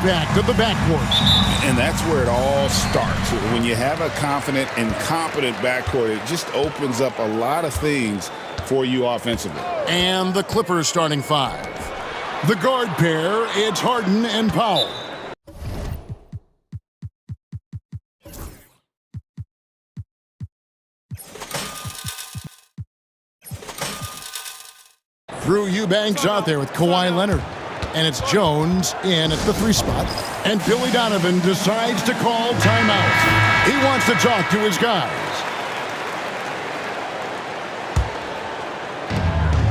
impact of the backcourt. And that's where it all starts. When you have a confident and competent backcourt, it just opens up a lot of things for you offensively. And the Clippers starting five. The guard pair, it's Harden and Powell. Drew Eubanks out there with Kawhi Leonard. And it's Jones in at the 3 spot. And Billy Donovan decides to call timeout. He wants to talk to his guys.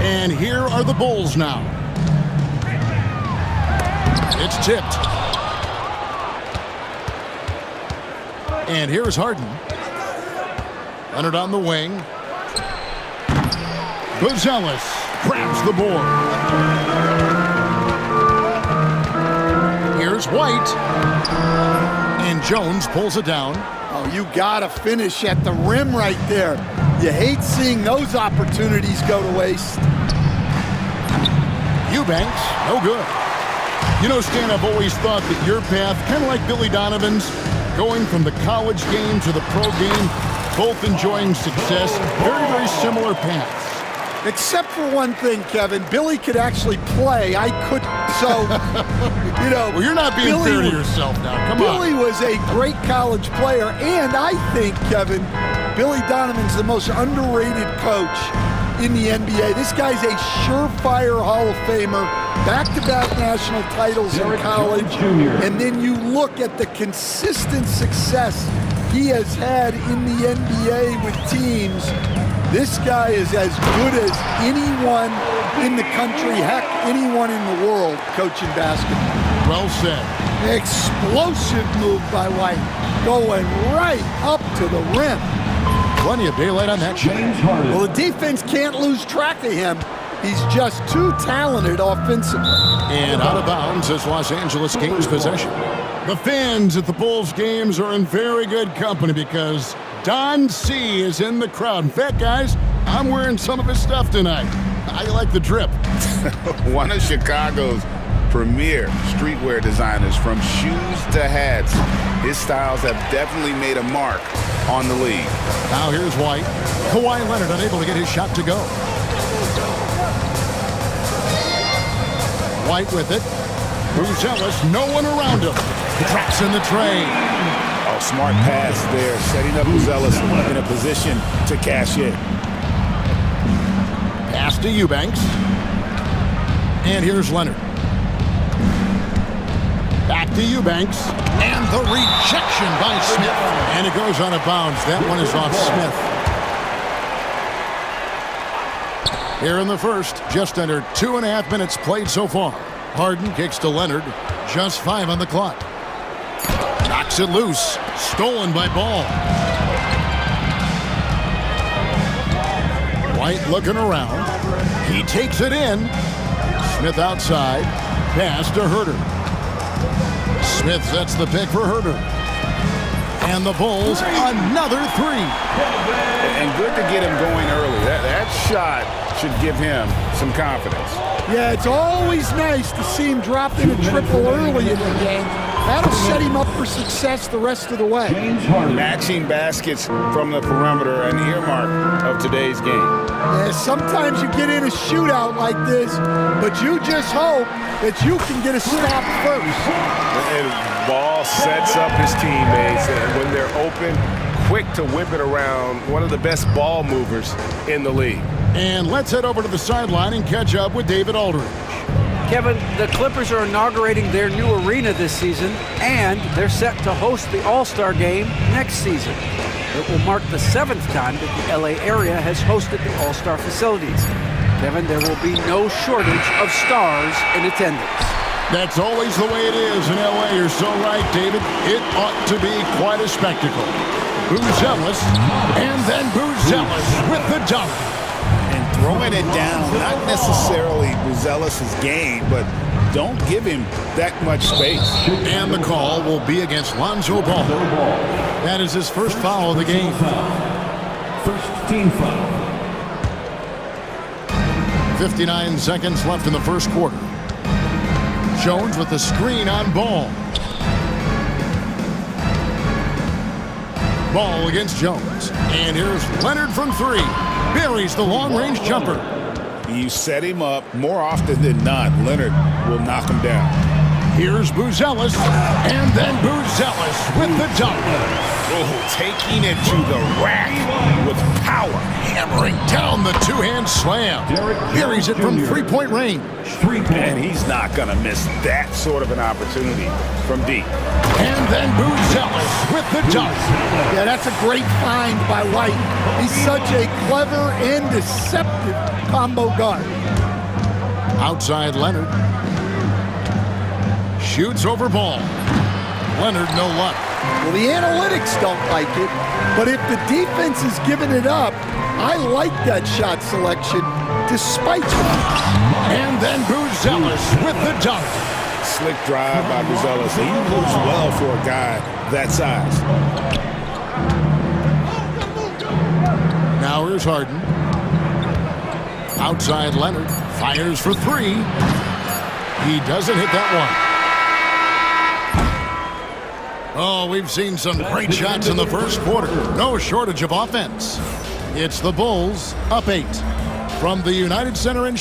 And here are the Bulls now. It's tipped. And here's Harden. Leonard on the wing. Buzelis grabs the board. Here's White. And Jones pulls it down. Oh, you gotta finish at the rim right there. You hate seeing those opportunities go to waste. Eubanks, no good. You know, Stan, I've always thought that your path, kind of like Billy Donovan's, going from the college game to the pro game, both enjoying success, very, very similar paths. Except for one thing, Kevin. Billy could actually play. I couldn't. So, you know. Well, you're not being fair to yourself now. Come on. Billy was a great college player. And I think, Kevin, Billy Donovan's the most underrated coach in the NBA. This guy's a surefire Hall of Famer. Back-to-back national titles in college. And then you look at the consistent success he has had in the NBA with teams. This guy is as good as anyone in the country, heck, anyone in the world coaching basketball. Well said. Explosive move by White, going right up to the rim. Plenty of daylight on that shot. Well, the defense can't lose track of him. He's just too talented offensively. And out of bounds as Los Angeles gains possession. The fans at the Bulls games are in very good company because Don C is in the crowd. In fact, guys, I'm wearing some of his stuff tonight. How you like the drip? One of Chicago's premier streetwear designers, from shoes to hats. His styles have definitely made a mark on the league. Now here's White. Kawhi Leonard unable to get his shot to go. White with it. Buzelis, no one around him. Traps in the tray. Oh, smart pass there, setting up Buzelis in a position to cash in. Pass to Eubanks. And here's Leonard. Back to Eubanks. And the rejection by Smith. And it goes out of bounds. That one is off Smith. Here in the first, just under 2.5 minutes played so far. Harden kicks to Leonard. Just 5 on the clock. Knocks it loose. Stolen by Ball. White looking around. He takes it in. Smith outside. Pass to Herter. Smith sets the pick for Herter. And the Bulls, another 3. And good to get him going early. That shot should give him some confidence. Yeah, it's always nice to see him drop in a triple early in the game. That'll set him up for success the rest of the way. Matching baskets from the perimeter, an earmark of today's game. Yeah, sometimes you get in a shootout like this, but you just hope that you can get a stop first. And Ball sets up his teammates, and when they're open, quick to whip it around. One of the best ball movers in the league. And let's head over to the sideline and catch up with David Aldridge. Kevin, the Clippers are inaugurating their new arena this season, and they're set to host the All-Star Game next season. It will mark the 7th time that the LA area has hosted the All-Star facilities. Kevin, there will be no shortage of stars in attendance. That's always the way it is in LA. You're so right, David. It ought to be quite a spectacle. Buzelis, and then Buzelis with the dunk. And throwing it down, not necessarily Buzelis' game, but don't give him that much space. And the call will be against Lonzo Ball. That is his first foul of the game. First team foul. 59 seconds left in the first quarter. Jones with the screen on Ball. Ball against Jones. And here's Leonard from three. Buries the long-range jumper. You set him up, more often than not, Leonard will knock him down. Here's Buzelis, and then Buzelis with the dunk. Oh, taking it to the rack with power. Hammering down the two-hand slam. Buries it from three-point range. And he's not going to miss that sort of an opportunity from deep. And then Buzelis with the dunk. Yeah, that's a great find by White. He's such a clever and deceptive combo guard. Outside Leonard. Shoots over Ball. Leonard, no luck. Well, the analytics don't like it, but if the defense is giving it up, I like that shot selection despite it. And then Buzelis with the dunk. Slick drive by Buzelis. He moves well for a guy that size. Now here's Harden. Outside Leonard. Fires for three. He doesn't hit that one. Oh, we've seen some great shots in the first quarter. No shortage of offense. It's the Bulls up 8 from the United Center in.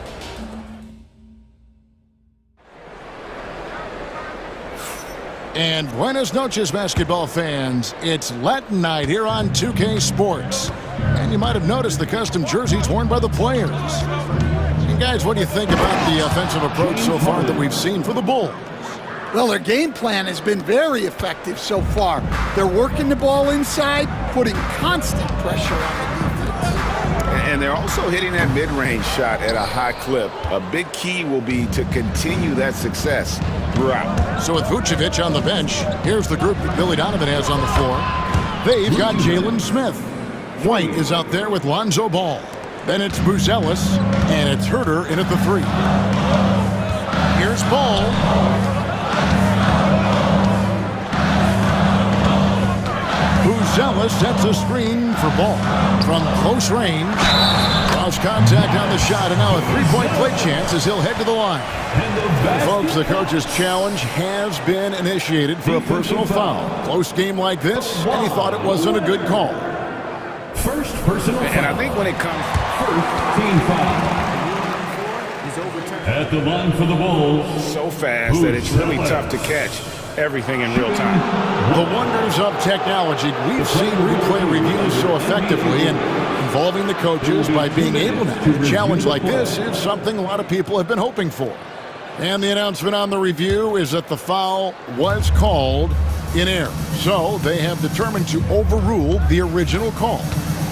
And buenas noches, basketball fans. It's Latin night here on 2K Sports. And you might have noticed the custom jerseys worn by the players. And guys, what do you think about the offensive approach so far that we've seen for the Bulls? Well, their game plan has been very effective so far. They're working the ball inside, putting constant pressure on the defense. And they're also hitting that mid-range shot at a high clip. A big key will be to continue that success throughout. So with Vucevic on the bench, here's the group that Billy Donovan has on the floor. They've got Jalen Smith. White is out there with Lonzo Ball. Then it's Buzelis, and it's Herter in at the three. Here's Ball. Buzelis sets a screen for Ball from close range. Draws contact on the shot, and now a three-point play chance as he'll head to the line. Folks, the coach's challenge has been initiated for a personal foul. Close game like this, and he thought it wasn't a good call. First personal foul. And I think when it comes... Team foul. At the line for the Bulls. So fast that it's really tough to catch everything in real time. The wonders of technology. We've seen replay reviews so effectively, and involving the coaches by being able to have a challenge like this is something a lot of people have been hoping for. And the announcement on the review is that the foul was called in error. So they have determined to overrule the original call.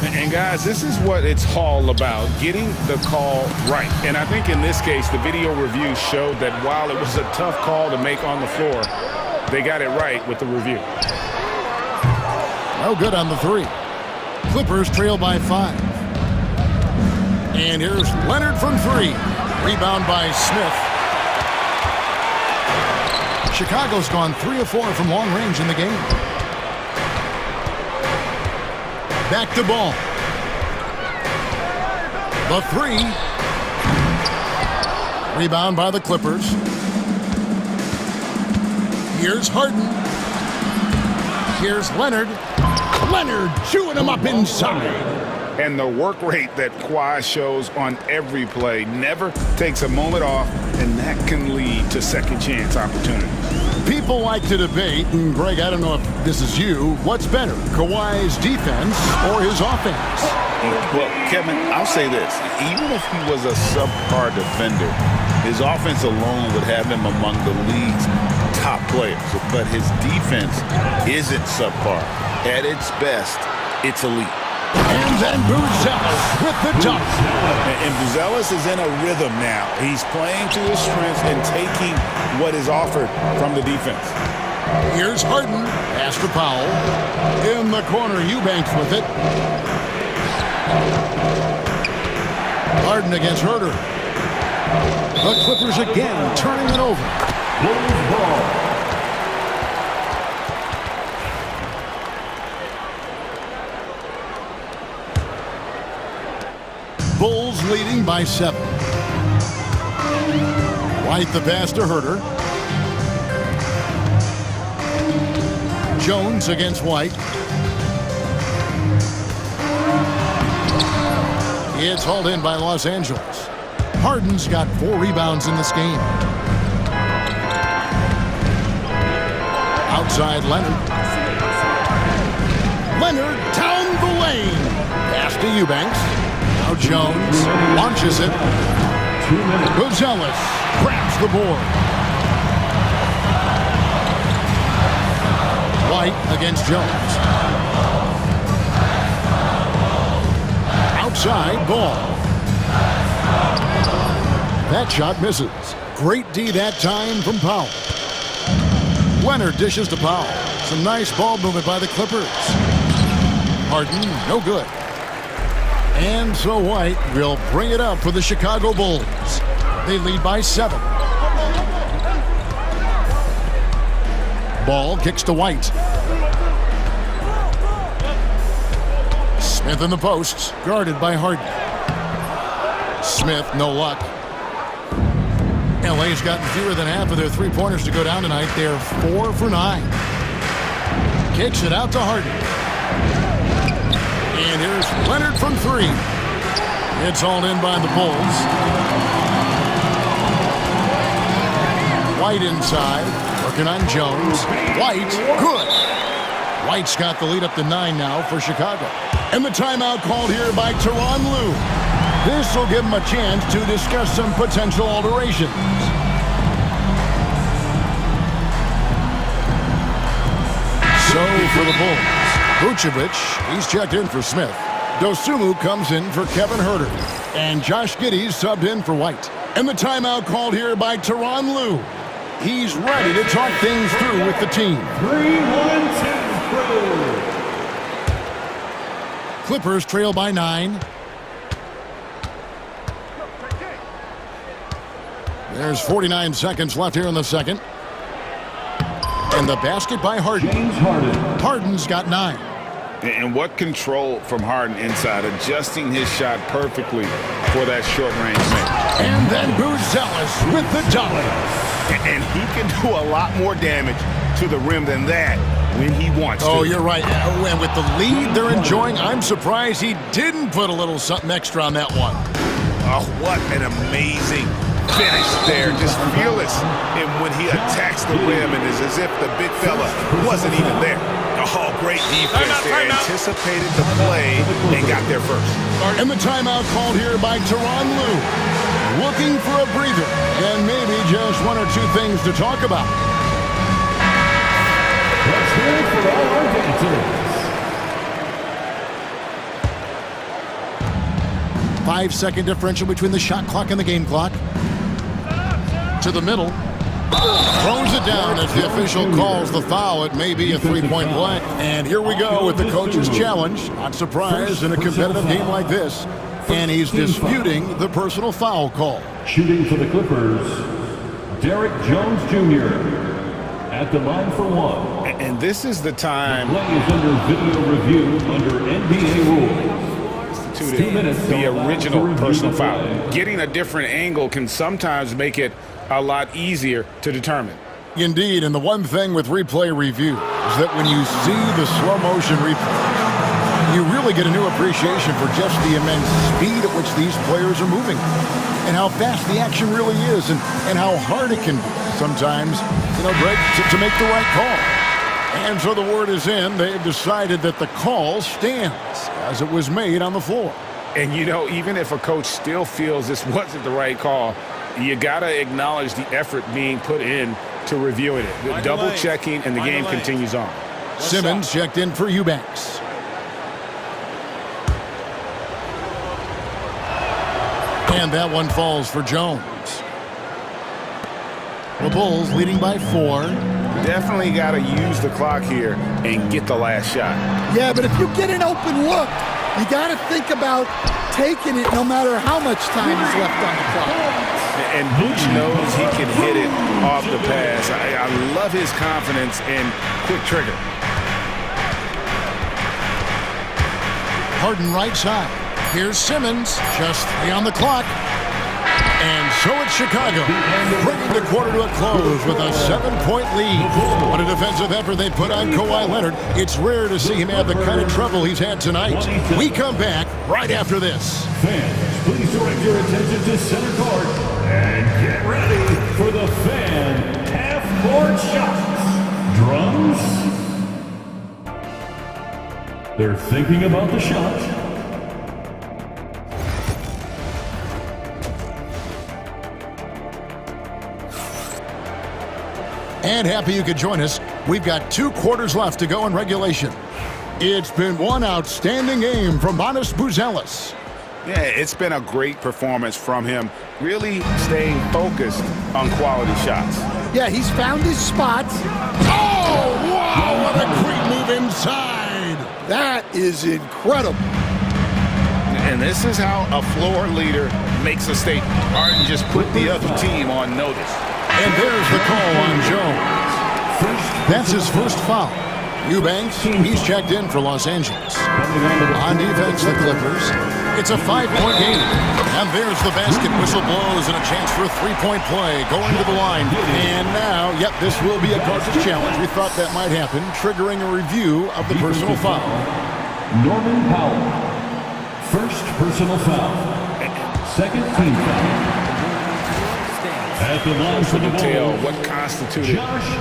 And guys, this is what it's all about, getting the call right. And I think in this case, the video review showed that while it was a tough call to make on the floor, they got it right with the review. No good on the three. Clippers trail by 5. And here's Leonard from three. Rebound by Smith. Chicago's gone 3 of 4 from long range in the game. Back to Ball. The three. Rebound by the Clippers. Here's Harden. Here's Leonard. Leonard chewing him up inside. And the work rate that Kawhi shows on every play never takes a moment off, and that can lead to second chance opportunities. People like to debate, and Greg, I don't know if this is you, what's better, Kawhi's defense or his offense? Well, Kevin, I'll say this. Even if he was a subpar defender, his offense alone would have him among the league's top players. But his defense isn't subpar. At its best, it's elite. And then Buzelis with the dunk. And Buzelis is in a rhythm now. He's playing to his strengths and taking what is offered from the defense. Here's Harden. Pass to Powell. In the corner, Eubanks with it. Harden against Herter. The Clippers again turning it over. Bulls ball. Bulls leading by 7. White the pass to Herter. Jones against White. It's hauled in by Los Angeles. Harden's got 4 rebounds in this game. Outside Leonard. Leonard down the lane. Pass to Eubanks. Now Jones launches it. Gonzalez grabs the board. White against Jones. Outside ball. That shot misses. Great D that time from Powell. Leonard dishes to Powell. Some nice ball movement by the Clippers. Harden, no good. And so White will bring it up for the Chicago Bulls. They lead by 7. Ball kicks to White. Smith in the posts, guarded by Harden. Smith, no luck. LA's gotten fewer than half of their three-pointers to go down tonight. They're 4 for 9. Kicks it out to Harden. And here's Leonard from 3. It's hauled in by the Bulls. White inside, working on Jones. White, good. White's got the lead up to 9 now for Chicago. And the timeout called here by Tyronn Lue. This will give him a chance to discuss some potential alterations. So for the Bulls, Vucevic, he's checked in for Smith. Dosunmu comes in for Kevin Huerter. And Josh Giddey's subbed in for White. And the timeout called here by Tyronn Lue. He's ready to talk things through with the team. 3-1-10 crew. Clippers trail by 9. There's 49 seconds left here in the second. And the basket by Harden. James Harden. Harden's got 9. And what control from Harden inside, adjusting his shot perfectly for that short-range man. And then Gonzalez with the dollar. And he can do a lot more damage to the rim than that when he wants to. Oh, you're right. And with the lead they're enjoying, I'm surprised he didn't put a little something extra on that one. Oh, what an amazing finish there. Just fearless. And when he attacks the rim, and it's as if the big fella wasn't even there. Oh, great defense there. Anticipated the play and got there first. And the timeout called here by Tyronn Lue. Looking for a breather and maybe just 1 or 2 things to talk about. Let's hear it for all our dancers. 5-second differential between the shot clock and the game clock. To the middle. Throws it down as the official calls the foul. It may be a 3-point play. And here we go with the coach's challenge. Not surprised in a competitive game like this. And he's disputing the personal foul call. Shooting for the Clippers, Derrick Jones Jr. at the line for 1. And this is the time. Play is under video review under NBA rules. The original personal foul. Getting a different angle can sometimes make it a lot easier to determine. Indeed, and the one thing with replay review is that when you see the slow motion replay, you really get a new appreciation for just the immense speed at which these players are moving and how fast the action really is and how hard it can be sometimes, Greg, to make the right call. And so the word is in. They've decided that the call stands as it was made on the floor. And, even if a coach still feels this wasn't the right call, you got to acknowledge the effort being put in to reviewing it. The double-checking, and the game continues on. Simmons checked in for Eubanks. And that one falls for Jones. The Bulls leading by 4. Definitely got to use the clock here and get the last shot. Yeah, but if you get an open look, you got to think about taking it no matter how much time is left on the clock. And Booch knows he can hit it off the pass. I love his confidence and quick trigger. Harden right side. Here's Simmons, just 3 on the clock. And so it's Chicago, bringing the quarter to a close with a 7-point lead. What a defensive effort they put on Kawhi Leonard. It's rare to see him have the kind of trouble he's had tonight. We come back right after this. Fans, please direct your attention to center court and get ready for the fan half-court shots. Drums. They're thinking about the shot. And happy you could join us. We've got 2 quarters left to go in regulation. It's been one outstanding game from Manas Buzelis. Yeah, it's been a great performance from him, really staying focused on quality shots. Yeah, he's found his spots. Oh, wow, what a great move inside. That is incredible. And this is how a floor leader makes a statement. Harden just put the other team on notice. And there's the call on Jones. That's his first foul. Eubanks, he's checked in for Los Angeles. On defense, the Clippers. It's a 5-point game. And there's the basket whistle blows and a chance for a 3-point play going to the line. And now, yep, this will be a coach's challenge. We thought that might happen, triggering a review of the personal foul. Norman Powell. First personal foul. Second team foul. At the line for the Tell ball, what constituted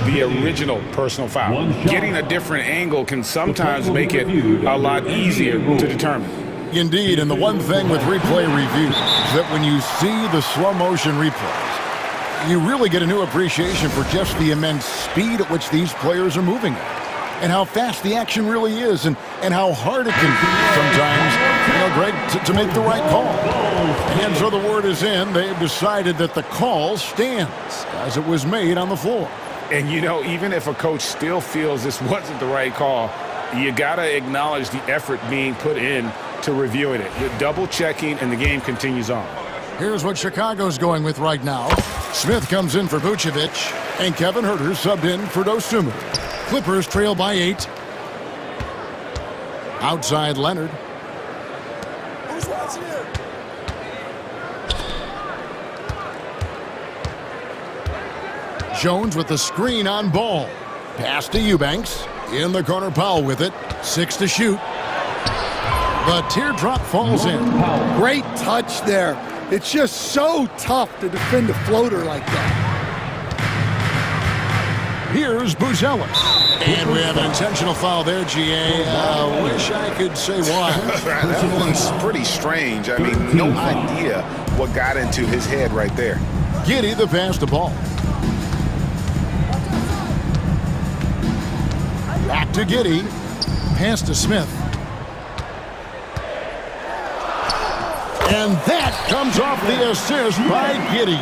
the original personal foul. Getting a different angle can sometimes make it a lot easier to determine. Indeed, and the one thing with replay review is that when you see the slow motion replays, you really get a new appreciation for just the immense speed at which these players are moving at. And how fast the action really is, and how hard it can be sometimes, Greg, to make the right call. And so the word is in. They've decided that the call stands as it was made on the floor. And, even if a coach still feels this wasn't the right call, you got to acknowledge the effort being put in to reviewing it. The double-checking, and the game continues on. Here's what Chicago's going with right now. Smith comes in for Vucevic, and Kevin Huerter subbed in for Dosunmu. Clippers trail by 8. Outside Leonard. Jones with the screen on ball. Pass to Eubanks. In the corner, Powell with it. 6 to shoot. The teardrop falls in. Great touch there. It's just so tough to defend a floater like that. Here's Buzelis. And we have an intentional foul there, GA. Wish I could say why. That one's pretty strange. I mean, no idea what got into his head right there. Giddey the pass to ball. Back to Giddey. Pass to Smith. And that comes off the assist by Giddey.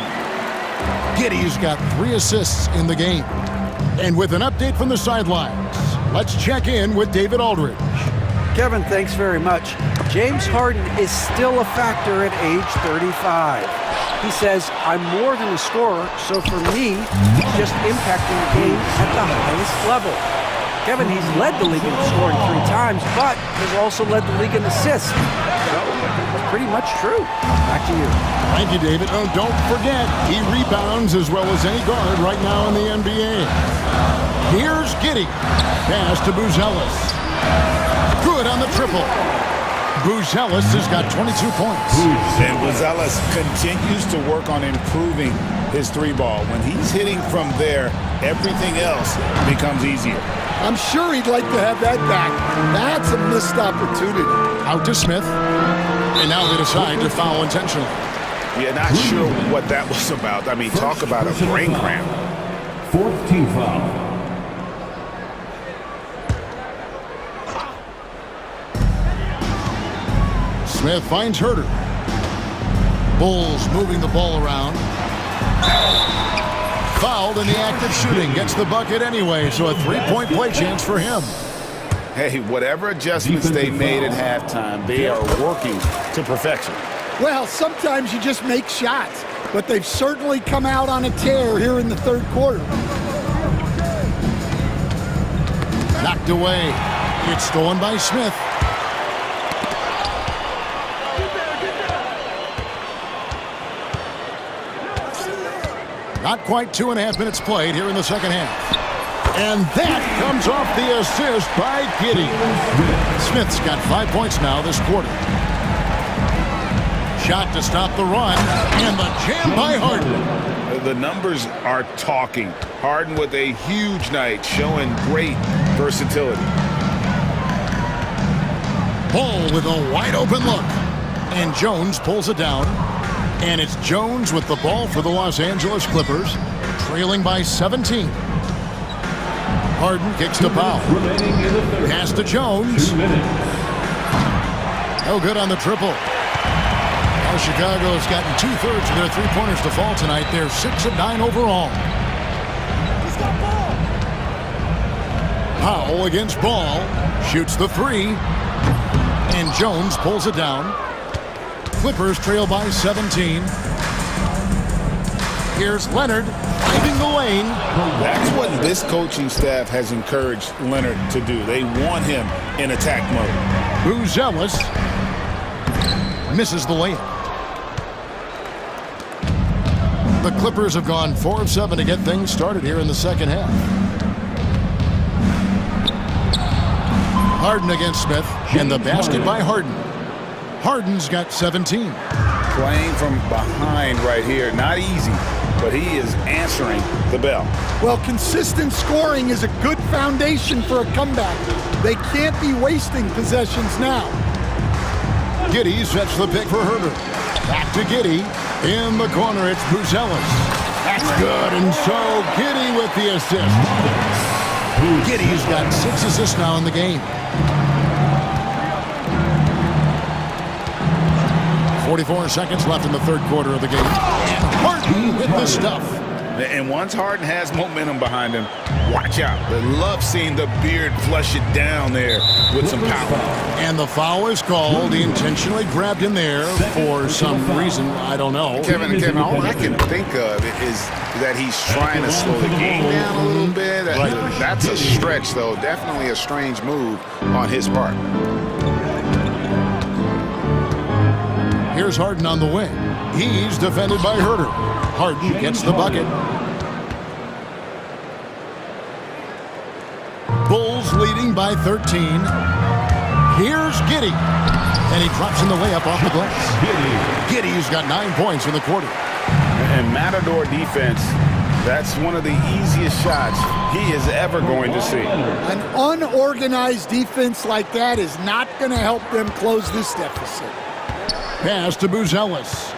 Giddey's got 3 assists in the game. And with an update from the sidelines, let's check in with David Aldridge. Kevin, thanks very much. James Harden is still a factor at age 35. He says, I'm more than a scorer, so for me, he's just impacting the game at the highest level. Kevin, he's led the league in scoring 3 times, but has also led the league in assists. So, that's pretty much true. Back to you. Thank you, David. Oh, don't forget, he rebounds as well as any guard right now in the NBA. Here's Giddey. Pass to Buzelis. Good on the triple. Buzelis has got 22 points. And Buzelis continues to work on improving his 3-ball. When he's hitting from there, everything else becomes easier. I'm sure he'd like to have that back. That's a missed opportunity. Out to Smith. And now they decide to foul intentionally. Yeah, not sure what that was about. I mean, talk about a brain cramp. 4th team foul. Smith finds Huerter. Bulls moving the ball around. Fouled in the act of shooting. Gets the bucket anyway, so a 3-point play chance for him. Hey, whatever adjustments they made at halftime, they are working to perfection. Well, sometimes you just make shots, but they've certainly come out on a tear here in the 3rd quarter. Knocked away. It's stolen by Smith. Not quite 2.5 minutes played here in the second half. And that comes off the assist by Giddey. Smith's got 5 points now this quarter. Shot to stop the run, and the jam by Harden. The numbers are talking. Harden with a huge night, showing great versatility. Bull with a wide open look. And Jones pulls it down. And it's Jones with the ball for the Los Angeles Clippers, trailing by 17. Harden kicks to Powell. Pass to Jones. No good on the triple. Now Chicago has gotten 2/3 of their three-pointers to fall tonight. They're 6 of 9 overall. Powell against Ball. Shoots the three. And Jones pulls it down. Clippers trail by 17. Here's Leonard leaving the lane. That's what this coaching staff has encouraged Leonard to do. They want him in attack mode. Buzelis misses the layup. The Clippers have gone 4 of 7 to get things started here in the second half. Harden against Smith, and the basket by Harden. Harden's got 17. Playing from behind right here, not easy, but he is answering the bell. Well, consistent scoring is a good foundation for a comeback. They can't be wasting possessions now. Giddey sets the pick for Herbert. Back to Giddey. In the corner, it's Buzelis. That's good, and so Giddey with the assist. Giddey's got 6 assists now in the game. 44 seconds left in the third quarter of the game. And Harden with the stuff. And once Harden has momentum behind him, watch out. They love seeing the beard flush it down there with some power. And the foul is called. He intentionally grabbed him there for some reason. I don't know. Kevin, all I can think of is that he's trying to slow the game down a little bit. That's a stretch, though. Definitely a strange move on his part. Here's Harden on the wing. He's defended by Herter. Harden gets the bucket. Bulls leading by 13. Here's Giddey. And he drops in the layup off the glass. Giddey's got 9 points in the quarter. And Matador defense, that's one of the easiest shots he is ever going to see. An unorganized defense like that is not going to help them close this deficit. Pass to Buzelis.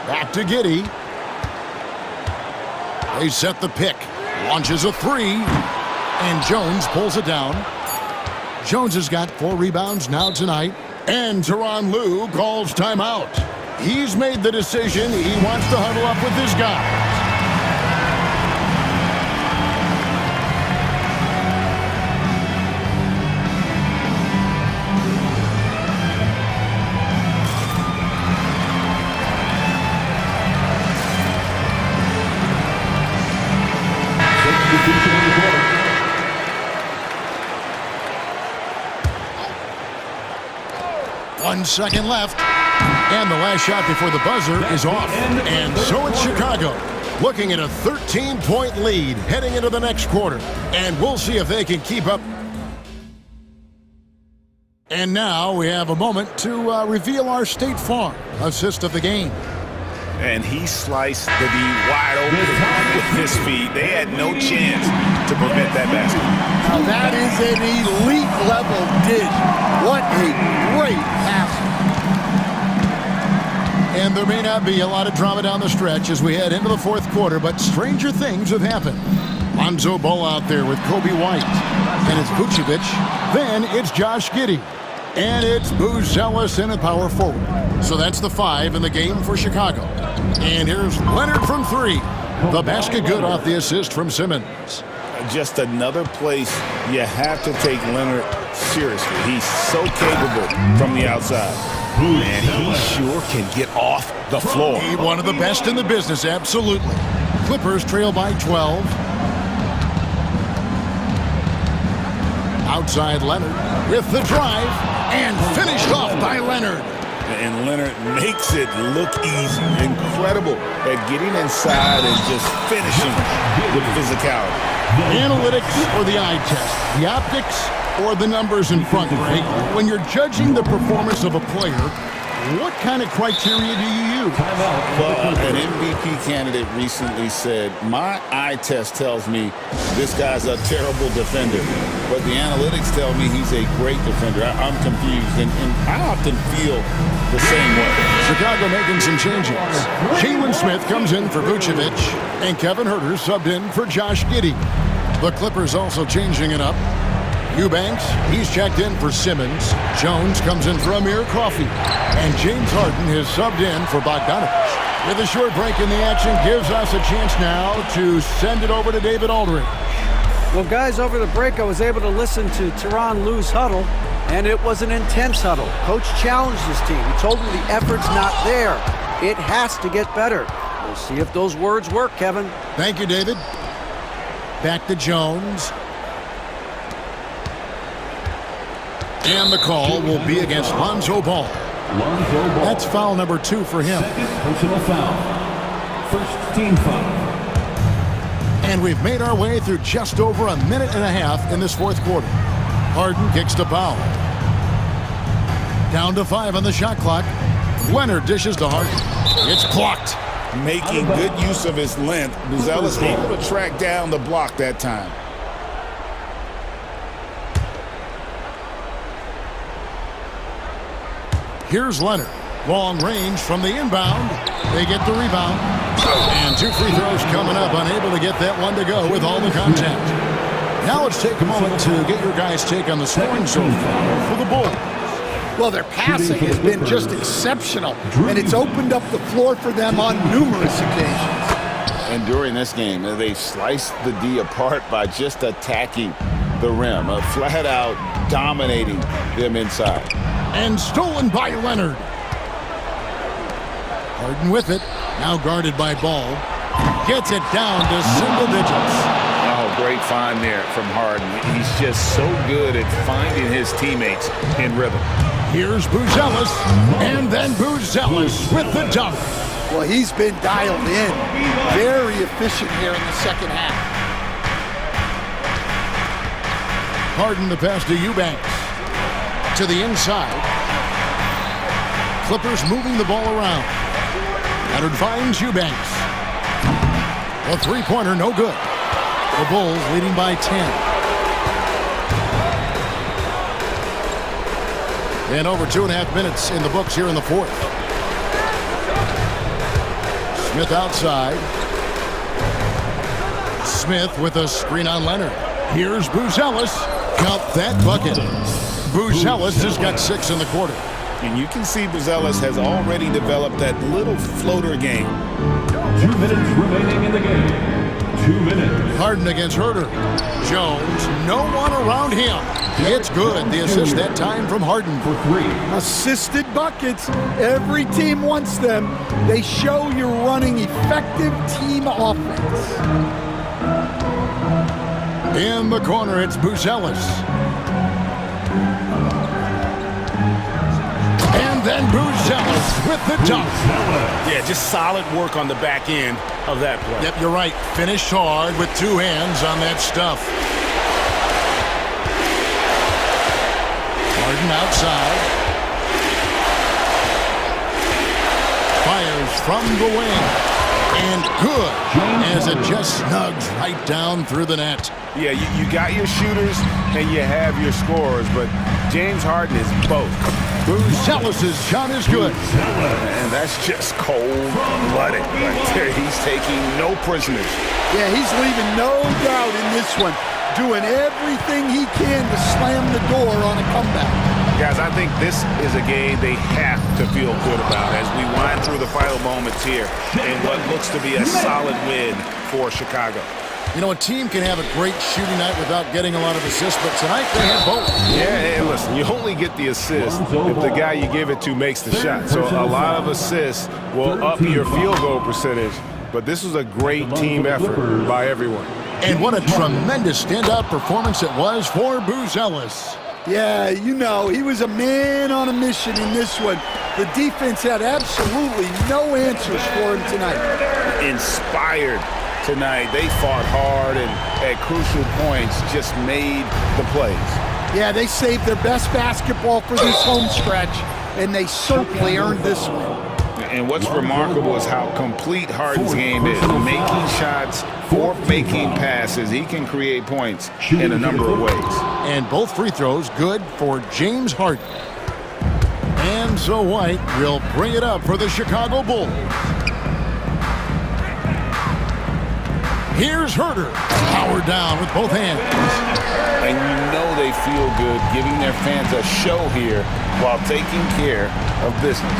Back to Giddey. They set the pick. Launches a three. And Jones pulls it down. Jones has got 4 rebounds now tonight. And Tyronn Lue calls timeout. He's made the decision. He wants to huddle up with his guys. One second left, and the last shot before the buzzer is off. And so it's Chicago, looking at a 13-point lead heading into the next quarter. And we'll see if they can keep up. And now we have a moment to reveal our State Farm assist of the game. And he sliced the D wide open with his feet. They had no chance to prevent that basket. Now that is an elite level dish. What a great pass. And there may not be a lot of drama down the stretch as we head into the fourth quarter, but stranger things have happened. Lonzo Ball out there with Kobe White. And it's Vucevic. Then it's Josh Giddey. And it's Buzelis in a power forward. So that's the 5 in the game for Chicago. And here's Leonard from 3. The basket good off the assist from Simmons. Just another place you have to take Leonard seriously. He's so capable from the outside. And he sure can get off the floor. He's one of the best in the business, absolutely. Clippers trail by 12. Outside Leonard with the drive and finished off by Leonard. And Leonard makes it look easy. Incredible at getting inside and just finishing with physicality. Analytics or the eye test? The optics or the numbers in front, Greg? When you're judging the performance of a player, what kind of criteria do you use? Well, an MVP candidate recently said, my eye test tells me this guy's a terrible defender, but the analytics tell me he's a great defender. I'm confused, and I often feel the same way. Chicago making some changes. Jalen Smith comes in for Vucevic, and Kevin Huerter subbed in for Josh Giddey. The Clippers also changing it up. Eubanks, he's checked in for Simmons. Jones comes in for Amir Coffey. And James Harden has subbed in for Bogdanovich. With a short break in the action, gives us a chance now to send it over to David Aldridge. Well, guys, over the break, I was able to listen to Tyronn Lue's huddle, and it was an intense huddle. Coach challenged his team. He told them the effort's not there. It has to get better. We'll see if those words work, Kevin. Thank you, David. Back to Jones. And the call will be against Lonzo Ball. That's foul number 2 for him. Second personal foul. First team foul. And we've made our way through just over a minute and a half in this fourth quarter. Harden kicks to Powell. Down to 5 on the shot clock. Leonard dishes to Harden. It's blocked. Making good use of his length, Buzelis able to track down the block that time. Here's Leonard. Long range from the inbound. They get the rebound. And 2 free throws coming up. Unable to get that one to go with all the contact. Now let's take a moment to get your guys' take on the scoring so far for the Bulls. Well, their passing has been just exceptional, and it's opened up the floor for them on numerous occasions. And during this game, they sliced the D apart by just attacking the rim, flat out dominating them inside. And stolen by Leonard. Harden with it. Now guarded by Ball. Gets it down to single digits. Oh, great find there from Harden. He's just so good at finding his teammates in rhythm. Here's Buzelis. And then Buzelis with the dunk. Well, he's been dialed in. Very efficient here in the second half. Harden the pass to Eubanks. To the inside. Clippers moving the ball around. Leonard finds Eubanks. A three-pointer, no good. The Bulls leading by 10. And over 2.5 minutes in the books here in the fourth. Smith outside. Smith with a screen on Leonard. Here's Buzelis. Count that bucket. Buzelis has got 6 in the quarter. And you can see Buzelis has already developed that little floater game. 2 minutes remaining in the game. 2 minutes. Harden against Huerter. Jones, no one around him. It's good. The assist that time from Harden. For 3. Assisted buckets. Every team wants them. They show you're running effective team offense. In the corner, it's Buzelis. And then Buzelis with the dunk. Yeah, just solid work on the back end of that play. Yep, you're right. Finished hard with 2 hands on that stuff. Harden outside. Fires from the wing. And good, as it just snugs right down through the net. Yeah, you got your shooters and you have your scorers, but James Harden is both. Buzelis' shot is good. And that's just cold-blooded right there. He's taking no prisoners. Yeah, he's leaving no doubt in this one. Doing everything he can to slam the door on a comeback. Guys, I think this is a game they have to feel good about as we wind through the final moments here in what looks to be a solid win for Chicago. You know, a team can have a great shooting night without getting a lot of assists, but tonight they had both. Yeah, and listen, you only get the assist if the guy you give it to makes the shot. So a lot of assists will up your field goal percentage, but this was a great team effort by everyone. And what a tremendous standout performance it was for Buzelis. Yeah, you know, he was a man on a mission in this one. The defense had absolutely no answers for him tonight. Inspired tonight. They fought hard and at crucial points just made the plays. Yeah, they saved their best basketball for this home stretch, and they certainly earned this win. And what's remarkable is how complete Harden's game is. Making shots or making passes. He can create points in a number of ways. And both free throws good for James Harden. And so White will bring it up for the Chicago Bulls. Here's Herter. Powered down with both hands. And you know they feel good giving their fans a show here while taking care of business.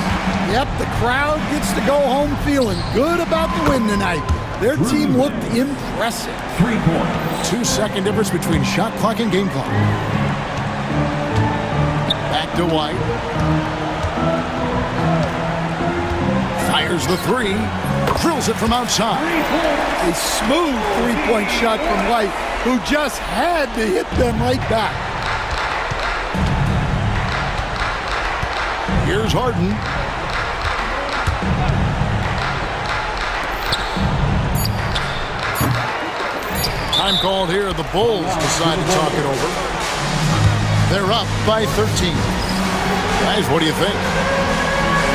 Yep, the crowd gets to go home feeling good about the win tonight. Their team looked impressive. 3 points. 2-second difference between shot clock and game clock. Back to White. Fires the three. Drills it from outside. A smooth three-point shot from White, who just had to hit them right back. Here's Harden. Time called here. The Bulls decide to talk it over. They're up by 13. Guys, what do you think?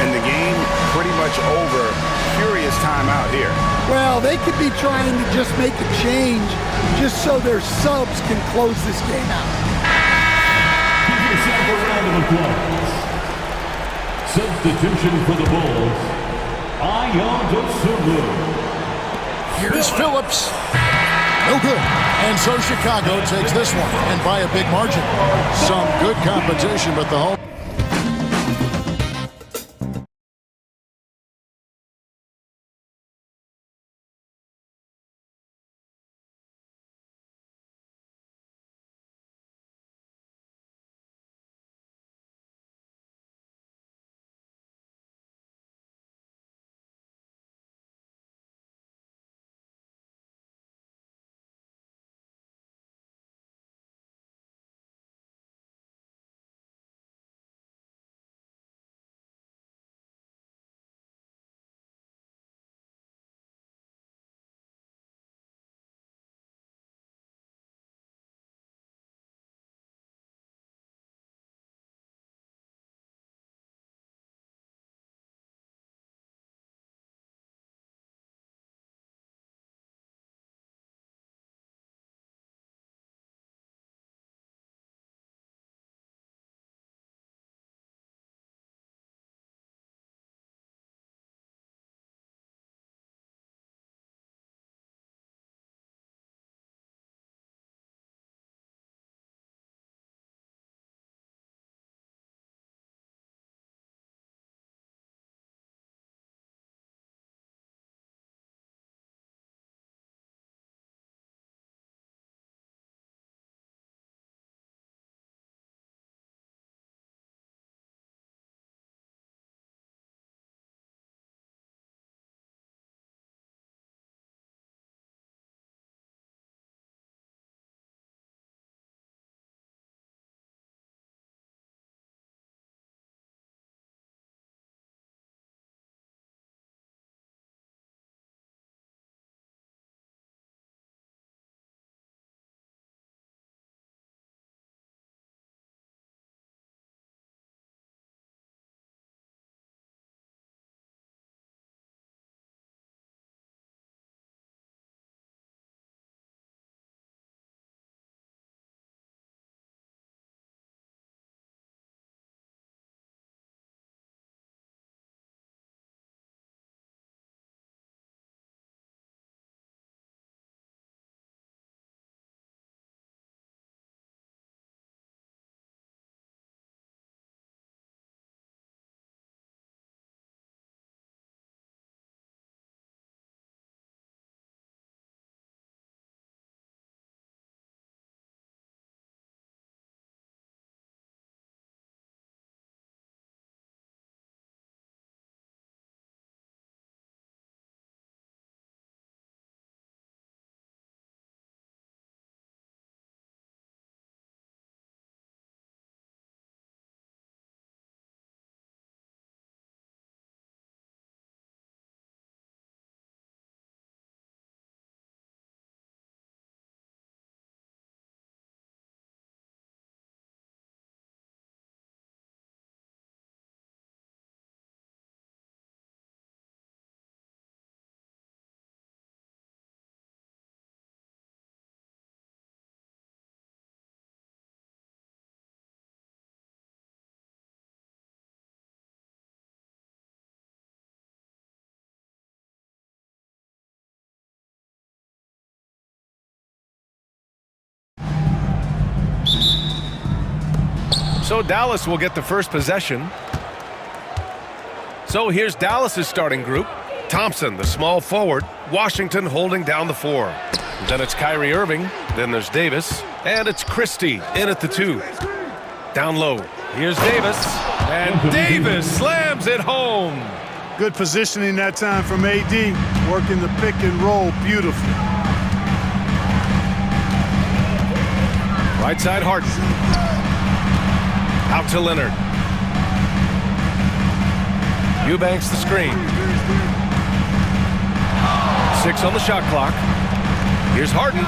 And the game pretty much over. Curious timeout here. Well, they could be trying to just make a change just so their subs can close this game out. Give yourself a round of applause. Substitution for the Bulls. Ayon Dosunmu. Here's Phillips. No good. And so Chicago takes this one, and by a big margin. Some good competition, but the home So Dallas will get the first possession. So here's Dallas's starting group. Thompson, the small forward. Washington holding down the 4. Then it's Kyrie Irving. Then there's Davis. And it's Christie in at the 2. Down low. Here's Davis. And Davis slams it home. Good positioning that time from AD. Working the pick and roll beautifully. Right side Harden. Out to Leonard. Eubanks the screen. 6 on the shot clock. Here's Harden.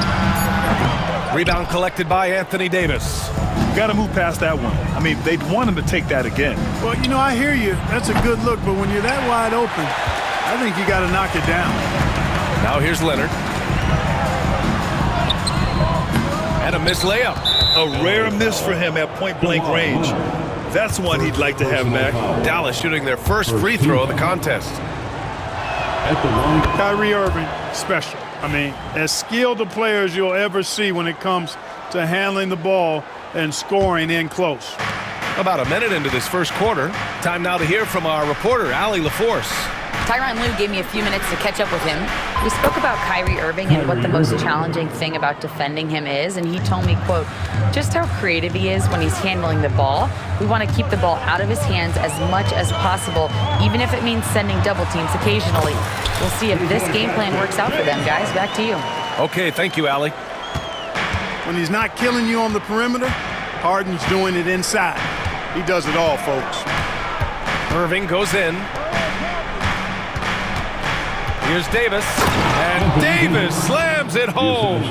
Rebound collected by Anthony Davis. Got to move past that one. I mean, they'd want him to take that again. Well, you know, I hear you. That's a good look, but when you're that wide open, I think you got to knock it down. Now here's Leonard. And a missed layup. A rare miss for him at point-blank range. That's one he'd like to have back. Dallas shooting their first free throw of the contest. Kyrie Irving, special. I mean, as skilled a player as you'll ever see when it comes to handling the ball and scoring in close. About a minute into this first quarter. Time now to hear from our reporter, Allie LaForce. Tyronn Lue gave me a few minutes to catch up with him. We spoke about Kyrie Irving and what the most challenging thing about defending him is, and he told me, quote, just how creative he is when he's handling the ball. We want to keep the ball out of his hands as much as possible, even if it means sending double teams occasionally. We'll see if this game plan works out for them, guys. Back to you. Okay, thank you, Allie. When he's not killing you on the perimeter, Harden's doing it inside. He does it all, folks. Irving goes in. Here's Davis. And Davis slams it home.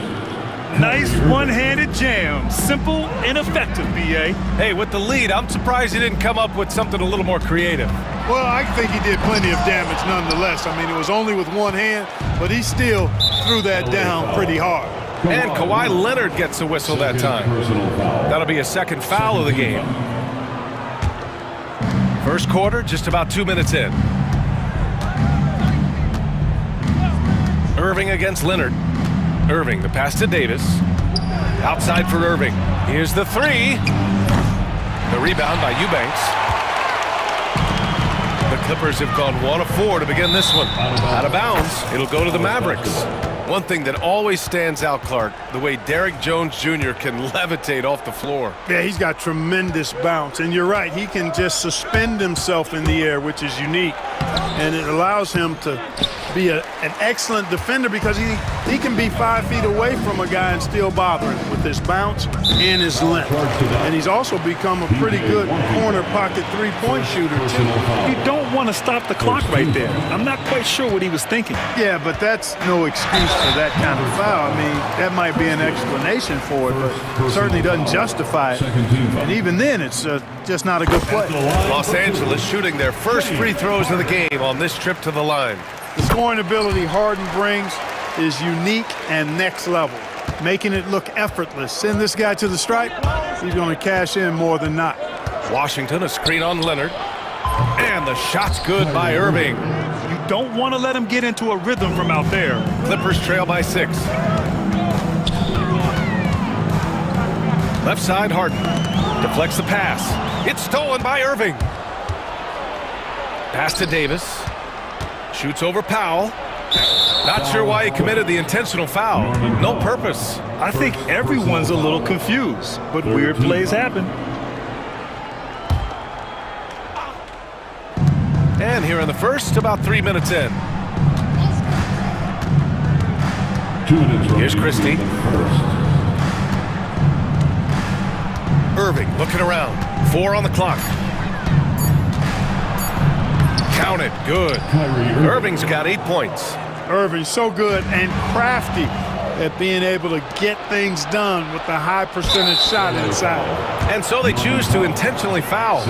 Nice one-handed jam. Simple and effective, B.A. Hey, with the lead, I'm surprised he didn't come up with something a little more creative. Well, I think he did plenty of damage nonetheless. I mean, it was only with one hand, but he still threw that down pretty hard. And Kawhi Leonard gets a whistle that time. That'll be a second foul of the game. First quarter, just about 2 minutes in. Irving against Leonard. Irving, the pass to Davis. Outside for Irving. Here's the 3. The rebound by Eubanks. The Clippers have gone 1 of 4 to begin this one. Out of bounds, it'll go to the Mavericks. One thing that always stands out, Clark, the way Derrick Jones Jr. can levitate off the floor. Yeah, he's got tremendous bounce. And you're right, he can just suspend himself in the air, which is unique. And it allows him to be an excellent defender because he can be 5 feet away from a guy and still bother him with his bounce and his length. And he's also become a pretty good corner pocket three-point shooter, too. You don't want to stop the clock right there. I'm not quite sure what he was thinking. Yeah, but that's no excuse for that kind of foul. I mean, that might be an explanation for it, but certainly doesn't justify it. And even then, it's just not a good play. Los Angeles shooting their first free throws of the game on this trip to the line. The scoring ability Harden brings is unique and next level, making it look effortless. Send this guy to the stripe, he's going to cash in more than not. Washington, a screen on Leonard. And the shot's good by Irving. You don't want to let him get into a rhythm from out there. Clippers trail by 6. Left side, Harden. Deflects the pass. It's stolen by Irving. Pass to Davis. Shoots over Powell. Not sure why he committed the intentional foul. No purpose. I think everyone's a little confused, but weird plays happen. And here in the first, about 3 minutes in. Here's Christie. Irving looking around. 4 on the clock. Count it. Good. Irving's got 8 points. Irving's so good and crafty at being able to get things done with the high percentage shot inside. And so they choose to intentionally foul.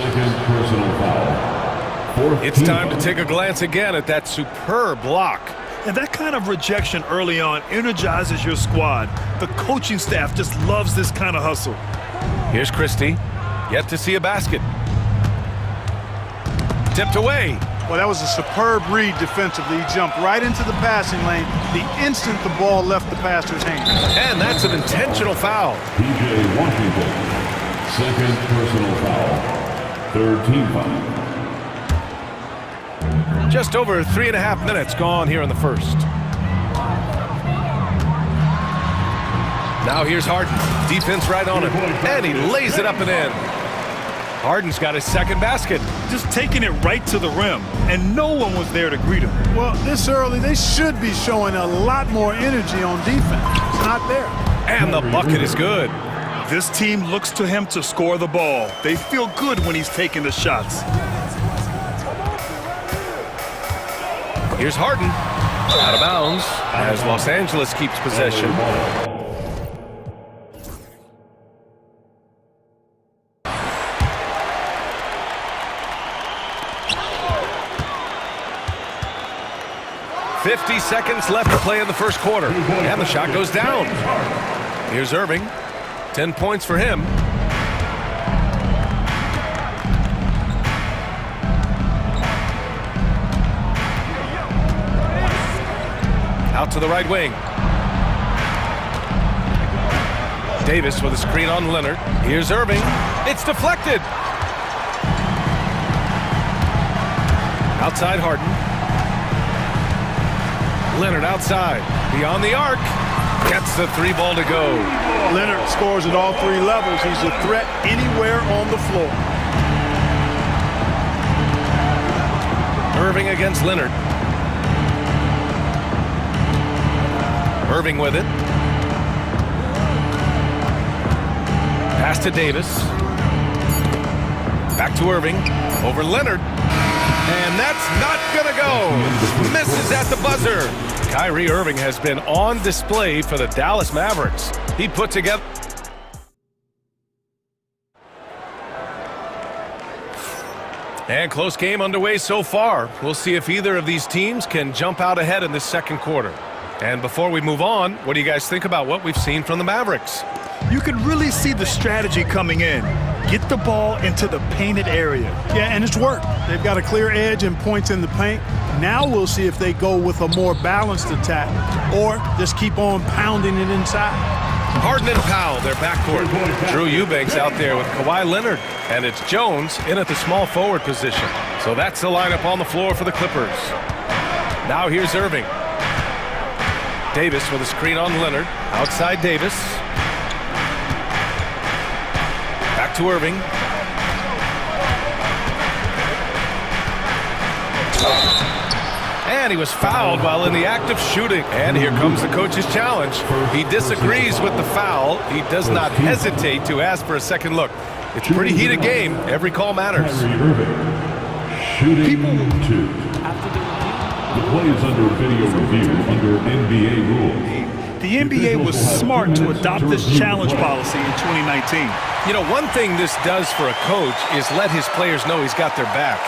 It's time to take a glance again at that superb block. And that kind of rejection early on energizes your squad. The coaching staff just loves this kind of hustle. Here's Christie. Yet to see a basket. Tipped away. Well, that was a superb read defensively. He jumped right into the passing lane the instant the ball left the passer's hand. And that's an intentional foul. Second personal foul. Third team foul. Just over 3.5 minutes gone here in the first. Now here's Harden. Defense right on him. And he lays it up and in. Harden's got his second basket. Just taking it right to the rim, and no one was there to greet him. Well, this early, they should be showing a lot more energy on defense. It's not there. And the bucket is good. This team looks to him to score the ball. They feel good when he's taking the shots. Here's Harden. Out of bounds as Los Angeles keeps possession. .50 seconds left to play in the first quarter. And the shot goes down. Here's Irving. 10 points for him. Out to the right wing. Davis with a screen on Leonard. Here's Irving. It's deflected. Outside Harden. Leonard outside. Beyond the arc. Gets the three ball to go. Leonard scores at all three levels. He's a threat anywhere on the floor. Irving against Leonard. Irving with it. Pass to Davis. Back to Irving. Over Leonard. And that's not gonna go. Misses at the buzzer. Kyrie Irving has been on display for the Dallas Mavericks. He put together. And close game underway so far. We'll see if either of these teams can jump out ahead in this second quarter. And before we move on, what do you guys think about what we've seen from the Mavericks? You can really see the strategy coming in. Get the ball into the painted area. Yeah, and it's worked. They've got a clear edge and points in the paint. Now we'll see if they go with a more balanced attack or just keep on pounding it inside. Harden and Powell, their backcourt. Drew Eubanks out there with Kawhi Leonard. And it's Jones in at the small forward position. So that's the lineup on the floor for the Clippers. Now here's Irving. Davis with a screen on Leonard. Outside Davis. Back to Irving. And he was fouled while in the act of shooting. And here comes the coach's challenge. He disagrees with the foul. He does not hesitate to ask for a second look. It's a pretty heated game. Every call matters. Shooting two. The play is under video review under NBA rules. The NBA was smart to adopt this challenge policy in 2019. You know, one thing this does for a coach is let his players know he's got their back.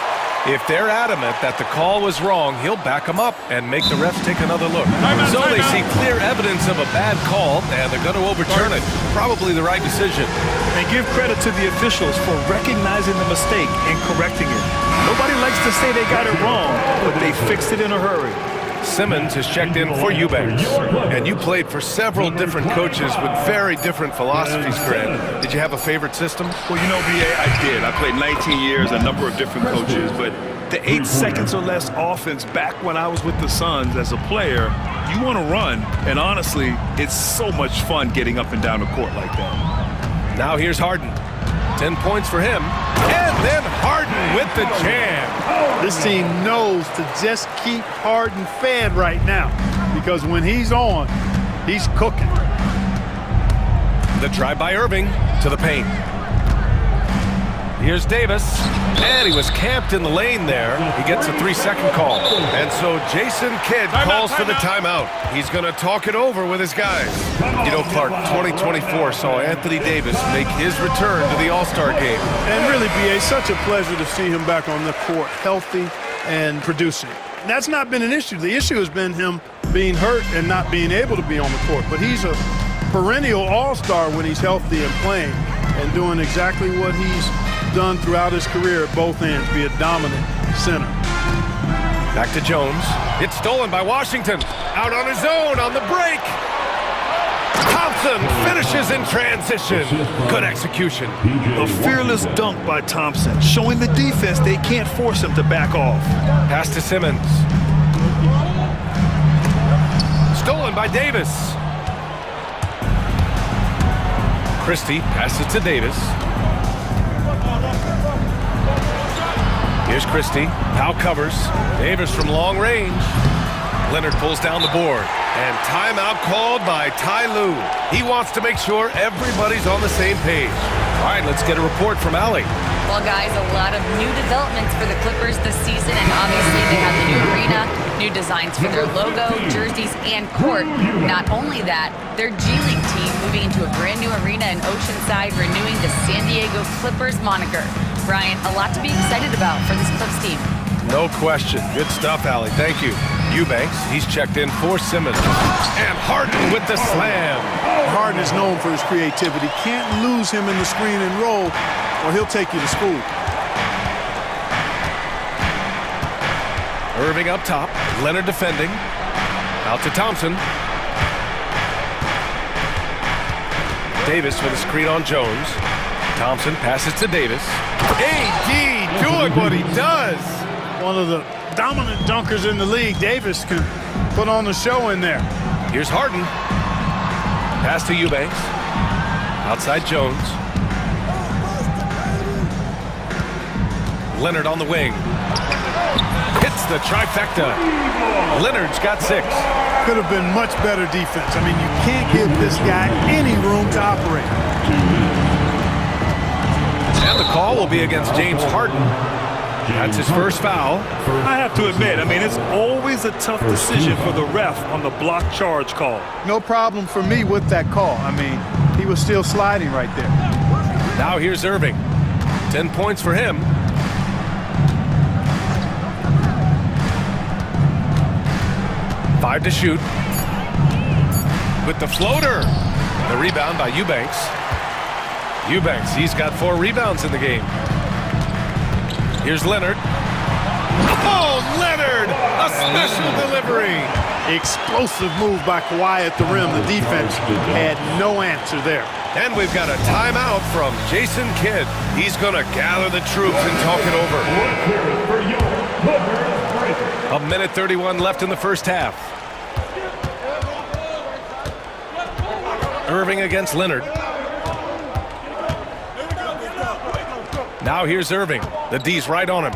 If they're adamant that the call was wrong, he'll back them up and make the refs take another look. So they see clear evidence of a bad call, and they're going to overturn it. Probably the right decision. And give credit to the officials for recognizing the mistake and correcting it. Nobody likes to say they got it wrong, but they fixed it in a hurry. Simmons has checked in for Eubanks. And you played for several different coaches with very different philosophies, Grant. Did you have a favorite system? Well, you know, BA, I did. I played 19 years, a number of different coaches, but the 8 seconds or less offense back when I was with the Suns as a player, you want to run, and honestly, it's so much fun getting up and down the court like that. Now here's Harden. 10 points for him. And then Harden with the jam. This team knows to just keep Harden fed right now because when he's on, he's cooking. The drive by Irving to the paint. Here's Davis. And he was camped in the lane there. He gets a 3-second call. And so Jason Kidd calls for the timeout. He's going to talk it over with his guys. You know, Clark, 2024 saw Anthony Davis make his return to the All-Star game. And really, B.A., such a pleasure to see him back on the court, healthy and producing. That's not been an issue. The issue has been him being hurt and not being able to be on the court. But he's a perennial all-star when he's healthy and playing and doing exactly what he's done throughout his career at both ends, be a dominant center. Back to Jones. It's stolen by Washington. Out on his own on the break. Thompson finishes in transition. Good execution. A fearless dunk by Thompson, showing the defense they can't force him to back off. Pass to Simmons. Stolen by Davis. Christie passes to Davis. Here's Christie. Powell covers. Davis from long range. Leonard pulls down the board. And timeout called by Ty Lue. He wants to make sure everybody's on the same page. All right, let's get a report from Allie. Well, guys, a lot of new developments for the Clippers this season, and obviously they have the new arena, new designs for their logo, jerseys, and court. Not only that, their G League team moving into a brand new arena in Oceanside, renewing the San Diego Clippers moniker. Brian, a lot to be excited about for this Clips team. No question. Good stuff, Allie. Thank you. Eubanks, he's checked in for Simmons. And Harden with the slam. Harden is known for his creativity. Can't lose him in the screen and roll, or he'll take you to school. Irving up top. Leonard defending. Out to Thompson. Davis with a screen on Jones. Thompson passes to Davis. AD doing what he does. One of the dominant dunkers in the league. Davis can put on the show in there. Here's Harden. Pass to Eubanks. Outside Jones. Leonard on the wing. Hits the trifecta. Leonard's got 6. Could have been much better defense. I mean, you can't give this guy any room to operate. And the call will be against James Harden. That's his first foul. I have to admit, I mean, it's always a tough decision for the ref on the block charge call. No problem for me with that call. I mean, he was still sliding right there. Now here's Irving. 10 points for him. Five to shoot. With the floater. The rebound by Eubanks. Eubanks, he's got 4 rebounds in the game. Here's Leonard. Oh, Leonard! A special delivery. Explosive move by Kawhi at the rim. The defense had no answer there. And we've got a timeout from Jason Kidd. He's going to gather the troops and talk it over. 1:31 left in the first half. Irving against Leonard. Now here's Irving. The D's right on him.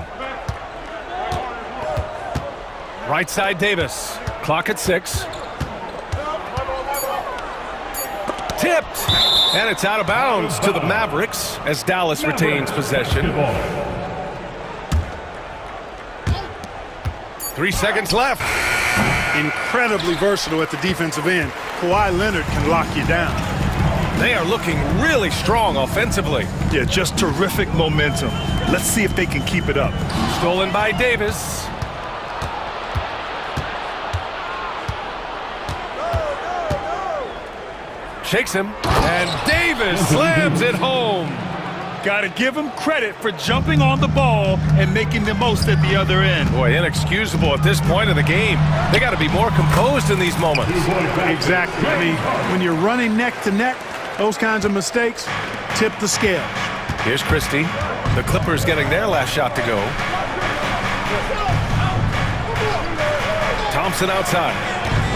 Right side Davis. Clock at 6. Tipped. And it's out of bounds to the Mavericks as Dallas retains possession. 3 seconds left. Incredibly versatile at the defensive end. Kawhi Leonard can lock you down. They are looking really strong offensively. Yeah, just terrific momentum. Let's see if they can keep it up. Stolen by Davis. Shakes him. And Davis slams it home. Got to give him credit for jumping on the ball and making the most at the other end. Boy, inexcusable at this point of the game. They got to be more composed in these moments. Exactly. I mean, when you're running neck to neck, those kinds of mistakes tip the scale. Here's Christie. The Clippers getting their last shot to go. Thompson outside.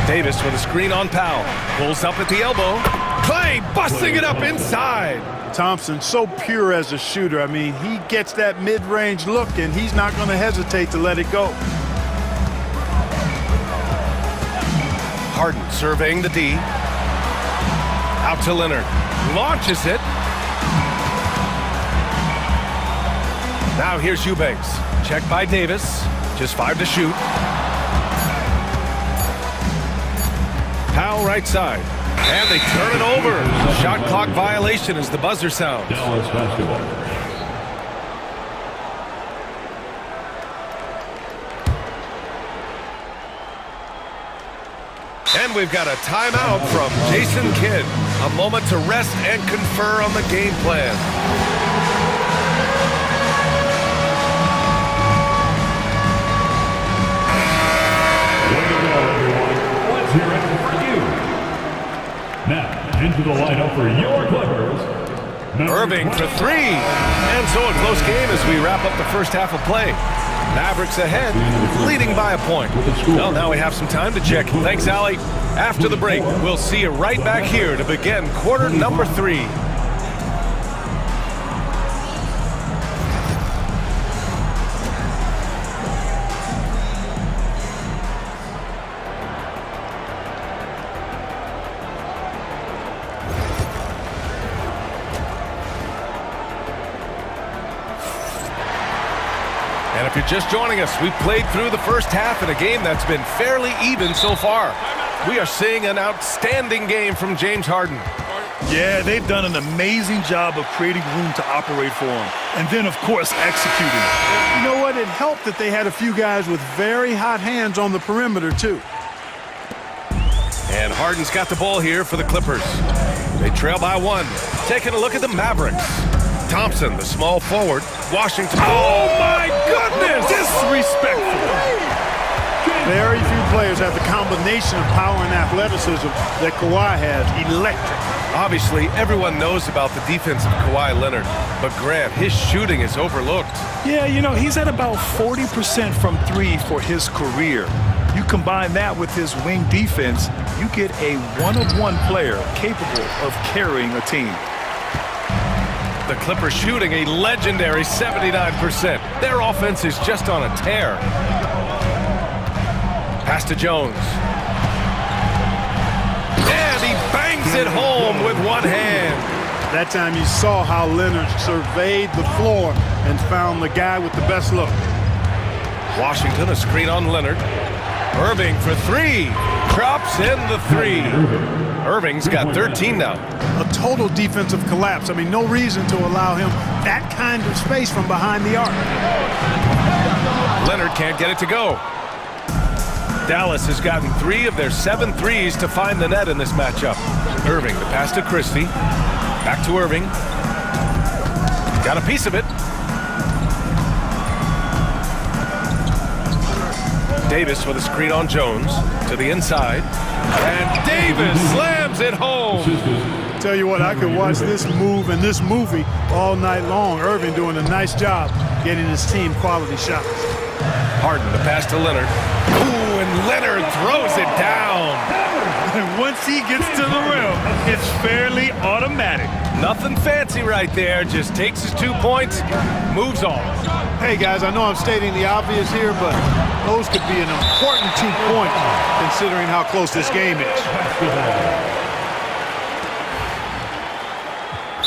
Davis with a screen on Powell. Pulls up at the elbow. Clay busting it up inside. Thompson, so pure as a shooter. I mean, he gets that mid-range look, and he's not going to hesitate to let it go. Harden surveying the D. Out to Leonard. Launches it. Now here's Eubanks. Checked by Davis. Just 5 to shoot. Powell right side. And they turn it over. Shot clock violation as the buzzer sounds. Dallas basketball. And we've got a timeout from Jason Kidd. A moment to rest and confer on the game plan. Way to go, everyone. Let's hear it for you. Now, the lineup for your Clippers. Irving for three. And so a close game as we wrap up the first half of play. Mavericks ahead, leading by a point. Well, now we have some time to check. Thanks, Allie. After the break, we'll see you right back here to begin quarter number 3. And if you're just joining us, we've played through the first half in a game that's been fairly even so far. We are seeing an outstanding game from James Harden. Yeah, they've done an amazing job of creating room to operate for him. And then, of course, executing. You know what? It helped that they had a few guys with very hot hands on the perimeter, too. And Harden's got the ball here for the Clippers. They trail by 1. Taking a look at the Mavericks. Thompson, the small forward. Washington. Oh, my goodness! Disrespectful. Very few players have the combination of power and athleticism that Kawhi has. Electric. Obviously, everyone knows about the defense of Kawhi Leonard, but Grant, his shooting is overlooked. Yeah, you know, he's at about 40% from 3 for his career. You combine that with his wing defense, you get a one-of-one player capable of carrying a team. The Clippers shooting a legendary 79%. Their offense is just on a tear. Pass to Jones. And he bangs it home with one hand. That time you saw how Leonard surveyed the floor and found the guy with the best look. Washington, a screen on Leonard. Irving for 3. Drops in the 3. Irving's got 13 now. A total defensive collapse. I mean, no reason to allow him that kind of space from behind the arc. Leonard can't get it to go. Dallas has gotten 3 of their 7 threes to find the net in this matchup. Irving, the pass to Christie. Back to Irving. Got a piece of it. Davis with a screen on Jones to the inside. And Davis slams it home. Tell you what, I could watch this move and this movie all night long. Irving doing a nice job getting his team quality shots. Harden, the pass to Leonard. Ooh, and Leonard throws it down. And once he gets to the rim, it's fairly automatic. Nothing fancy right there. Just takes his 2 points, moves on. Hey, guys, I know I'm stating the obvious here, but those could be an important 2 points considering how close this game is.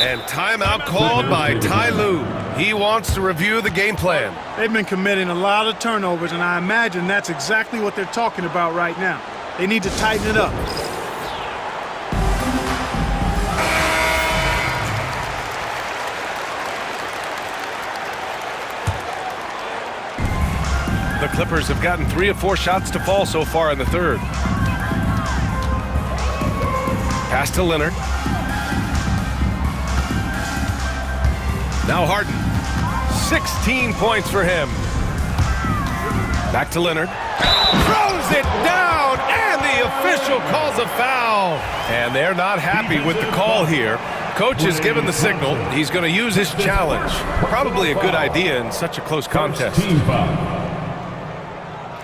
And timeout called by Ty Lue. He wants to review the game plan. They've been committing a lot of turnovers, and I imagine that's exactly what they're talking about right now. They need to tighten it up. The Clippers have gotten 3 of 4 shots to fall so far in the third. Pass to Leonard. Now Harden. 16 points for him. Back to Leonard. Throws it down, and the official calls a foul. And they're not happy with the call here. Coach has given the signal. He's going to use his challenge. Probably a good idea in such a close contest.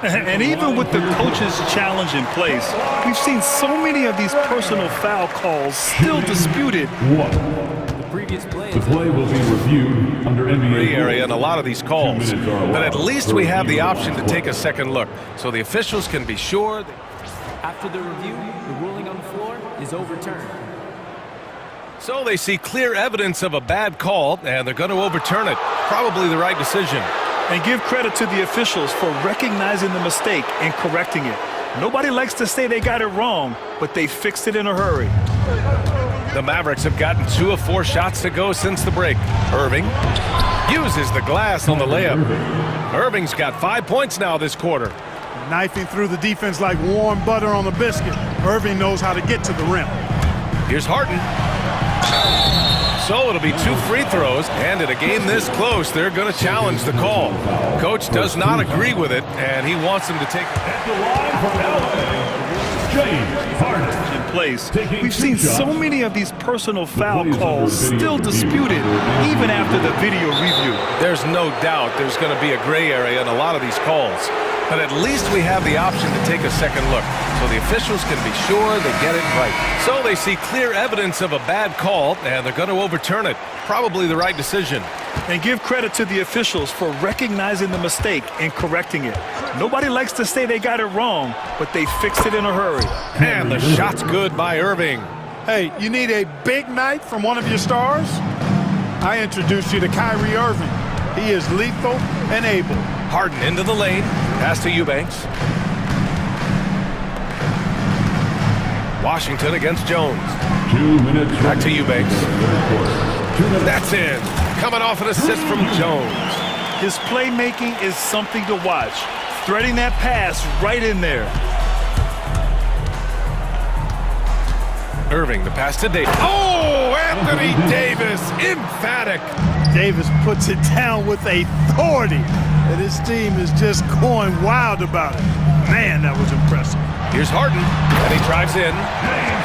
And even with the coach's challenge in place, we've seen so many of these personal foul calls still disputed. The play will be reviewed under NBA area in a lot of these calls, but at least we have the option to take a second look, so the officials can be sure. After the review, the ruling on the floor is overturned. So they see clear evidence of a bad call, and they're going to overturn it. Probably the right decision. And give credit to the officials for recognizing the mistake and correcting it. Nobody likes to say they got it wrong, but they fixed it in a hurry. The Mavericks have gotten 2 of 4 shots to go since the break. Irving uses the glass on the layup. Irving's got 5 points now this quarter. Knifing through the defense like warm butter on a biscuit. Irving knows how to get to the rim. Here's Harden. So it'll be 2 free throws, and in a game this close, they're going to challenge the call. Coach does not agree with it, and he wants them to take it. in place. We've seen so many of these personal foul calls still disputed even after the video review. There's no doubt there's going to be a gray area in a lot of these calls. But at least we have the option to take a second look, so the officials can be sure they get it right. So they see clear evidence of a bad call, and they're going to overturn it. Probably the right decision. And give credit to the officials for recognizing the mistake and correcting it. Nobody likes to say they got it wrong, but they fixed it in a hurry. And the shot's good by Irving. Hey, you need a big night from one of your stars? I introduce you to Kyrie Irving. He is lethal and able. Harden into the lane. Pass to Eubanks. Washington against Jones. 2 minutes. Back to Eubanks. That's in. Coming off an assist from Jones. His playmaking is something to watch. Threading that pass right in there. Irving, the pass to Davis. Oh, Anthony Davis, emphatic. Davis puts it down with authority, and his team is just going wild about it. Man, that was impressive. Here's Harden, and he drives in.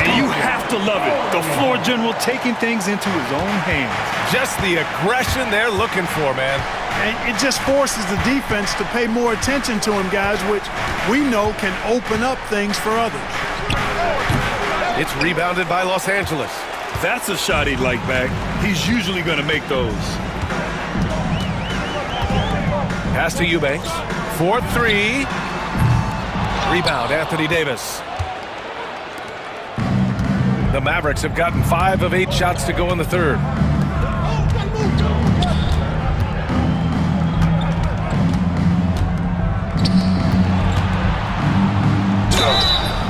And you have to love it. The floor general taking things into his own hands. Just the aggression they're looking for, man. And it just forces the defense to pay more attention to him, guys, which we know can open up things for others. It's rebounded by Los Angeles. That's a shot he'd like back. He's usually going to make those. Pass to Eubanks. 4-3. Rebound, Anthony Davis. The Mavericks have gotten 5 of 8 shots to go in the third.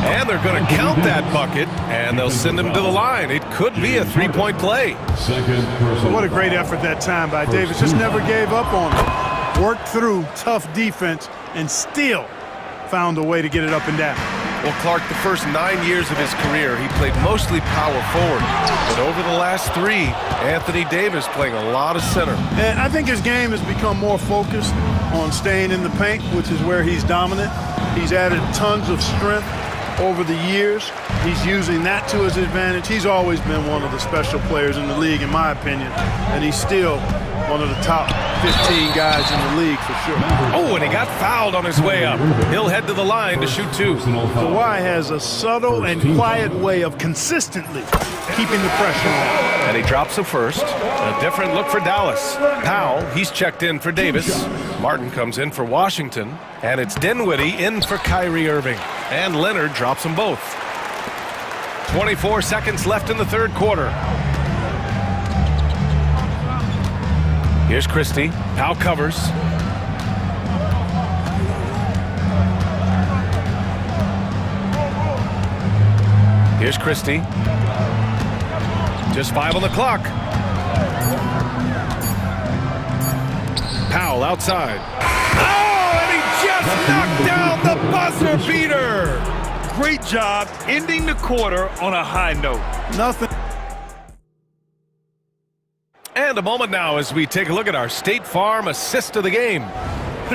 And they're going to count that bucket, and they'll send him to the line. It could be a three-point play. What a great effort that time by Davis. Just never gave up on it. Worked through tough defense and still found a way to get it up and down. Well, Clark, the first 9 years of his career, he played mostly power forward. But over the last 3, Anthony Davis playing a lot of center. And I think his game has become more focused on staying in the paint, which is where he's dominant. He's added tons of strength over the years. He's using that to his advantage. He's always been one of the special players in the league, in my opinion. And he's still one of the top 15 guys in the league for sure. Oh, and he got fouled on his way up. He'll head to the line to shoot 2. Kawhi has a subtle and quiet way of consistently keeping the pressure on. And he drops the first. A different look for Dallas. Powell, he's checked in for Davis. Martin comes in for Washington. And it's Dinwiddie in for Kyrie Irving. And Leonard drops them both. 24 seconds left in the third quarter. Here's Christie. Powell covers. Here's Christie. Just 5 on the clock. Powell outside. Oh, and he just knocked down the buzzer beater. Great job ending the quarter on a high note. Nothing. And a moment now as we take a look at our State Farm assist of the game.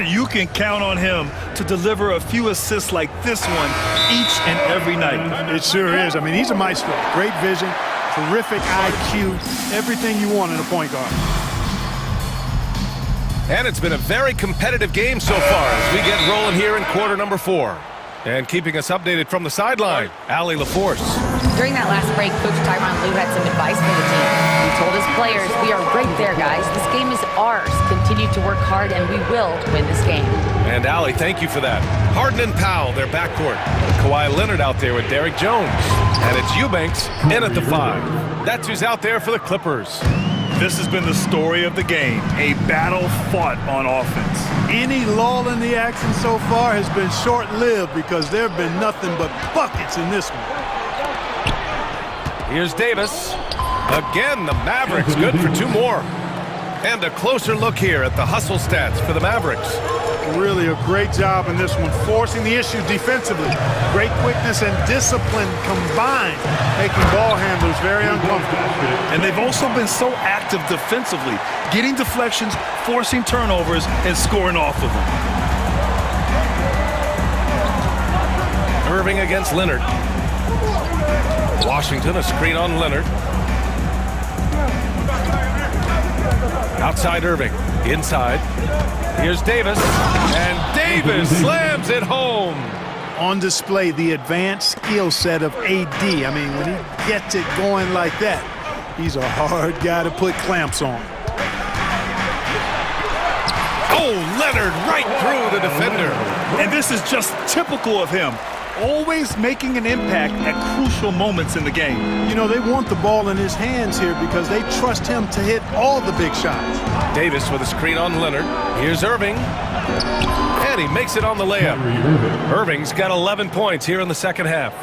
You can count on him to deliver a few assists like this one each and every night. It sure is. I mean, he's a maestro. Great vision, terrific IQ, everything you want in a point guard. And it's been a very competitive game so far as we get rolling here in quarter number 4. And keeping us updated from the sideline, Allie LaForce. During that last break, Coach Tyronn Lue had some advice for the team. He told his players, we are right there, guys. This game is ours. Continue to work hard, and we will win this game. And Allie, thank you for that. Harden and Powell, their backcourt. Kawhi Leonard out there with Derrick Jones. And it's Eubanks in at the 5. That's who's out there for the Clippers. This has been the story of the game, a battle fought on offense. Any lull in the action so far has been short-lived because there have been nothing but buckets in this one. Here's Davis. Again, the Mavericks good for 2 more. And a closer look here at the hustle stats for the Mavericks. Really a great job in this one, forcing the issue defensively. Great quickness and discipline combined, making ball handlers very uncomfortable. And they've also been so active defensively, getting deflections, forcing turnovers, and scoring off of them. Irving against Leonard. Washington, a screen on Leonard. Outside Irving, inside. Here's Davis, and Davis slams it home. On display, the advanced skill set of AD. I mean, when he gets it going like that, he's a hard guy to put clamps on. Oh, Leonard right through the defender. And this is just typical of him. Always making an impact at crucial moments in the game. You know, they want the ball in his hands here because they trust him to hit all the big shots. Davis with a screen on Leonard. Here's Irving. And he makes it on the layup. Irving's got 11 points here in the second half.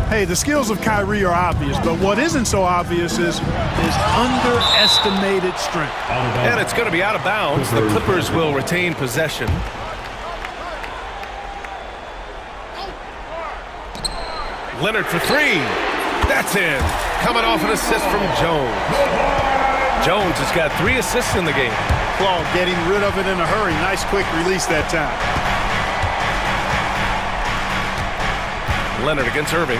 Hey, the skills of Kyrie are obvious, but what isn't so obvious is his underestimated strength. And it's going to be out of bounds. The Clippers will retain possession. Leonard for three. That's in. Coming off an assist from Jones. Jones has got 3 assists in the game. Claude getting rid of it in a hurry. Nice quick release that time. Leonard against Irving.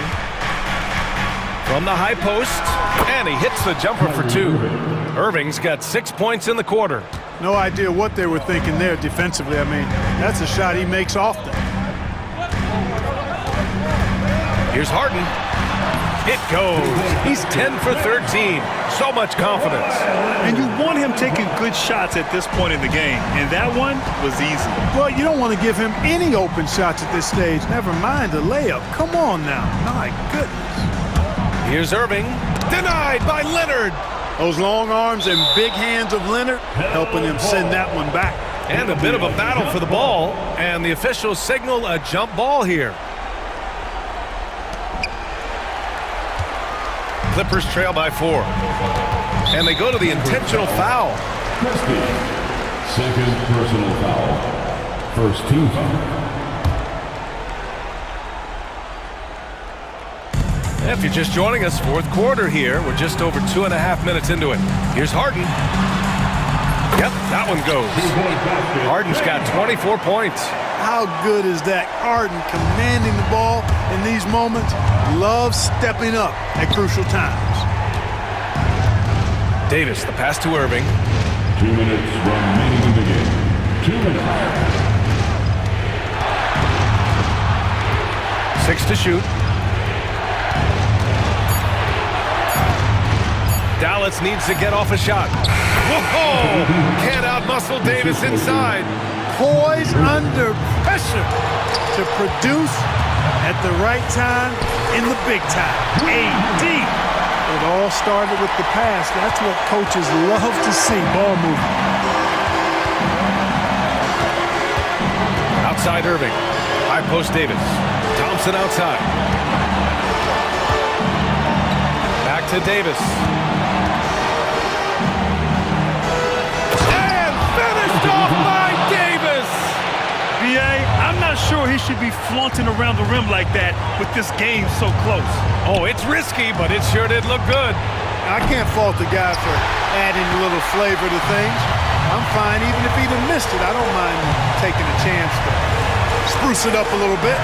From the high post. And he hits the jumper for 2. Irving's got 6 points in the quarter. No idea what they were thinking there defensively. I mean, that's a shot he makes often. Here's Harden. It goes. He's 10 for 13. So much confidence. And you want him taking good shots at this point in the game. And that one was easy. Well, you don't want to give him any open shots at this stage. Never mind a layup. Come on now. My goodness. Here's Irving. Denied by Leonard. Those long arms and big hands of Leonard helping him send that one back. And a bit of a battle for the ball. And the officials signal a jump ball here. Clippers trail by 4. And they go to the intentional foul. Second personal foul. First team foul. If you're just joining us, fourth quarter here. We're just over 2.5 minutes into it. Here's Harden. Yep, that one goes. Harden's got 24 points. How good is that? Harden commanding the ball in these moments. Loves stepping up at crucial times. Davis, the pass to Irving. 2 minutes remaining in the game. 2 minutes. 6 to shoot. Dallas needs to get off a shot. Whoa! Can't outmuscle Davis inside. Poised under pressure to produce at the right time in the big time. AD. It all started with the pass. That's what coaches love to see. Ball movement. Outside Irving. High post Davis. Thompson outside. Back to Davis. And finished off by Davis! I'm not sure he should be flaunting around the rim like that with this game so close. Oh, it's risky, but it sure did look good. I can't fault the guy for adding a little flavor to things. I'm fine even if he'd have missed it. I don't mind taking a chance to spruce it up a little bit.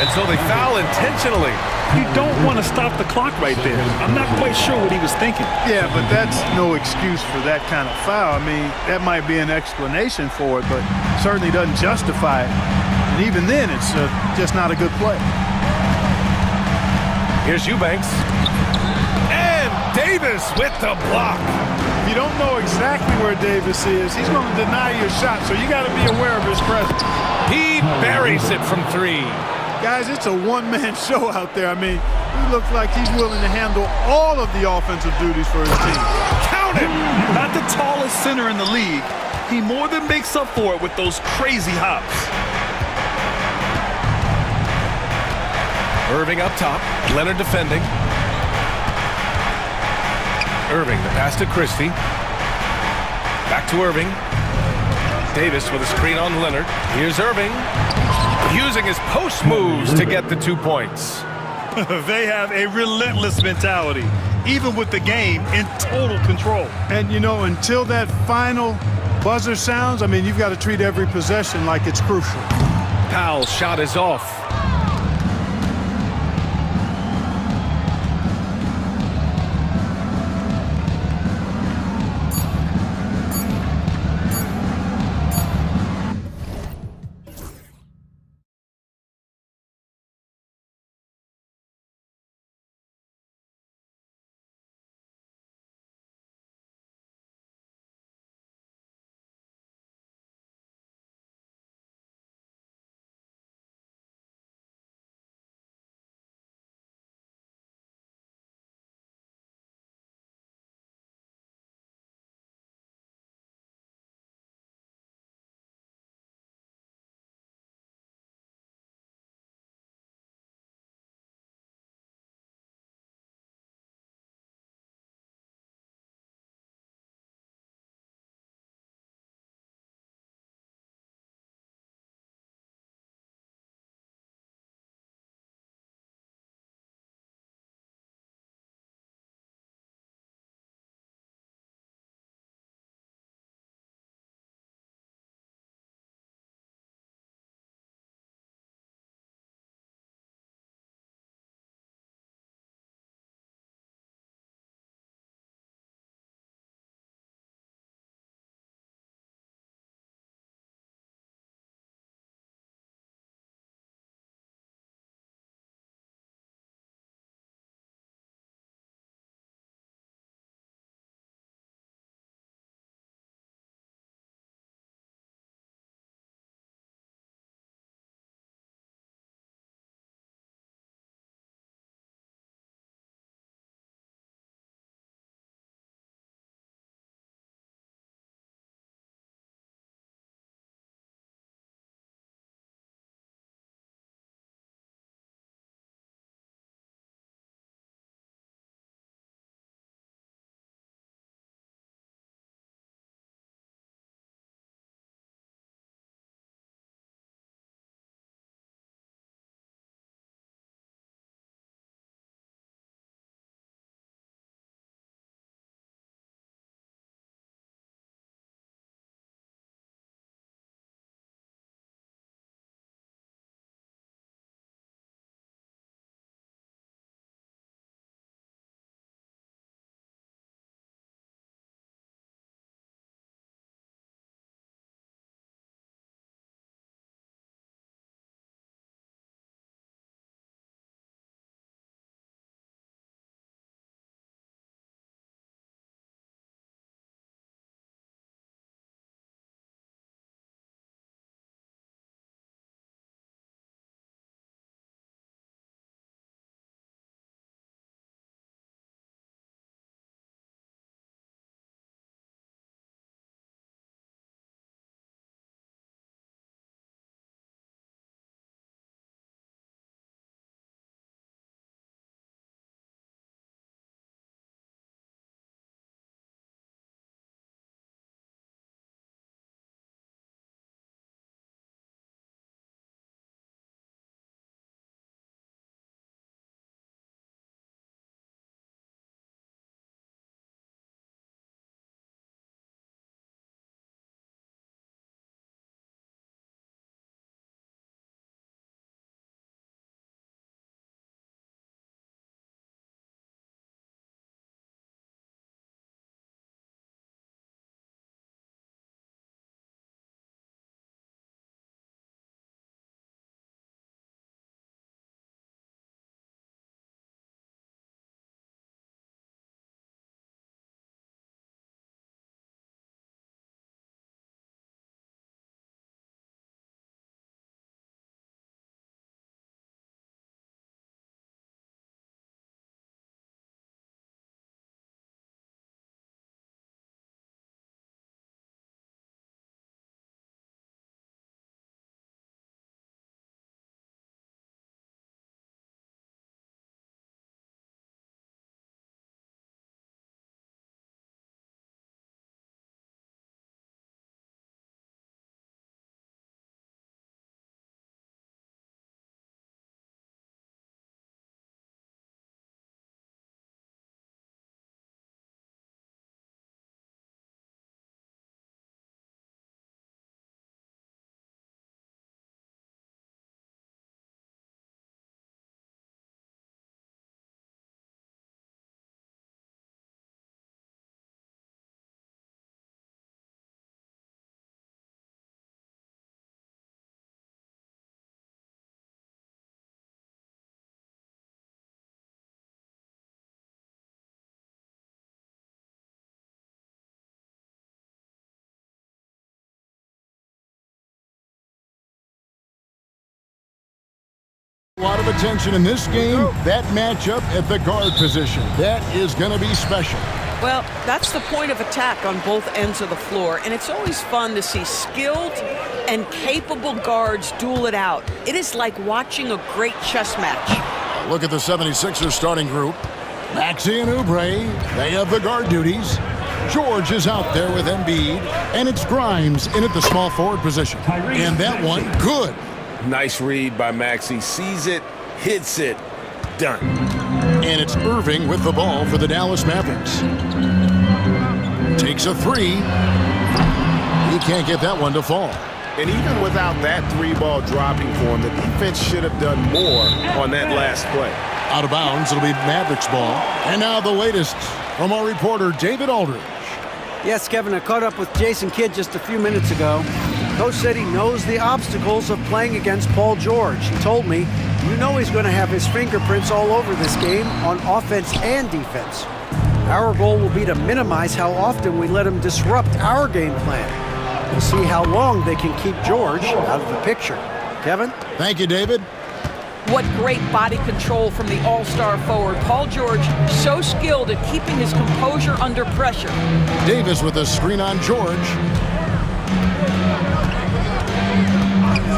And so they foul intentionally. You don't want to stop the clock right there. I'm not quite sure what he was thinking. Yeah, but that's no excuse for that kind of foul. I mean, that might be an explanation for it, but certainly doesn't justify it. And even then, it's just not a good play. Here's Eubanks. And Davis with the block. If you don't know exactly where Davis is, he's going to deny your shot, so you got to be aware of his presence. He buries it from 3. Guys, it's a one-man show out there. I mean, he looks like he's willing to handle all of the offensive duties for his team. Count it! Not the tallest center in the league. He more than makes up for it with those crazy hops. Irving up top. Leonard defending. Irving, the pass to Christie. Back to Irving. Davis with a screen on Leonard. Here's Irving. Using his post moves to get the 2 points. They have a relentless mentality, even with the game in total control. And, you know, until that final buzzer sounds, I mean, you've got to treat every possession like it's crucial. Powell's shot is off. A lot of attention in this game. That matchup at the guard position. That is going to be special. Well, that's the point of attack on both ends of the floor, and it's always fun to see skilled and capable guards duel it out. It is like watching a great chess match. Look at the 76ers starting group. Maxey and Oubre, they have the guard duties. George is out there with Embiid, and it's Grimes in at the small forward position. And that one, good. Nice read by Maxey. Sees it, hits it, done. And it's Irving with the ball for the Dallas Mavericks. Takes a three. He can't get that one to fall. And even without that three-ball dropping for him, the defense should have done more on that last play. Out of bounds, it'll be Mavericks ball. And now the latest from our reporter, David Aldridge. Yes, Kevin, I caught up with Jason Kidd just a few minutes ago. Coach said he knows the obstacles of playing against Paul George. He told me, you know he's going to have his fingerprints all over this game on offense and defense. Our goal will be to minimize how often we let him disrupt our game plan. We'll see how long they can keep George out of the picture. Kevin? Thank you, David. What great body control from the all-star forward. Paul George, so skilled at keeping his composure under pressure. Davis with a screen on George.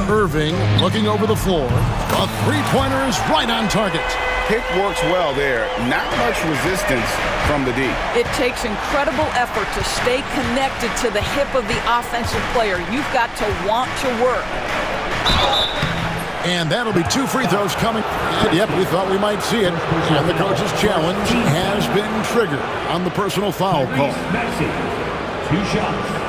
Irving looking over the floor. A three-pointer is right on target. Pick works well there. Not much resistance from the D. It takes incredible effort to stay connected to the hip of the offensive player. You've got to want to work. And that'll be two free throws coming. And yep, we thought we might see it. And the coach's challenge has been triggered on the personal foul call. Maxey, 2 shots.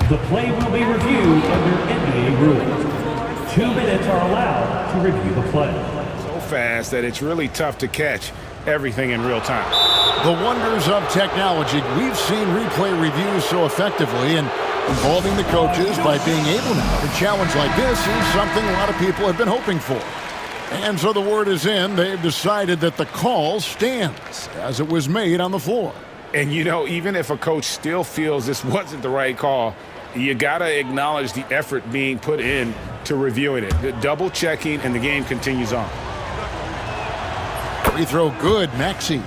The play will be reviewed under NBA rules. 2 minutes are allowed to review the play. So fast that it's really tough to catch everything in real time. The wonders of technology. We've seen replay reviews so effectively, and involving the coaches by being able now to challenge like this is something a lot of people have been hoping for. And so the word is in. They've decided that the call stands as it was made on the floor. And you know, even if a coach still feels this wasn't the right call, you got to acknowledge the effort being put in to reviewing it. Double checking, and the game continues on. Free throw good, Maxey.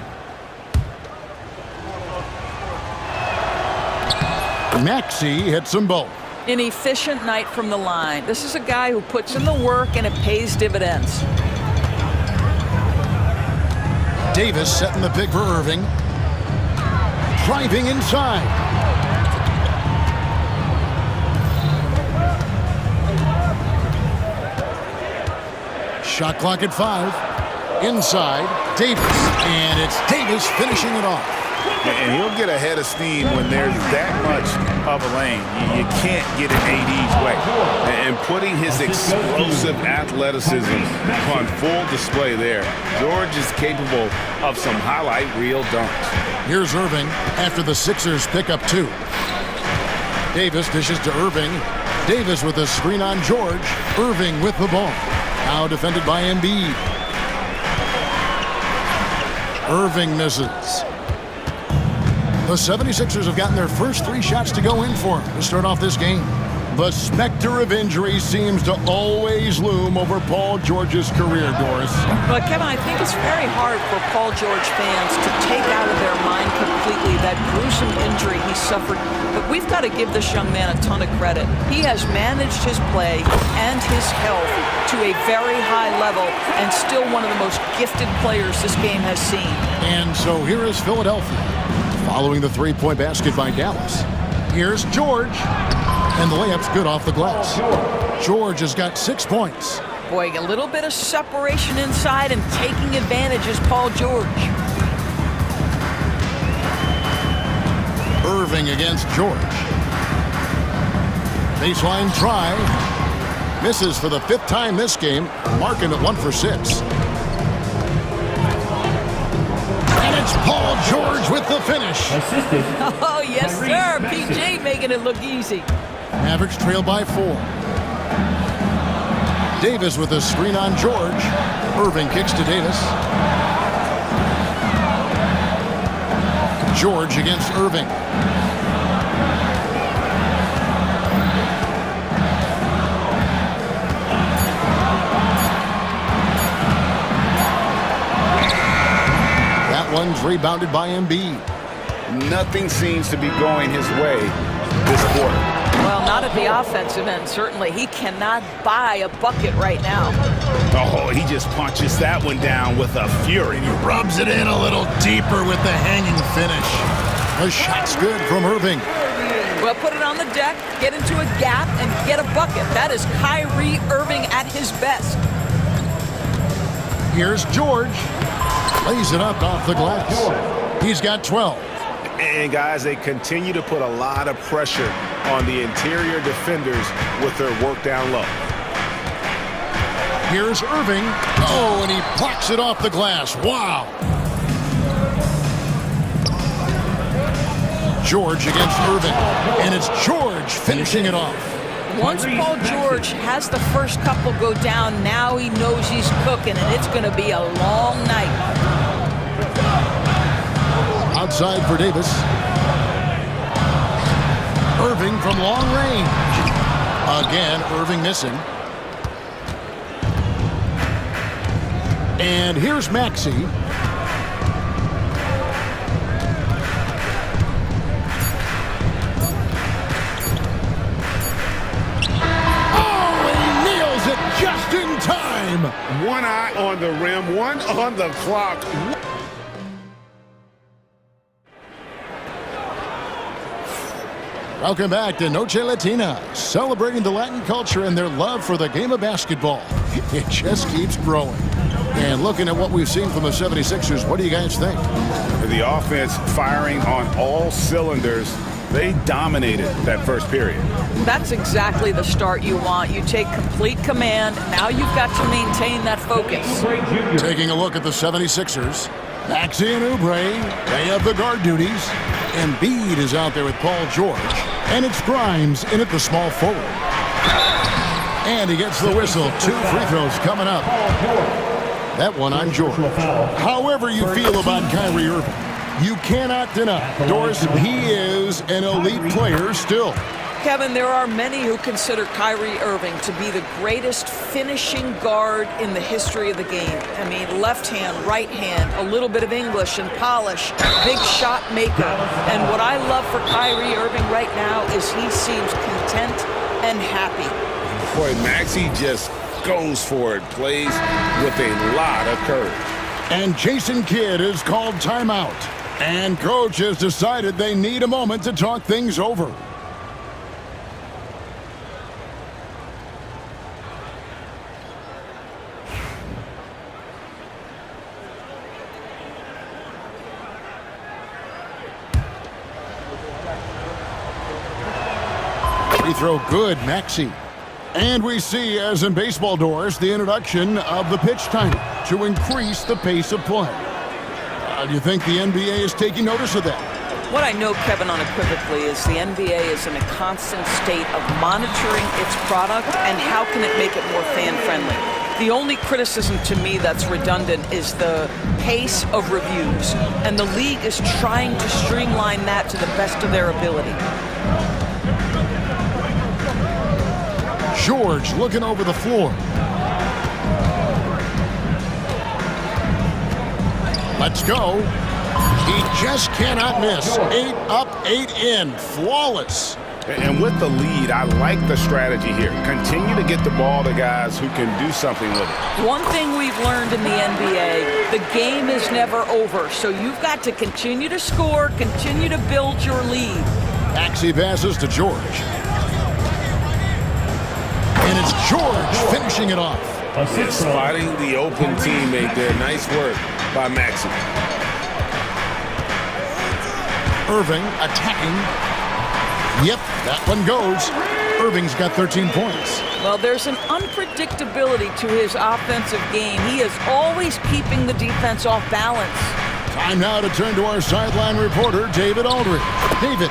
Maxey hits them both. An efficient night from the line. This is a guy who puts in the work and it pays dividends. Davis setting the pick for Irving. Driving inside. Shot clock at 5. Inside, Davis. And it's Davis finishing it off. And he'll get a head of steam when there's that much of a lane. You can't get an AD's way. And putting his explosive athleticism on full display there, George is capable of some highlight reel dunks. Here's Irving after the Sixers pick up 2. Davis dishes to Irving. Davis with a screen on George. Irving with the ball. Now defended by Embiid. Irving misses. The 76ers have gotten their first 3 shots to go in for him to start off this game. The specter of injury seems to always loom over Paul George's career, Doris. But Kevin, I think it's very hard for Paul George fans to take out of their mind completely that gruesome injury he suffered. But we've got to give this young man a ton of credit. He has managed his play and his health to a very high level and still one of the most gifted players this game has seen. And so here is Philadelphia, following the three-point basket by Dallas. Here's George. And the layup's good off the glass. George has got 6 points. Boy, a little bit of separation inside and taking advantage is Paul George. Irving against George. Baseline try. Misses for the 5th time this game. Marking at 1 for 6. And it's Paul George with the finish. Assisted. Oh, yes, sir. PJ making it look easy. Mavericks trail by 4. Davis with a screen on George. Irving kicks to Davis. George against Irving. Suns rebounded by Embiid. Nothing seems to be going his way this quarter. Well, not at the offensive end, certainly. He cannot buy a bucket right now. Oh, he just punches that one down with a fury. He rubs it in a little deeper with the hanging finish. The shot's good from Irving. Well, put it on the deck, get into a gap, and get a bucket. That is Kyrie Irving at his best. Here's George. Lays it up off the glass. He's got 12. And guys, they continue to put a lot of pressure on the interior defenders with their work down low. Here's Irving. Oh, and he blocks it off the glass. Wow. George against Irving. And it's George finishing it off. Once Paul George has the first couple go down, now he knows he's cooking, and it's going to be a long night. Outside for Davis. Irving from long range. Again, Irving missing. And here's Maxey. Just in time. One eye on the rim, one on the clock. Welcome back to Noche Latina, celebrating the Latin culture and their love for the game of basketball. It just keeps growing. And looking at what we've seen from the 76ers, what do you guys think? The offense firing on all cylinders. They dominated that first period. That's exactly the start you want. You take complete command. Now you've got to maintain that focus. Taking a look at the 76ers. Maxey and Oubre, they have the guard duties. Embiid is out there with Paul George. And it's Grimes in at the small forward. And he gets the whistle. 2 free throws coming up. That one on George. However you feel about Kyrie Irving, you cannot deny, Doris, he is an elite player still. Kevin, there are many who consider Kyrie Irving to be the greatest finishing guard in the history of the game. I mean, left hand, right hand, a little bit of English and polish, big shot maker. And what I love for Kyrie Irving right now is he seems content and happy. Boy, Maxey just goes for it, plays with a lot of courage. And Jason Kidd is called timeout. And coach has decided they need a moment to talk things over. Free throw good, Maxey. And we see, as in baseball, Doors, the introduction of the pitch timer to increase the pace of play. Do you think the NBA is taking notice of that? What I know, Kevin, unequivocally is the NBA is in a constant state of monitoring its product and how can it make it more fan-friendly. The only criticism to me that's redundant is the pace of reviews, and the league is trying to streamline that to the best of their ability. George looking over the floor. Let's go. He just cannot miss. 8 up, 8 in. Flawless. And with the lead, I like the strategy here. Continue to get the ball to guys who can do something with it. One thing we've learned in the NBA, the game is never over. So you've got to continue to score, continue to build your lead. Maxey passes to George. And it's George finishing it off. Spotting the open teammate there. Nice work by Maxey. Irving attacking. Yep, that one goes. Irving's got 13 points. Well, there's an unpredictability to his offensive game. He is always keeping the defense off balance. Time now to turn to our sideline reporter, David Aldridge. David.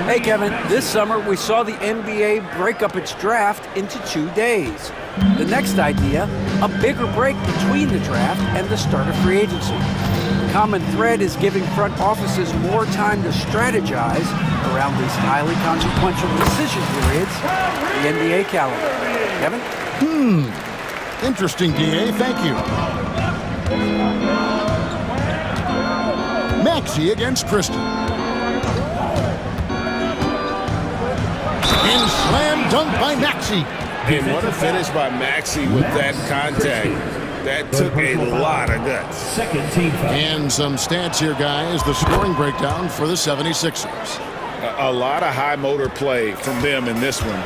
Hey, Kevin. This summer, we saw the NBA break up its draft into 2 days. The next idea, a bigger break between the draft and the start of free agency. The common thread is giving front offices more time to strategize around these highly consequential decision periods in the NBA calendar. Kevin? Interesting, DA. Thank you. Maxey against Christie. And slam dunk by Maxey. And what a finish by Maxey with that contact. That took a lot of guts. Second team foul. And some stats here, guys. The scoring breakdown for the 76ers. A lot of high motor play from them in this one,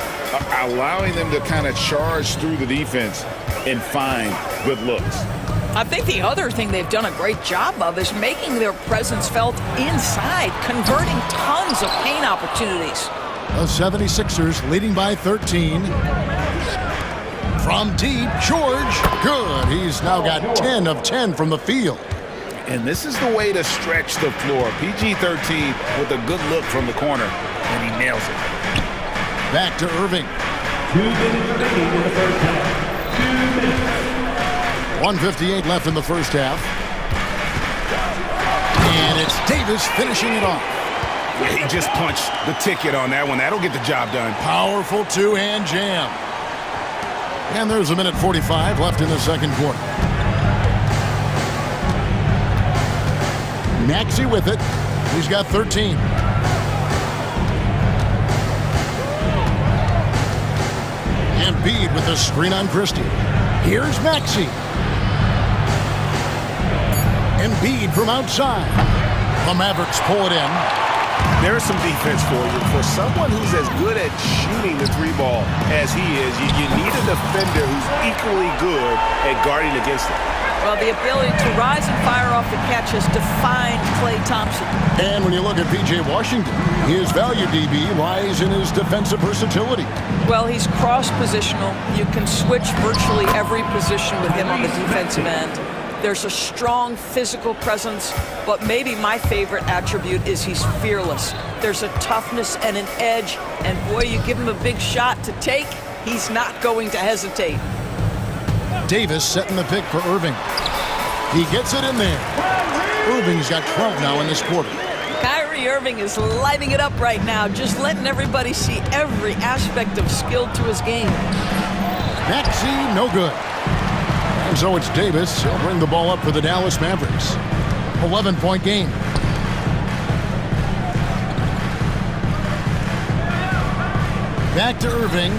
allowing them to kind of charge through the defense and find good looks. I think the other thing they've done a great job of is making their presence felt inside, converting tons of paint opportunities. The 76ers leading by 13. From deep, George, good. He's now got 10 of 10 from the field. And this is the way to stretch the floor. PG-13 with a good look from the corner, and he nails it. Back to Irving. 2 minutes remaining in the first half. 2 minutes. 1:58 left in the first half. And it's Davis finishing it off. Yeah, he just punched the ticket on that one. That'll get the job done. Powerful two-hand jam. And there's 1:45 left in the second quarter. Maxey with it. He's got 13. Embiid with the screen on Christie. Here's Maxey. Embiid from outside. The Mavericks pull it in. There's some defense for you. For someone who's as good at shooting the three ball as he is, you need a defender who's equally good at guarding against it. Well, the ability to rise and fire off the catch has defined Klay Thompson. And when you look at P.J. Washington, his value, DB, lies in his defensive versatility. Well, he's cross-positional. You can switch virtually every position with him on the defensive end. There's a strong physical presence, but maybe my favorite attribute is he's fearless. There's a toughness and an edge, and boy, you give him a big shot to take, he's not going to hesitate. Davis setting the pick for Irving. He gets it in there. Irving's got 12 now in this quarter. Kyrie Irving is lighting it up right now, just letting everybody see every aspect of skill to his game. Maxey, no good. And so it's Davis. He'll bring the ball up for the Dallas Mavericks. 11-point game. Back to Irving.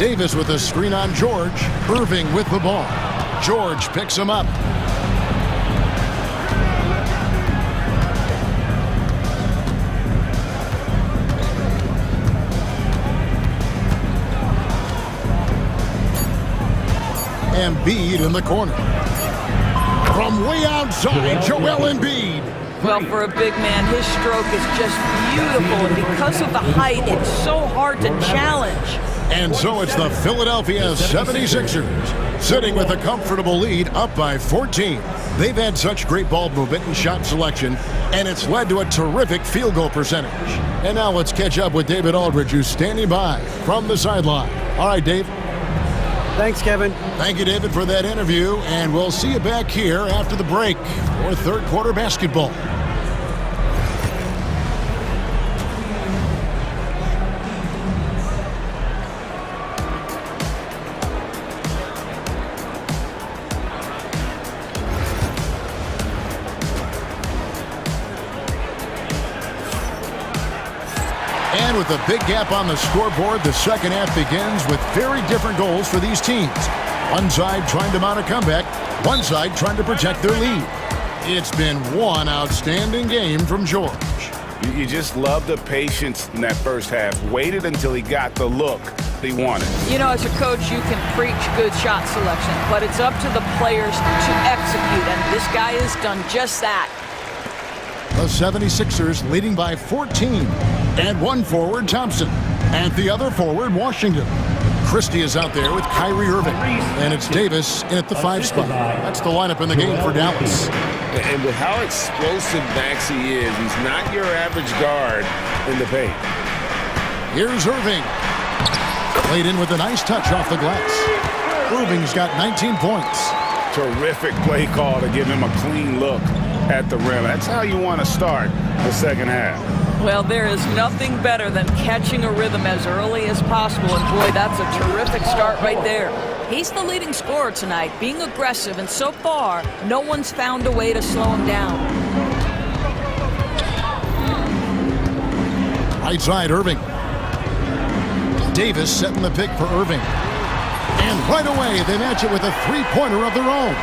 Davis with a screen on George. Irving with the ball. George picks him up. Embiid in the corner. From way outside, Joel Embiid. Well, for a big man, his stroke is just beautiful, and because of the height, it's so hard to challenge. And so it's the Philadelphia 76ers, sitting with a comfortable lead up by 14. They've had such great ball movement and shot selection, and it's led to a terrific field goal percentage. And now let's catch up with David Aldridge, who's standing by from the sideline. All right, Dave. Thanks, Kevin. Thank you, David, for that interview, and we'll see you back here after the break for third quarter basketball. And with a big gap on the scoreboard, the second half begins with very different goals for these teams. One side trying to mount a comeback, one side trying to protect their lead. It's been one outstanding game from George. You just love the patience in that first half. Waited until he got the look he wanted. You know, as a coach, you can preach good shot selection, but it's up to the players to execute, and this guy has done just that. The 76ers leading by 14. And one forward, Thompson. And the other forward, Washington. Christie is out there with Kyrie Irving. And it's Davis in at the 5 spot. That's the lineup in the game for Dallas. And with how explosive Maxey is, he's not your average guard in the paint. Here's Irving. Played in with a nice touch off the glass. Irving's got 19 points. Terrific play call to give him a clean look at the rim. That's how you want to start the second half. Well, there is nothing better than catching a rhythm as early as possible, and boy, that's a terrific start right there. He's the leading scorer tonight, being aggressive, and so far, no one's found a way to slow him down. Right side, Irving. Davis setting the pick for Irving. And right away, they match it with a three-pointer of their own.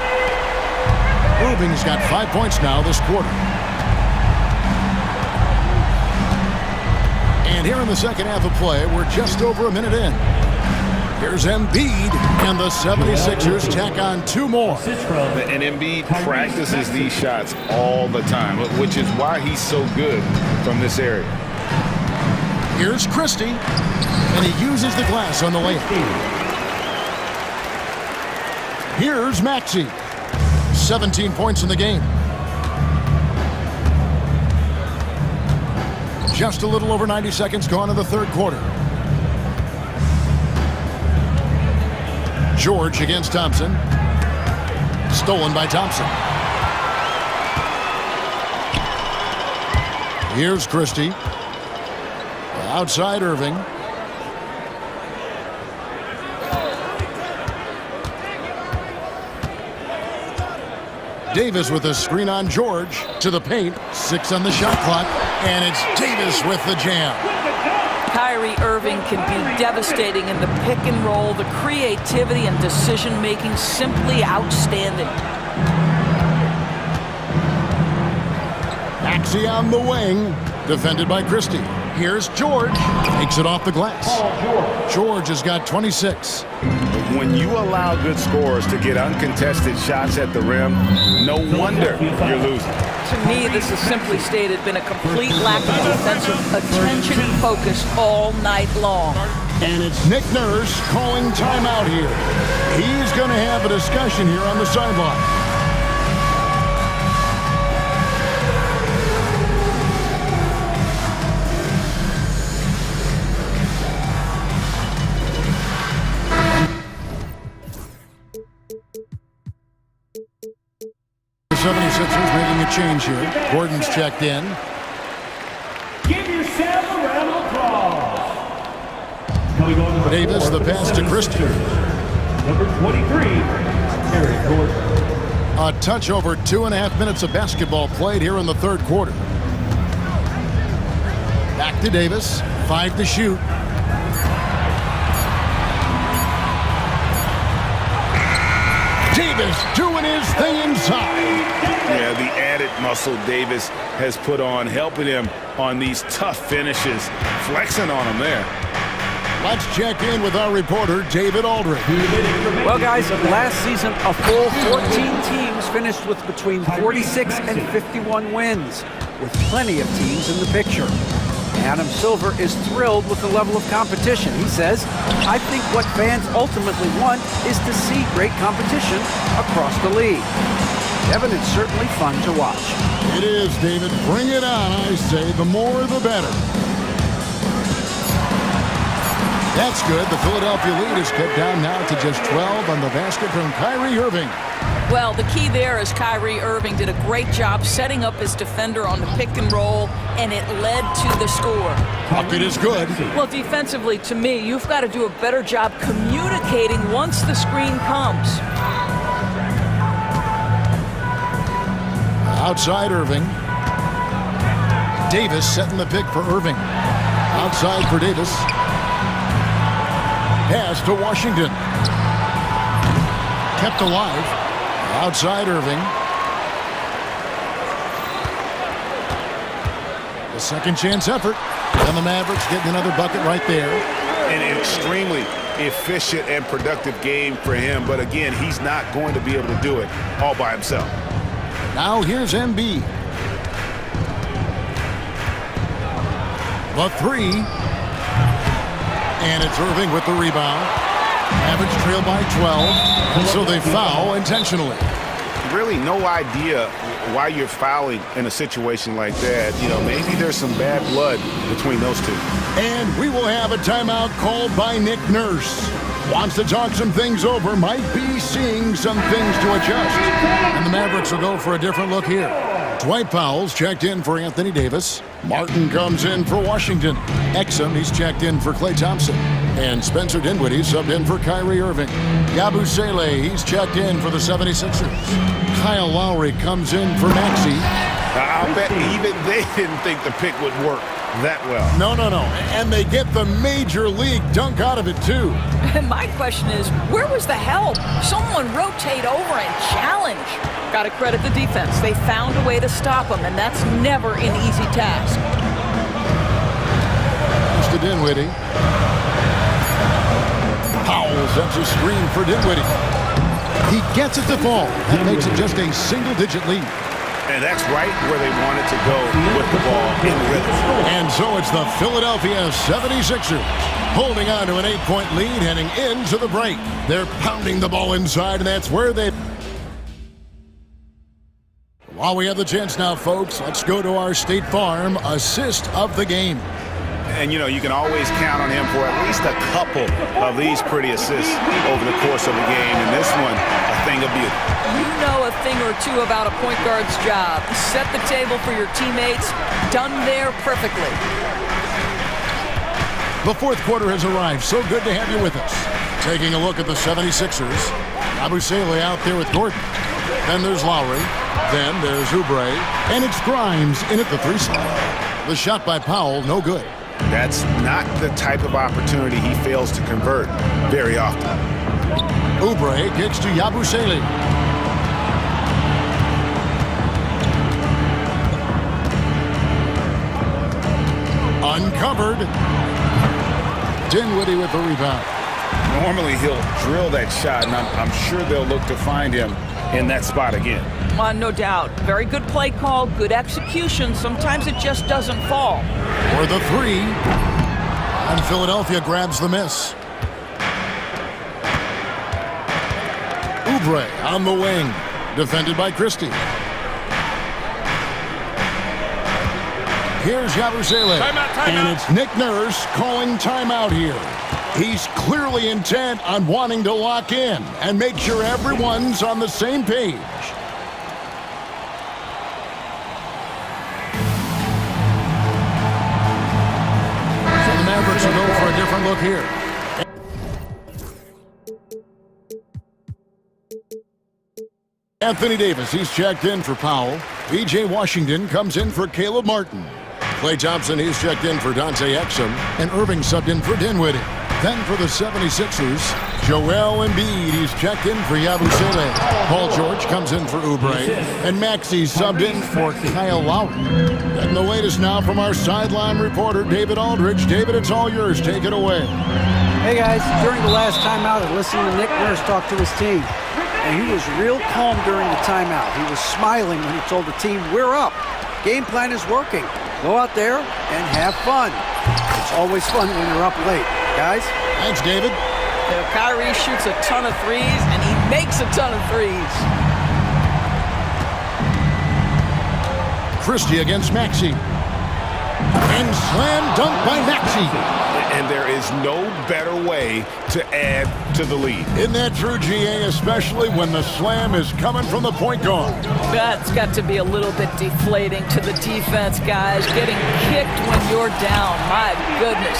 Irving's got 5 points now this quarter. And here in the second half of play, we're just over a minute in. Here's Embiid, and the 76ers tack on 2 more. And Embiid practices these shots all the time, which is why he's so good from this area. Here's Christie, and he uses the glass on the layup. Here's Maxey, 17 points in the game. Just a little over 90 seconds gone in the third quarter. George against Thompson. Stolen by Thompson. Here's Christie. Outside Irving. Davis with a screen on George. To the paint. 6 on the shot clock. And it's Davis with the jam. Kyrie Irving can be devastating in the pick and roll. The creativity and decision-making simply outstanding. Maxey on the wing. Defended by Christie. Here's George. Takes it off the glass. George has got 26. When you allow good scorers to get uncontested shots at the rim, no wonder you're losing. To me, this is simply stated been a complete lack of defensive attention and focus all night long. And it's Nick Nurse calling timeout here. He's going to have a discussion here on the sideline. The 76ers making a change here. Gordon's checked in. Give yourself a round of applause. Davis, the pass to Christie. Number 23, Eric Gordon. A touch over 2.5 minutes of basketball played here in the third quarter. Back to Davis. 5 to shoot. Davis doing his thing inside. Yeah, the added muscle Davis has put on, helping him on these tough finishes, flexing on him there. Let's check in with our reporter, David Aldridge. Well, guys, last season, a full 14 teams finished with between 46 and 51 wins, with plenty of teams in the picture. Adam Silver is thrilled with the level of competition. He says, I think what fans ultimately want is to see great competition across the league. Kevin, it's certainly fun to watch. It is, David. Bring it on, I say. The more, the better. That's good. The Philadelphia lead is cut down now to just 12 on the basket from Kyrie Irving. Well, the key there is Kyrie Irving did a great job setting up his defender on the pick and roll, and it led to the score. Bucket is good. Well, defensively, to me, you've got to do a better job communicating once the screen comes. Outside Irving. Davis setting the pick for Irving. Outside for Davis. Pass to Washington. Kept alive. Outside Irving. The second chance effort. And the Mavericks getting another bucket right there. An extremely efficient and productive game for him. But again, he's not going to be able to do it all by himself. Now here's Embiid. The three. And it's Irving with the rebound. Mavericks trail by 12. So they foul intentionally. Really no idea why you're fouling in a situation like that. You know, maybe there's some bad blood between those two. And we will have a timeout called by Nick Nurse. Wants to talk some things over, might be seeing some things to adjust. And the Mavericks will go for a different look here. Dwight Powell's checked in for Anthony Davis. Martin comes in for Washington. Exum, he's checked in for Klay Thompson. And Spencer Dinwiddie subbed in for Kyrie Irving. Yabusele, he's checked in for the 76ers. Kyle Lowry comes in for Maxey. I'll bet even they didn't think the pick would work that well. No. And they get the major league dunk out of it, too. And my question is, where was the help? Someone rotate over and challenge. Got to credit the defense. They found a way to stop him, and that's never an easy task. Mr. Dinwiddie. Powell sets a screen for Dinwiddie. He gets it to fall. That makes it just a single-digit lead. And that's right where they wanted to go with the ball in rhythm. And so it's the Philadelphia 76ers holding on to an 8-point lead heading into the break. They're pounding the ball inside, and that's where they... While we have the chance now, folks, let's go to our State Farm assist of the game. And, you know, you can always count on him for at least a couple of these pretty assists over the course of the game. And this one, a thing of beauty. You know a thing or two about a point guard's job. Set the table for your teammates. Done there perfectly. The fourth quarter has arrived. So good to have you with us. Taking a look at the 76ers. Yabusele out there with Gordon. Then there's Lowry. Then there's Oubre. And it's Grimes in at the 3 spot. The shot by Powell, no good. That's not the type of opportunity he fails to convert very often. Oubre kicks to Yabusele. Uncovered. Dinwiddie with the rebound. Normally he'll drill that shot, and I'm sure they'll look to find him in that spot again. No doubt. Very good play call, good execution. Sometimes it just doesn't fall. For the 3. And Philadelphia grabs the miss. Oubre on the wing. Defended by Christie. Here's Yabusele. And it's Nick Nurse calling timeout here. He's clearly intent on wanting to lock in and make sure everyone's on the same page. So the Mavericks will go for a different look here. Anthony Davis, he's checked in for Powell. P.J. Washington comes in for Caleb Martin. Klay Thompson, he's checked in for Dante Exum. And Irving subbed in for Dinwiddie. Then for the 76ers, Joel Embiid, he's checked in for Yabusele. Paul George comes in for Oubre. And Maxey subbed in for Kyle Lowry. And the latest now from our sideline reporter, David Aldridge. David, it's all yours. Take it away. Hey, guys. During the last timeout, I listened to Nick Nurse talk to his team. And he was real calm during the timeout. He was smiling when he told the team, we're up. Game plan is working. Go out there and have fun. It's always fun when you're up late. Guys? Thanks, David. Kyrie shoots a ton of threes, and he makes a ton of threes. Christie against Maxey. And slam dunk by Maxey. And there is no better way to add to the lead. Isn't that true, GA, especially when the slam is coming from the point guard? That's got to be a little bit deflating to the defense, guys. Getting kicked when you're down. My goodness.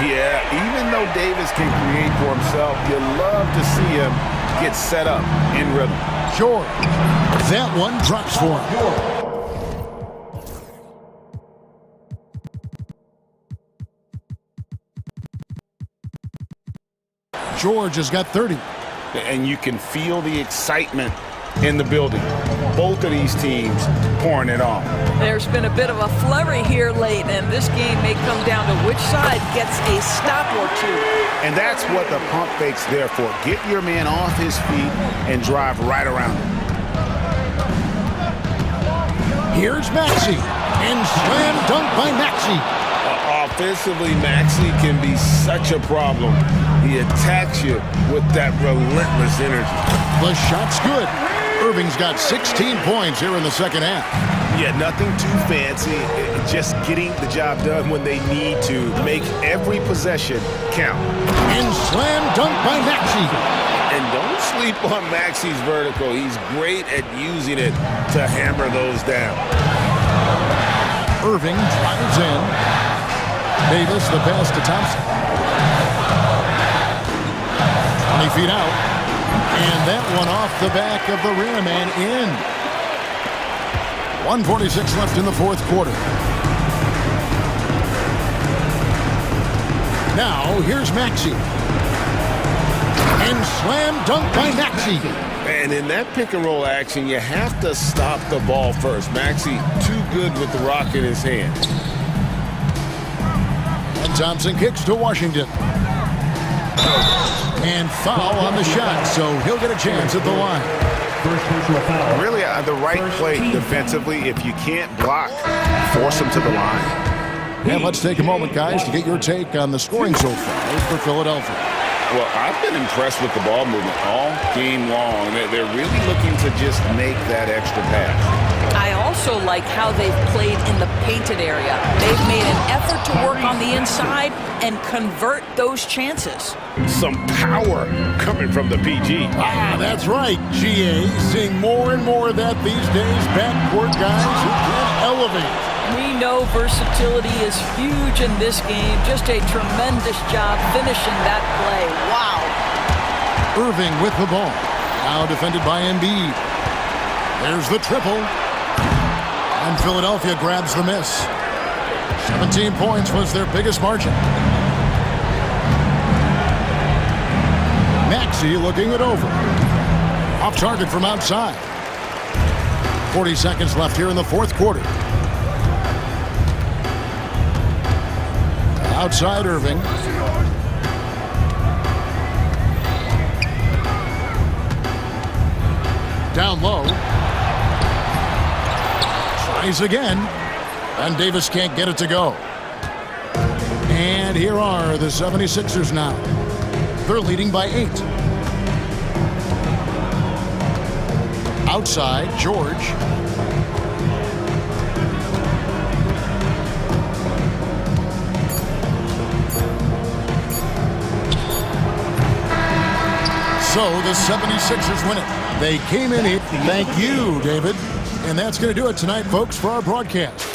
Yeah, even though Davis can create for himself, you love to see him get set up in rhythm. George, that one drops for him. George has got 30. And you can feel the excitement in the building. Both of these teams pouring it on. There's been a bit of a flurry here late, and this game may come down to which side gets a stop or two. And that's what the pump fake's there for. Get your man off his feet and drive right around him. Here's Maxey. And slam dunk by Maxey. Offensively, Maxey can be such a problem. He attacks you with that relentless energy. The shot's good. Irving's got 16 points here in the second half. Yeah, nothing too fancy. Just getting the job done when they need to. Make every possession count. And slam dunk by Maxey. And don't sleep on Maxi's vertical. He's great at using it to hammer those down. Irving drives in. Davis, the pass to Thompson. 20 feet out. And that one off the back of the rim and in. 1:46 left in the fourth quarter. Now, here's Maxey. And slam dunk by Maxey. And in that pick-and-roll action, you have to stop the ball first. Maxey, too good with the rock in his hand. And Thompson kicks to Washington. And foul on the shot, so he'll get a chance at the line. Really, the right play defensively. If you can't block, force him to the line. And let's take a moment, guys, to get your take on the scoring so far for Philadelphia. Well, I've been impressed with the ball movement all game long. They're really looking to just make that extra pass. I also like how they've played in the painted area. They've made an effort to work on the inside and convert those chances. Some power coming from the PG. Ah, that's right, GA. Seeing more and more of that these days. Backcourt guys who can elevate. We know versatility is huge in this game. Just a tremendous job finishing that play. Wow. Irving with the ball. Now defended by Embiid. There's the triple. And Philadelphia grabs the miss. 17 points was their biggest margin. Maxey looking it over. Off target from outside. 40 seconds left here in the fourth quarter. Outside Irving. Down low. Tries again. And Davis can't get it to go. And here are the 76ers now. They're leading by 8. Outside, George. So the 76ers win it. They came in here. Thank you, David. And that's going to do it tonight, folks, for our broadcast.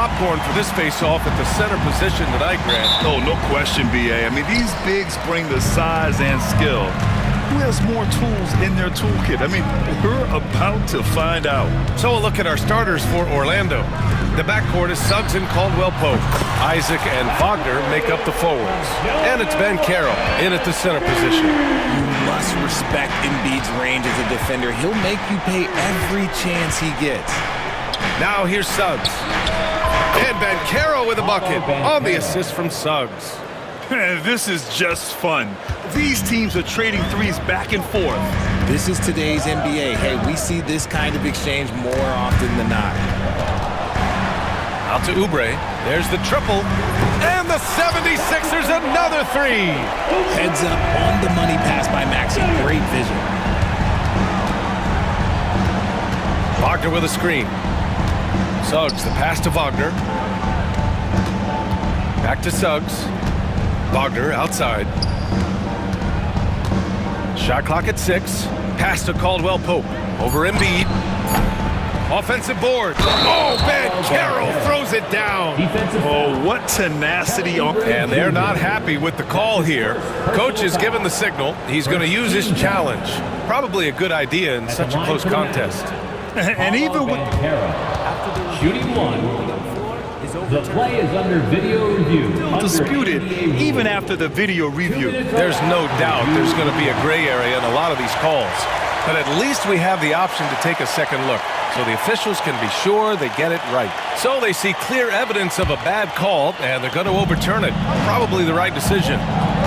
popcorn for this face-off at the center position tonight, Grant. Oh, no question, B.A. I mean, these bigs bring the size and skill. Who has more tools in their toolkit? I mean, we're about to find out. So a look at our starters for Orlando. The backcourt is Suggs and Caldwell-Pope. Isaac and Wagner make up the forwards. And it's Ben Carroll in at the center position. You must respect Embiid's range as a defender. He'll make you pay every chance he gets. Now here's Suggs. And Ben Carroll with a bucket on the assist from Suggs. This is just fun. These teams are trading threes back and forth. This is today's NBA. Hey, we see this kind of exchange more often than not. Out to Oubre. There's the triple. And the 76ers another three. Heads up on the money pass by Maxey. Great vision. Wagner with a screen. Suggs, the pass to Wagner. Back to Suggs. Wagner outside. Shot clock at 6. Pass to Caldwell-Pope. Over Embiid. Offensive board. Oh, Ben Carroll throws it down. Oh, what tenacity. And they're not happy with the call here. Coach has given the signal. He's going to use his challenge. Probably a good idea in such a close contest. And even with shooting one. The play is under video review. Disputed even after the video review. There's no doubt there's going to be a gray area in a lot of these calls. But at least we have the option to take a second look, so the officials can be sure they get it right. So they see clear evidence of a bad call, and they're going to overturn it. Probably the right decision.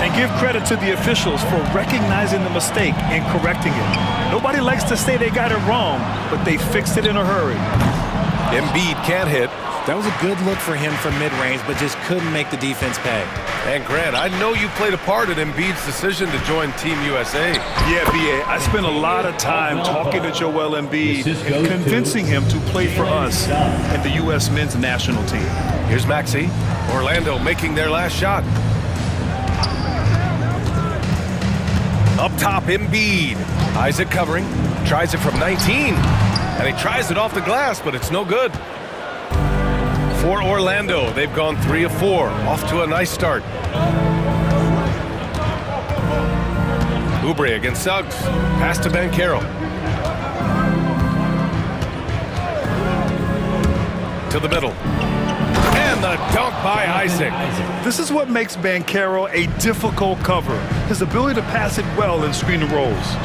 And give credit to the officials for recognizing the mistake and correcting it. Nobody likes to say they got it wrong, but they fixed it in a hurry. Embiid can't hit. That was a good look for him from mid-range, but just couldn't make the defense pay. And Grant, I know you played a part in Embiid's decision to join Team USA. Yeah, B.A., I spent a lot of time talking to Joel Embiid and convincing him to play for us and the U.S. men's national team. Here's Maxey. Orlando making their last shot. Up top, Embiid. Isaac covering. Tries it from 19. And he tries it off the glass, but it's no good. For Orlando, they've gone 3 of 4. Off to a nice start. Oubre against Suggs. Pass to Ben Carroll. To the middle. And the dunk by Isaac. This is what makes Ben Carroll a difficult cover. His ability to pass it well in screen and rolls.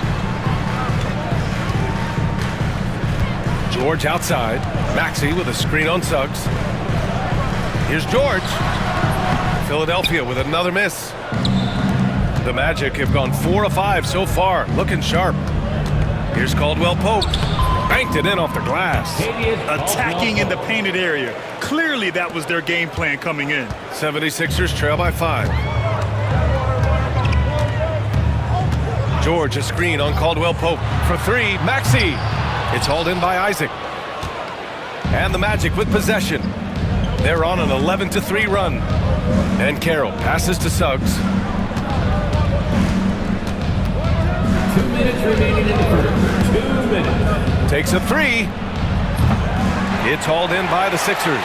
George outside. Maxey with a screen on Suggs. Here's George. Philadelphia with another miss. The Magic have gone 4 of 5 so far. Looking sharp. Here's Caldwell-Pope. Banked it in off the glass. Attacking in the painted area. Clearly that was their game plan coming in. 76ers trail by 5. George a screen on Caldwell-Pope. For 3, Maxey. It's hauled in by Isaac. And the Magic with possession. They're on an 11-3 run. And Carroll passes to Suggs. 2 minutes remaining in the first. 2 minutes. Takes a 3. It's hauled in by the Sixers.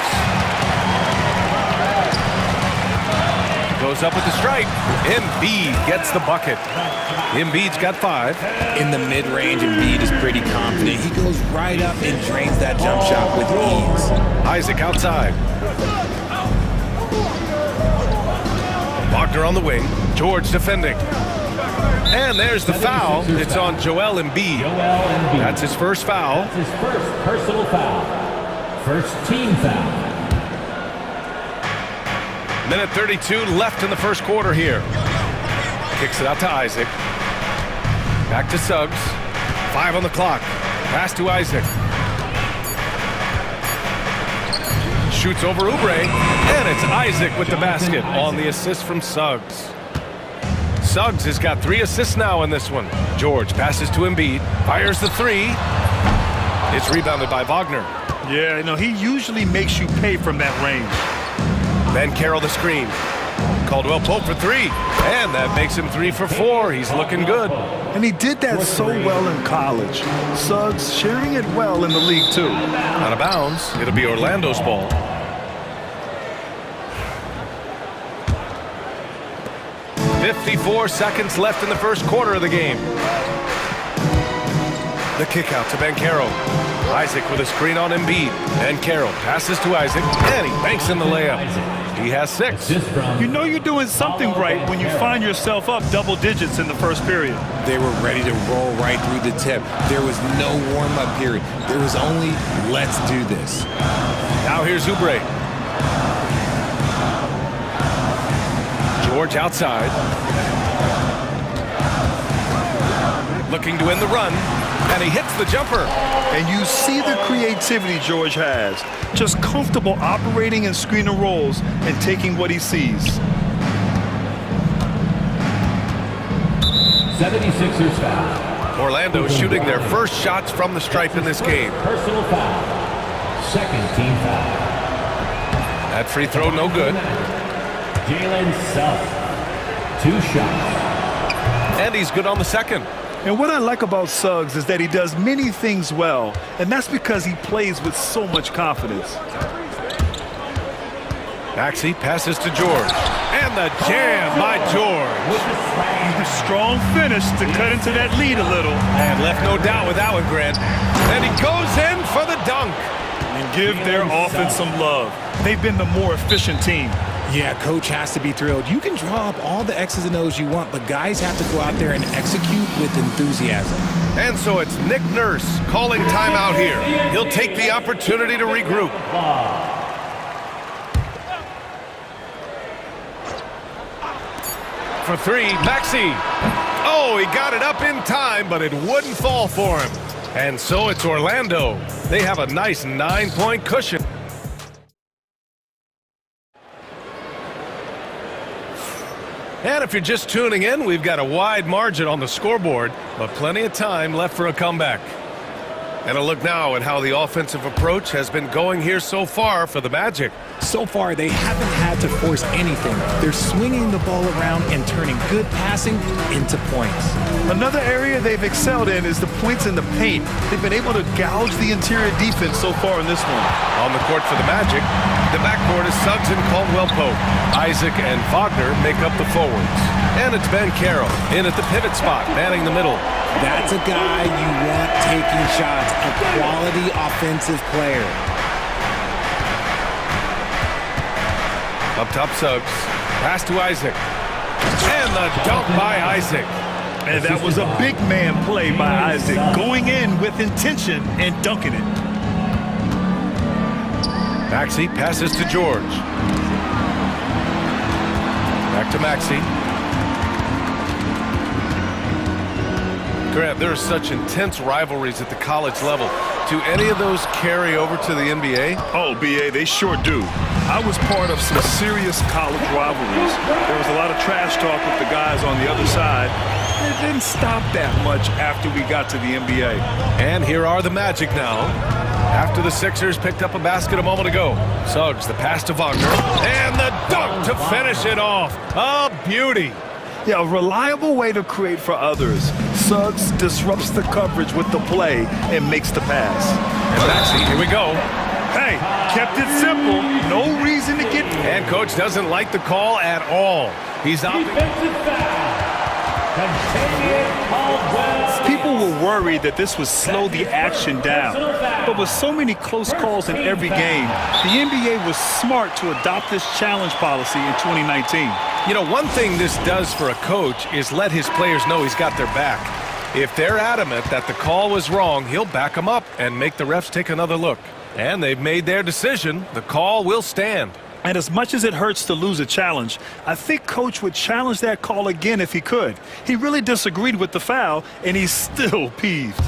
Goes up with the strike. Embiid gets the bucket. Embiid's got 5. In the mid-range, Embiid is pretty confident. He goes right up and drains that jump shot with ease. Isaac outside. Wagner on the wing. George defending. And there's the foul. It's on Joel Embiid. That's his first foul. That's his first personal foul. First team foul. Minute 32 left in the first quarter here. Kicks it out to Isaac. Back to Suggs. 5 on the clock. Pass to Isaac. Shoots over Oubre. And it's Isaac with the basket on the assist from Suggs. Suggs has got 3 assists now in this one. George passes to Embiid. Fires the 3. It's rebounded by Wagner. Yeah, he usually makes you pay from that range. Ben Carroll the screen. Caldwell-Pope for 3. And that makes him 3 for 4. He's looking good. And he did that so well in college. Suggs sharing it well in the league, too. Out of bounds. It'll be Orlando's ball. 54 seconds left in the first quarter of the game. The kick out to Banchero. Isaac with a screen on Embiid. Banchero passes to Isaac, and he banks in the layup. He has 6. You know you're doing something right when you find yourself up double digits in the first period. They were ready to roll right through the tip. There was no warm-up period. There was only, let's do this. Now here's Oubre. George outside. Looking to win the run, and he hits the jumper. And you see the creativity George has. Just comfortable operating in screen and rolls and taking what he sees. 76ers foul. Orlando shooting their first shots from the stripe in this game. Personal foul. Second team foul. That free throw no good. Jalen Suggs. 2 shots. And he's good on the second. And what I like about Suggs is that he does many things well, and that's because he plays with so much confidence. Maxey passes to George. And the jam by George. Strong finish to cut into that lead a little. And left no doubt with that one, Grant. And he goes in for the dunk. And give their offense some love. They've been the more efficient team. Yeah, coach has to be thrilled. You can draw up all the X's and O's you want, but guys have to go out there and execute with enthusiasm. And so it's Nick Nurse calling timeout here. He'll take the opportunity to regroup. For 3, Maxey. Oh, he got it up in time, but it wouldn't fall for him. And so it's Orlando. They have a nice 9-point cushion. And if you're just tuning in, we've got a wide margin on the scoreboard, but plenty of time left for a comeback. And a look now at how the offensive approach has been going here so far for the Magic. So far, they haven't had to force anything. They're swinging the ball around and turning good passing into points. Another area they've excelled in is the points in the paint. They've been able to gouge the interior defense so far in this one. On the court for the Magic, the backcourt is Suggs and Caldwell-Pope. Isaac and Wagner make up the forwards. And it's Banchero in at the pivot spot, manning the middle. That's a guy you want taking shots, a quality offensive player. Up top, Suggs. Pass to Isaac. And the dunk by Isaac. And that was a big man play by Isaac, going in with intention and dunking it. Maxey passes to George. Back to Maxey. Grant, there are such intense rivalries at the college level. Do any of those carry over to the NBA? Oh, BA, they sure do. I was part of some serious college rivalries. There was a lot of trash talk with the guys on the other side. It didn't stop that much after we got to the NBA. And here are the Magic now. After the Sixers picked up a basket a moment ago. Suggs, the pass to Wagner. And the dunk to finish it off. A beauty. Yeah, a reliable way to create for others. Suggs disrupts the coverage with the play and makes the pass. And Maxey, here we go. Hey, kept it simple. No reason to get... And coach doesn't like the call at all. He's opting... People were worried that this would slow the action down. But with so many close calls in every game, the NBA was smart to adopt this challenge policy in 2019. You know, one thing this does for a coach is let his players know he's got their back. If they're adamant that the call was wrong, he'll back them up and make the refs take another look. And they've made their decision. The call will stand. And as much as it hurts to lose a challenge, I think Coach would challenge that call again if he could. He really disagreed with the foul, and he's still peeved.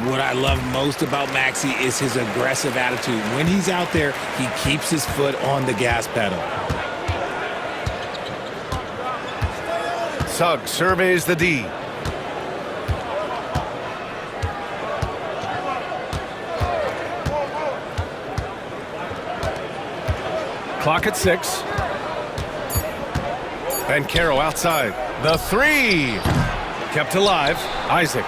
What I love most about Maxey is his aggressive attitude. When he's out there, he keeps his foot on the gas pedal. Suggs surveys the D. Clock at 6. Banchero outside. The 3. Kept alive. Isaac.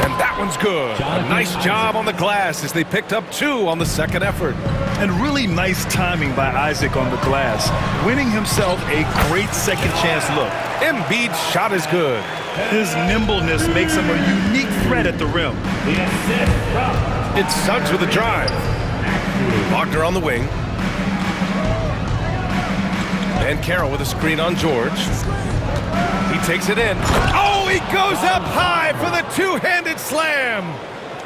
And that one's good. A nice job on the glass as they picked up 2 on the second effort. And really nice timing by Isaac on the glass, winning himself a great second chance look. Embiid's shot is good. His nimbleness makes him a unique threat at the rim. It's Suggs with a drive. Wagner on the wing. And Carroll with a screen on George. He takes it in. Oh, he goes up high for the two-handed slam.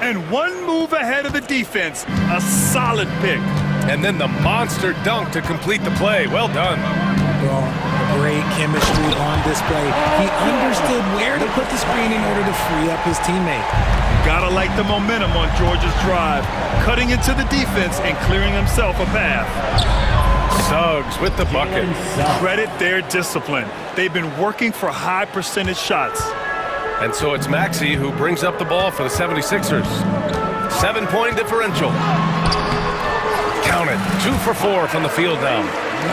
And one move ahead of the defense. A solid pick. And then the monster dunk to complete the play. Well done. Well, great chemistry on display. He understood where to put the screen in order to free up his teammate. Gotta like the momentum on George's drive. Cutting into the defense and clearing himself a path. Suggs with the bucket. Credit their discipline. They've been working for high percentage shots. And so it's Maxey who brings up the ball for the 76ers. 7-point differential. Count it. 2 for 4 from the field now.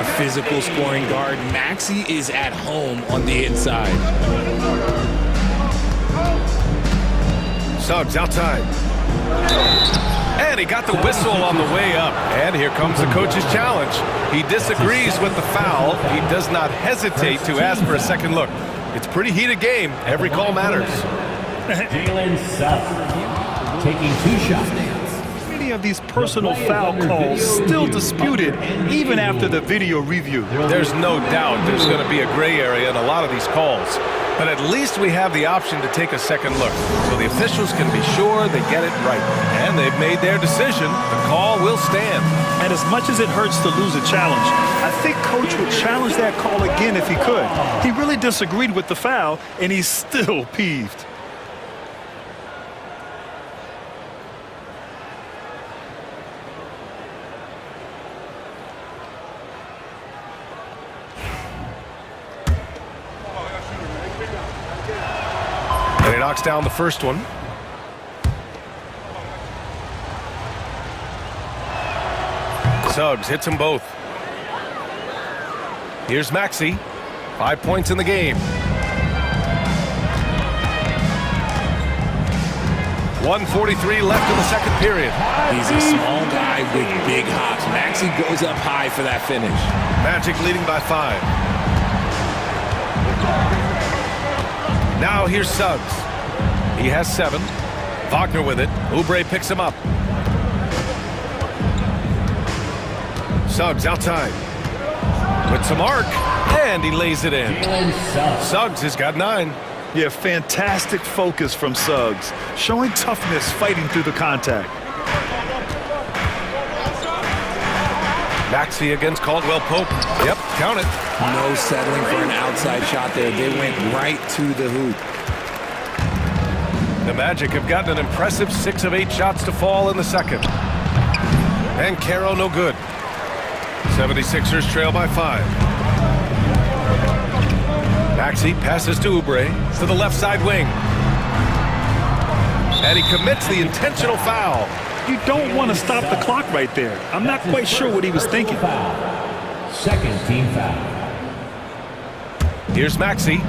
A physical scoring guard. Maxey is at home on the inside. Suggs outside. And he got the whistle on the way up. And here comes the coach's challenge. He disagrees with the foul. He does not hesitate to ask for a second look. It's a pretty heated game. Every call matters. Jalen Suggs taking 2 shots. Many of these personal foul calls still disputed even after the video review. There's no doubt there's going to be a gray area in a lot of these calls. But at least we have the option to take a second look, so the officials can be sure they get it right. And they've made their decision. The call will stand. And as much as it hurts to lose a challenge, I think Coach would challenge that call again if he could. He really disagreed with the foul, and he's still peeved. And he knocks down the first one. Suggs hits them both. Here's Maxey. 5 points in the game. 1:43 left in the second period. He's a small guy with big hops. Maxey goes up high for that finish. Magic leading by 5. Now here's Suggs. He has 7. Wagner with it. Oubre picks him up. Suggs outside. With some arc. And he lays it in. Suggs has got 9. Yeah, fantastic focus from Suggs. Showing toughness fighting through the contact. Maxey against Caldwell Pope. Yep, count it. No settling for an outside shot there. They went right to the hoop. The Magic have gotten an impressive 6 of 8 shots to fall in the second. And Caro no good. 76ers trail by 5. Maxey passes to Oubre to the left side wing. And he commits the intentional foul. You don't want to stop the clock right there. I'm not quite sure what he was thinking. Second team foul. Here's Maxey.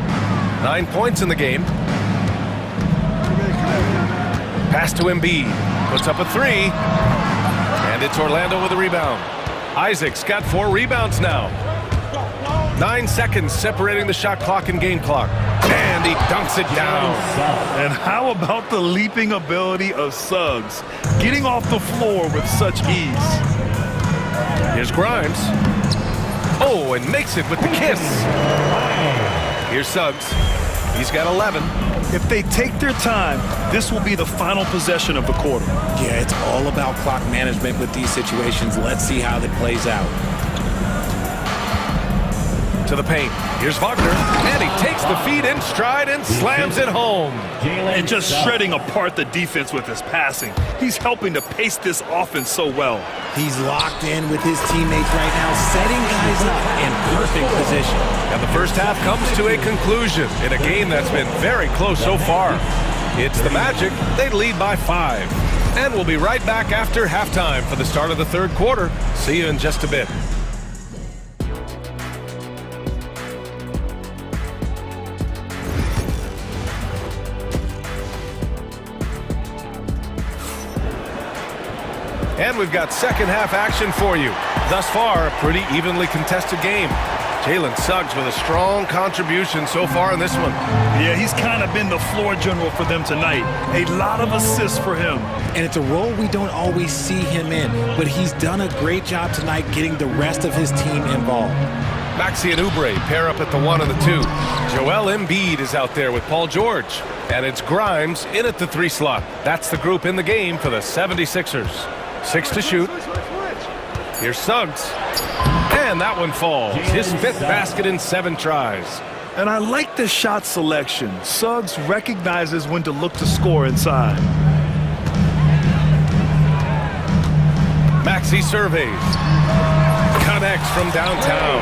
9 points in the game. Pass to Embiid. Puts up a 3. And it's Orlando with a rebound. Isaac's got 4 rebounds now. 9 seconds separating the shot clock and game clock. And he dunks it down. And how about the leaping ability of Suggs? Getting off the floor with such ease. Here's Grimes. Oh, and makes it with the kiss. Here's Suggs. He's got 11. If they take their time, this will be the final possession of the quarter. Yeah, it's all about clock management with these situations. Let's see how that plays out. To the paint. Here's Wagner. And he takes the feed in stride and slams it home. And just shredding apart the defense with his passing. He's helping to pace this offense so well. He's locked in with his teammates right now, setting guys up in perfect position. And the first half comes to a conclusion in a game that's been very close so far. It's the Magic. They lead by 5. And we'll be right back after halftime for the start of the third quarter. See you in just a bit. And we've got second half action for you. Thus far, a pretty evenly contested game. Jalen Suggs with a strong contribution so far in this one. Yeah, he's kind of been the floor general for them tonight. A lot of assists for him. And it's a role we don't always see him in, but he's done a great job tonight getting the rest of his team involved. Maxey and Oubre pair up at the 1 and the 2. Joel Embiid is out there with Paul George. And it's Grimes in at the 3 slot. That's the group in the game for the 76ers. 6 to shoot. Here's Suggs. And that one falls. His 5th basket in 7 tries. And I like the shot selection. Suggs recognizes when to look to score inside. Maxey surveys. Connects from downtown.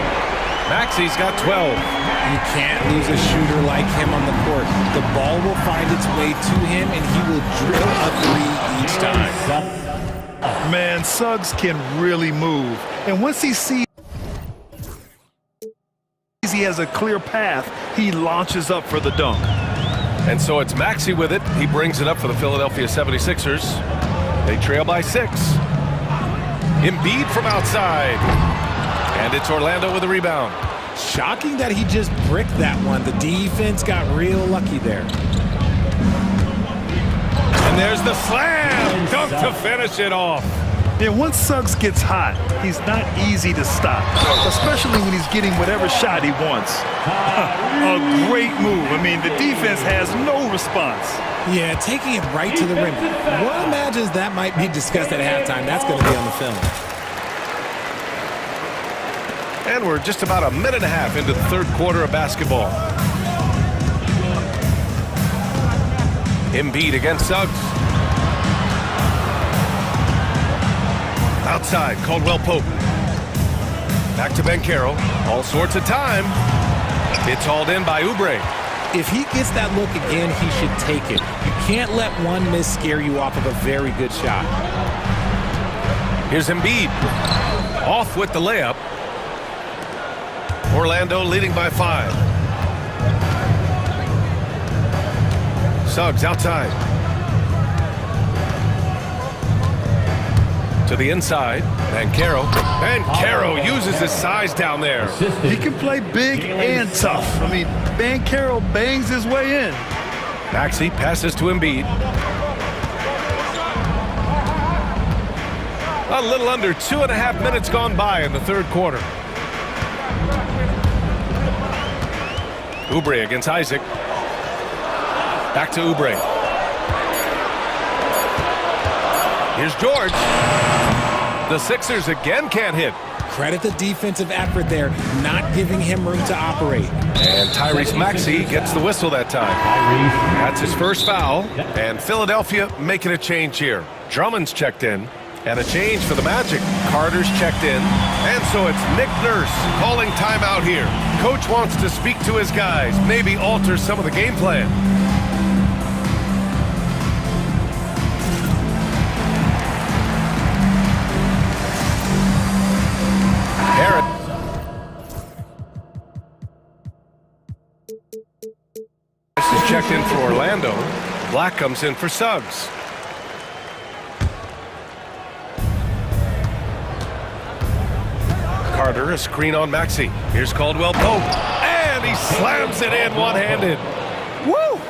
Maxey's got 12. You can't lose a shooter like him on the court. The ball will find its way to him, and he will drill a 3 each time. Man, Suggs can really move. And once he sees he has a clear path, he launches up for the dunk. And so it's Maxey with it. He brings it up for the Philadelphia 76ers. They trail by 6. Embiid from outside. And it's Orlando with a rebound. Shocking that he just bricked that one. The defense got real lucky there. And there's the slam. Dunk to finish it off. Yeah, once Suggs gets hot, he's not easy to stop, especially when he's getting whatever shot he wants. A great move. I mean, the defense has no response. Yeah, taking it right to the rim. One imagines that might be discussed at halftime. That's going to be on the film. And we're just about a minute and a half into the third quarter of basketball. Embiid against Suggs. Outside, Caldwell Pope. Back to Banchero. All sorts of time. It's hauled in by Oubre. If he gets that look again, he should take it. You can't let one miss scare you off of a very good shot. Here's Embiid. Off with the layup. Orlando leading by 5. Suggs outside. To the inside. Banchero. Banchero uses his size down there. He can play big and tough. I mean, Banchero bangs his way in. Maxey passes to Embiid. A little under 2.5 minutes gone by in the third quarter. Oubre against Isaac. Back to Oubre. Here's George. The Sixers again can't hit. Credit the defensive effort there, not giving him room to operate. And Tyrese Maxey gets the whistle that time. That's his first foul. And Philadelphia making a change here. Drummond's checked in. And a change for the Magic. Carter's checked in. And so it's Nick Nurse calling timeout here. Coach wants to speak to his guys, maybe alter some of the game plan. Harris is checked in for Orlando. Black comes in for Suggs. Carter, a screen on Maxey. Here's Caldwell Pope. And he slams it in one-handed. Woo!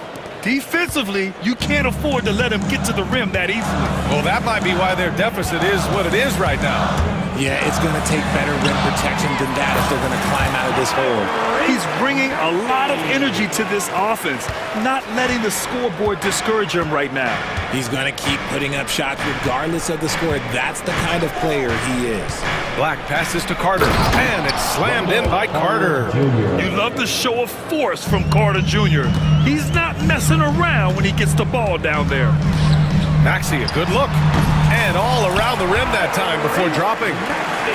Defensively, you can't afford to let him get to the rim that easily. Well, that might be why their deficit is what it is right now. Yeah, it's going to take better rim protection than that if they're going to climb out of this hole. He's bringing a lot of energy to this offense, not letting the scoreboard discourage him right now. He's going to keep putting up shots regardless of the score. That's the kind of player he is. Black passes to Carter, and it's slammed in by Carter. You love the show of force from Carter Jr. He's not messing around when he gets the ball down there. Maxey, a good look. And all around the rim that time before dropping.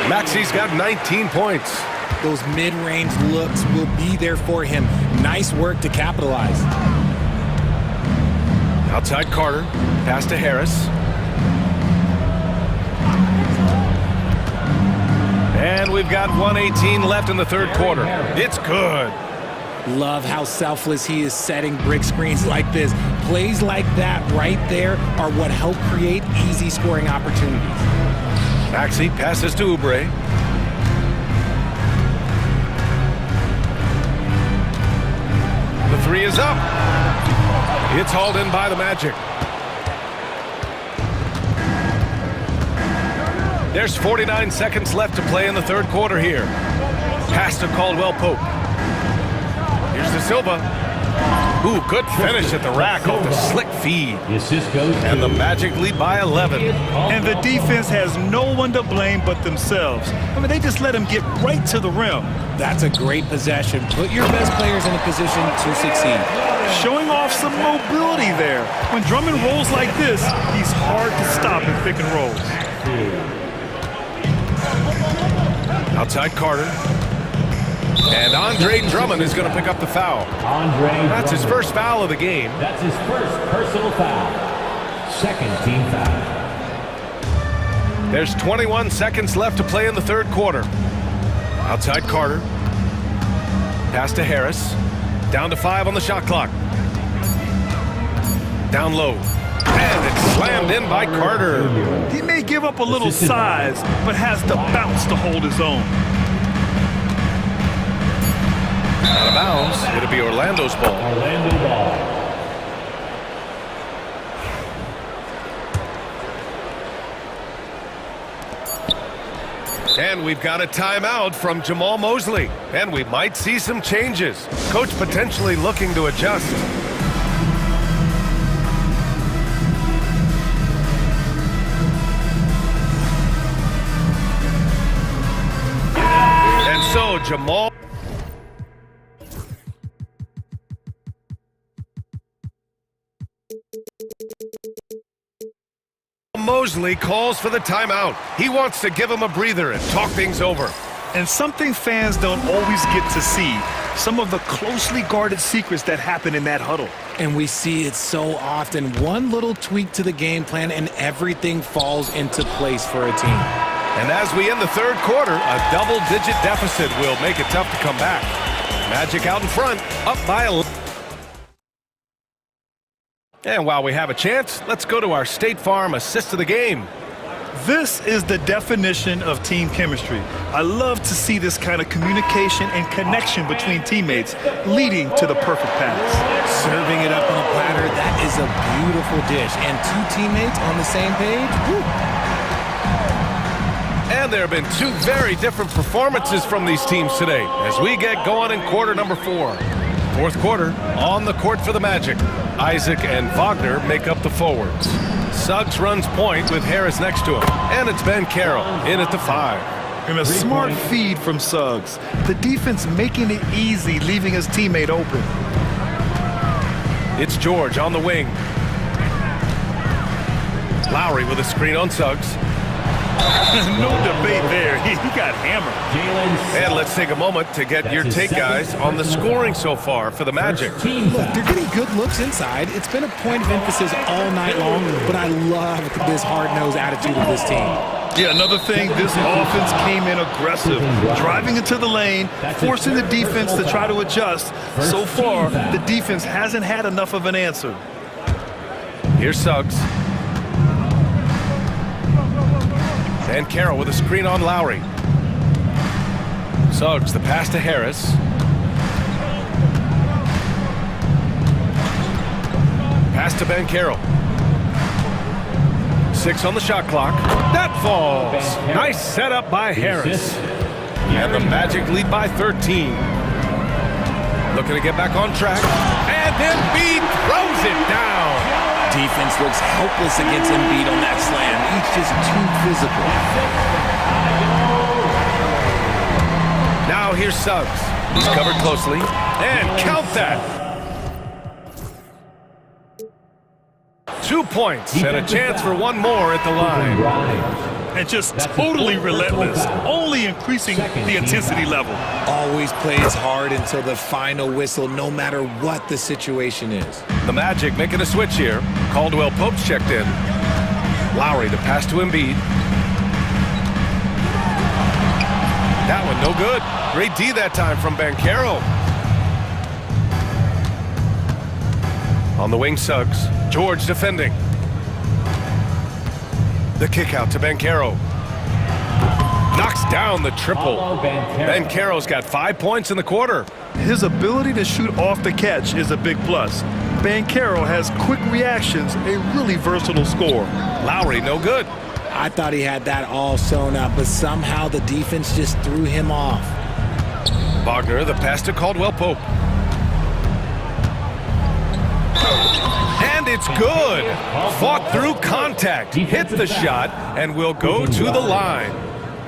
Maxey's got 19 points. Those mid-range looks will be there for him. Nice work to capitalize. Outside Carter, pass to Harris. And we've got 1:18 left in the third quarter. It's good. Love how selfless he is setting brick screens like this. Plays like that right there are what help create easy scoring opportunities. Maxey passes to Oubre. The three is up. It's hauled in by the Magic. There's 49 seconds left to play in the third quarter here. Pass to Caldwell-Pope. Here's De Silva. Ooh, good finish at the rack off the slick feed. And the Magic lead by 11. And the defense has no one to blame but themselves. I mean, they just let him get right to the rim. That's a great possession. Put your best players in a position to succeed. Showing off some mobility there. When Drummond rolls like this, he's hard to stop in pick and rolls. Outside Carter. And Andre Drummond is going to pick up the foul. That's his first foul of the game. That's his first personal foul. Second team foul. There's 21 seconds left to play in the third quarter. Outside Carter. Pass to Harris. Down to 5 on the shot clock. Down low. And it's slammed in by Carter. He may give up a little size, but has the bounce to hold his own. Out of bounds. It'll be Orlando's ball. Orlando ball. And we've got a timeout from Jamal Mosley. And we might see some changes. Coach potentially looking to adjust. And so Jamal Mosley calls for the timeout. He wants to give him a breather and talk things over. And something fans don't always get to see, some of the closely guarded secrets that happen in that huddle. And we see it so often. One little tweak to the game plan and everything falls into place for a team. And as we end the third quarter, a double-digit deficit will make it tough to come back. Magic out in front, up by 11. And while we have a chance, let's go to our State Farm assist of the game. This is the definition of team chemistry. I love to see this kind of communication and connection between teammates leading to the perfect pass. Serving it up on a platter, that is a beautiful dish. And two teammates on the same page, woo. And there have been two very different performances from these teams today as we get going in quarter number 4. Fourth quarter, on the court for the Magic. Isaac and Wagner make up the forwards. Suggs runs point with Harris next to him. And it's Ben Carroll in at the 5. And a smart feed from Suggs. The defense making it easy, leaving his teammate open. It's George on the wing. Lowry with a screen on Suggs. No debate there. He got hammered. And let's take a moment to get your take, guys, on the scoring so far for the Magic. Look, they're getting good looks inside. It's been a point of emphasis all night long, but I love this hard-nosed attitude of this team. Yeah, another thing, this offense came in aggressive, driving into the lane, forcing the defense to try to adjust. So far, the defense hasn't had enough of an answer. Here's Suggs. And Carroll with a screen on Lowry. Suggs, the pass to Harris. Pass to Ben Carroll. 6 on the shot clock. That falls. Nice setup by Harris. And the Magic lead by 13. Looking to get back on track. And Embiid throws it down. Defense looks helpless against Embiid on that slam. He's just too physical. Now here's Suggs. He's covered closely. And count that. 2 points and a chance for one more at the line. And just totally relentless, only increasing the intensity level. Always plays hard until the final whistle, no matter what the situation is. The Magic making a switch here. Caldwell-Pope's checked in. Lowry to pass to Embiid. That one no good. Great D that time from Ben Carroll. On the wing, Suggs. George defending. The kick out to Banchero. Knocks down the triple. Banchero's got 5 points in the quarter. His ability to shoot off the catch is a big plus. Banchero has quick reactions, a really versatile scorer. Lowry, no good. I thought he had that all sewn up, but somehow the defense just threw him off. Wagner, the pass to Caldwell-Pope. And it's good. Fought through contact, hit the shot, and will go to the line.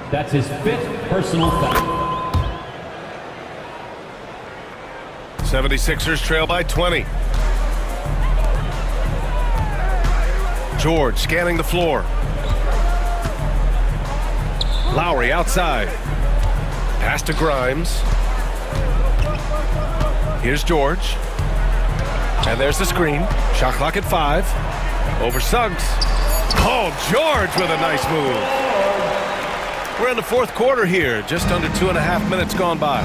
That's his 5th personal foul. 76ers trail by 20. George scanning the floor. Lowry outside. Pass to Grimes. Here's George. And there's the screen. Shot clock at 5. Over Suggs. Oh, George with a nice move. We're in the 4th quarter here. Just under 2.5 minutes gone by.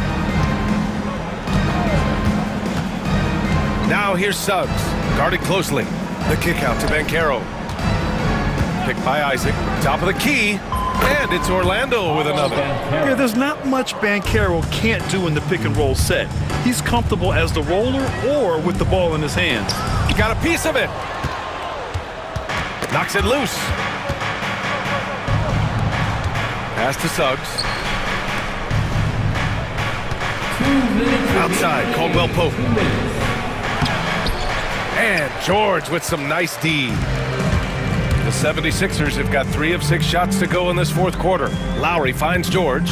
Now here's Suggs. Guarded closely. The kick out to Banchero. Picked by Isaac. Top of the key. And it's Orlando with another. Yeah, there's not much Banchero can't do in the pick and roll set. He's comfortable as the roller or with the ball in his hands. He got a piece of it. Knocks it loose. Pass to Suggs. Outside, Caldwell-Pope. And George with some nice D. The 76ers have got 3 of 6 shots to go in this 4th quarter. Lowry finds George.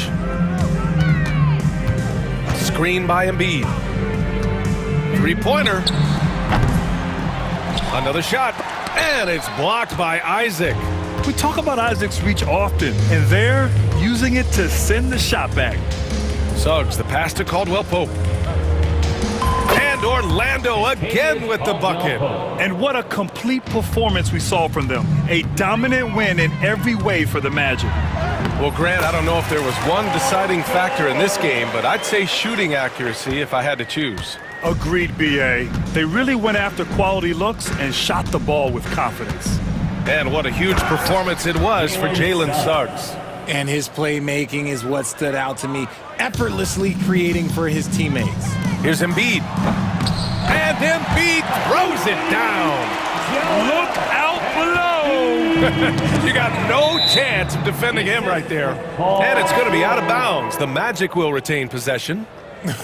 Screen by Embiid. 3-pointer. Another shot. And it's blocked by Isaac. We talk about Isaac's reach often, and they're using it to send the shot back. Suggs, the pass to Caldwell-Pope. And Orlando again with the bucket. And what a complete performance we saw from them. A dominant win in every way for the Magic. Well, Grant, I don't know if there was one deciding factor in this game, but I'd say shooting accuracy if I had to choose. Agreed, B.A. They really went after quality looks and shot the ball with confidence. And what a huge performance it was for Jalen Suggs. And his playmaking is what stood out to me, effortlessly creating for his teammates. Here's Embiid. And Embiid throws it down. Look out below. You got no chance of defending him right there. And it's going to be out of bounds. The Magic will retain possession.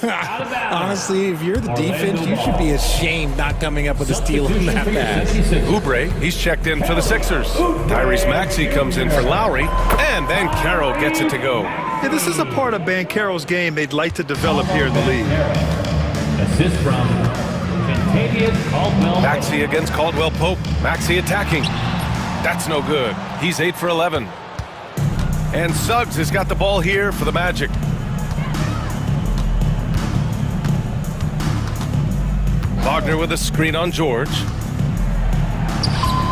Honestly, if you're the defense, you should be ashamed not coming up with a steal in that pass. Oubre, he's checked in for the Sixers. Tyrese Maxey comes in for Lowry. And Banchero gets it to go. Yeah, this is a part of Banchero's game they'd like to develop here in the league. Assist from Caldwell. Maxey against Caldwell-Pope. Maxey attacking. That's no good. He's 8 for 11. And Suggs has got the ball here for the Magic. Wagner with a screen on George.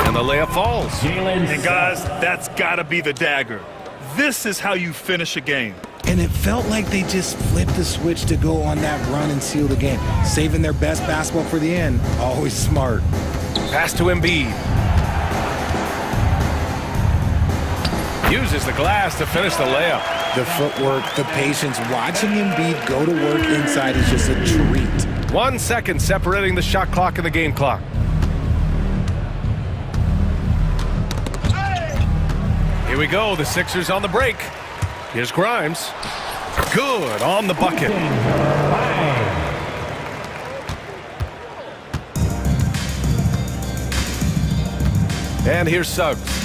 And the layup falls. And guys, that's got to be the dagger. This is how you finish a game. And it felt like they just flipped the switch to go on that run and seal the game. Saving their best basketball for the end. Always smart. Pass to Embiid. Uses the glass to finish the layup. The footwork, the patience, watching Embiid go to work inside is just a treat. 1 second separating the shot clock and the game clock. Here we go, the Sixers on the break. Here's Grimes. Good on the bucket. And here's Suggs.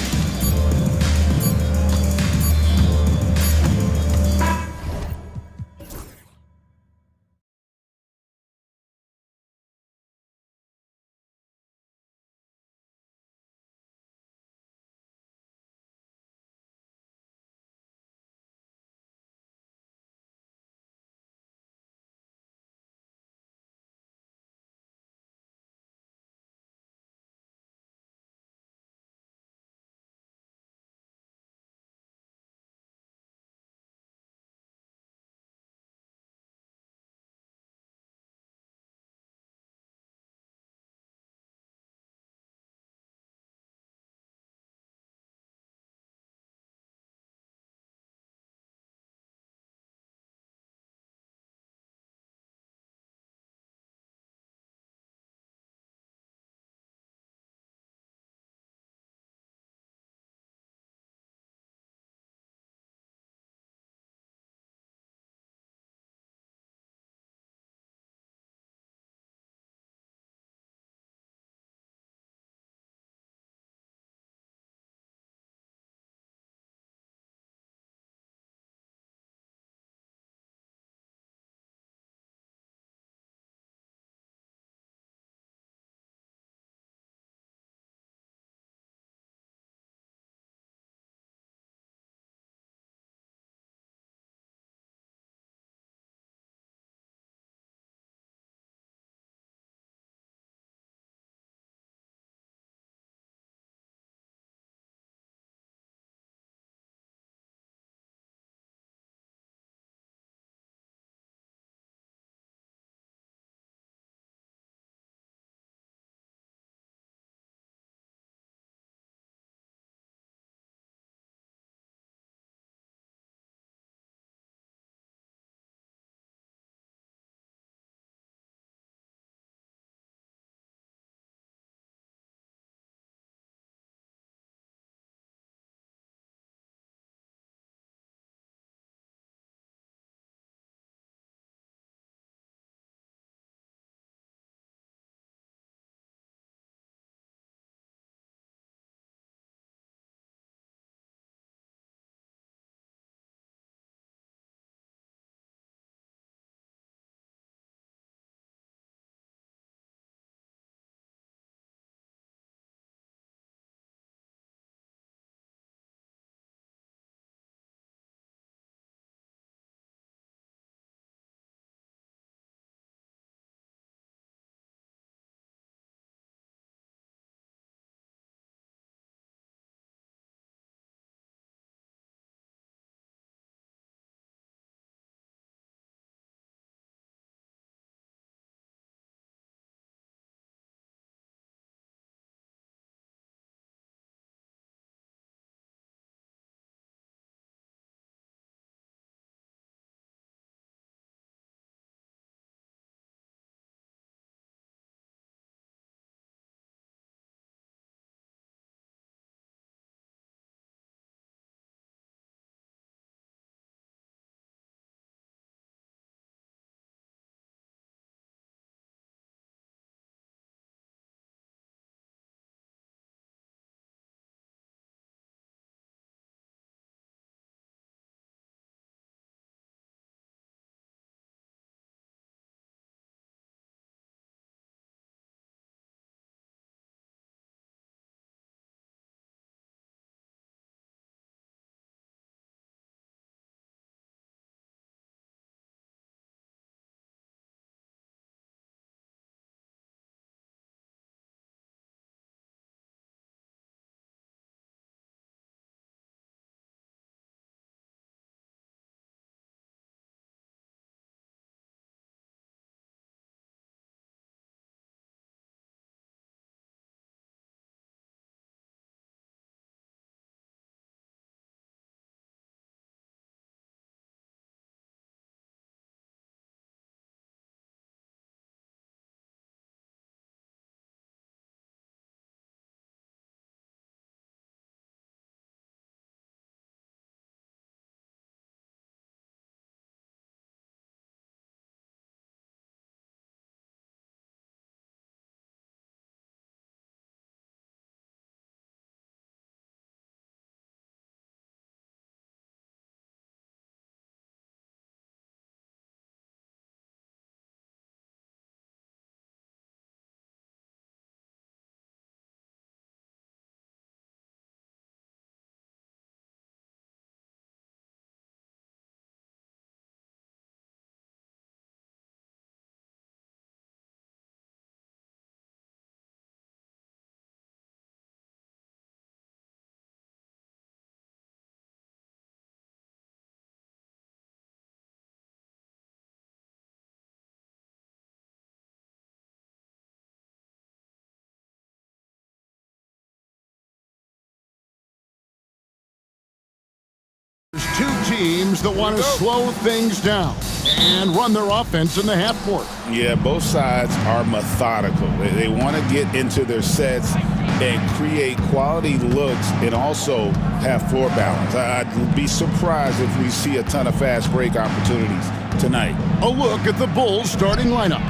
teams that want to slow things down and run their offense in the half court. Yeah, both sides are methodical. They want to get into their sets and create quality looks and also have floor balance. I'd be surprised if we see a ton of fast break opportunities tonight. A look at the Bulls starting lineup.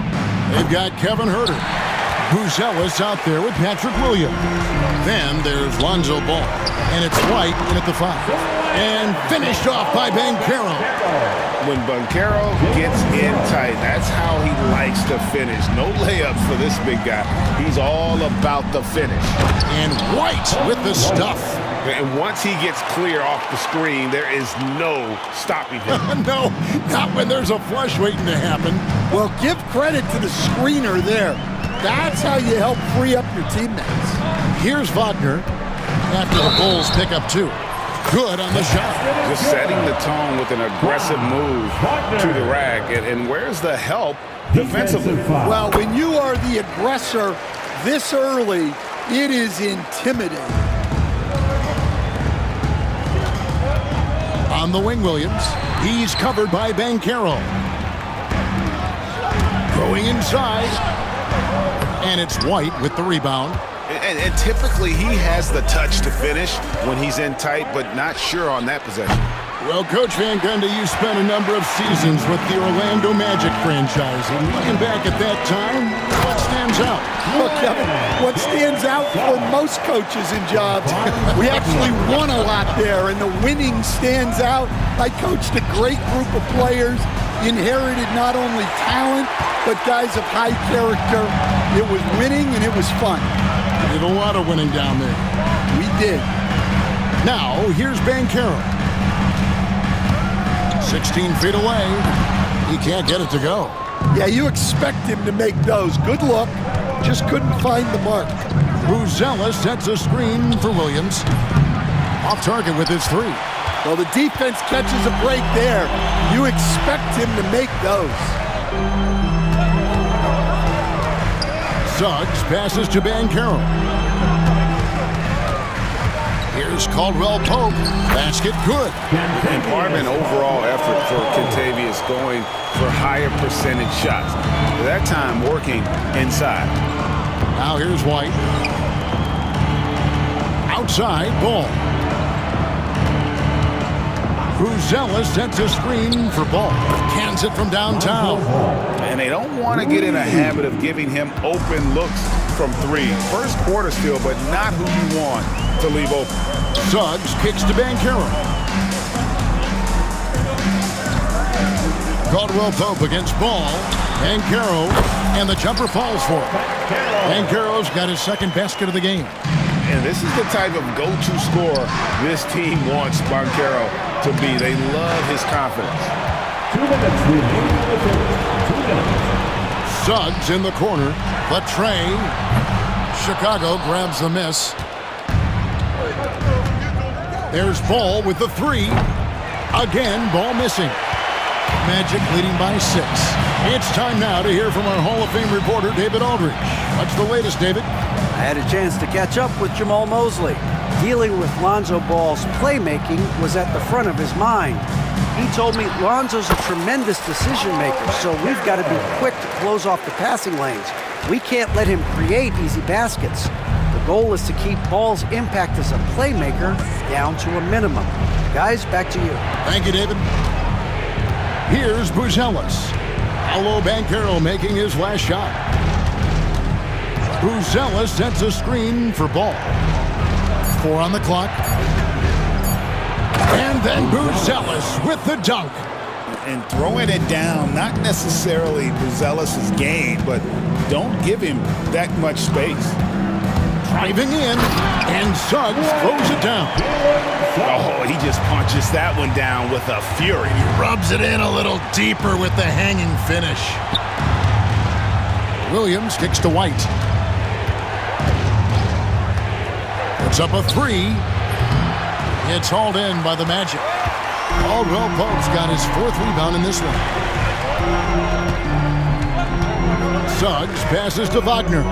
They've got Kevin Huerter. Buzelis out there with Patrick Williams. Then there's Lonzo Ball. And it's White in at the 5. And finished off by Banchero. When Banchero gets in tight, that's how he likes to finish. No layups for this big guy. He's all about the finish. And White with the stuff. And once he gets clear off the screen, there is no stopping him. No, not when there's a flush waiting to happen. Well, give credit to the screener there. That's how you help free up your teammates. Here's Wagner after the Bulls pick up 2. Good on the shot. Just setting the tone with an aggressive move to the rack. And where's the help defensively? Well, when you are the aggressor this early, it is intimidating. On the wing, Williams. He's covered by Banchero. Going inside. And it's White with the rebound. And typically he has the touch to finish when he's in tight, but not sure on that possession. Well, Coach Van Gundy, you spent a number of seasons with the Orlando Magic franchise. And looking back at that time, what stands out? Look, Kevin, what stands out for most coaches and jobs, we actually won a lot there, and the winning stands out. I coached a great group of players, inherited not only talent, but guys of high character. It was winning, and it was fun. We did a lot of winning down there. We did. Now, here's Banchero. 16 feet away. He can't get it to go. Yeah, you expect him to make those. Good look. Just couldn't find the mark. Buzelis sets a screen for Williams. Off target with his 3. Well, the defense catches a break there. You expect him to make those. Suggs passes to Banchero. Here's Caldwell Pope. Basket good. And part of an overall effort for Kentavious going for higher percentage shots. That time working inside. Now here's White. Outside, Ball. Buzelis sets a screen for Ball. Cans it from downtown. And they don't want to get in a habit of giving him open looks from 3. First quarter still, but not who you want to leave open. Suggs kicks to Banchero. Caldwell Pope against Ball. Banchero, and the jumper falls for him. Banchero's got his second basket of the game. And this is the type of go-to scorer this team wants Banchero to be. They love his confidence. 2 minutes remaining. Suggs in the corner. Latre. Chicago grabs the miss. There's Ball with the 3. Again, Ball missing. Magic leading by 6. It's time now to hear from our Hall of Fame reporter, David Aldridge. What's the latest, David? I had a chance to catch up with Jamal Mosley. Dealing with Lonzo Ball's playmaking was at the front of his mind. He told me Lonzo's a tremendous decision maker, so we've got to be quick to close off the passing lanes. We can't let him create easy baskets. The goal is to keep Ball's impact as a playmaker down to a minimum. Guys, back to you. Thank you, David. Here's Buzelis. Paolo Banchero making his last shot. Buzelis sets a screen for Ball. 4 on the clock. And then Buzelis with the dunk. And throwing it down, not necessarily Buzelis' game, but don't give him that much space. Driving in, and Suggs throws it down. Oh, he just punches that one down with a fury. He rubs it in a little deeper with the hanging finish. Williams kicks to White. Puts up a 3. It's hauled in by the Magic. Caldwell Pope's got his 4th rebound in this one. Suggs passes to Wagner.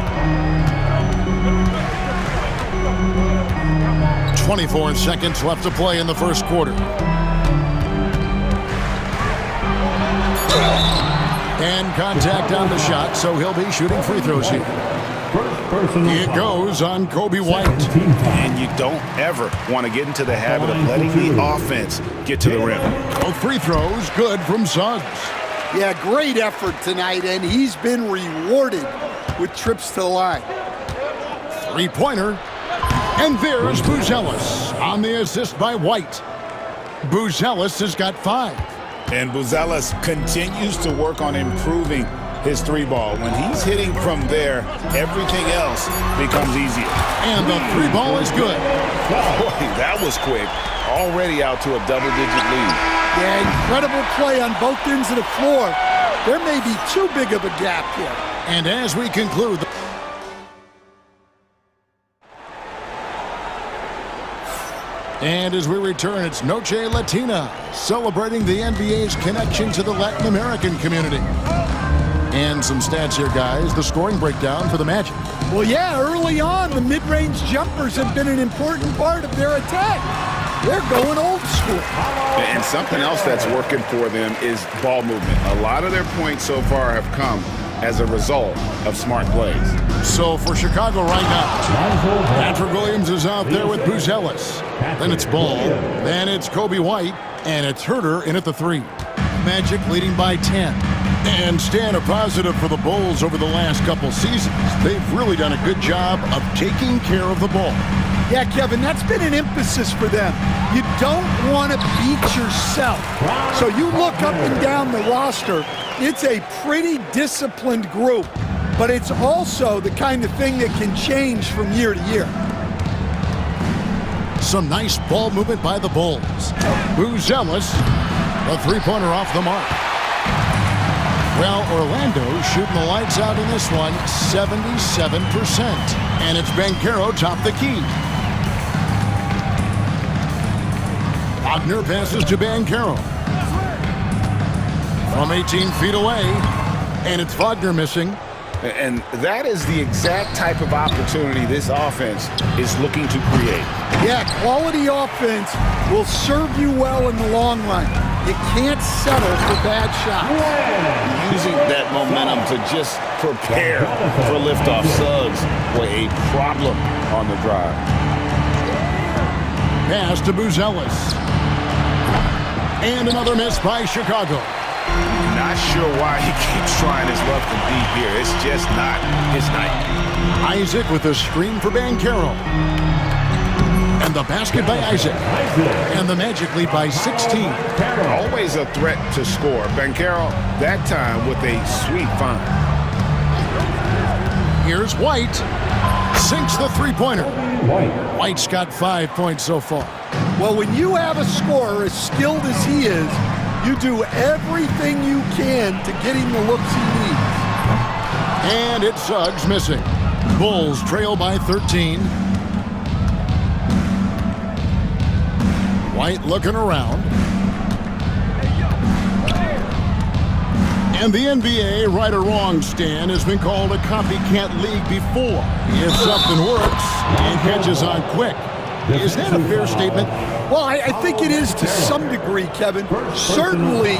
24 seconds left to play in the first quarter. And contact on the shot, so he'll be shooting free throws here. It goes on Kobe White. And you don't ever want to get into the habit of letting the offense get to the rim. Both free throws good from Suggs. Yeah, great effort tonight, and he's been rewarded with trips to the line. Three-pointer. And there's Buzelis on the assist by White. Buzelis has got 5. And Buzelis continues to work on improving his three ball. When he's hitting from there, everything else becomes easier. And the three ball is good. Boy, that was quick. Already out to a double-digit lead. Yeah, incredible play on both ends of the floor. There may be too big of a gap here. And as we conclude... And as we return, it's Noche Latina, celebrating the NBA's connection to the Latin American community. And some stats here, guys. The scoring breakdown for the Magic. Well, yeah, early on, the mid-range jumpers have been an important part of their attack. They're going old school. And something else that's working for them is ball movement. A lot of their points so far have come as a result of smart plays. So for Chicago right now, Patrick Williams is out there with Buzelis. Then it's Ball. Then it's Kobe White. And it's Herter in at the 3. Magic leading by 10. And Stan, a positive for the Bulls over the last couple seasons. They've really done a good job of taking care of the ball. Yeah, Kevin, that's been an emphasis for them. You don't want to beat yourself. So you look up and down the roster, it's a pretty disciplined group, but it's also the kind of thing that can change from year to year. Some nice ball movement by the Bulls. Buzelis, a three-pointer off the mark. Well, Orlando shooting the lights out in this one, 77%. And it's Banchero top the key. Wagner passes to Banchero. From 18 feet away. And it's Wagner missing. And that is the exact type of opportunity this offense is looking to create. Yeah, quality offense will serve you well in the long run. You can't settle for bad shots. Using that momentum to just prepare for liftoff. Suggs were a problem on the drive. Pass to Buzelis. And another miss by Chicago. Not sure why he keeps trying his luck from deep here. It's just not his night. Isaac with a screen for Banchero. And the basket by Isaac. And the Magic lead by 16. Always a threat to score. Banchero, that time with a sweet find. Here's White. Sinks the three-pointer. White's got 5 points so far. Well, when you have a scorer as skilled as he is, you do everything you can to get him the looks he needs. And it's Suggs missing. Bulls trail by 13. White looking around. And the NBA, right or wrong, Stan, has been called a copycat league before. If something works, it catches on quick. Is that a fair statement? Well, I think it is to some degree, Kevin. Certainly,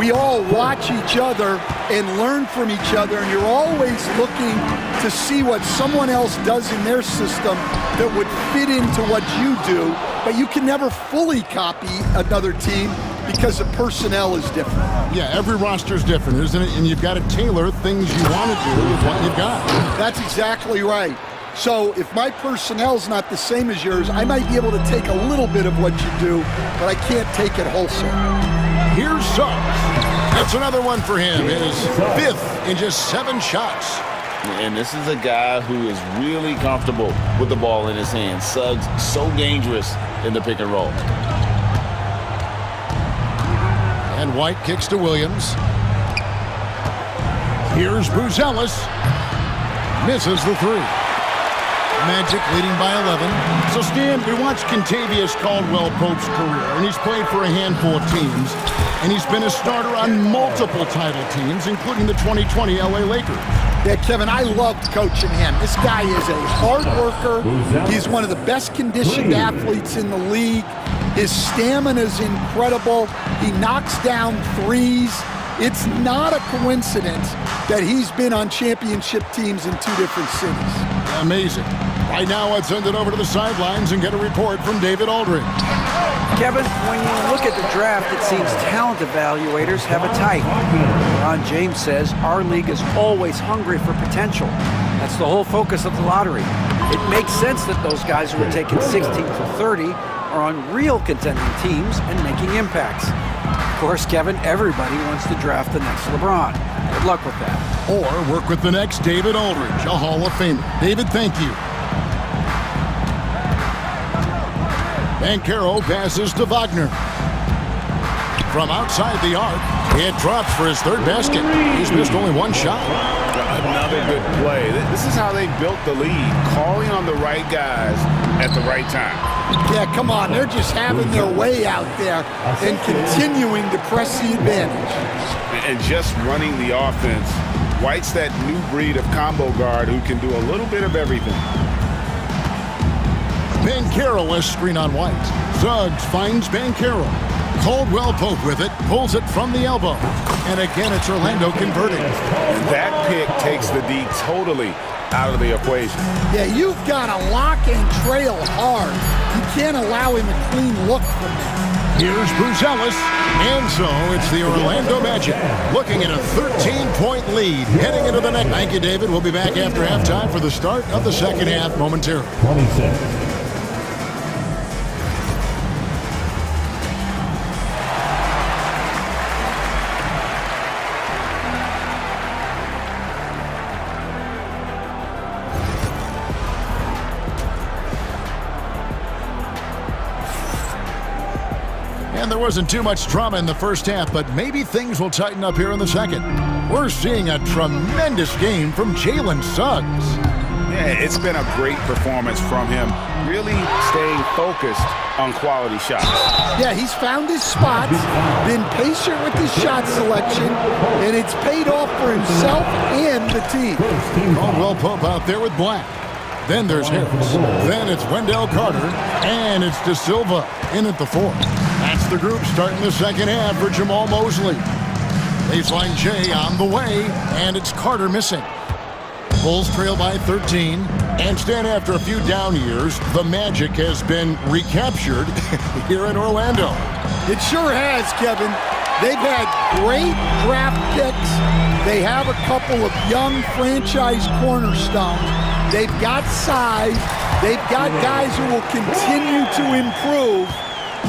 we all watch each other and learn from each other, and you're always looking to see what someone else does in their system that would fit into what you do, but you can never fully copy another team because the personnel is different. Yeah, every roster is different, isn't it? And you've got to tailor things you want to do with what you've got. That's exactly right. So if my personnel's not the same as yours, I might be able to take a little bit of what you do, but I can't take it wholesale. Here's Suggs. That's another one for him. His 5th in just 7 shots. And this is a guy who is really comfortable with the ball in his hands. Suggs, so dangerous in the pick and roll. And White kicks to Williams. Here's Buzelis. Misses the 3. Magic leading by 11. So, Stan, we watched Kentavious Caldwell-Pope's career, and he's played for a handful of teams, and he's been a starter on multiple title teams, including the 2020 LA Lakers. Yeah, Kevin, I loved coaching him. This guy is a hard worker. He's one of the best conditioned athletes in the league. His stamina is incredible. He knocks down threes. It's not a coincidence that he's been on championship teams in 2 different cities. Amazing. Right now, let's send it over to the sidelines and get a report from David Aldridge. Kevin, when you look at the draft, it seems talent evaluators have a type. Ron James says our league is always hungry for potential. That's the whole focus of the lottery. It makes sense that those guys who are taken 16 to 30 are on real contending teams and making impacts. Of course, Kevin, everybody wants to draft the next LeBron. Good luck with that. Or work with the next David Aldridge, a Hall of Famer. David, thank you. Banchero passes to Wagner. From outside the arc, it drops for his 3rd basket. He's missed only 1 shot. Another good play. This is how they built the lead, calling on the right guys at the right time. Yeah, come on. They're just having their way out there and continuing to press the advantage. And just running the offense. White's that new breed of combo guard who can do a little bit of everything. Banchero has screen on White. Suggs finds Banchero. Caldwell Pope with it, pulls it from the elbow. And again, it's Orlando converting. That pick takes the D totally out of the equation. Yeah, you've got to lock and trail hard. You can't allow him a clean look from there. Here's Bruce Ellis. And so it's the Orlando Magic looking at a 13-point lead heading into the next. Thank you, David. We'll be back after halftime for the start of the second half momentarily. 26. And there wasn't too much drama in the first half, but maybe things will tighten up here in the second. We're seeing a tremendous game from Jalen Suggs. Yeah, it's been a great performance from him, really staying focused on quality shots. Yeah, he's found his spots, been patient with his shot selection, and it's paid off for himself and the team. Caldwell Pope out there with Black. Then there's Harris. Then it's Wendell Carter. And it's De Silva in at the 4. That's the group starting the second half for Jamal Mosley. Baseline J on the way, and it's Carter missing. Bulls trail by 13. And stand after a few down years, the Magic has been recaptured here in Orlando. It sure has, Kevin. They've had great draft picks. They have a couple of young franchise cornerstones. They've got size. They've got guys who will continue to improve.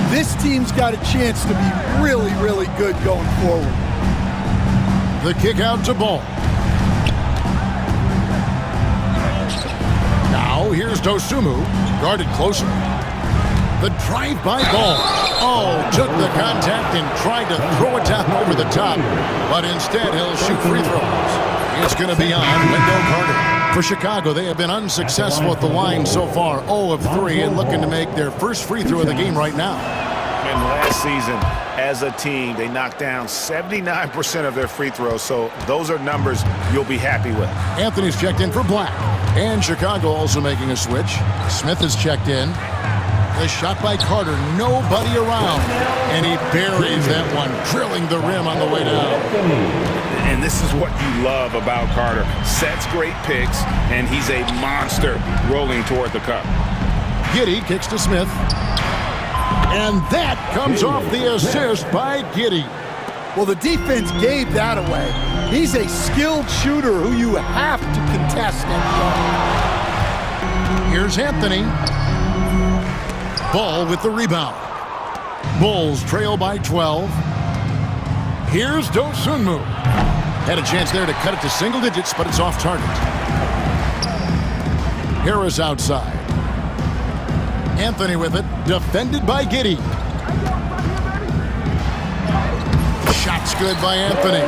This team's got a chance to be really, really good going forward. The kick out to Ball. Now here's Dosunmu, guarded closer. The drive-by Ball. Oh, took the contact and tried to throw it down over the top. But instead, he'll shoot free throws. It's going to be on Wendell Carter. For Chicago, they have been unsuccessful at the line so far, 0 of 3, and looking to make their first free throw of the game right now. And last season, as a team, they knocked down 79% of their free throws, so those are numbers you'll be happy with. Anthony's checked in for Black, and Chicago also making a switch. Smith is checked in. The shot by Carter, nobody around, and he buries that one, drilling the rim on the way down. And this is what you love about Carter. Sets great picks, and he's a monster rolling toward the cup. Giddey kicks to Smith. And that comes off the assist by Giddey. Well, the defense gave that away. He's a skilled shooter who you have to contest that. Here's Anthony. Ball with the rebound. Bulls trail by 12. Here's Dosunmu. Had a chance there to cut it to single digits, but it's off target. Harris outside. Anthony with it, defended by Giddey. Shot's good by Anthony.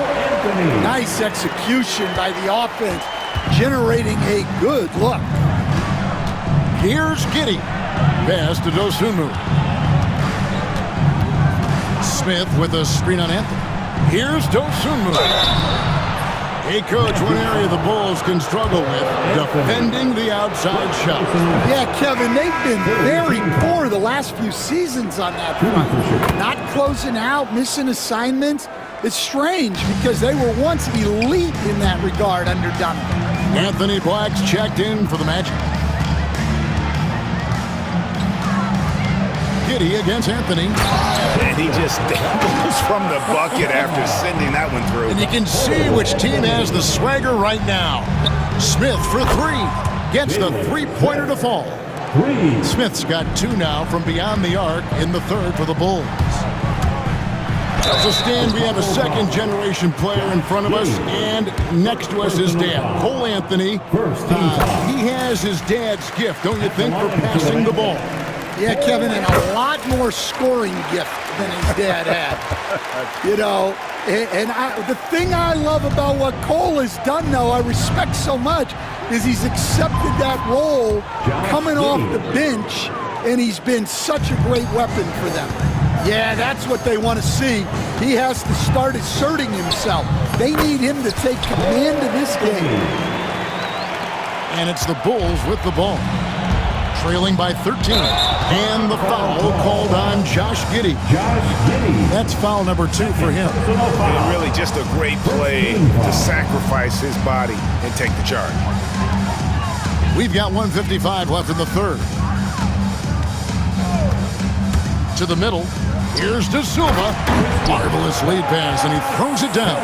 Nice execution by the offense, generating a good look. Here's Giddey. Pass to Dosunmu. Smith with a screen on Anthony. Here's Dosunmu. Hey, Coach, one area the Bulls can struggle with, defending the outside shot. Yeah, Kevin, they've been very poor the last few seasons on that front. Not closing out, missing assignments. It's strange because they were once elite in that regard under Donovan. Anthony Black's checked in for the Magic. Giddy against Anthony. And he just goes from the bucket after sending that one through. And you can see which team has the swagger right now. Smith for three. Gets the three-pointer to fall. Smith's got two now from beyond the arc in the third for the Bulls. So, Stan, we have a second-generation player in front of us, and next to us is Dad, Cole Anthony. He has his dad's gift, don't you think, for passing the ball? Yeah, Kevin, and a lot more scoring gift than his dad had. You know, and the thing I love about what Cole has done, though, I respect so much, is he's accepted that role coming off the bench, and he's been such a great weapon for them. Yeah, that's what they want to see. He has to start asserting himself. They need him to take command of this game. And it's the Bulls with the ball, trailing by 13. And the foul called on Josh Giddey. That's foul number 2 for him. And really just a great play to sacrifice his body and take the charge. We've got 1:55 left in the third. To the middle. Here's De Silva. Marvelous lead pass, and he throws it down.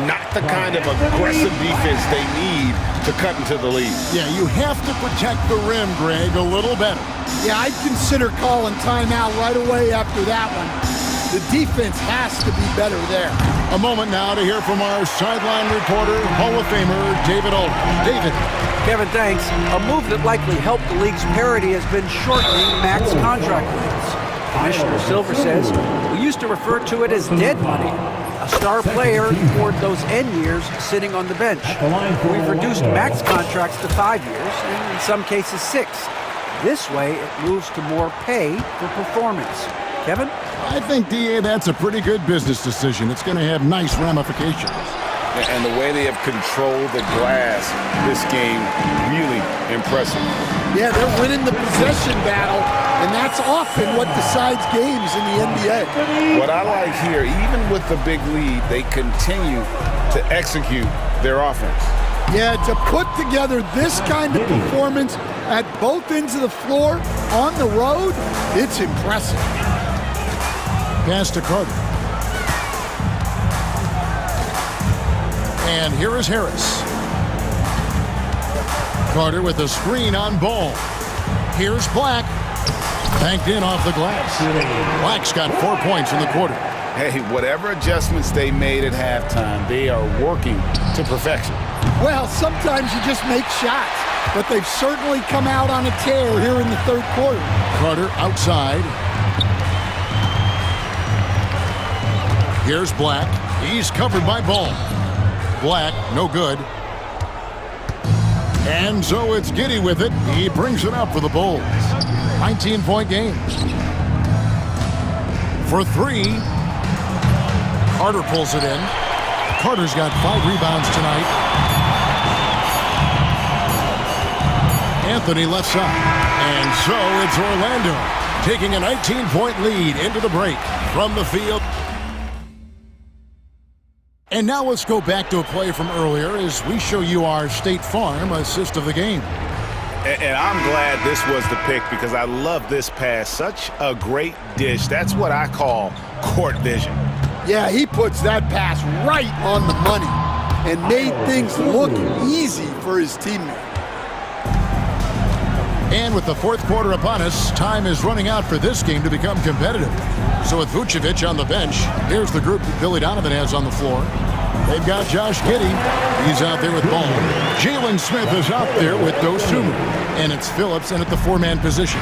Not the kind of aggressive defense they need to cut into the lead. Yeah, you have to protect the rim, Greg, a little better. Yeah, I'd consider calling timeout right away after that one. The defense has to be better there. A moment now to hear from our sideline reporter, Hall of Famer David Aldridge. David. Kevin, thanks. A move that likely helped the league's parity has been shortening max contract limits. Commissioner Silver says, we used to refer to it as dead money, a star player toward those end years sitting on the bench. We've reduced max contracts to 5 years, and in some cases 6. This way, it moves to more pay for performance. Kevin? I think, DA, that's a pretty good business decision. It's going to have nice ramifications. And the way they have controlled the glass this game, really impressive. Yeah, they're winning the possession battle, and that's often what decides games in the NBA. What I like here, even with the big lead, they continue to execute their offense. Yeah, to put together this kind of performance at both ends of the floor on the road, it's impressive. Pass to Carter. And here is Harris. Carter with a screen on Ball. Here's Black. Banked in off the glass. Black's got 4 points in the quarter. Hey, whatever adjustments they made at halftime, they are working to perfection. Well, sometimes you just make shots, but they've certainly come out on a tear here in the third quarter. Carter outside. Here's Black. He's covered by Ball. Black, no good. And so it's Giddey with it. He brings it up for the Bulls. 19-point game. For 3. Carter pulls it in. Carter's got 5 rebounds tonight. Anthony left side. And so it's Orlando taking a 19-point lead into the break from the field. And now let's go back to a play from earlier as we show you our State Farm assist of the game. And I'm glad this was the pick because I love this pass. Such a great dish. That's what I call court vision. Yeah, he puts that pass right on the money and made things look easy for his teammate. And with the fourth quarter upon us, time is running out for this game to become competitive. So with Vucevic on the bench, here's the group that Billy Donovan has on the floor. They've got Josh Giddey. He's out there with Ball. Jalen Smith is out there with Dosunmu. And it's Phillips in at the 4-man position.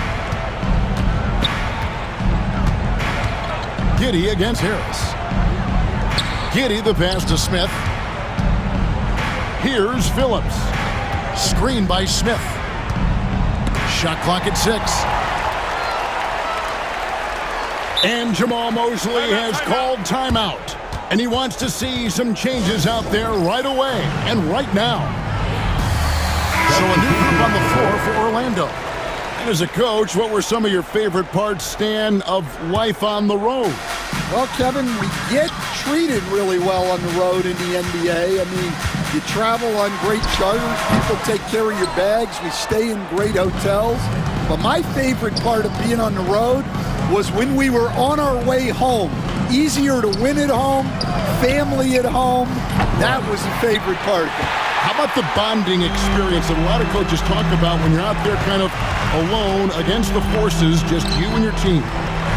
Giddey against Harris. Giddey the pass to Smith. Here's Phillips. Screen by Smith. Shot clock at 6. And Jamal Mosley has called timeout. And he wants to see some changes out there right away and right now. So a new group on the floor for Orlando. And as a coach, what were some of your favorite parts, Stan, of life on the road? Well, Kevin, we get treated really well on the road in the NBA. I mean, you travel on great charters, people take care of your bags, we stay in great hotels. But my favorite part of being on the road was when we were on our way home. Easier to win at home, family at home. That was the favorite part of it. How about the bonding experience that a lot of coaches talk about when you're out there kind of alone against the forces, just you and your team?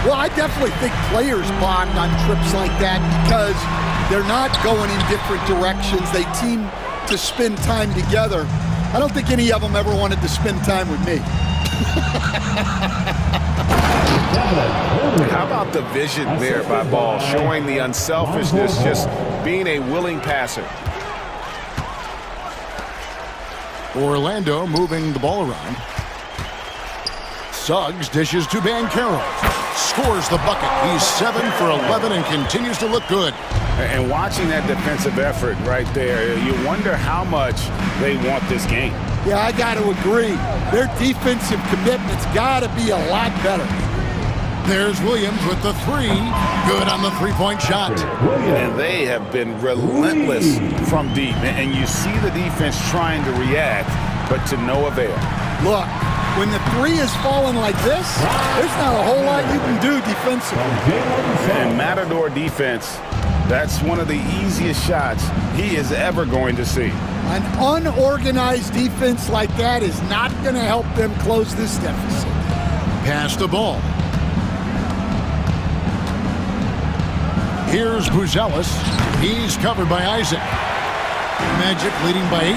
Well, I definitely think players bond on trips like that because they're not going in different directions. They team to spend time together. I don't think any of them ever wanted to spend time with me. How about the vision there by Ball, showing the unselfishness, just being a willing passer. Orlando moving the ball around. Suggs dishes to Banchero. Scores the bucket. He's 7 for 11 and continues to look good. And watching that defensive effort right there, you wonder how much they want this game. Yeah, I got to agree. Their defensive commitment's got to be a lot better. There's Williams with the three. Good on the three-point shot. And they have been relentless from deep. And you see the defense trying to react, but to no avail. Look, when the three is falling like this, there's not a whole lot you can do defensively. And Matador defense, that's one of the easiest shots he is ever going to see. An unorganized defense like that is not going to help them close this deficit. Pass the ball. Here's Buzelis. He's covered by Isaac. Magic leading by 18.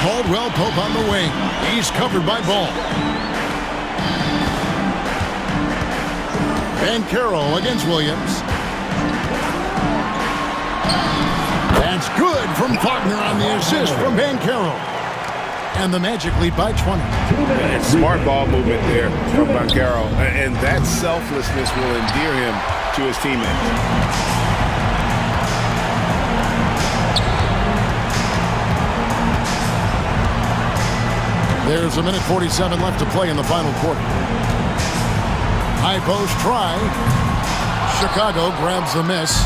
Caldwell Pope on the wing. He's covered by Ball. Banchero against Williams. That's good from Faulkner on the assist from Banchero. And the Magic lead by 20. And smart ball movement there from Banchero. And that selflessness will endear him to his teammates. There's a minute 47 left to play in the final quarter. High post try. Chicago grabs the miss.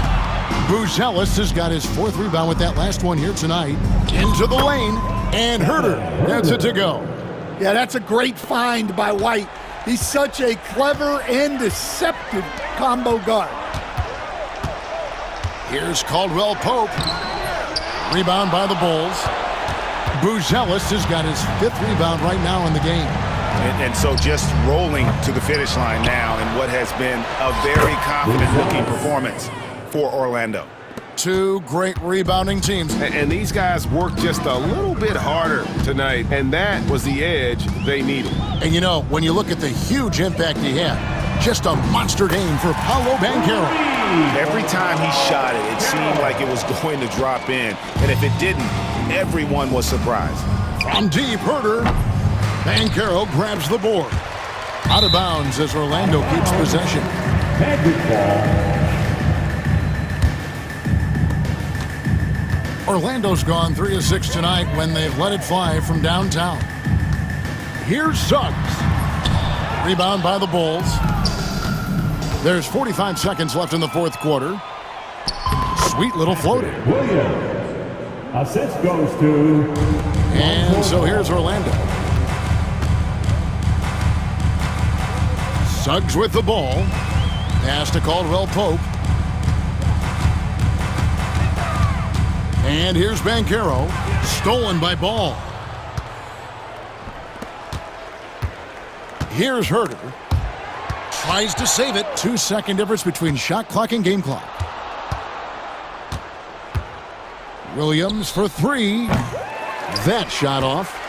Buzelis has got his fourth rebound with that last one here tonight. Into the lane. And Herter gets it to go. Yeah, that's a great find by White. He's such a clever and deceptive combo guard. Here's Caldwell Pope. Rebound by the Bulls. Buzelis has got his fifth rebound right now in the game. And so just rolling to the finish line now in what has been a very confident-looking performance for Orlando. Two great rebounding teams. And these guys worked just a little bit harder tonight, and that was the edge they needed. And you know, when you look at the huge impact he had, just a monster game for Paolo Banchero. Every time he shot it, it seemed like it was going to drop in. And if it didn't, everyone was surprised. From deep, Herter. Banchero grabs the board. Out of bounds as Orlando keeps possession. Orlando's gone 3 of 6 tonight when they've let it fly from downtown. Here's Suggs. Rebound by the Bulls. There's 45 seconds left in the fourth quarter. Sweet little floater. Williams. Assist goes to... And so here's Orlando. Suggs with the ball. Pass to Caldwell Pope. And here's Banchero. Stolen by Ball. Here's Herter. Tries to save it. 2-second difference between shot clock and game clock. Williams for three. That shot off.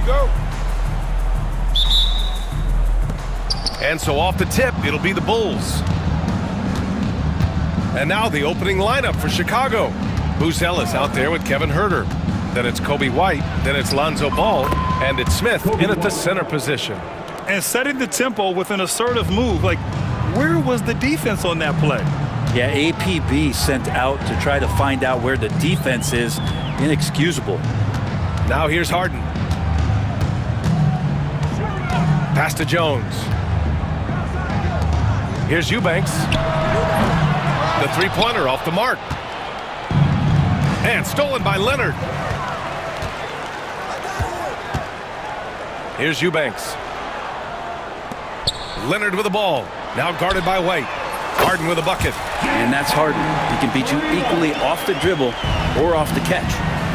go. And so off the tip, it'll be the Bulls. And now the opening lineup for Chicago. Booz Ellis out there with Kevin Huerter. Then it's Kobe White. Then it's Lonzo Ball. And it's Smith in at the center position. And setting the tempo with an assertive move. Like, where was the defense on that play? Yeah, APB sent out to try to find out where the defense is. Inexcusable. Now here's Harden. Pass to Jones. Here's Eubanks. The three-pointer off the mark. And stolen by Leonard. Here's Eubanks. Leonard with the ball. Now guarded by White. Harden with a bucket. And that's Harden. He can beat you equally off the dribble or off the catch.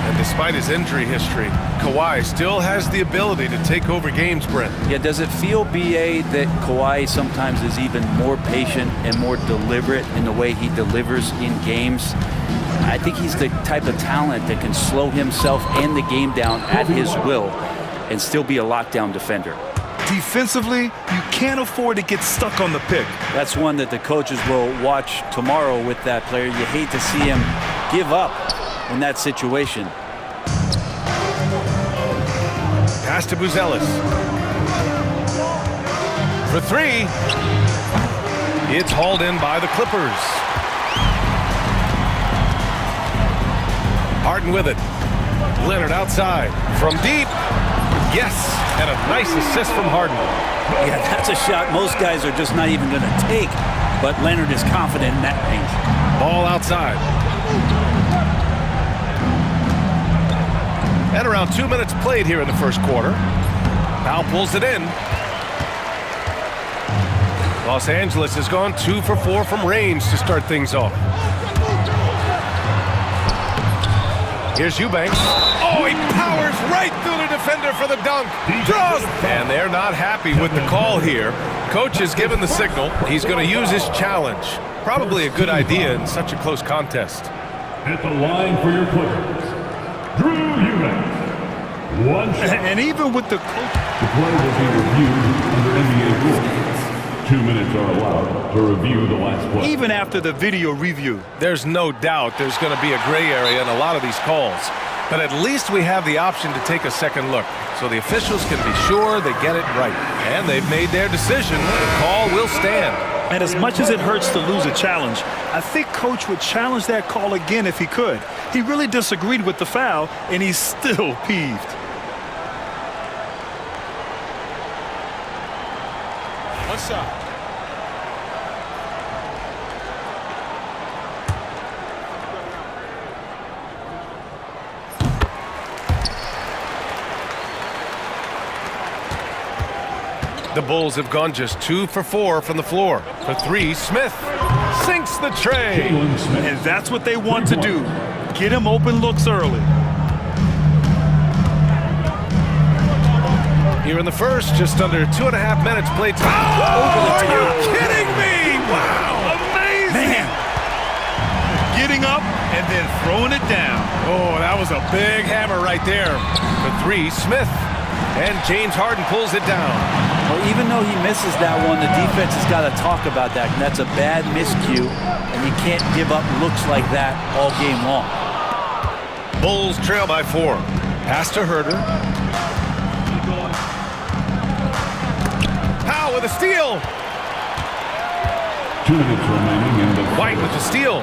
And despite his injury history, Kawhi still has the ability to take over games, Brent. Yeah, does it feel, BA, that Kawhi sometimes is even more patient and more deliberate in the way he delivers in games? I think he's the type of talent that can slow himself and the game down at his will and still be a lockdown defender. Defensively, you can't afford to get stuck on the pick. That's one that the coaches will watch tomorrow with that player. You hate to see him give up in that situation. Pass to Booz Ellis. For three. It's hauled in by the Clippers. Harden with it. Leonard outside. From deep. Yes, and a nice assist from Harden. Yeah, that's a shot most guys are just not even going to take, but Leonard is confident in that range. Ball outside. And around 2 minutes played here in the first quarter. Powell pulls it in. Los Angeles has gone 2 for 4 from range to start things off. Here's Eubanks. Oh, he powers right through the defender for the dunk. Draws. And they're not happy with the call here. Coach has given the signal. He's going to use his challenge. Probably a good idea in such a close contest. At the line for your Clippers, Drew Eubanks. One shot. And even with the play will be reviewed under NBA rules. 2 minutes are allowed to review the last play. Even after the video review. There's no doubt there's going to be a gray area in a lot of these calls. But at least we have the option to take a second look. So the officials can be sure they get it right. And they've made their decision. The call will stand. And as much as it hurts to lose a challenge, I think Coach would challenge that call again if he could. He really disagreed with the foul, and he's still peeved. One shot. The Bulls have gone just 2 for 4 from the floor. For three, Smith sinks the tray. And that's what they want to do. Get him open looks early. Here in the first, just under 2.5 minutes played time. Oh, are you kidding me? Wow. Amazing. Man. Getting up and then throwing it down. Oh, that was a big hammer right there. For three, Smith. And James Harden pulls it down. Well, even though he misses that one, the defense has got to talk about that. And that's a bad miscue, and you can't give up looks like that all game long. Bulls trail by 4. Pass to Huerter. Powell with a steal. 2 minutes remaining in the White with the steal.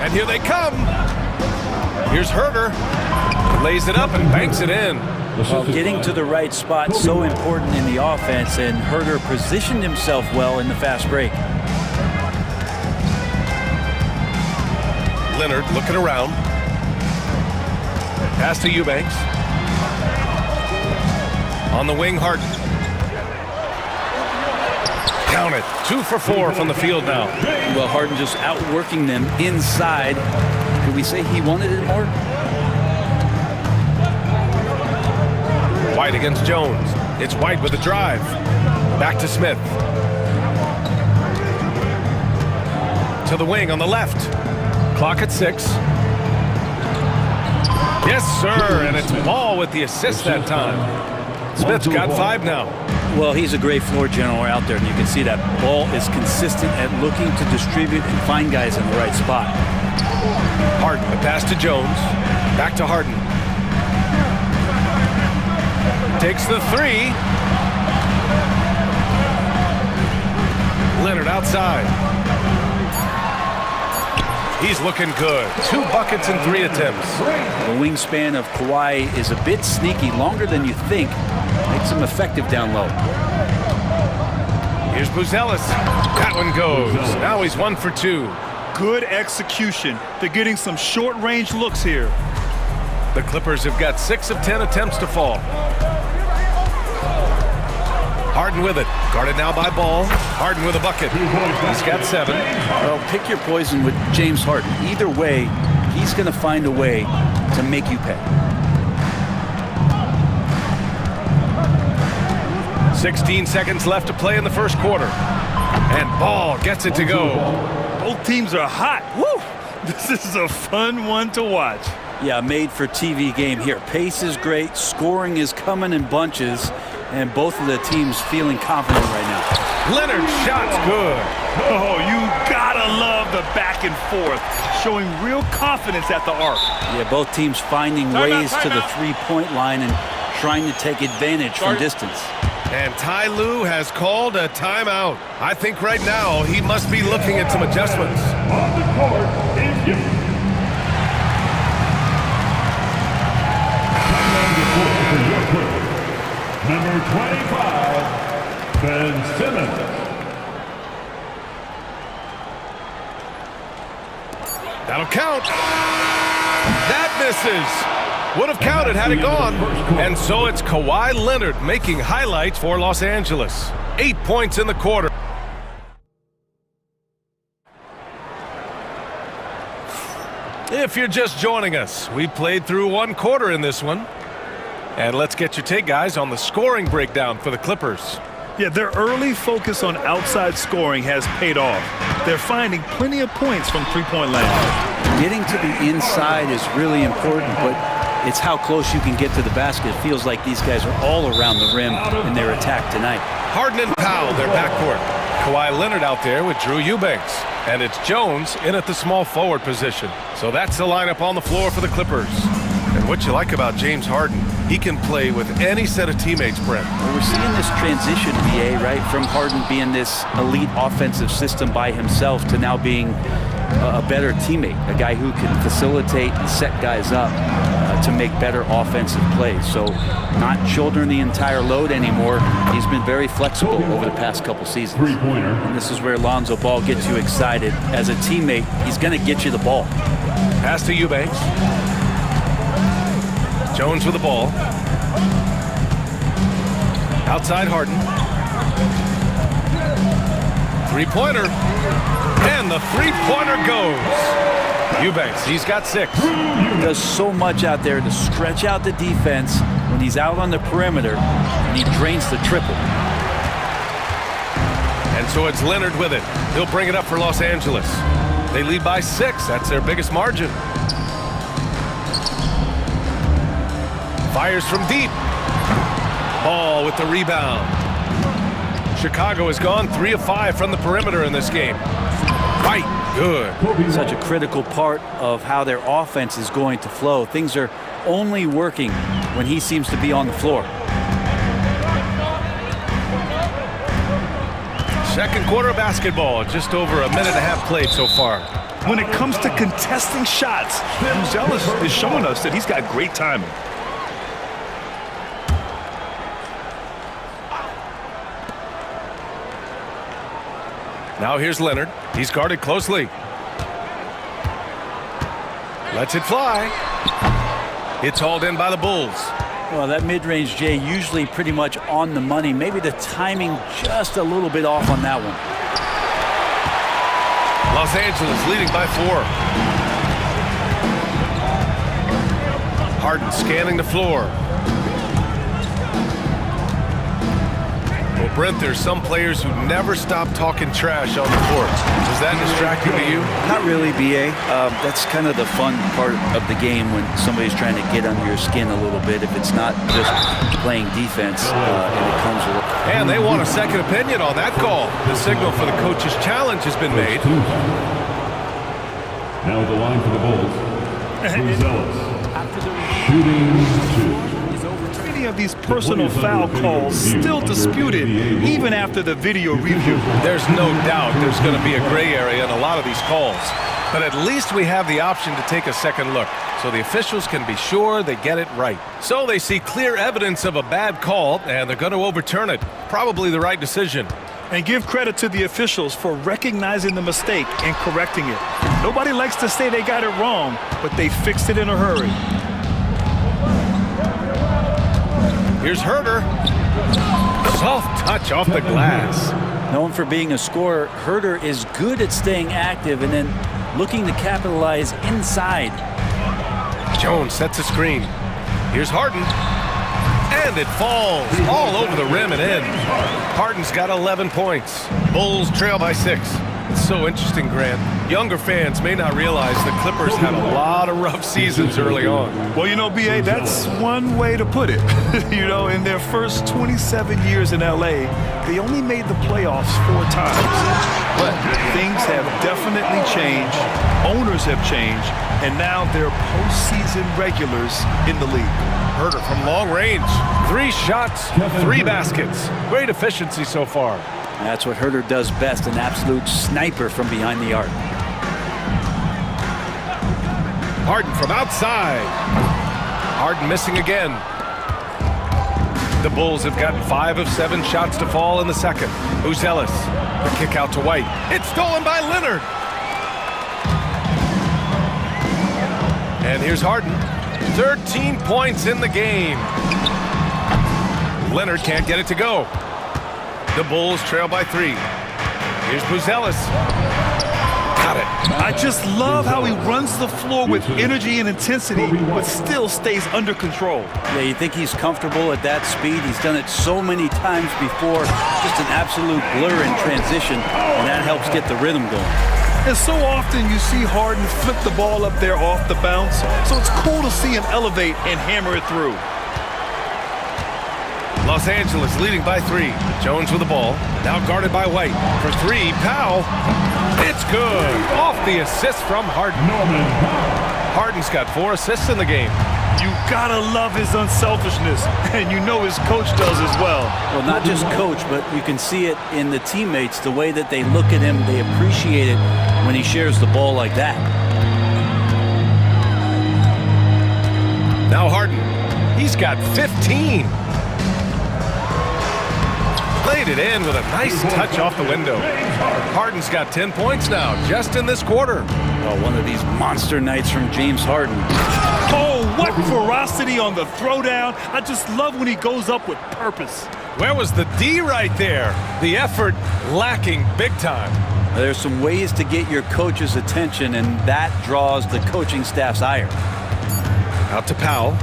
And here they come. Here's Huerter. Lays it up and banks it in. Well, getting to the right spot so important in the offense, and Huerter positioned himself well in the fast break. Leonard looking around. Pass to Eubanks. On the wing, Harden. Count it. 2 for 4 from the field now. Well, Harden just outworking them inside. Could we say he wanted it more? White against Jones. It's White with the drive. Back to Smith. To the wing on the left. Clock at 6. Yes, sir, and it's Ball with the assist that time. Smith's got 5 now. Well, he's a great floor general out there, and you can see that Ball is consistent at looking to distribute and find guys in the right spot. Harden, the pass to Jones. Back to Harden. Takes the 3. Leonard outside. He's looking good. 2 buckets in 3 attempts. The wingspan of Kawhi is a bit sneaky, longer than you think. Makes him effective down low. Here's Buzelis. That one goes. Now he's 1 for 2. Good execution. They're getting some short-range looks here. The Clippers have got 6 of 10 attempts to fall. Harden with it. Guarded now by Ball. Harden with a bucket. He's got 7. Well, pick your poison with James Harden. Either way, he's going to find a way to make you pay. 16 seconds left to play in the first quarter. And Ball gets it to go. Both teams are hot. Woo! This is a fun one to watch. Yeah, made for TV game here. Pace is great. Scoring is coming in bunches. And both of the teams feeling confident right now. Leonard's shot's good. Oh, you gotta love the back and forth. Showing real confidence at the arc. Yeah, both teams finding ways to the three-point line and trying to take advantage from distance. And Ty Lue has called a timeout. I think right now he must be looking at some adjustments. On the court is you. Number 25, Ben Simmons. That'll count. That misses. Would have counted had it gone. And so it's Kawhi Leonard making highlights for Los Angeles. 8 points in the quarter. If you're just joining us, we played through 1 quarter in this one. And let's get your take, guys, on the scoring breakdown for the Clippers. Yeah, their early focus on outside scoring has paid off. They're finding plenty of points from three-point land. Getting to the inside is really important, but it's how close you can get to the basket. It feels like these guys are all around the rim in their attack tonight. Harden and Powell, their backcourt. Kawhi Leonard out there with Drew Eubanks. And it's Jones in at the small forward position. So that's the lineup on the floor for the Clippers. And what you like about James Harden, he can play with any set of teammates, Brent. Well, we're seeing this transition, BA, right? From Harden being this elite offensive system by himself to now being a better teammate, a guy who can facilitate and set guys up to make better offensive plays. So not shouldering the entire load anymore. He's been very flexible over the past couple seasons. And this is where Lonzo Ball gets you excited. As a teammate, he's going to get you the ball. Pass to Eubanks. Jones with the ball. Outside Harden. Three-pointer. And the three-pointer goes. Eubanks, he's got 6. He does so much out there to stretch out the defense when he's out on the perimeter, and he drains the triple. And so it's Leonard with it. He'll bring it up for Los Angeles. They lead by 6. That's their biggest margin. Fires from deep. Ball with the rebound. Chicago has gone 3 of 5 from the perimeter in this game. Right, good. Such a critical part of how their offense is going to flow. Things are only working when he seems to be on the floor. Second quarter of basketball, just over a minute and a half played so far. When it comes to contesting shots, Buzelis is showing us that he's got great timing. Now here's Leonard. He's guarded closely. Lets it fly. It's hauled in by the Bulls. Well, that mid-range J usually pretty much on the money. Maybe the timing just a little bit off on that one. Los Angeles leading by 4. Harden scanning the floor. Will sprint, there's some players who never stop talking trash on the court. Is that distracting to you? Not really, BA. That's kind of the fun part of the game when somebody's trying to get under your skin a little bit. If it's not just playing defense, and it comes with... And they want a second opinion on that call. The signal for the coach's challenge has been made. Now the line for the Bulls. Shooting 2. Many of these personal foul calls still disputed even after the video review. There's no doubt there's going to be a gray area in a lot of these calls. But at least we have the option to take a second look, so the officials can be sure they get it right. So they see clear evidence of a bad call, and they're going to overturn it. Probably the right decision. And give credit to the officials for recognizing the mistake and correcting it. Nobody likes to say they got it wrong, but they fixed it in a hurry. Here's Herder. Soft touch off the glass. Known for being a scorer, Herder is good at staying active and then looking to capitalize inside. Jones sets a screen. Here's Harden. And it falls all over the rim and in. Harden's got 11 points. Bulls trail by 6. It's so interesting, Grant. Younger fans may not realize the Clippers had a lot of rough seasons early on. Well, you know, BA, that's one way to put it. You know, in their first 27 years in LA, they only made the playoffs 4 times. But things have definitely changed. Owners have changed. And now they're postseason regulars in the league. Herder from long range. 3 shots, 3 baskets. Great efficiency so far. That's what Herder does best, an absolute sniper from behind the arc. Harden from outside. Harden missing again. The Bulls have gotten 5 of 7 shots to fall in the second. Buzelis, the kick out to White. It's stolen by Leonard. And here's Harden. 13 points in the game. Leonard can't get it to go. The Bulls trail by 3. Here's Buzelis. Got it. I just love how he runs the floor with energy and intensity, but still stays under control. Yeah, you think he's comfortable at that speed? He's done it so many times before. Just an absolute blur in transition, and that helps get the rhythm going. And so often you see Harden flip the ball up there off the bounce, so it's cool to see him elevate and hammer it through. Los Angeles leading by 3. Jones with the ball. Now guarded by White. For 3, Powell. It's good. Off the assist from Harden. Harden's got 4 assists in the game. You gotta love his unselfishness, and you know his coach does as well. Well, not just coach, but you can see it in the teammates, the way that they look at him. They appreciate it when he shares the ball like that. Now Harden. He's got 15. Played it in with a nice touch off the window. Harden's got 10 points now, just in this quarter. Oh, one of these monster nights from James Harden. Oh, what ferocity on the throwdown. I just love when he goes up with purpose. Where was the D right there? The effort lacking big time. There's some ways to get your coach's attention, and that draws the coaching staff's ire. Out to Powell.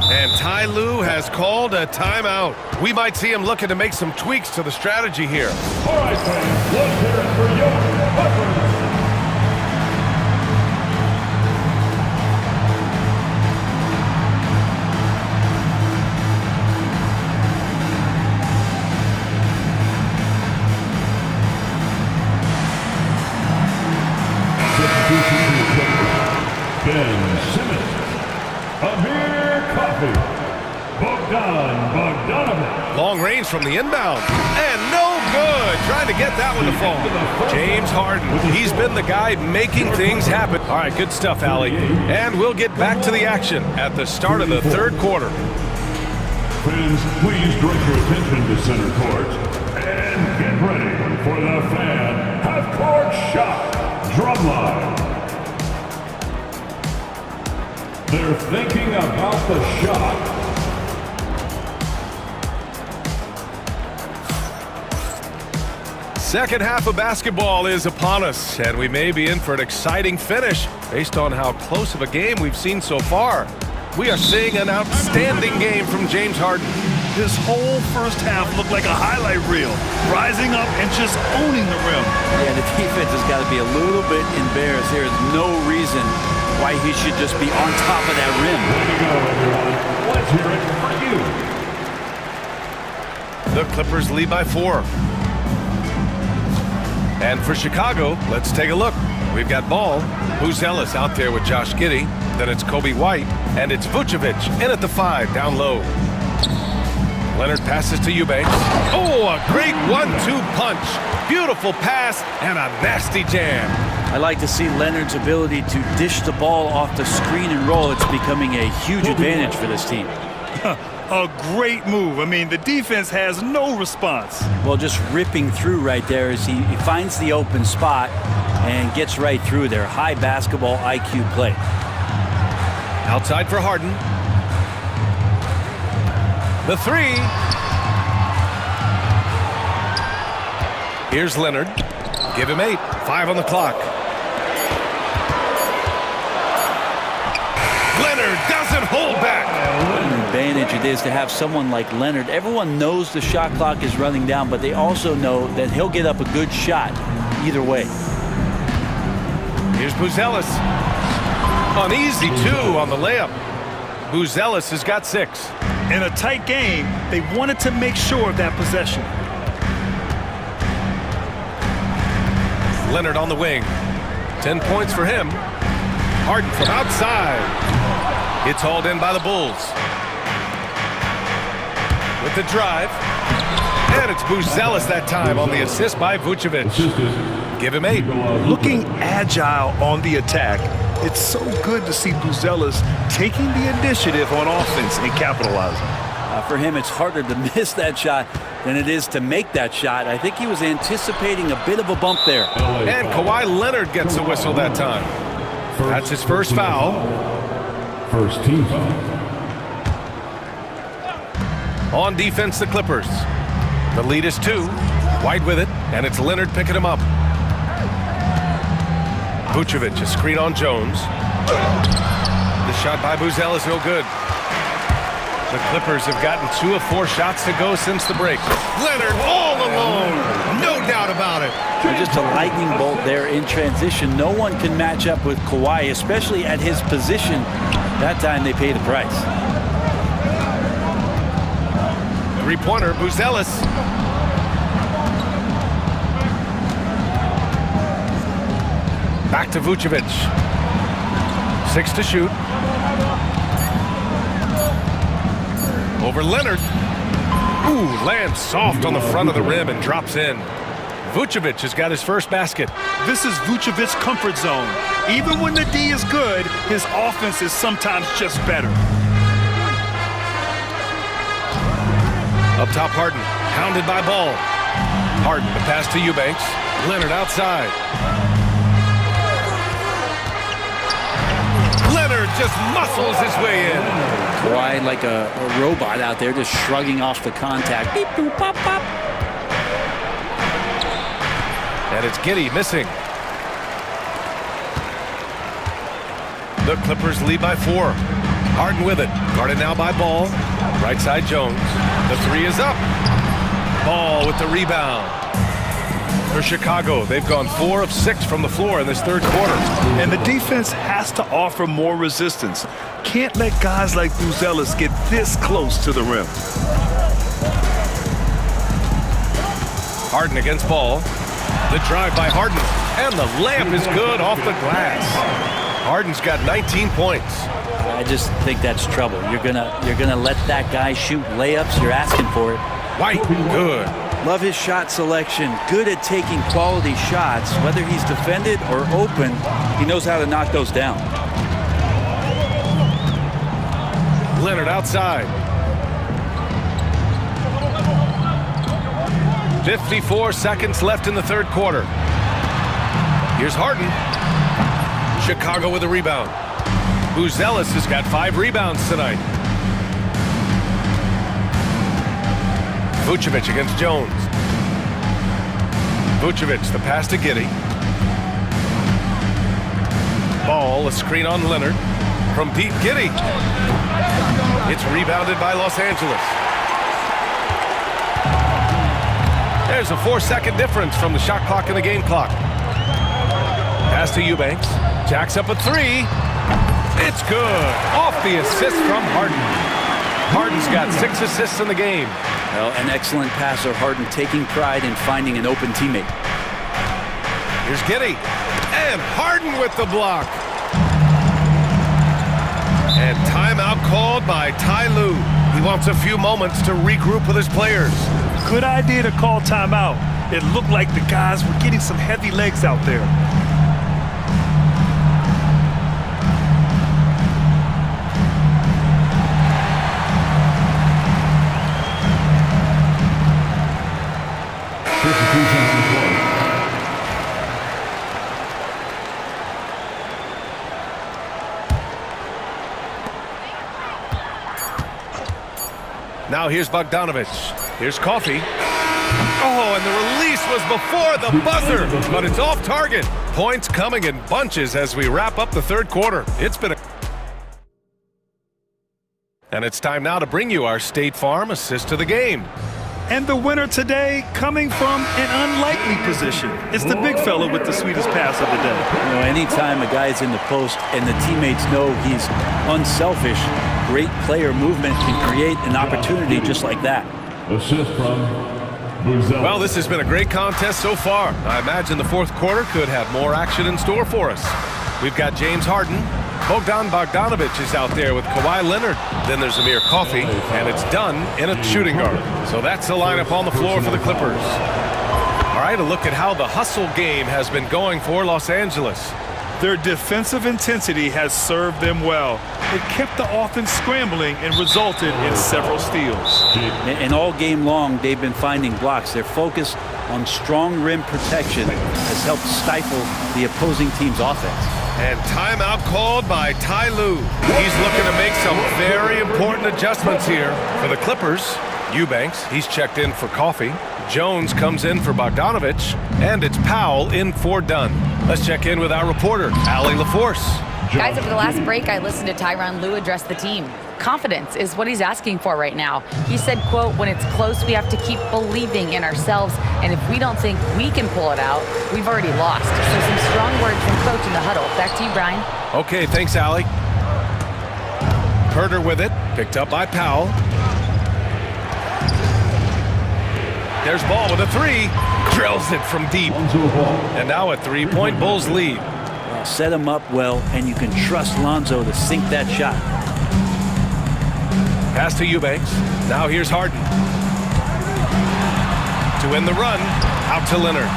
And Ty Lue has called a timeout. We might see him looking to make some tweaks to the strategy here. All right, fans, let's hear it for your Clippers. Ben Simmons, Amir Coffey, Bogdanovic. Long range from the inbound. And no good. Trying to get that one to fall. James Harden. He's been the guy making things happen. All right, good stuff, Allie. And we'll get back to the action at the start of the third quarter. Fans, please direct your attention to center court. And get ready for the fan half-court shot drumline. They're thinking about the shot. Second half of basketball is upon us, and we may be in for an exciting finish based on how close of a game we've seen so far. We are seeing an outstanding game from James Harden. His whole first half looked like a highlight reel, rising up and just owning the rim. Yeah, the defense has got to be a little bit embarrassed. There is no reason why he should just be on top of that rim. Let's hear it for you. The Clippers lead by 4. And for Chicago, let's take a look. We've got Ball, Buzelis out there with Josh Giddey. Then it's Kobe White, and it's Vucevic in at the 5, down low. Leonard passes to Eubanks. Oh, a great 1-2 punch. Beautiful pass and a nasty jam. I like to see Leonard's ability to dish the ball off the screen and roll. It's becoming a huge advantage for this team. A great move. I mean, the defense has no response. Well, just ripping through right there as he finds the open spot and gets right through there. High basketball IQ play. Outside for Harden. The 3. Here's Leonard. Give him 8. 5 on the clock. Leonard doesn't hold back. What an advantage it is to have someone like Leonard. Everyone knows the shot clock is running down, but they also know that he'll get up a good shot either way. Here's Buzelis. An easy 2 on the layup. Buzelis has got 6. In a tight game, they wanted to make sure of that possession. Leonard on the wing. 10 points for him. Harden from outside. It's hauled in by the Bulls. With the drive. And it's Buzelis that time on the assist by Vucevic. Give him 8. Looking agile on the attack, it's so good to see Buzelis taking the initiative on offense and capitalizing. For him, it's harder to miss that shot than it is to make that shot. I think he was anticipating a bit of a bump there. And Kawhi Leonard gets a whistle that time. That's his first foul. First team foul. On defense, the Clippers. The lead is 2. White with it, and it's Leonard picking him up. Vucevic, a screen on Jones. The shot by Buzelis, no good. The Clippers have gotten 2 of 4 shots to go since the break. Leonard all alone, no doubt about it. And just a lightning bolt there in transition. No one can match up with Kawhi, especially at his position. That time they pay the price. 3-pointer, Buzelis. Back to Vucevic. 6 to shoot. Over Leonard. Ooh, lands soft on the front of the rim and drops in. Vucevic has got his first basket. This is Vucevic's comfort zone. Even when the D is good, his offense is sometimes just better. Up top, Harden. Hounded by Ball. Harden, the pass to Eubanks. Leonard outside. Leonard just muscles his way in. Kawhi like a robot out there, just shrugging off the contact. Beep, boop, pop, pop. And it's Giddey missing. The Clippers lead by 4. Harden with it. Guarded now by Ball. Right side Jones. The 3 is up. Ball with the rebound. For Chicago, they've gone 4 of 6 from the floor in this third quarter. And the defense has to offer more resistance. Can't let guys like Buzelis get this close to the rim. Harden against Ball. The drive by Harden. And the layup is good off the glass. Harden's got 19 points. I just think that's trouble. You're gonna let that guy shoot layups. You're asking for it. White, good. Love his shot selection. Good at taking quality shots. Whether he's defended or open, he knows how to knock those down. Leonard outside. 54 seconds left in the third quarter. Here's Harden. Chicago with a rebound. Buzelis has got 5 rebounds tonight. Vucevic against Jones. Vucevic, the pass to Giddey. Ball, a screen on Leonard. From deep, Giddey. It's rebounded by Los Angeles. There's a 4-second difference from the shot clock and the game clock. Pass to Eubanks. Jacks up a three. It's good. Off the assist from Harden. Harden's got 6 assists in the game. Well, an excellent passer, Harden taking pride in finding an open teammate. Here's Giddey. And Harden with the block. And timeout called by Ty Lue. He wants a few moments to regroup with his players. Good idea to call timeout. It looked like the guys were getting some heavy legs out there. Now here's Bogdanovic. Here's Coffey. Oh, and the release was before the buzzer, but it's off target. Points coming in bunches as we wrap up the third quarter. It's been a... And it's time now to bring you our State Farm assist to the game. And the winner today coming from an unlikely position. It's the big fella with the sweetest pass of the day. You know, anytime a guy's in the post and the teammates know he's unselfish, great player movement can create an opportunity just like that. Assist from Well, this has been a great contest so far. I imagine the fourth quarter could have more action in store for us. We've got James Harden. Bogdanovic is out there with Kawhi Leonard. Then there's Amir Coffey, and it's done in a shooting guard. So that's the lineup on the floor for the Clippers. All right, a look at how the hustle game has been going for Los Angeles. Their defensive intensity has served them well. It kept the offense scrambling and resulted in several steals. And all game long, they've been finding blocks. Their focus on strong rim protection has helped stifle the opposing team's offense. And timeout called by Ty Lue. He's looking to make some very important adjustments here for the Clippers. Eubanks, he's checked in for Coffey. Jones comes in for Bogdanovic. And it's Powell in for Dunn. Let's check in with our reporter, Allie LaForce. Guys, over the last break, I listened to Tyronn Lue address the team. Confidence is what he's asking for right now. He said, quote, when it's close, we have to keep believing in ourselves. And if we don't think we can pull it out, we've already lost. So some strong words from coach in the huddle. Back to you, Brian. Okay, thanks, Allie. Herter with it, picked up by Powell. There's Ball with a three. Drills it from deep. And now a three-point Bulls lead. Well, set him up well, and you can trust Lonzo to sink that shot. Pass to Eubanks. Now here's Harden. To end the run, out to Leonard.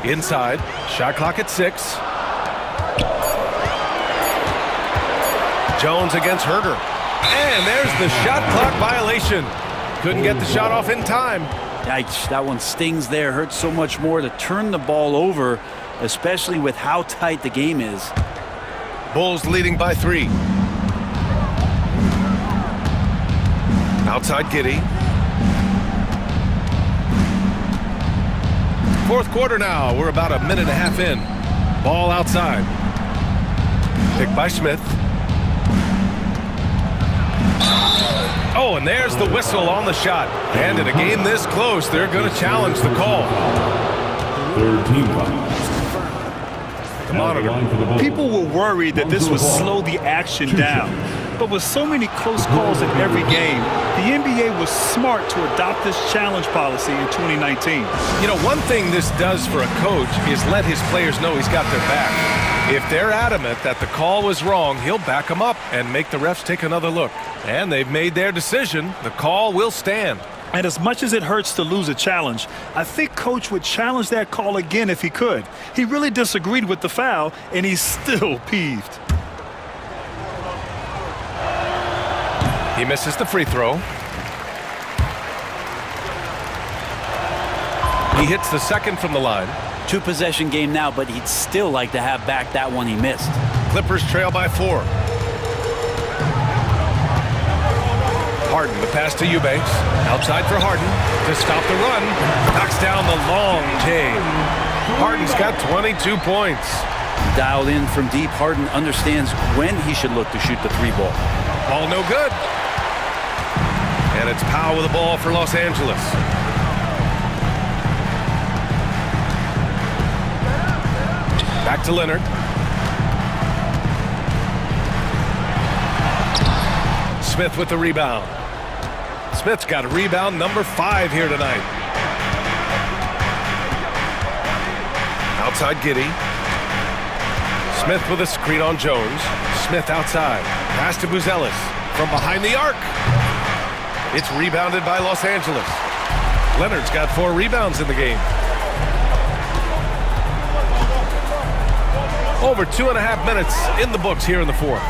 Inside, shot clock at 6. Jones against Herter. And there's the shot clock violation. Couldn't get the shot off in time. Yikes, that one stings there. Hurts so much more to turn the ball over, especially with how tight the game is. Bulls leading by 3. Outside Giddey. Fourth quarter now. We're about a minute and a half in. Ball outside. Picked by Smith. Oh, and there's the whistle on the shot. And in a game this close, they're going to challenge the call. third team foul. The monitor. People were worried that this would slow the action down. But with so many close calls in every game, the NBA was smart to adopt this challenge policy in 2019. You know, one thing this does for a coach is let his players know he's got their back. If they're adamant that the call was wrong, he'll back them up and make the refs take another look. And they've made their decision. The call will stand. And as much as it hurts to lose a challenge, I think Coach would challenge that call again if he could. He really disagreed with the foul, and he's still peeved. He misses the free throw. He hits the second from the line. 2-possession game now, but he'd still like to have back that one he missed. Clippers trail by 4. Harden, the pass to Eubanks. Outside for Harden to stop the run. Knocks down the long J. Harden's got 22 points. Dialed in from deep, Harden understands when he should look to shoot the 3 ball. Ball no good. And it's Powell with the ball for Los Angeles. Back to Leonard. Smith with the rebound. Smith's got a rebound number 5 here tonight. Outside Giddey. Smith with a screen on Jones. Smith outside. Pass to Buzelis from behind the arc. It's rebounded by Los Angeles. Leonard's got 4 rebounds in the game. Over 2.5 minutes in the books here in the fourth.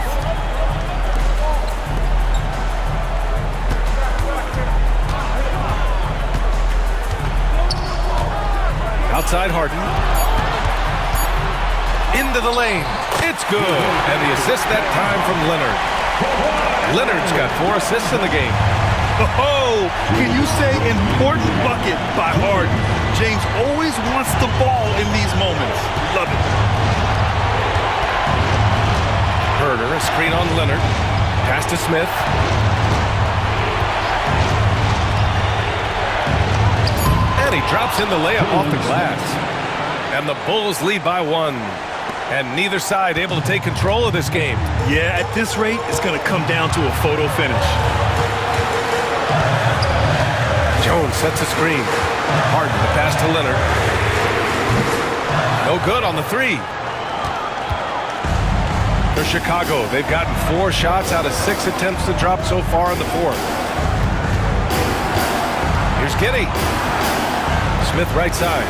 Outside Harden. Into the lane. It's good. And the assist that time from Leonard. Leonard's got 4 assists in the game. Oh, can you say important bucket by Harden? James always wants the ball in these moments. Love it. Herder, a screen on Leonard. Pass to Smith. And he drops in the layup off the glass. And the Bulls lead by 1. And neither side able to take control of this game. Yeah, at this rate, it's going to come down to a photo finish. Jones sets a screen. Harden, the pass to Leonard. No good on the 3. For Chicago, they've gotten 4 shots out of 6 attempts to drop so far in the fourth. Here's Giddey. Smith right side.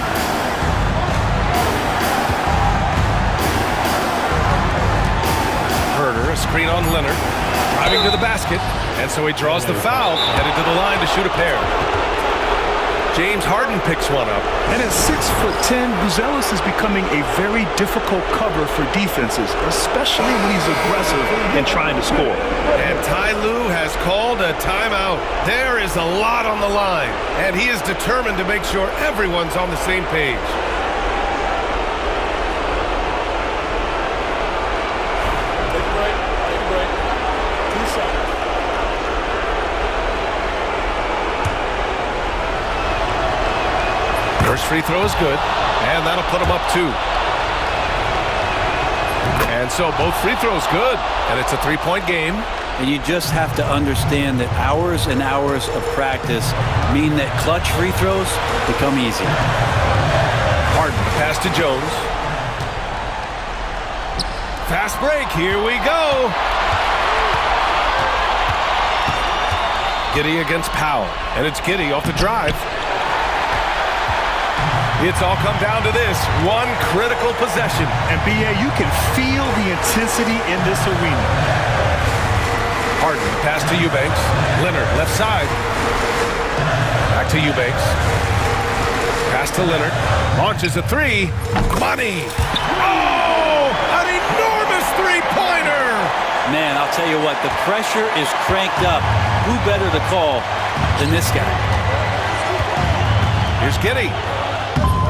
Herder, a screen on Leonard. Driving to the basket. And so he draws the foul, headed to the line to shoot a pair. James Harden picks one up. And at 6'10", Buzelis is becoming a very difficult cover for defenses, especially when he's aggressive and trying to score. And Ty Lue has called a timeout. There is a lot on the line, and he is determined to make sure everyone's on the same page. Take a break. 2 seconds. First free throw is good, and that'll put him up 2. And so both free throws good, and it's a 3-point game. And you just have to understand that hours and hours of practice mean that clutch free throws become easy. Harden, pass to Jones. Fast break, here we go. Giddey against Powell, and it's Giddey off the drive. It's all come down to this, one critical possession. And B.A., you can feel the intensity in this arena. Harden, pass to Eubanks. Leonard, left side. Back to Eubanks. Pass to Leonard. Launches a 3. Money! Oh! An enormous three-pointer! Man, I'll tell you what, the pressure is cranked up. Who better to call than this guy? Here's Giddey.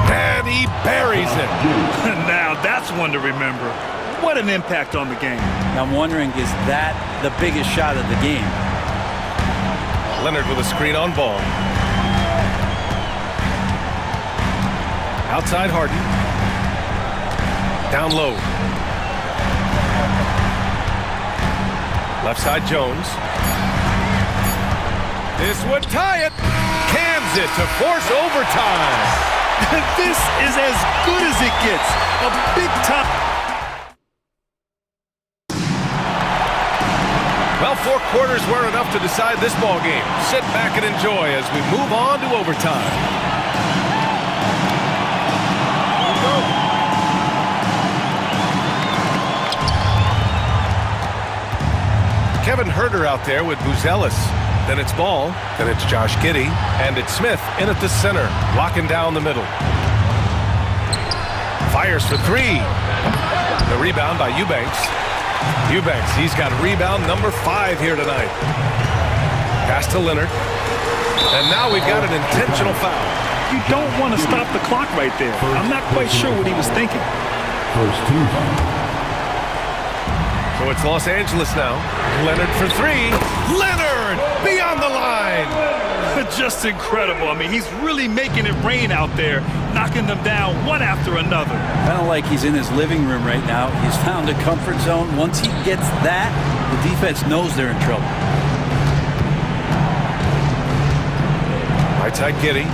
And he buries it. Now that's one to remember. What an impact on the game. I'm wondering, is that the biggest shot of the game? Leonard with a screen on ball. Outside Harden. Down low. Left side Jones. This would tie it. Cans it to force overtime. This is as good as it gets. A big time. Well, 4 quarters weren't enough to decide this ball game. Sit back and enjoy as we move on to overtime. Kevin Herder out there with Buzelis. Then it's Ball, then it's Josh Giddey, and it's Smith in at the center, locking down the middle. Fires for 3. The rebound by Eubanks. Eubanks, he's got rebound number 5 here tonight. Pass to Leonard. And now we've got an intentional foul. You don't want to stop the clock right there. I'm not quite sure what he was thinking. First 2. So it's Los Angeles now. Leonard for 3. Leonard beyond the line. Just incredible. I mean, he's really making it rain out there, knocking them down one after another. Kind of like he's in his living room right now. He's found a comfort zone. Once he gets that, the defense knows they're in trouble. Right side, Giddey.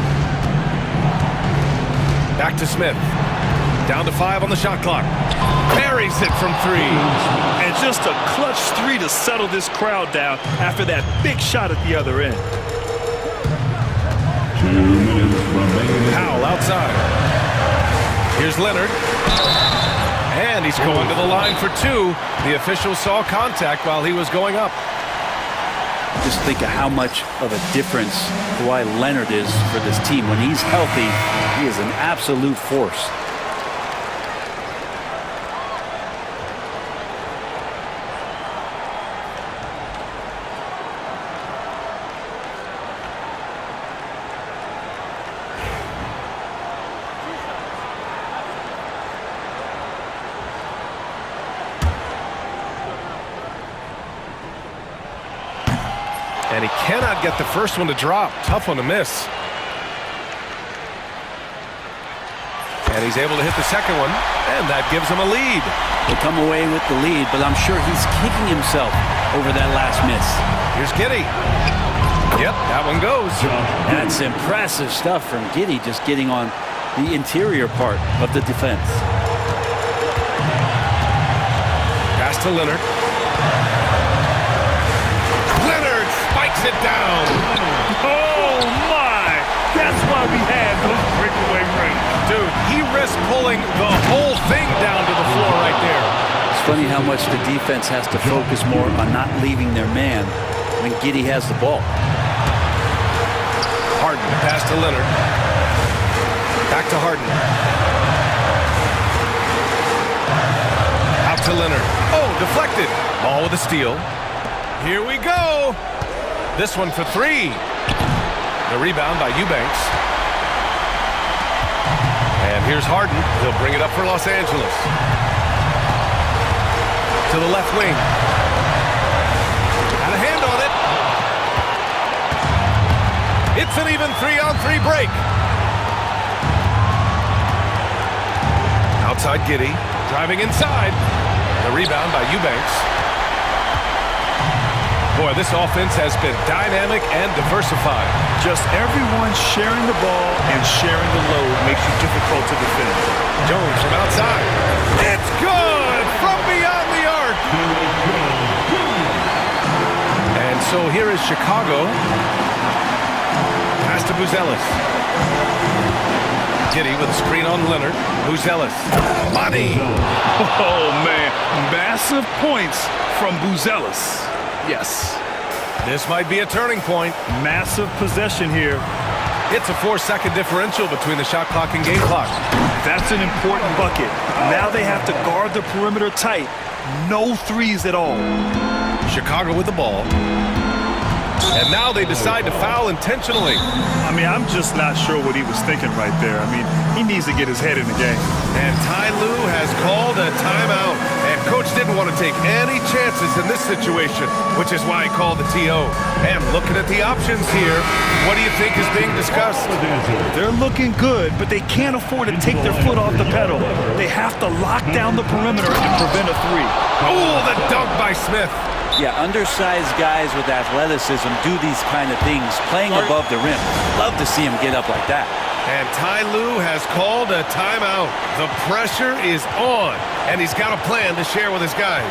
Back to Smith. Down to 5 on the shot clock. Buries it from 3. And just a clutch 3 to settle this crowd down after that big shot at the other end. Powell outside. Here's Leonard. And he's going to the line for 2. The official saw contact while he was going up. Just think of how much of a difference Kawhi Leonard is for this team. When he's healthy, he is an absolute force. And he cannot get the first one to drop. Tough one to miss. And he's able to hit the second one, and that gives him a lead. They come away with the lead, but I'm sure he's kicking himself over that last miss. Here's Giddey. Yep, that one goes. That's impressive stuff from Giddey, just getting on the interior part of the defense. Pass to Leonard. Leonard spikes it down. Oh, my! That's why we had those breakaway rings. Dude, he risked pulling the whole thing down to the floor right there. It's funny how much the defense has to focus more on not leaving their man when Giddey has the ball. Harden, pass to Leonard. Back to Harden. Out to Leonard. Oh, deflected. Ball with a steal. Here we go. This one for 3. The rebound by Eubanks. And here's Harden. He'll bring it up for Los Angeles. To the left wing. Got a hand on it. It's an even 3-on-3 break. Outside Giddey. Driving inside. The rebound by Eubanks. Boy, this offense has been dynamic and diversified. Just everyone sharing the ball and sharing the load makes it difficult to defend. Jones from outside. It's good from beyond the arc. And so here is Chicago. Pass to Buzelis. Giddey with a screen on Leonard. Buzelis. Money. Oh, man. Massive points from Buzelis. Yes. This might be a turning point. Massive possession here. It's a 4-second differential between the shot clock and game clock. That's an important bucket. Now they have to guard the perimeter tight. No threes at all. Chicago with the ball. And now they decide to foul intentionally. I mean, I'm just not sure what he was thinking right there. I mean, he needs to get his head in the game. And Ty Lue has called a timeout. And Coach didn't want to take any chances in this situation, which is why he called the TO. And looking at the options here, what do you think is being discussed? They're looking good, but they can't afford to take their foot off the pedal. They have to lock down the perimeter and prevent a 3. Oh, the dunk by Smith. Yeah, undersized guys with athleticism do these kind of things, playing above the rim. Love to see him get up like that. And Ty Lue has called a timeout. The pressure is on, and he's got a plan to share with his guys.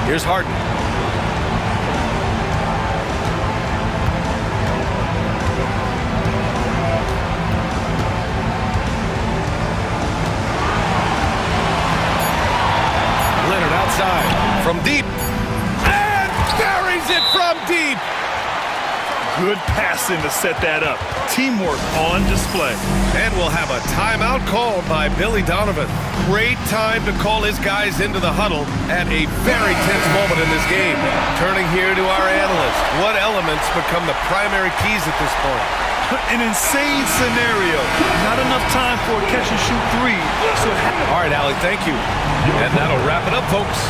Here's Harden. Leonard outside from deep. And buries it from deep. Good passing to set that up. Teamwork on display. And we'll have a timeout called by Billy Donovan. Great time to call his guys into the huddle at a very tense moment in this game. Turning here to our analyst. What elements become the primary keys at this point? An insane scenario. Not enough time for a catch-and-shoot three. So all right, Allie, thank you. And that'll wrap it up, folks.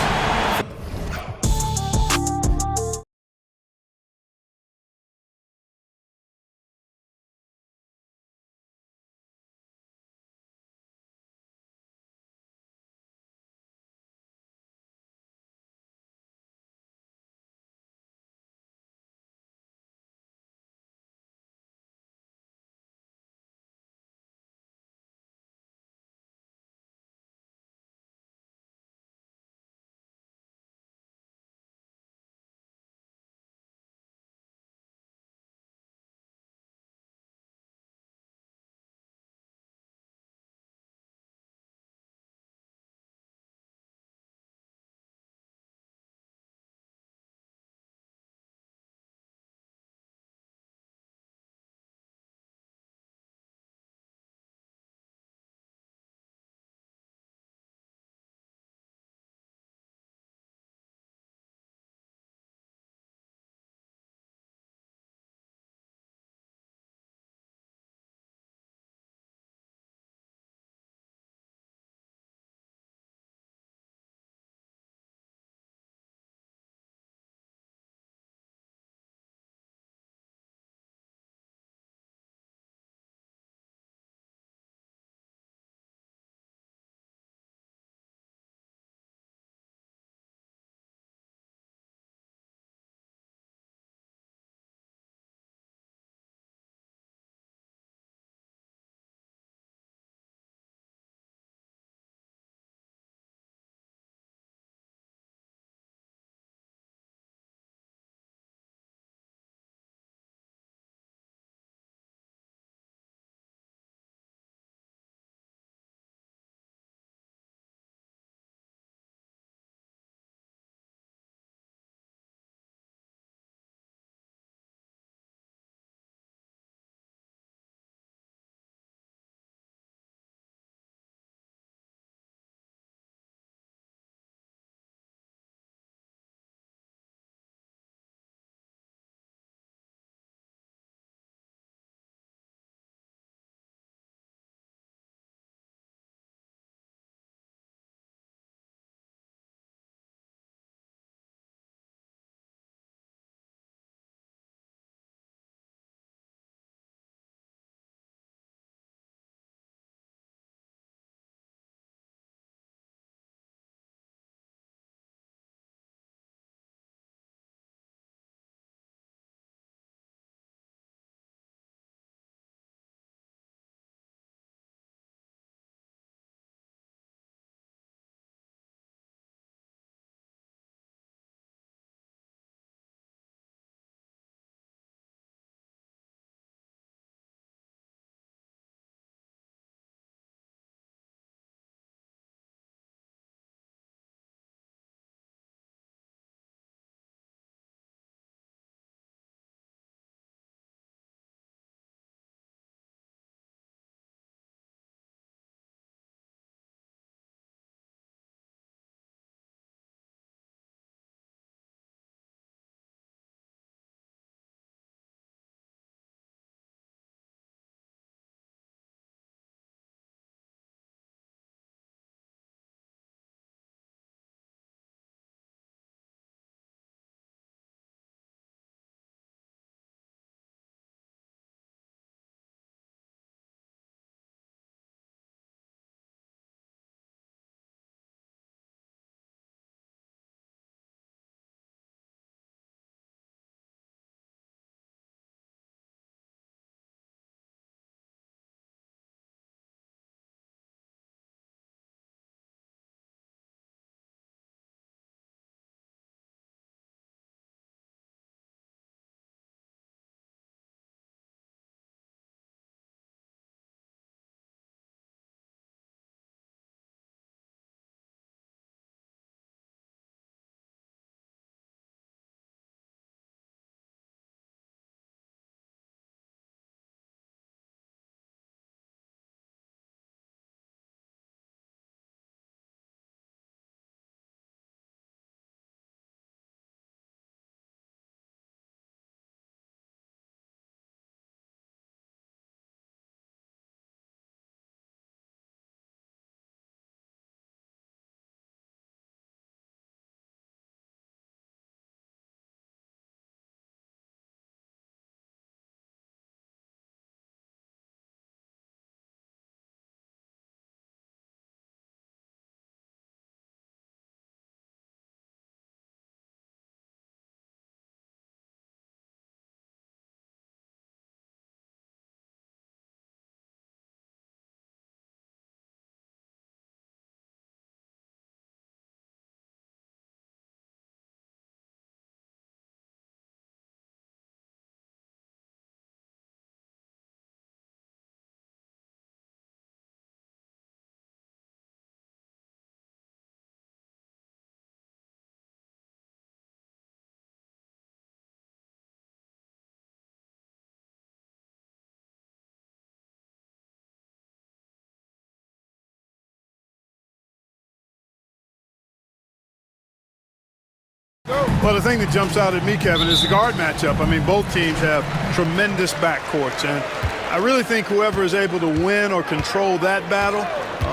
Well, the thing that jumps out at me, Kevin, is the guard matchup. I mean, both teams have tremendous backcourts, and I really think whoever is able to win or control that battle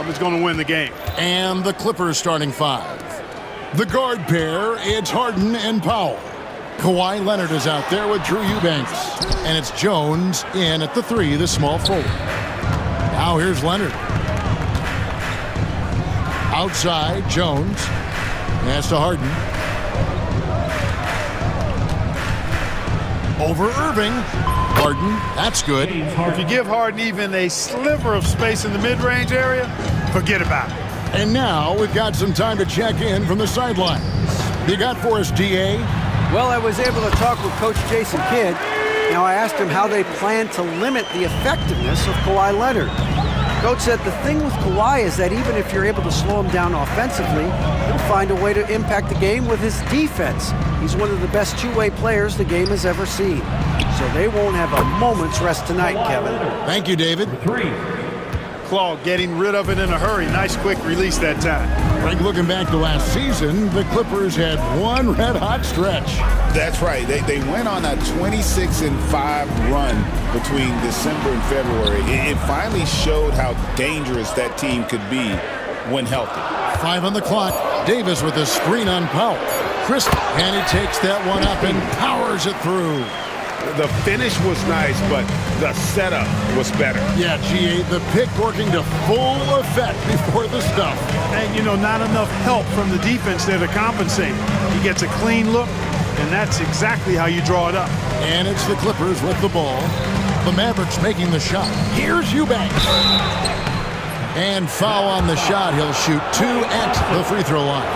is going to win the game. And the Clippers starting five. The guard pair, it's Harden and Powell. Kawhi Leonard is out there with Drew Eubanks. And it's Jones in at the three, the small forward. Now here's Leonard. Outside, Jones. Pass to Harden. Over Irving. Harden, that's good. If you give Harden even a sliver of space in the mid-range area, forget about it. And now we've got some time to check in from the sidelines. You got for us, DA? Well, I was able to talk with Coach Jason Kidd. Now, I asked him how they plan to limit the effectiveness of Kawhi Leonard. Coach said the thing with Kawhi is that even if you're able to slow him down offensively, he'll find a way to impact the game with his defense. He's one of the best two-way players the game has ever seen. So they won't have a moment's rest tonight, Kevin. Thank you, David. Claw getting rid of it in a hurry. Nice quick release that time. Frank, looking back to last season, the Clippers had one red-hot stretch. That's right. They went on a 26-5 run between December and February. It finally showed how dangerous that team could be when healthy. 5 on the clock. Davis with a screen on Powell. Crisp, and he takes that one up and powers it through. The finish was nice, but the setup was better. Yeah, GA, the pick working to full effect before the stuff. And, you know, not enough help from the defense there to compensate. He gets a clean look, and that's exactly how you draw it up. And it's the Clippers with the ball. The Mavericks making the shot. Here's Eubanks. And foul on the shot. He'll shoot 2 at the free throw line.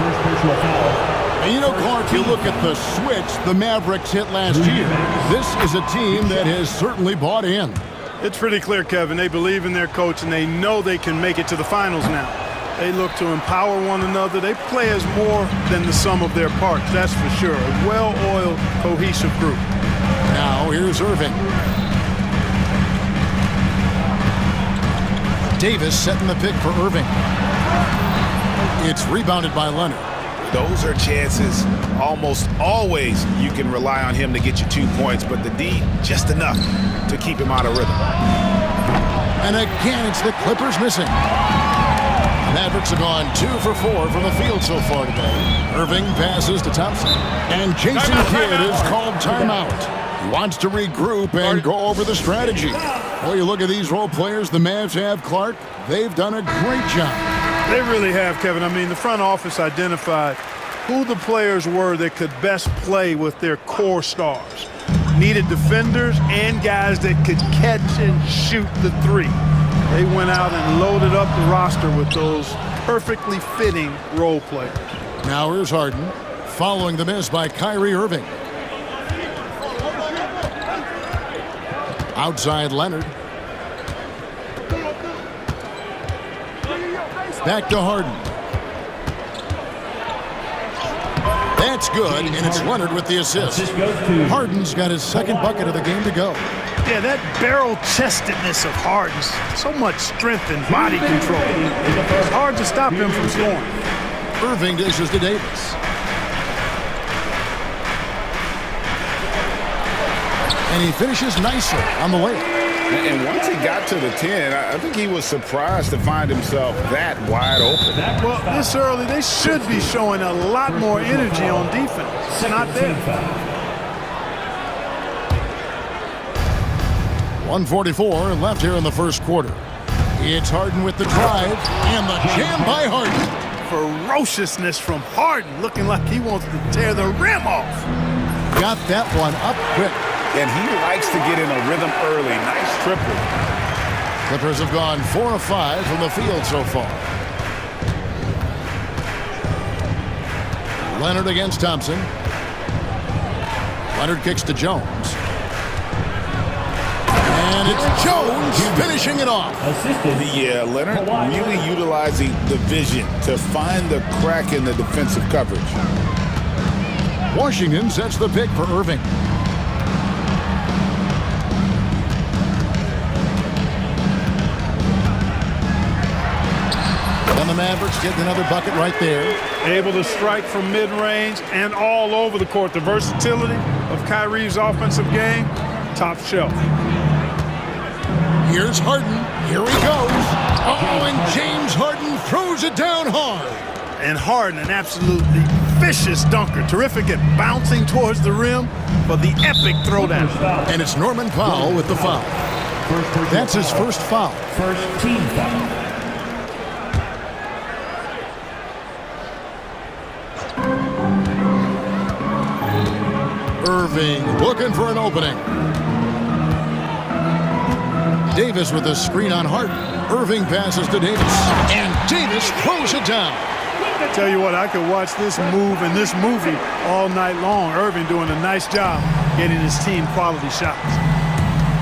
And you know, Clark, you look at the switch the Mavericks hit last year. This is a team that has certainly bought in. It's pretty clear, Kevin. They believe in their coach, and they know they can make it to the finals now. They look to empower one another. They play as more than the sum of their parts, that's for sure. A well-oiled, cohesive group. Now, here's Irving. Davis setting the pick for Irving. It's rebounded by Leonard. Those are chances. Almost always you can rely on him to get you 2 points, but the D, just enough to keep him out of rhythm. And again, it's the Clippers missing. Mavericks have gone 2 for 4 from the field so far today. Irving passes to Thompson. And Jason Kidd is called timeout. He wants to regroup and go over the strategy. Well, you look at these role players the Mavs have, Clark. They've done a great job. They really have, Kevin. I mean, the front office identified who the players were that could best play with their core stars. Needed defenders and guys that could catch and shoot the three. They went out and loaded up the roster with those perfectly fitting role players. Now here's Harden, following the miss by Kyrie Irving. Outside Leonard. Back to Harden. That's good, and it's Leonard with the assist. Harden's got his second bucket of the game to go. Yeah, that barrel-chestedness of Harden's, so much strength and body control. It's hard to stop him from scoring. Irving dishes to Davis. And he finishes nicely on the layup. And once he got to the 10, I think he was surprised to find himself that wide open. Well, this early, they should be showing a lot more energy on defense. It's not there. 1:44 left here in the first quarter. It's Harden with the drive and the jam by Harden. Ferociousness from Harden, looking like he wants to tear the rim off. Got that one up quick. And he likes to get in a rhythm early. Nice triple. Clippers have gone 4 of 5 from the field so far. Leonard against Thompson. Leonard kicks to Jones. And it's Jones finishing it off. Yeah, Leonard really utilizing the vision to find the crack in the defensive coverage. Washington sets the pick for Irving. And the Mavericks get another bucket right there. Able to strike from mid-range and all over the court. The versatility of Kyrie's offensive game, top shelf. Here's Harden. Here he goes. Oh, and James Harden throws it down hard. And Harden, an absolutely vicious dunker. Terrific at bouncing towards the rim for the epic throwdown. And it's Norman Powell with the foul. That's his first foul. First team foul. Irving looking for an opening. Davis with a screen on Harden. Irving passes to Davis. And Davis throws it down. Tell you what, I could watch this move and this movie all night long. Irving doing a nice job getting his team quality shots.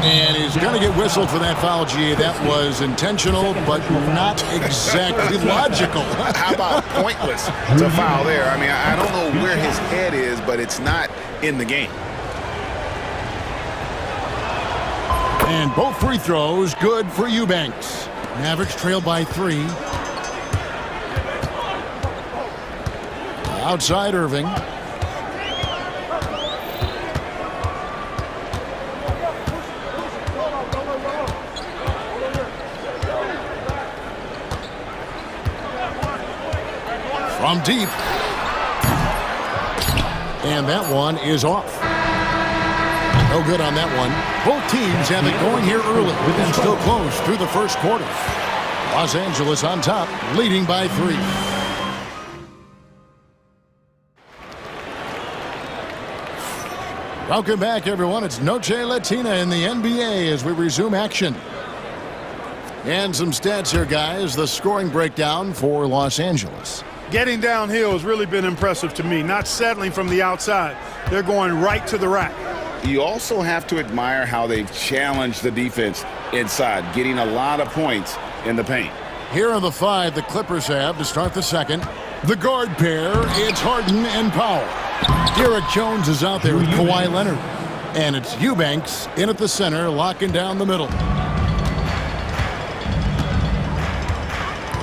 And he's going to get whistled for that foul, G. That was intentional, but not exactly logical. How about pointless to foul there? I mean, I don't know where his head is, but it's not in the game. And both free throws good for Eubanks. Mavericks trail by 3. Outside Irving. From deep. And that one is off. No good on that one. Both teams have it going here early. And still close through the first quarter. Los Angeles on top, leading by 3. Welcome back, everyone. It's Noche Latina in the NBA as we resume action. And some stats here, guys. The scoring breakdown for Los Angeles. Getting downhill has really been impressive to me. Not settling from the outside. They're going right to the rack. You also have to admire how they've challenged the defense inside, getting a lot of points in the paint. Here are the 5 the Clippers have to start the second. The guard pair, it's Harden and Powell. Derek Jones is out there with Kawhi Leonard. And it's Eubanks in at the center, locking down the middle.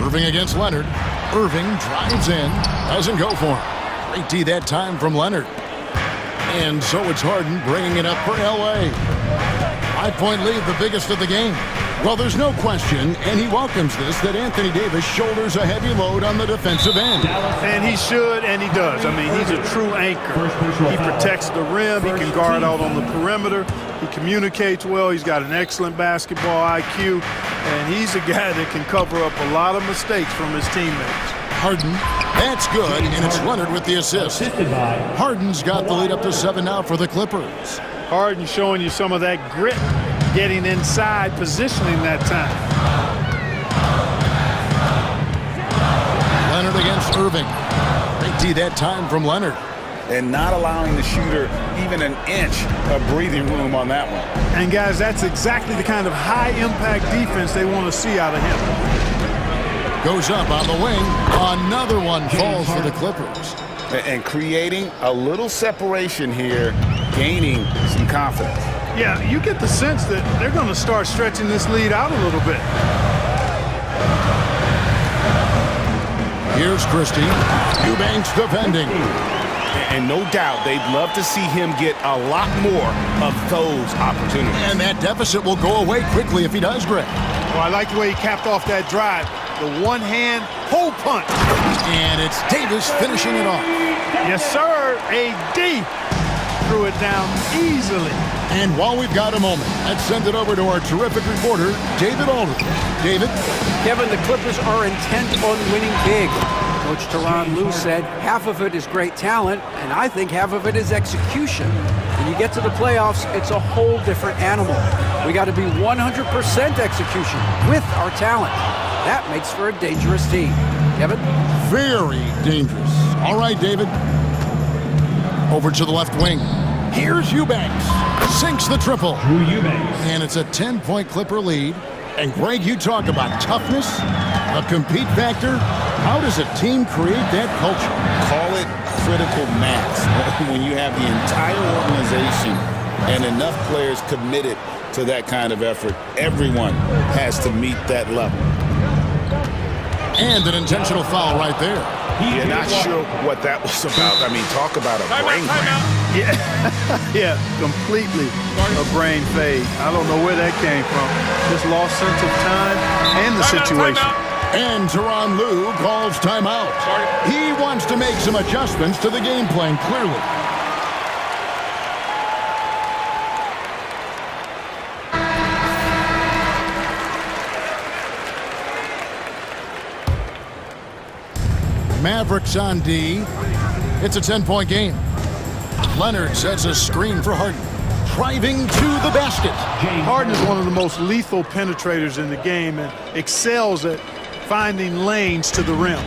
Irving against Leonard. Irving drives in, doesn't go for him. Great D that time from Leonard. And so it's Harden bringing it up for L.A. 5-point lead, the biggest of the game. Well, there's no question, and he welcomes this, that Anthony Davis shoulders a heavy load on the defensive end. And he should, and he does. I mean, he's a true anchor. He protects the rim. He can guard out on the perimeter. He communicates well. He's got an excellent basketball IQ. And he's a guy that can cover up a lot of mistakes from his teammates. Harden, that's good, and it's Leonard with the assist. Harden's got the lead up to 7 now for the Clippers. Harden showing you some of that grit, getting inside, positioning that time. Leonard against Irving. Great D that time from Leonard. And not allowing the shooter even an inch of breathing room on that one. And guys, that's exactly the kind of high-impact defense they want to see out of him. Goes up on the wing. Another one falls for the Clippers. And creating a little separation here, gaining some confidence. Yeah, you get the sense that they're going to start stretching this lead out a little bit. Here's Christie. Eubanks defending. And no doubt they'd love to see him get a lot more of those opportunities. And that deficit will go away quickly if he does, Greg. Well, I like the way he capped off that drive. The one-hand hole punch. And it's Davis finishing it off. Yes, sir. AD threw it down easily. And while we've got a moment, let's send it over to our terrific reporter, David Aldridge. David? Kevin, the Clippers are intent on winning big. Coach Tyronn Lue said half of it is great talent, and I think half of it is execution. When you get to the playoffs, it's a whole different animal. We got to be 100% execution with our talent. That makes for a dangerous team. Kevin? Very dangerous. All right, David. Over to the left wing. Here's Eubanks. Sinks the triple. Drew Eubanks. And it's a 10-point Clipper lead. And Greg, you talk about toughness, a compete factor. How does a team create that culture? Call it critical mass. When you have the entire organization and enough players committed to that kind of effort, everyone has to meet that level. And an intentional foul right there. Yeah, not sure what that was about. I mean, talk about a brain cramp. Yeah, completely a brain fade. I don't know where that came from. Just lost sense of time and the situation. And Tyronn Lue calls timeout. He wants to make some adjustments to the game plan, clearly. Mavericks on D. It's a 10-point game. Leonard sets a screen for Harden. Driving to the basket. Harden is one of the most lethal penetrators in the game and excels at finding lanes to the rim.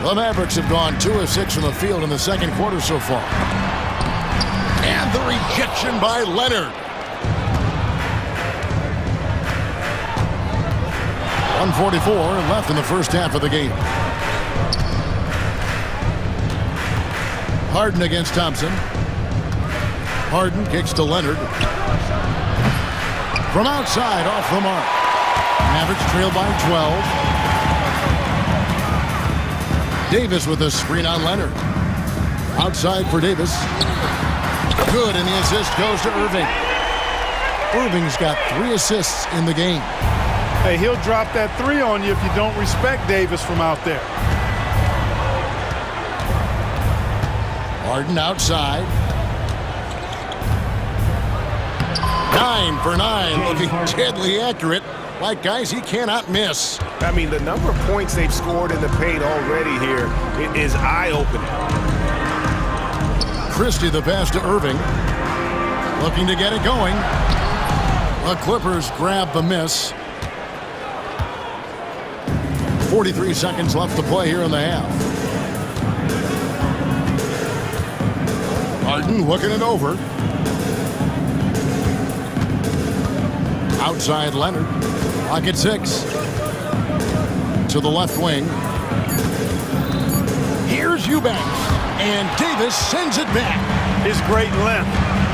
The Mavericks have gone 2 of 6 from the field in the second quarter so far. And the rejection by Leonard. 1:44 left in the first half of the game. Harden against Thompson. Harden kicks to Leonard. From outside, off the mark. Mavericks trail by 12. Davis with a screen on Leonard. Outside for Davis. Good, and the assist goes to Irving. Irving's got 3 assists in the game. Hey, he'll drop that 3 on you if you don't respect Davis from out there. Harden outside. 9 for 9, looking deadly accurate. Like guys he cannot miss. I mean, the number of points they've scored in the paint already here is eye-opening. Christie the pass to Irving. Looking to get it going. The Clippers grab the miss. 43 seconds left to play here in the half. Harden looking it over. Outside Leonard. Clock at 6. To the left wing. Here's Eubanks. And Davis sends it back. His great length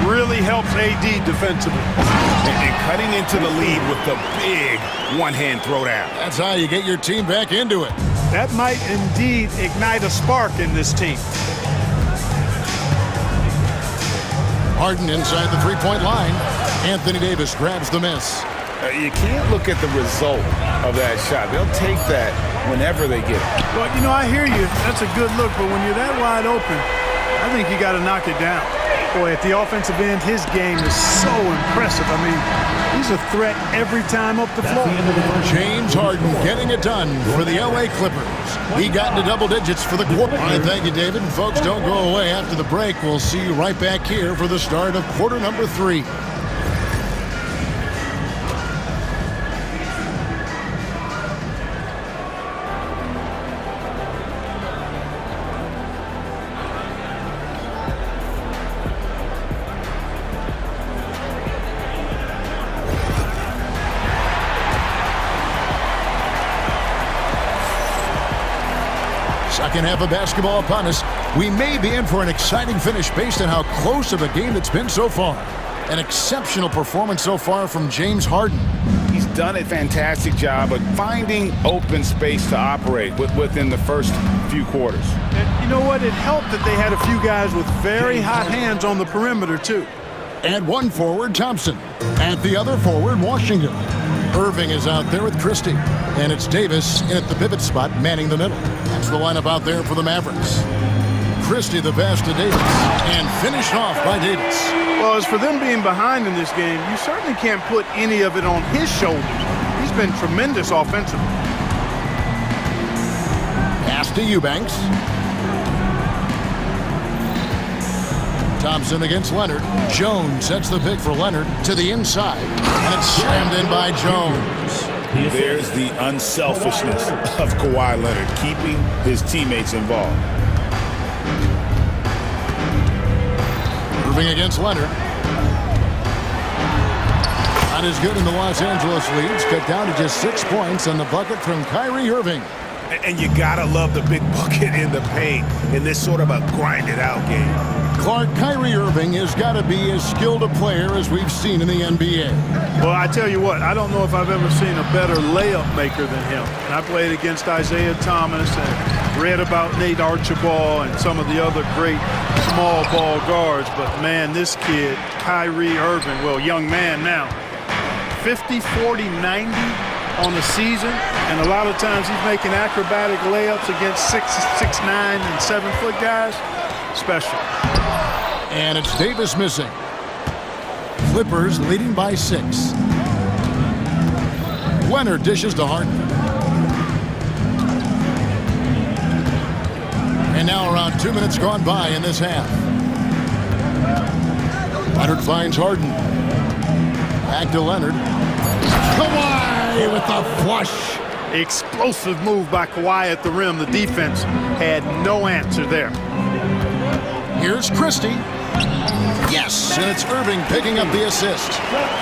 really helps AD defensively. And cutting into the lead with the big one-hand throwdown. That's how you get your team back into it. That might indeed ignite a spark in this team. Harden inside the three-point line. Anthony Davis grabs the miss. You can't look at the result of that shot. They'll take that whenever they get it. Well, you know, I hear you. That's a good look, but when you're that wide open, I think you got to knock it down. Boy, at the offensive end, his game is so impressive. I mean, he's a threat every time up the floor. James Harden getting it done for the LA Clippers. He got into double digits for the quarter. All right, thank you, David. And folks, don't go away after the break. We'll see you right back here for the start of quarter number 3. Second half of basketball upon us. We may be in for an exciting finish based on how close of a game it's been so far. An exceptional performance so far from James Harden. He's done a fantastic job of finding open space to operate within the first few quarters. And you know what? It helped that they had a few guys with very hot hands on the perimeter, too. At one forward, Thompson. At the other forward, Washington. Irving is out there with Christie. And it's Davis in at the pivot spot, manning the middle. That's the lineup out there for the Mavericks. Christie the pass to Davis. And finished off by Davis. Well, as for them being behind in this game, you certainly can't put any of it on his shoulders. He's been tremendous offensively. Pass to Eubanks. Thompson against Leonard. Jones sets the pick for Leonard to the inside. And it's slammed in by Jones. There's the unselfishness of Kawhi Leonard, keeping his teammates involved. Irving against Leonard. Not as good in the Los Angeles leads. Cut down to just 6 points on the bucket from Kyrie Irving. And you gotta love the big bucket in the paint in this sort of a grinded-out game. Clark, Kyrie Irving has got to be as skilled a player as we've seen in the NBA. Well, I tell you what, I don't know if I've ever seen a better layup maker than him. And I played against Isaiah Thomas and read about Nate Archibald and some of the other great small ball guards. But, man, this kid, Kyrie Irving, well, young man now, 50, 40, 90 on the season. And a lot of times he's making acrobatic layups against 6'9" and 7-foot guys. Special. And it's Davis missing. Clippers leading by 6. Leonard dishes to Harden. And now around 2 minutes gone by in this half. Leonard finds Harden. Back to Leonard. Kawhi with the flush. Explosive move by Kawhi at the rim. The defense had no answer there. Here's Christie. Yes, and it's Irving picking up the assist.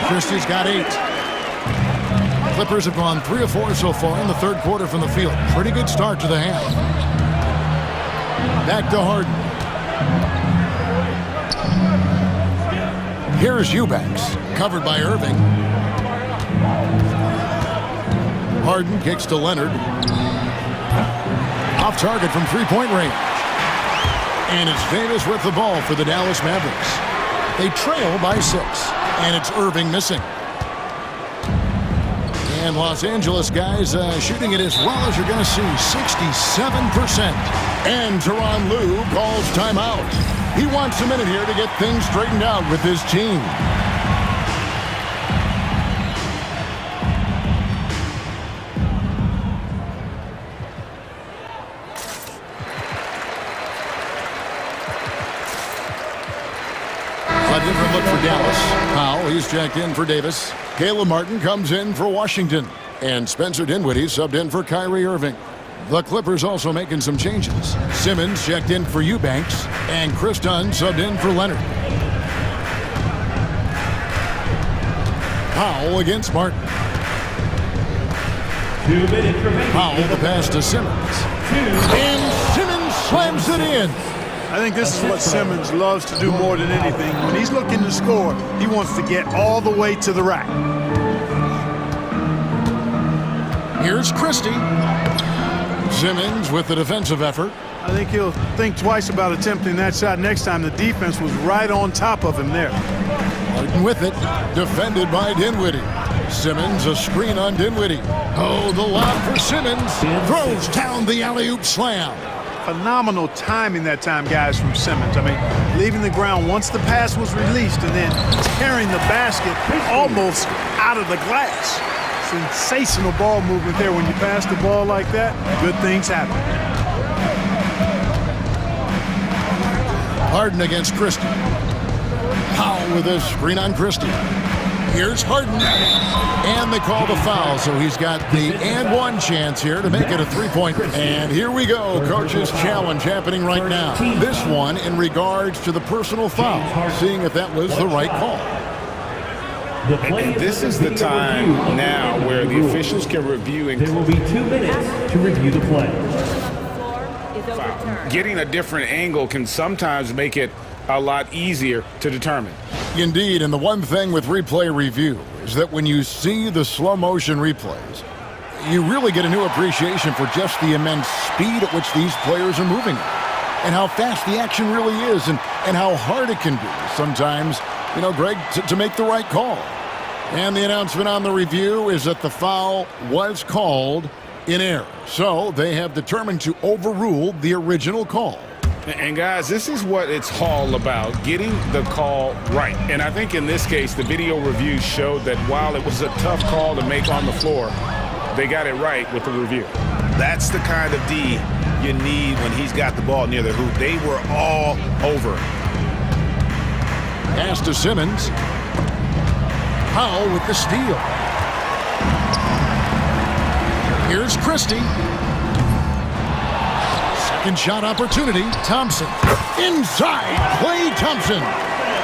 Christie's got 8. Clippers have gone 3 of 4 so far in the third quarter from the field. Pretty good start to the half. Back to Harden. Here's Eubanks, covered by Irving. Harden kicks to Leonard. Off target from three-point range. And it's Davis with the ball for the Dallas Mavericks. They trail by 6, and it's Irving missing. And Los Angeles guys shooting it as well as you're going to see, 67%. And Tyronn Lue calls timeout. He wants a minute here to get things straightened out with his team. Different look for Dallas. Powell, he's checked in for Davis. Caleb Martin comes in for Washington. And Spencer Dinwiddie subbed in for Kyrie Irving. The Clippers also making some changes. Simmons checked in for Eubanks. And Chris Dunn subbed in for Leonard. Powell against Martin. 2 minutes remaining. Powell the pass to Simmons. And Simmons slams it in. I think this is what Simmons loves to do more than anything. When he's looking to score, he wants to get all the way to the rack. Here's Christie. Simmons with the defensive effort. I think he'll think twice about attempting that shot next time. The defense was right on top of him there. Martin with it. Defended by Dinwiddie. Simmons, a screen on Dinwiddie. Oh, the lob for Simmons. Throws down the alley-oop slam. Phenomenal timing that time, guys, from Simmons. I mean, leaving the ground once the pass was released and then tearing the basket almost out of the glass. Sensational ball movement there. When you pass the ball like that, good things happen. Harden against Christie. Powell with a screen on Christie. Here's Harden. And they call the foul, so he's got the and one chance here to make it a three-point. And here we go, coach's challenge happening right now. This one in regards to the personal foul, seeing if that was the right call. And this is the time now where the officials can review and there will be 2 minutes to review the play. Getting a different angle can sometimes make it a lot easier to determine. Indeed, and the one thing with replay review is that when you see the slow motion replays, you really get a new appreciation for just the immense speed at which these players are moving and how fast the action really is and how hard it can be sometimes, you know, Greg, to make the right call. And the announcement on the review is that the foul was called in error. So they have determined to overrule the original call. And guys, this is what it's all about, getting the call right. And I think in this case, the video review showed that while it was a tough call to make on the floor, they got it right with the review. That's the kind of D you need when he's got the ball near the hoop. They were all over. Pass to Simmons. Powell with the steal. Here's Christie. Second shot opportunity. Thompson. Inside. Klay Thompson.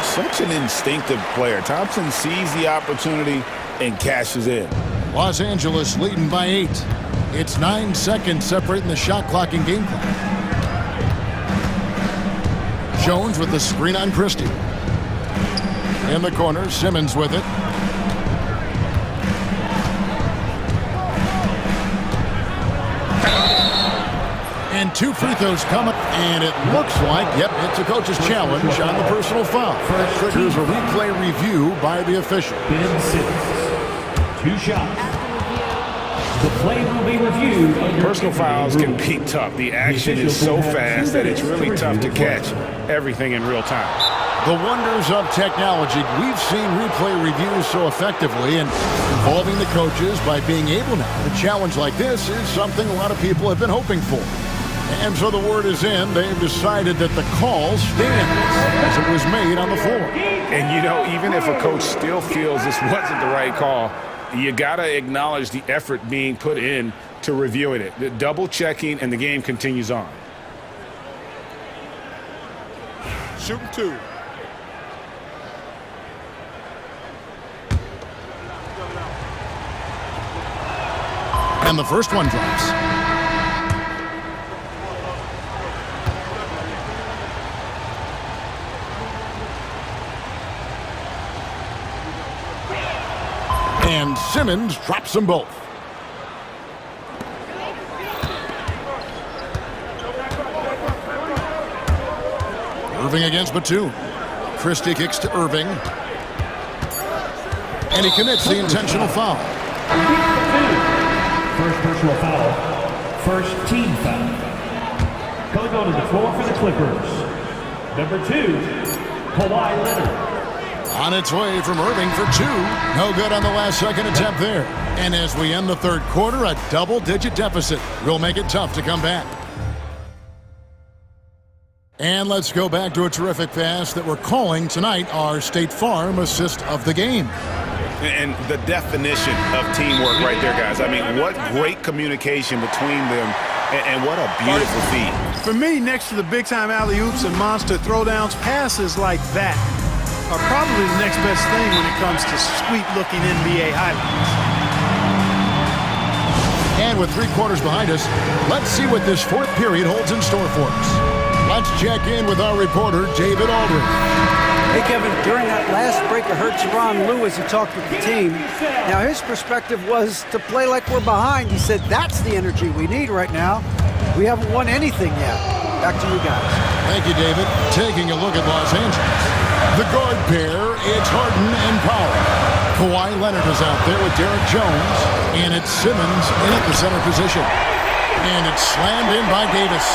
Such an instinctive player. Thompson sees the opportunity and cashes in. Los Angeles leading by 8. It's 9 seconds separating the shot clock and game clock. Jones with the screen on Christie. In the corner, Simmons with it. And 2 free throws coming, and it looks like, yep, it's a coach's challenge on the personal foul. That triggers a replay review by the official. Ben Simmons, 2 shots. The play will be reviewed. Personal fouls can be tough. The action is so fast that it's really tough to catch everything in real time. The wonders of technology. We've seen replay reviews so effectively, and involving the coaches by being able now to challenge like this is something a lot of people have been hoping for. And so the word is in. They've decided that the call stands as it was made on the floor. And, you know, even if a coach still feels this wasn't the right call, you got to acknowledge the effort being put in to reviewing it. The double checking, and the game continues on. Shooting 2. And the first one drops. And Simmons drops them both. Irving against Batum. Christie kicks to Irving. And he commits the intentional foul. First personal foul. First team foul. Going on to the floor for the Clippers. Number 2, Kawhi Leonard. On its way from Irving for 2. No good on the last second attempt there. And as we end the third quarter, a double-digit deficit will make it tough to come back. And let's go back to a terrific pass that we're calling tonight our State Farm assist of the game. And the definition of teamwork right there, guys. I mean, what great communication between them, and what a beautiful feed. For me, next to the big-time alley-oops and monster throwdowns, passes like that are probably the next best thing when it comes to sweet-looking NBA highlights. And with 3 quarters behind us, let's see what this fourth period holds in store for us. Let's check in with our reporter, David Aldridge. Hey, Kevin, during that last break, I heard Sharon Lou as he talked with the team. Now, his perspective was to play like we're behind. He said that's the energy we need right now. We haven't won anything yet. Back to you guys. Thank you, David. Taking a look at Los Angeles. The guard pair, it's Harden and Powell. Kawhi Leonard is out there with Derek Jones, and it's Simmons in at the center position. And it's slammed in by Davis.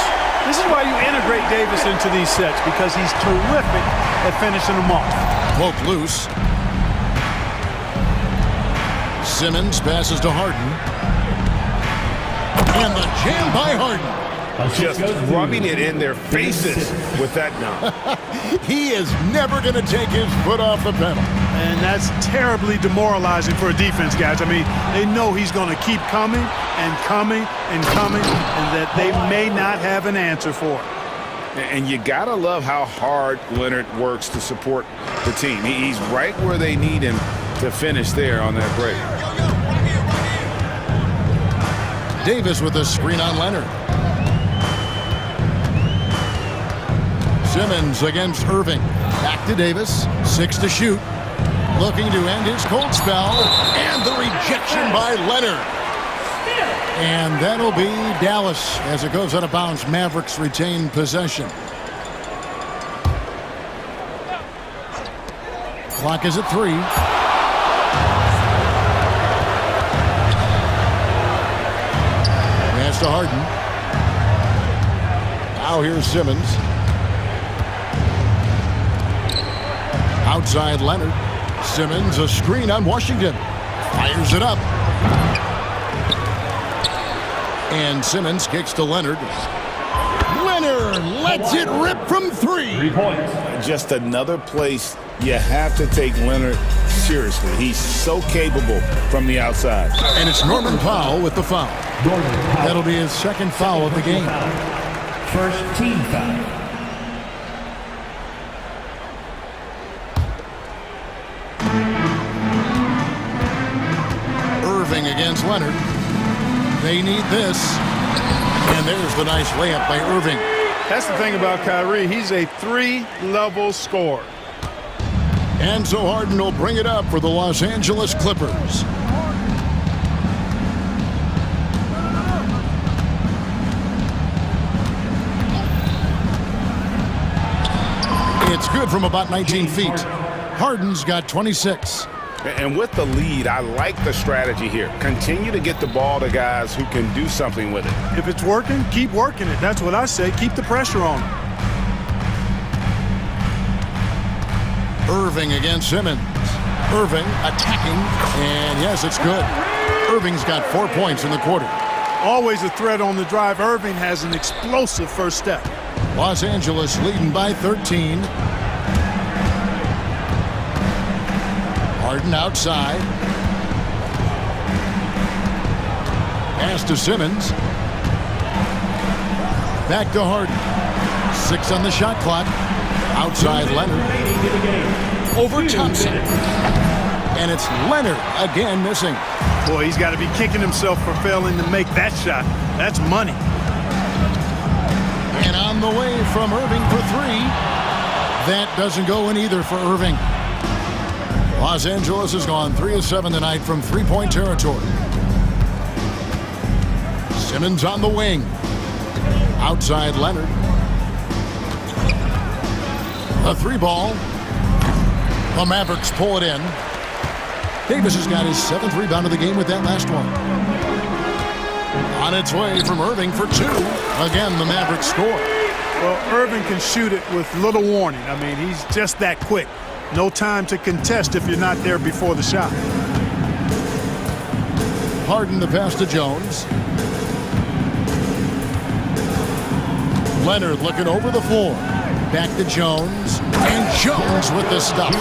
This is why you integrate Davis into these sets, because he's terrific at finishing them off. Poke loose. Simmons passes to Harden. And the jam by Harden. Just rubbing it in their faces with that dunk. He is never going to take his foot off the pedal. And that's terribly demoralizing for a defense, guys. I mean, they know he's going to keep coming and coming and coming, and that they may not have an answer for it. And you got to love how hard Leonard works to support the team. He's right where they need him to finish there on that break. Davis with a screen on Leonard. Simmons against Irving. Back to Davis. 6 to shoot. Looking to end his cold spell. And the rejection by Leonard. And that'll be Dallas as it goes out of bounds. Mavericks retain possession. Clock is at 3. Pass to Harden. Now here's Simmons. Outside Leonard. Simmons, a screen on Washington. Fires it up. And Simmons kicks to Leonard. Leonard lets it rip from 3. 3 points. Just another place you have to take Leonard seriously. He's so capable from the outside. And it's Norman Powell with the foul. That'll be his second foul of the game. First team foul. Irving against Leonard. They need this. And there's the nice layup by Irving. That's the thing about Kyrie. He's a three-level scorer. And so Harden will bring it up for the Los Angeles Clippers. It's good from about 19 feet. Harden's got 26. And with the lead, I like the strategy here. Continue to get the ball to guys who can do something with it. If it's working, keep working it. That's what I say. Keep the pressure on him. Irving against Simmons. Irving attacking, and yes, it's good. Irving's got 4 points in the quarter. Always a threat on the drive. Irving has an explosive first step. Los Angeles leading by 13. Harden outside. Pass to Simmons. Back to Harden. 6 on the shot clock. Outside Leonard. Over Thompson. And it's Leonard again missing. Boy, he's got to be kicking himself for failing to make that shot. That's money. And on the way from Irving for 3. That doesn't go in either for Irving. Los Angeles has gone 3 of 7 tonight from three-point territory. Simmons on the wing. Outside Leonard. A 3-ball. The Mavericks pull it in. Davis has got his 7th rebound of the game with that last one. On its way from Irving for 2. Again, the Mavericks score. Well, Irving can shoot it with little warning. I mean, he's just that quick. No time to contest if you're not there before the shot. Harden the pass to Jones. Leonard looking over the floor. Back to Jones. And Jones with the stop.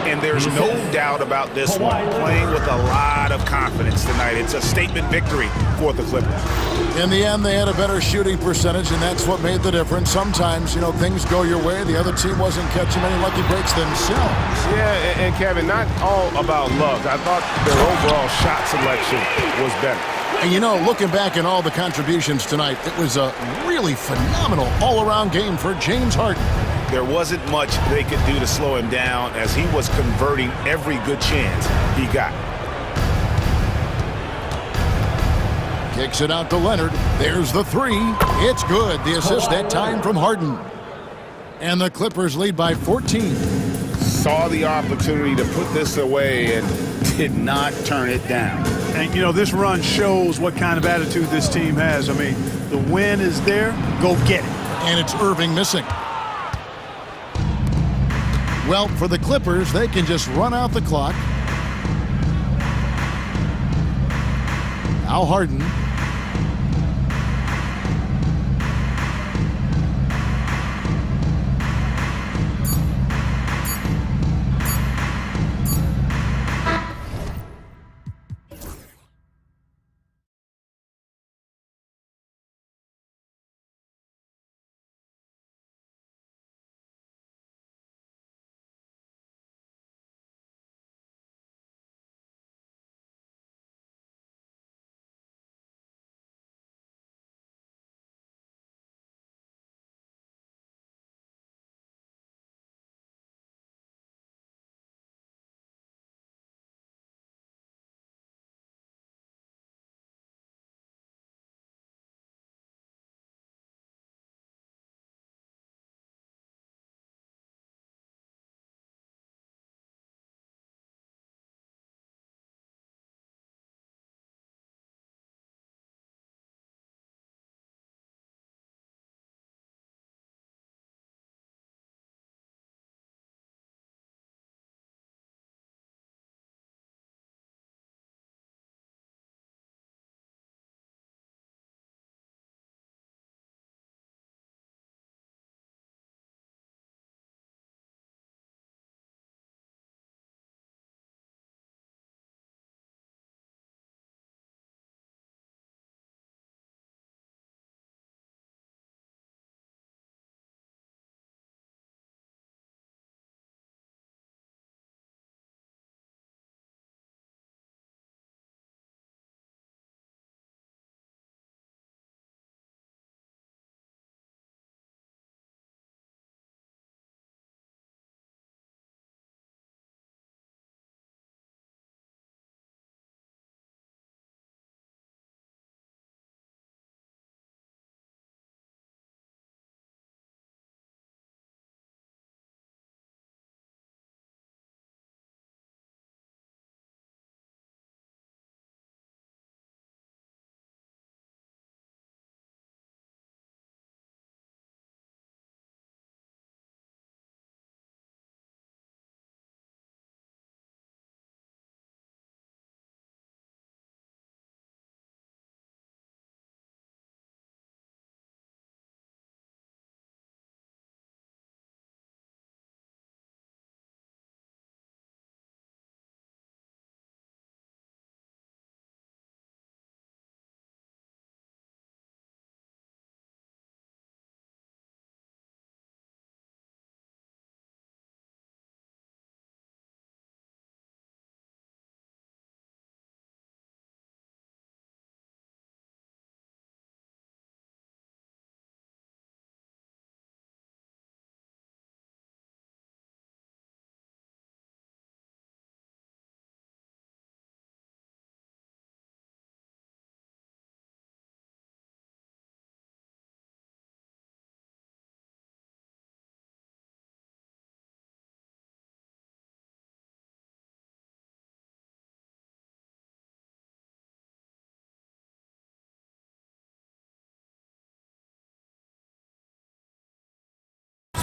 And there's no doubt about this one. Playing with a lot of confidence tonight. It's a statement victory for the Clippers. In the end, they had a better shooting percentage, and that's what made the difference. Sometimes, you know, things go your way. The other team wasn't catching many lucky breaks themselves. Yeah, and Kevin, not all about luck. I thought their overall shot selection was better. And, you know, looking back at all the contributions tonight, it was a really phenomenal all-around game for James Harden. There wasn't much they could do to slow him down as he was converting every good chance he got. Kicks it out to Leonard. There's the 3. It's good. The assist that time from Harden. And the Clippers lead by 14. Saw the opportunity to put this away and did not turn it down. And, you know, this run shows what kind of attitude this team has. I mean, the win is there. Go get it. And it's Irving missing. Well, for the Clippers, they can just run out the clock. Now Harden.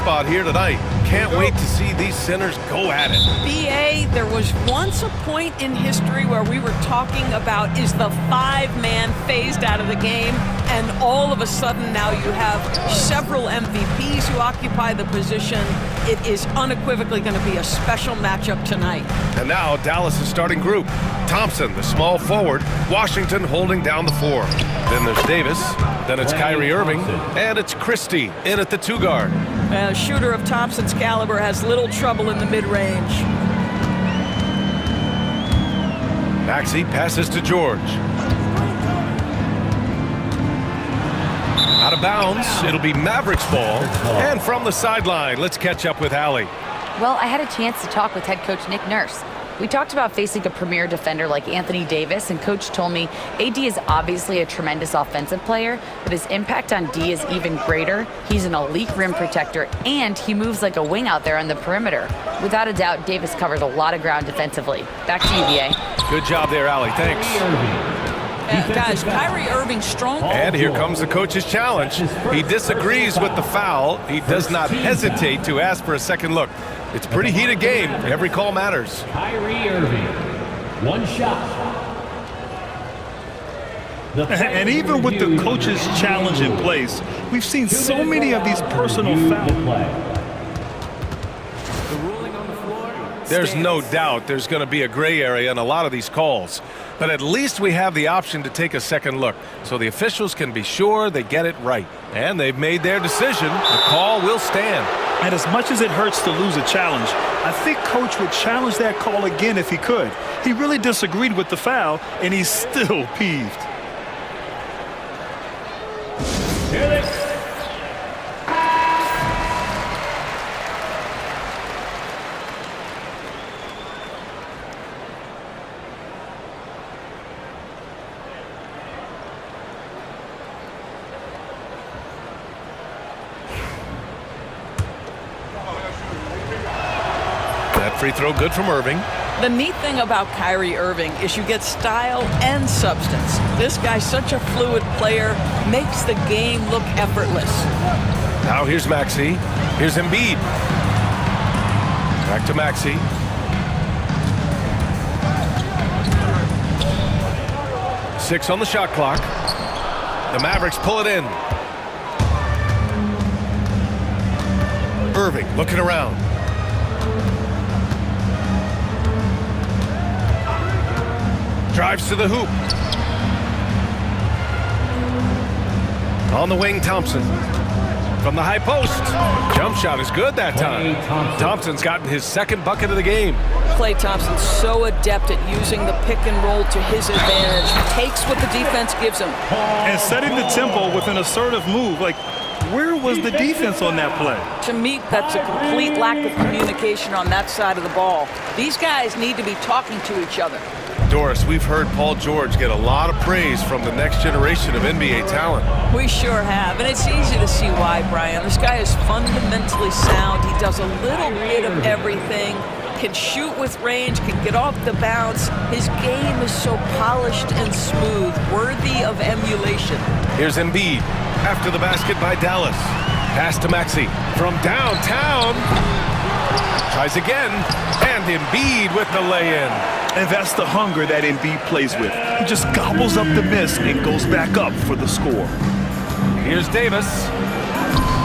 spot here tonight. Can't wait to see these centers go at it. BA, there was once a point in history where we were talking about, is the five-man phased out of the game? And all of a sudden now you have several MVPs who occupy the position. It is unequivocally going to be a special matchup tonight. And now Dallas' starting group. Thompson, the small forward. Washington holding down the 4. Then there's Davis. Then it's Kyrie Irving. And it's Christie in at the 2 guard. A shooter of Thompson's caliber has little trouble in the mid-range. Maxey passes to George. Out of bounds, it'll be Mavericks ball. And from the sideline, let's catch up with Allie. Well, I had a chance to talk with head coach Nick Nurse. We talked about facing a premier defender like Anthony Davis, and coach told me AD is obviously a tremendous offensive player, but his impact on D is even greater. He's an elite rim protector, and he moves like a wing out there on the perimeter. Without a doubt, Davis covers a lot of ground defensively. Back to you, BA. Good job there, Allie. Thanks. Guys, Kyrie Irving strong. And here comes the coach's challenge. He disagrees with the foul. He does not hesitate to ask for a second look. It's a pretty heated game. Every call matters. Kyrie Irving, 1 shot. And even with the coach's challenge in place, we've seen so many of these personal fouls. There's no doubt there's going to be a gray area in a lot of these calls. But at least we have the option to take a second look, so the officials can be sure they get it right. And they've made their decision. The call will stand. And as much as it hurts to lose a challenge, I think Coach would challenge that call again if he could. He really disagreed with the foul, and he's still peeved. Free throw good from Irving. The neat thing about Kyrie Irving is you get style and substance. This guy's such a fluid player, makes the game look effortless. Now here's Maxey. Here's Embiid. Back to Maxey. Six on the shot clock. The Mavericks pull it in. Irving looking around. Drives to the hoop. On the wing, Thompson. From the high post. Jump shot is good that time. Thompson's gotten his second bucket of the game. Klay Thompson's so adept at using the pick and roll to his advantage. Takes what the defense gives him. And setting the tempo with an assertive move. Like, where was the defense on that play? To me, that's a complete lack of communication on that side of the ball. These guys need to be talking to each other. Doris, we've heard Paul George get a lot of praise from the next generation of NBA talent. We sure have, and it's easy to see why, Brian. This guy is fundamentally sound. He does a little bit of everything, can shoot with range, can get off the bounce. His game is so polished and smooth, worthy of emulation. Here's Embiid after the basket by Dallas. Pass to Maxey from downtown. Tries again, and Embiid with the lay-in. And that's the hunger that Embiid plays with. He just gobbles up the miss and goes back up for the score. Here's Davis.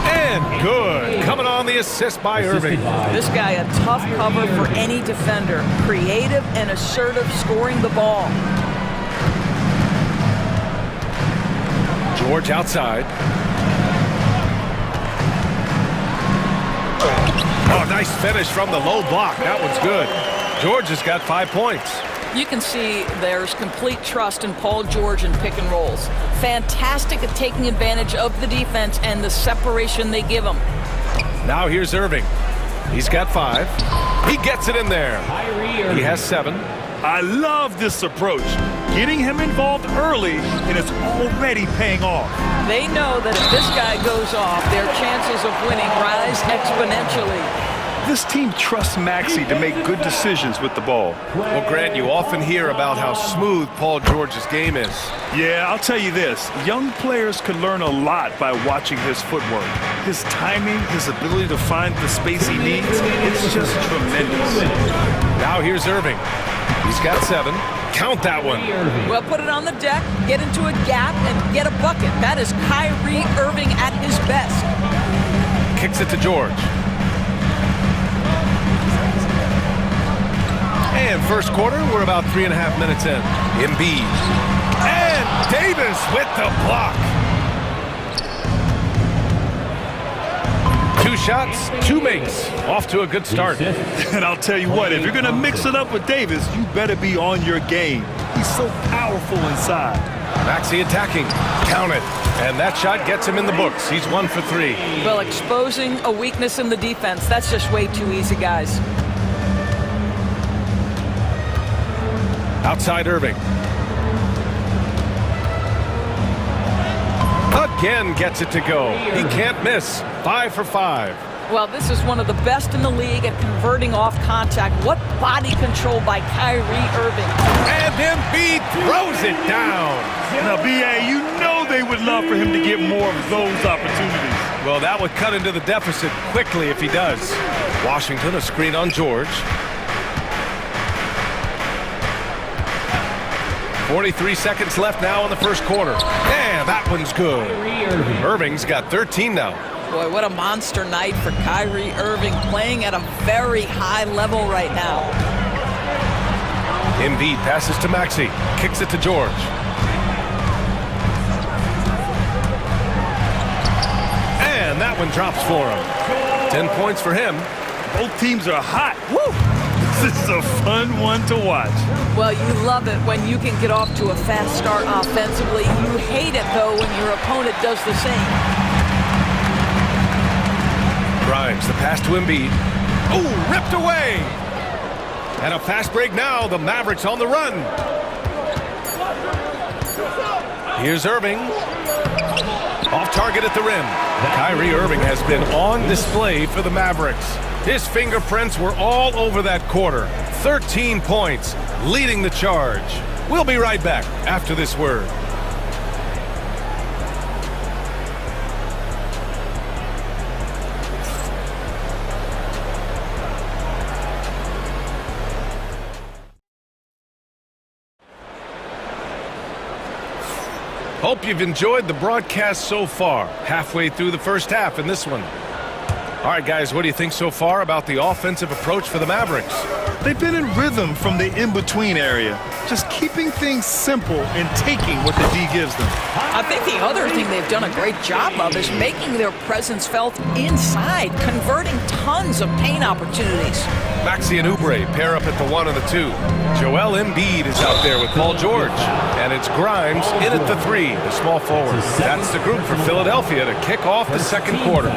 And good. Coming on the assist by Irving. This guy a tough cover for any defender. Creative and assertive scoring the ball. George outside. Oh, nice finish from the low block. That one's good. George has got 5 points. You can see there's complete trust in Paul George in pick and rolls. Fantastic at taking advantage of the defense and the separation they give him. Now here's Irving. He's got 5. He gets it in there. He has 7. I love this approach. Getting him involved early, and it's already paying off. They know that if this guy goes off, their chances of winning rise exponentially. This team trusts Maxey to make good decisions with the ball. Well, Grant, you often hear about how smooth Paul George's game is. Yeah, I'll tell you this. Young players can learn a lot by watching his footwork. His timing, his ability to find the space he needs, it's just tremendous. Now here's Irving. He's got 7. Count that one. Well, put it on the deck, get into a gap, and get a bucket. That is Kyrie Irving at his best. Kicks it to George. And first quarter, we're about 3.5 minutes in. Embiid. And Davis with the block. 2 shots, 2 makes. Off to a good start. And I'll tell you what, if you're going to mix it up with Davis, you better be on your game. He's so powerful inside. Maxey attacking. Count it. And that shot gets him in the books. He's 1 for 3. Well, exposing a weakness in the defense, that's just way too easy, guys. Outside Irving. Again gets it to go. He can't miss. 5 for 5. Well, this is one of the best in the league at converting off contact. What body control by Kyrie Irving. And Embiid throws it down. Now, B.A., you know they would love for him to get more of those opportunities. Well, that would cut into the deficit quickly if he does. Washington, a screen on George. 43 seconds left now in the first quarter. And that one's good. Irving's got 13 now. Boy, what a monster night for Kyrie Irving, playing at a very high level right now. Embiid passes to Maxey. Kicks it to George. And that one drops for him. 10 points for him. Both teams are hot. Woo! This is a fun one to watch. Well, you love it when you can get off to a fast start offensively. You hate it, though, when your opponent does the same. Grimes, the pass to Embiid. Oh, ripped away! And a fast break now. The Mavericks on the run. Here's Irving. Off target at the rim. Kyrie Irving has been on display for the Mavericks. His fingerprints were all over that quarter. 13 points, leading the charge. We'll be right back after this word. Hope you've enjoyed the broadcast so far. Halfway through the first half in this one. All right, guys, what do you think so far about the offensive approach for the Mavericks? They've been in rhythm from the in-between area, just keeping things simple and taking what the D gives them. I think the other thing they've done a great job of is making their presence felt inside, converting tons of paint opportunities. Maxey and Oubre pair up at the 1 and the 2. Joel Embiid is out there with Paul George. And it's Grimes in at the 3, the small forward. That's the group for Philadelphia to kick off the second quarter.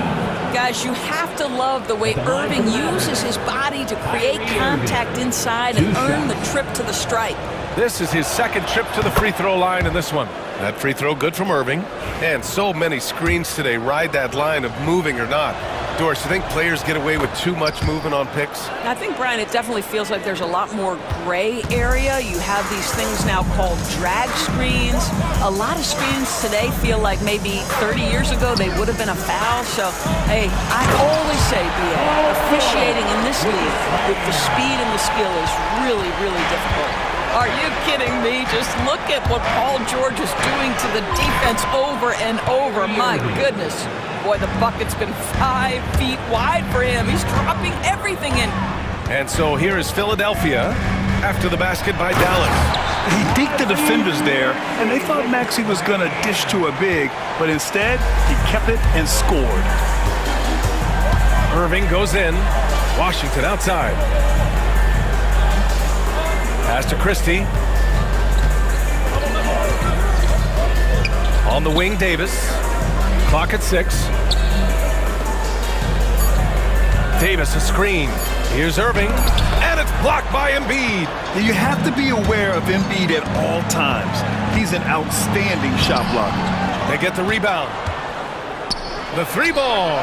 Guys, you have to love the way Irving uses his body to create contact inside and earn the trip to the stripe. This is his second trip to the free throw line in this one. That free throw good from Irving. And so many screens today ride that line of moving or not. Doris, you think players get away with too much movement on picks? I think, Brian, it definitely feels like there's a lot more gray area. You have these things now called drag screens. A lot of screens today feel like maybe 30 years ago they would have been a foul. So, hey, I always say, B.A., officiating in this league with the speed and the skill is really, really difficult. Are you kidding me? Just look at what Paul George is doing to the defense over and over. My goodness. Boy, the bucket's been 5 feet wide for him. He's dropping everything in. And so here is Philadelphia after the basket by Dallas. He deked the defenders there, and they thought Maxey was going to dish to a big, but instead, he kept it and scored. Irving goes in. Washington outside. Pass to Christie. On the wing, Davis. Clock at 6. Davis, a screen. Here's Irving. And it's blocked by Embiid. You have to be aware of Embiid at all times. He's an outstanding shot blocker. They get the rebound. The 3 ball.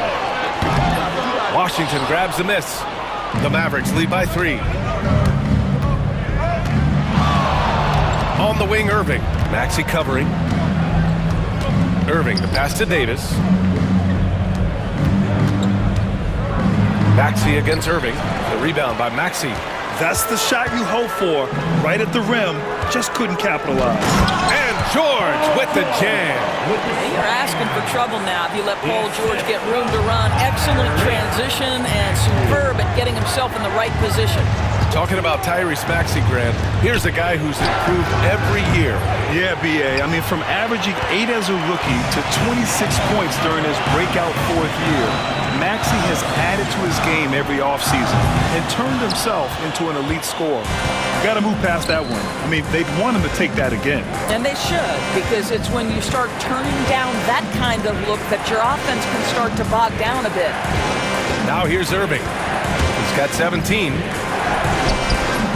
Washington grabs the miss. The Mavericks lead by 3. On the wing, Irving. Maxey covering. Irving, the pass to Davis. Maxey against Irving. The rebound by Maxey. That's the shot you hope for. Right at the rim. Just couldn't capitalize. And George with the jam. You're asking for trouble now if you let Paul George get room to run. Excellent transition and superb at getting himself in the right position. Talking about Tyrese Maxey, Grant, here's a guy who's improved every year. Yeah, B.A. I mean, from averaging 8 as a rookie to 26 points during his breakout 4th year, Maxey has added to his game every offseason and turned himself into an elite scorer. Got to move past that one. I mean, they'd want him to take that again. And they should, because it's when you start turning down that kind of look that your offense can start to bog down a bit. Now here's Irving. He's got 17.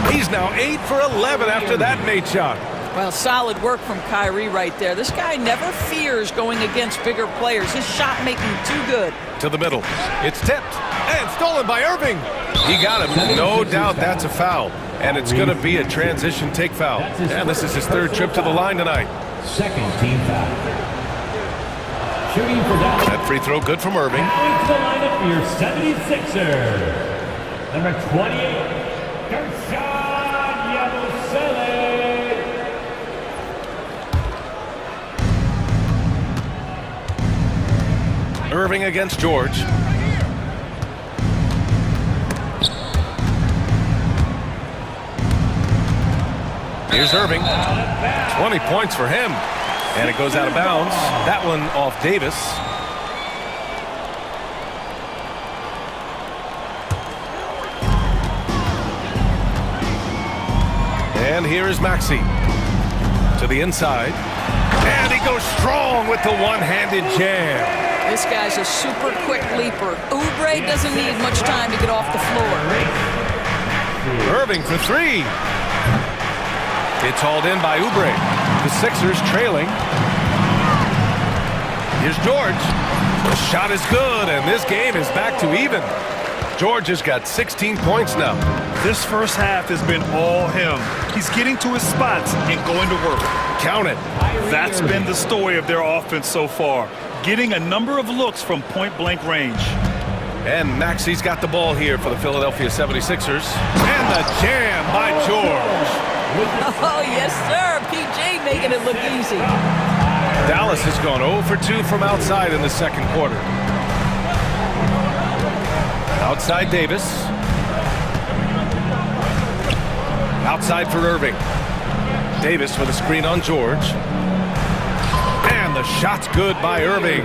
He's now 8 for 11 after that made shot. Well, solid work from Kyrie right there. This guy never fears going against bigger players. His shot making too good. To the middle. It's tipped and stolen by Irving. He got him. No doubt that's a foul. And it's going to be a transition take foul. And this is his 3rd trip to the line tonight. Second team foul. Shooting for that. That free throw good from Irving. Now into the lineup for your 76ers. Number 28. Irving against George. Here's Irving. 20 points for him. And it goes out of bounds. That one off Davis. And here is Maxey. To the inside. And he goes strong with the one-handed jam. This guy's a super quick leaper. Oubre doesn't need much time to get off the floor. Irving for 3. It's hauled in by Oubre. The Sixers trailing. Here's George. The shot is good, and this game is back to even. George has got 16 points now. This first half has been all him. He's getting to his spots and going to work. Count it. That's been the story of their offense so far. Getting a number of looks from point-blank range. And Maxey's got the ball here for the Philadelphia 76ers. And the jam by George. Oh, yes, sir. PJ making it look easy. Dallas has gone 0 for 2 from outside in the 2nd quarter. Outside Davis. Outside for Irving. Davis with a screen on George. And the shot's good by Irving.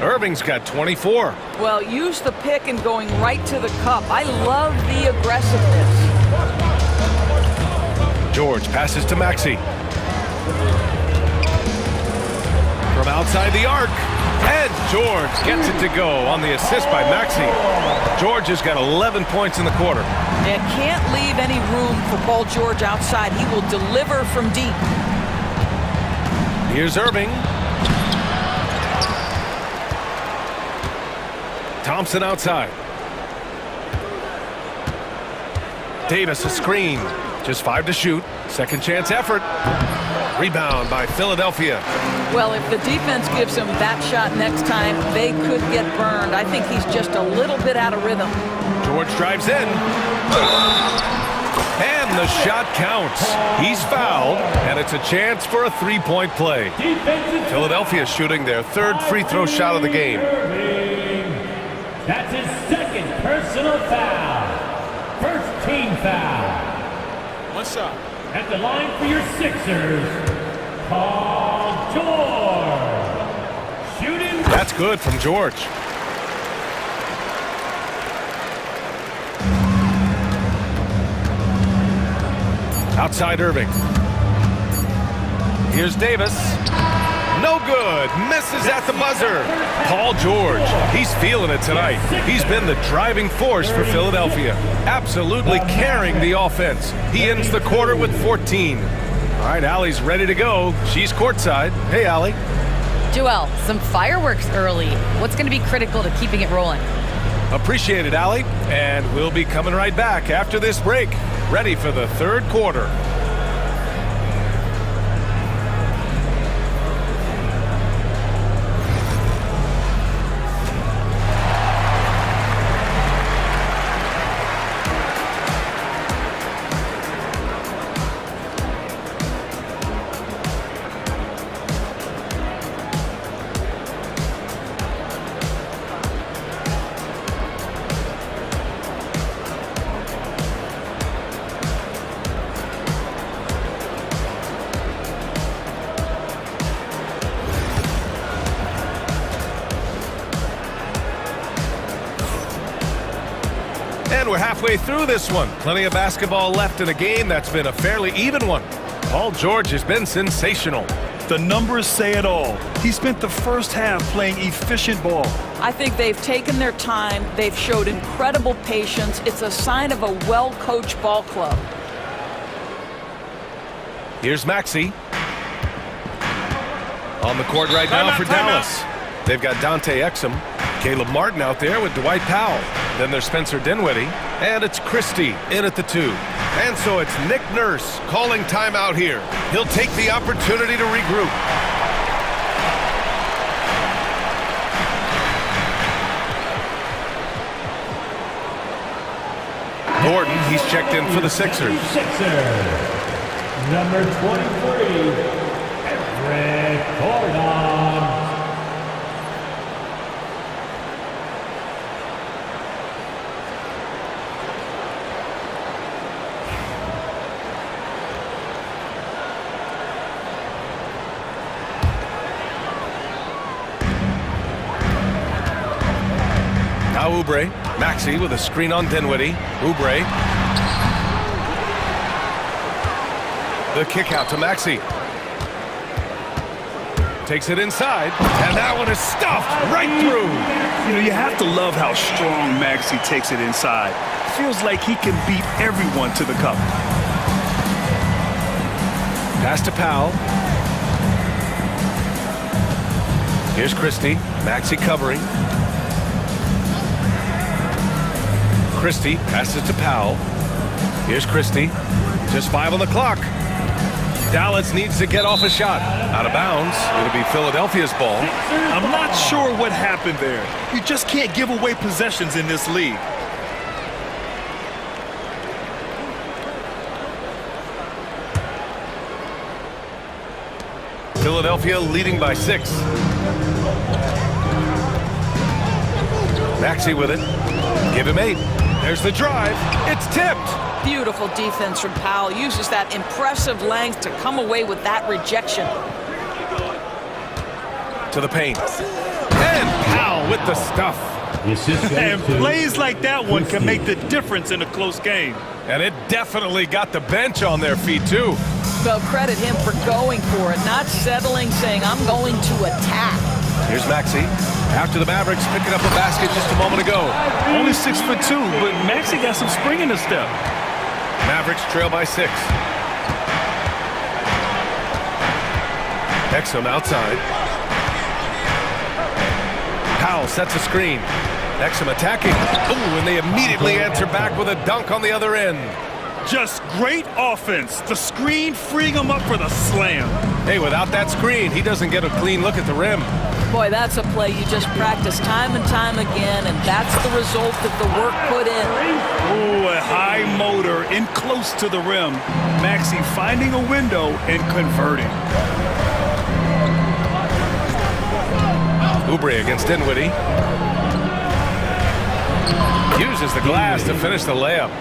Irving's got 24. Well, use the pick and going right to the cup. I love the aggressiveness. George passes to Maxey. From outside the arc. And George gets it to go on the assist by Maxey. George has got 11 points in the quarter. And can't leave any room for Paul George outside. He will deliver from deep. Here's Irving. Thompson outside. Davis a screen. Just 5 to shoot. Second chance effort. Rebound by Philadelphia. Well, if the defense gives him that shot next time, they could get burned. I think he's just a little bit out of rhythm. George drives in. And the shot counts. He's fouled, and it's a chance for a 3-point play. Philadelphia shooting their 3rd free throw shot of the game. That's his 2nd personal foul. 1st team foul. One shot. At the line for your Sixers, Paul George. Shooting. That's good from George. Outside Irving. Here's Davis. No good. Misses at the buzzer. Paul George. He's feeling it tonight. He's been the driving force for Philadelphia. Absolutely carrying the offense. He ends the quarter with 14. All right, Allie's ready to go. She's courtside. Hey, Allie. Joel, some fireworks early. What's going to be critical to keeping it rolling? Appreciate it, Allie. And we'll be coming right back after this break, ready for the third quarter. And we're halfway through this one. Plenty of basketball left in a game that's been a fairly even one. Paul George has been sensational. The numbers say it all. He spent the first half playing efficient ball. I think they've taken their time. They've showed incredible patience. It's a sign of a well-coached ball club. Here's Maxey. On the court right now for Dallas. They've got Dante Exum. Caleb Martin out there with Dwight Powell. Then there's Spencer Dinwiddie. And it's Christie in at the 2. And so it's Nick Nurse calling timeout here. He'll take the opportunity to regroup. Gordon, he's checked in for the Sixers. Number 23, Eric Gordon. Now Oubre. Maxey with a screen on Dinwiddie. Oubre. The kick out to Maxey. Takes it inside, and that one is stuffed right through. You know, you have to love how strong Maxey takes it inside. Feels like he can beat everyone to the cup. Pass to Powell. Here's Christie. Maxey covering. Christie passes to Powell. Here's Christie. Just 5 on the clock. Dallas needs to get off a shot. Out of bounds. It'll be Philadelphia's ball. I'm not sure what happened there. You just can't give away possessions in this league. Philadelphia leading by 6. Maxey with it. Give him 8. There's the drive. It's tipped. Beautiful defense from Powell. Uses that impressive length to come away with that rejection. To the paint. And Powell with the stuff. And plays like that one can make the difference in a close game. And it definitely got the bench on their feet, too. Well, credit him for going for it, not settling, saying, I'm going to attack. Here's Maxey. After the Mavericks picking up a basket just a moment ago. Only 6'2", but Maxey got some spring in his step. Mavericks trail by 6. Exum outside. Powell sets a screen. Exum attacking. Ooh, and they immediately answer back with a dunk on the other end. Just great offense. The screen freeing him up for the slam. Hey, without that screen, he doesn't get a clean look at the rim. Boy, that's a play you just practice time and time again, and that's the result of the work put in. Ooh, a high motor in close to the rim. Maxey finding a window and converting. Oubre against Dinwiddie. Uses the glass to finish the layup.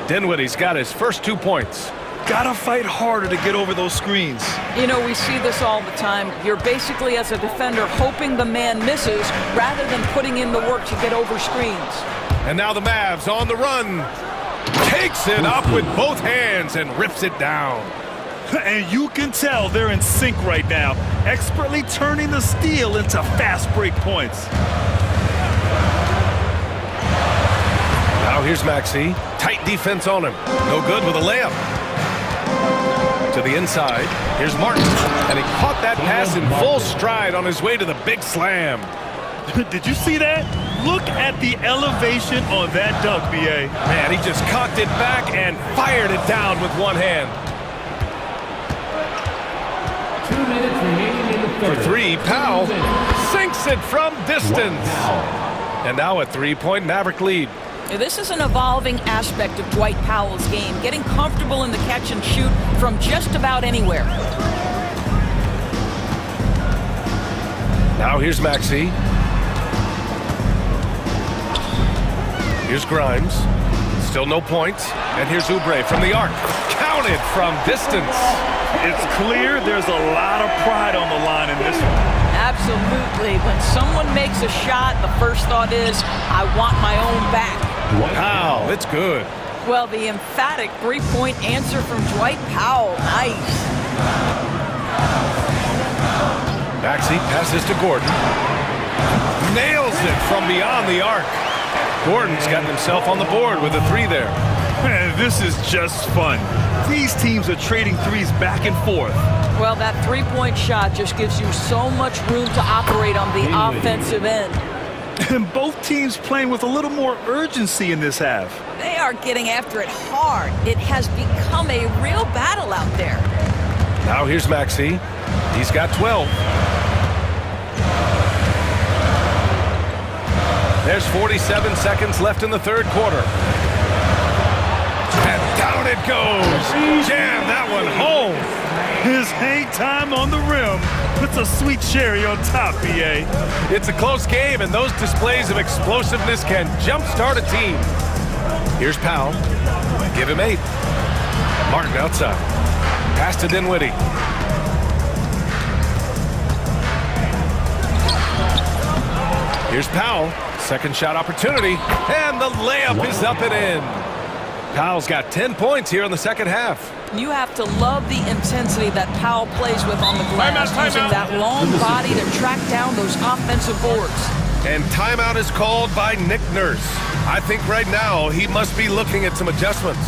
Dinwiddie's got his first 2 points. Gotta fight harder to get over those screens. You know, we see this all the time. You're basically, as a defender, hoping the man misses rather than putting in the work to get over screens. And now the Mavs on the run. Takes it up with both hands and rips it down. And you can tell they're in sync right now, expertly turning the steal into fast break points. Now here's Maxey. Tight defense on him. No good with a layup. To the inside. Here's Martin. And he caught that pass in full stride on his way to the big slam. Did you see that? Look at the elevation on that dunk, B.A. Man, he just cocked it back and fired it down with one hand. 2 minutes remaining in the third. For three, Powell sinks it from distance. And now a three-point Maverick lead. This is an evolving aspect of Dwight Powell's game, getting comfortable in the catch and shoot from just about anywhere. Now here's Maxey. Here's Grimes. Still no points. And here's Oubre from the arc. Counted from distance. It's clear there's a lot of pride on the line in this one. Absolutely. When someone makes a shot, the first thought is, I want my own back. Wow, it's good. Well, the emphatic three-point answer from Dwight Powell. Nice. Maxey passes to Gordon. Nails it from beyond the arc. Gordon's gotten himself on the board with a three there. Man, this is just fun. These teams are trading threes back and forth. Well, that three-point shot just gives you so much room to operate on the offensive end. And both teams playing with a little more urgency in this half. They are getting after it hard. It has become a real battle out there. Now here's Maxey. He's got 12. There's 47 seconds left in the third quarter. And down it goes. Jam that one home. His hang time on the rim puts a sweet cherry on top, B.A. It's a close game, and those displays of explosiveness can jumpstart a team. Here's Powell. Give him 8. Martin outside. Pass to Dinwiddie. Here's Powell. Second shot opportunity. And the layup is up and in. Powell's got 10 points here in the second half. You have to love the intensity that Powell plays with on the glass, using that long body to track down those offensive boards. And timeout is called by Nick Nurse. I think right now he must be looking at some adjustments.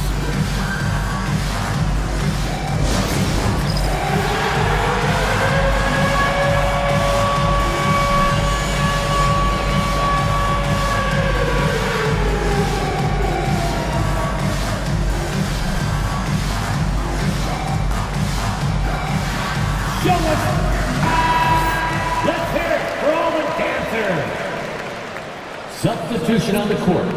Let's hear it for all the dancers. Substitution on the court.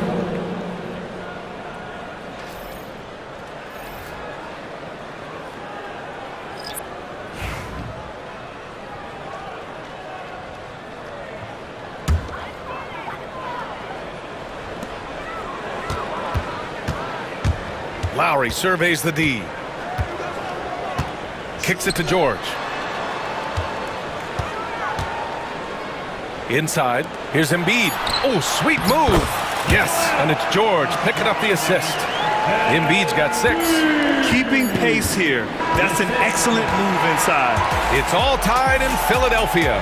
Lowry surveys the D. Kicks it to George. Inside, here's Embiid. Oh, sweet move. Yes, and it's George picking up the assist. Embiid's got 6. Keeping pace here. That's an excellent move inside. It's all tied in Philadelphia.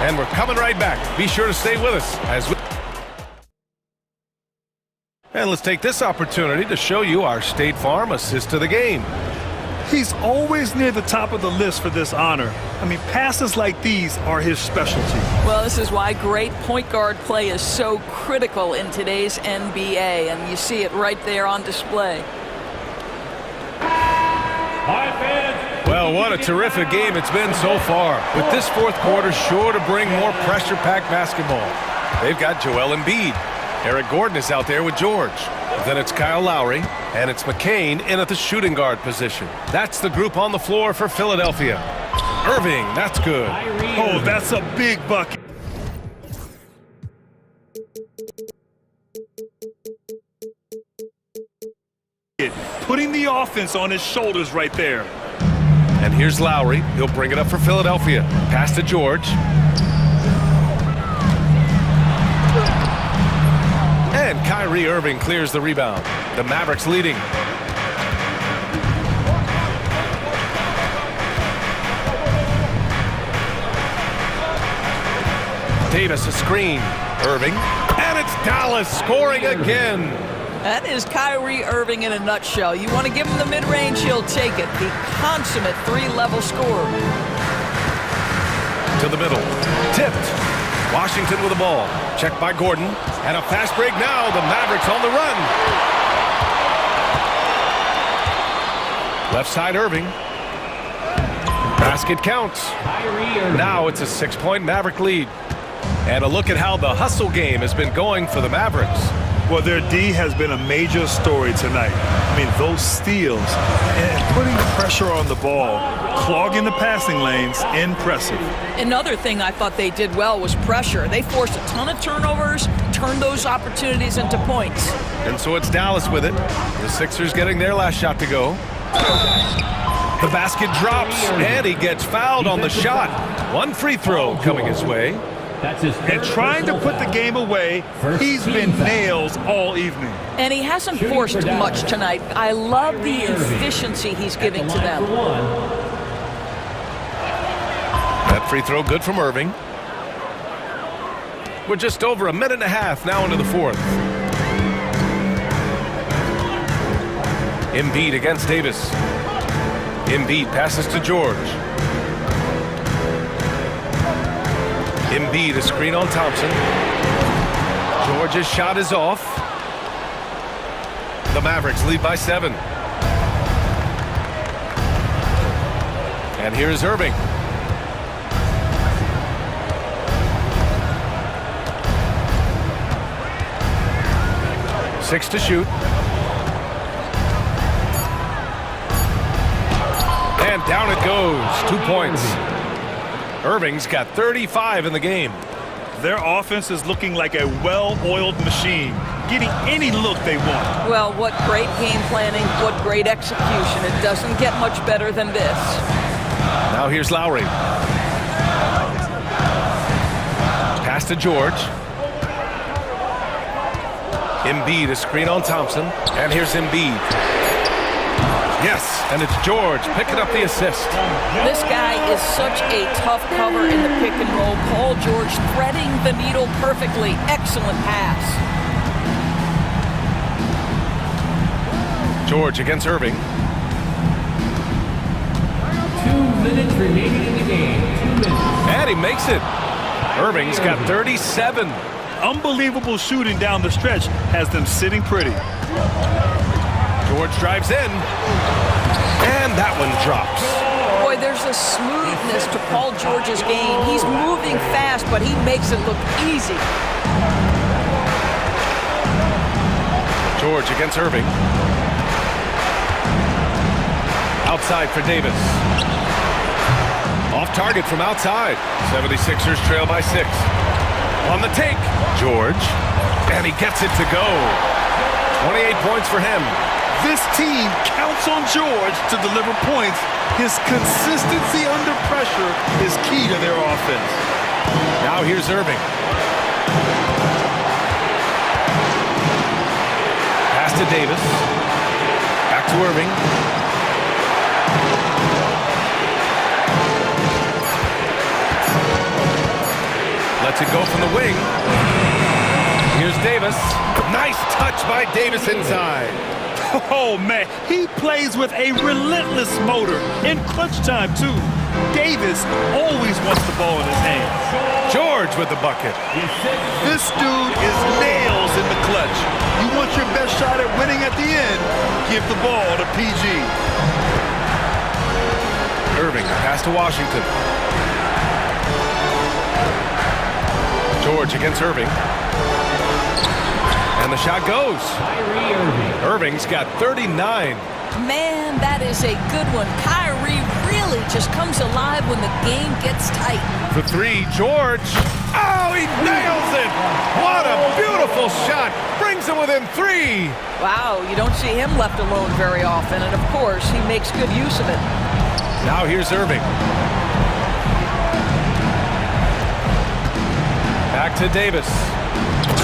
And we're coming right back. Be sure to stay with us as we... And let's take this opportunity to show you our State Farm assist to the game. He's always near the top of the list for this honor. I mean, passes like these are his specialty. Well, this is why great point guard play is so critical in today's NBA, and you see it right there on display. Well, what a terrific game it's been so far. With this fourth quarter sure to bring more pressure-packed basketball. They've got Joel Embiid. Eric Gordon is out there with George. Then it's Kyle Lowry, and it's McCain in at the shooting guard position. That's the group on the floor for Philadelphia. Irving, that's good. Oh, that's a big bucket. Putting the offense on his shoulders right there. And here's Lowry. He'll bring it up for Philadelphia. Pass to George. And Kyrie Irving clears the rebound. The Mavericks leading. Davis a screen. Irving. And it's Dallas scoring again. That is Kyrie Irving in a nutshell. You want to give him the mid-range, he'll take it. The consummate three-level scorer. To the middle. Tipped. Washington with the ball. Checked by Gordon. And a fast break now. The Mavericks on the run. Left side Irving. Basket counts. Now it's a 6-point Maverick lead. And a look at how the hustle game has been going for the Mavericks. Well, their D has been a major story tonight. I mean, those steals and putting the pressure on the ball, clogging the passing lanes, impressive. Another thing I thought they did well was pressure. They forced a ton of turnovers, turned those opportunities into points. And so it's Dallas with it. The Sixers getting their last shot to go. The basket drops, and he gets fouled on the shot. One free throw coming his way. And trying to put the game away, he's been nails all evening. And he hasn't forced much tonight. I love the efficiency he's giving to them. That free throw good from Irving. We're just over a minute and a half now into the fourth. Embiid against Davis. Embiid passes to George. Embiid, a screen on Thompson. George's shot is off. The Mavericks lead by 7. And here's Irving. Six to shoot. And down it goes. 2 points. Irving's got 35 in the game. Their offense is looking like a well-oiled machine, getting any look they want. Well, what great game planning, what great execution. It doesn't get much better than this. Now here's Lowry. Pass to George. Embiid, a screen on Thompson. And here's Embiid. Yes, and it's George picking up the assist. This guy is such a tough cover in the pick and roll. Paul George threading the needle perfectly. Excellent pass. George against Irving. 2 minutes remaining in the game. 2 minutes. And he makes it. Irving's got 37. Unbelievable shooting down the stretch has them sitting pretty. George drives in, and that one drops. Boy, there's a smoothness to Paul George's game. He's moving fast, but he makes it look easy. George against Irving. Outside for Davis. Off target from outside. 76ers trail by 6. On the take, George, and he gets it to go. 28 points for him. This team counts on George to deliver points. His consistency under pressure is key to their offense. Now here's Irving. Pass to Davis. Back to Irving. Lets it go from the wing. Here's Davis. Nice touch by Davis inside. Oh, man, he plays with a relentless motor in clutch time, too. Davis always wants the ball in his hands. George with the bucket. This dude is nails in the clutch. You want your best shot at winning at the end, give the ball to PG. Irving, pass to Washington. George against Irving. And the shot goes. Irving's got 39. Man, that is a good one. Kyrie really just comes alive when the game gets tight. For 3, George. Oh, he nails it! What a beautiful shot. Brings him within 3. Wow, you don't see him left alone very often, and of course, he makes good use of it. Now here's Irving. Back to Davis.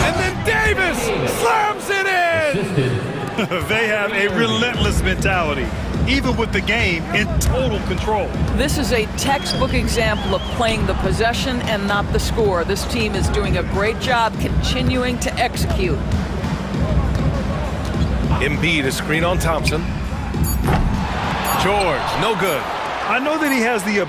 And then Davis slams it in! They have a relentless mentality, even with the game in total control. This is a textbook example of playing the possession and not the score. This team is doing a great job continuing to execute. Embiid, a screen on Thompson. George, no good. I know that he has the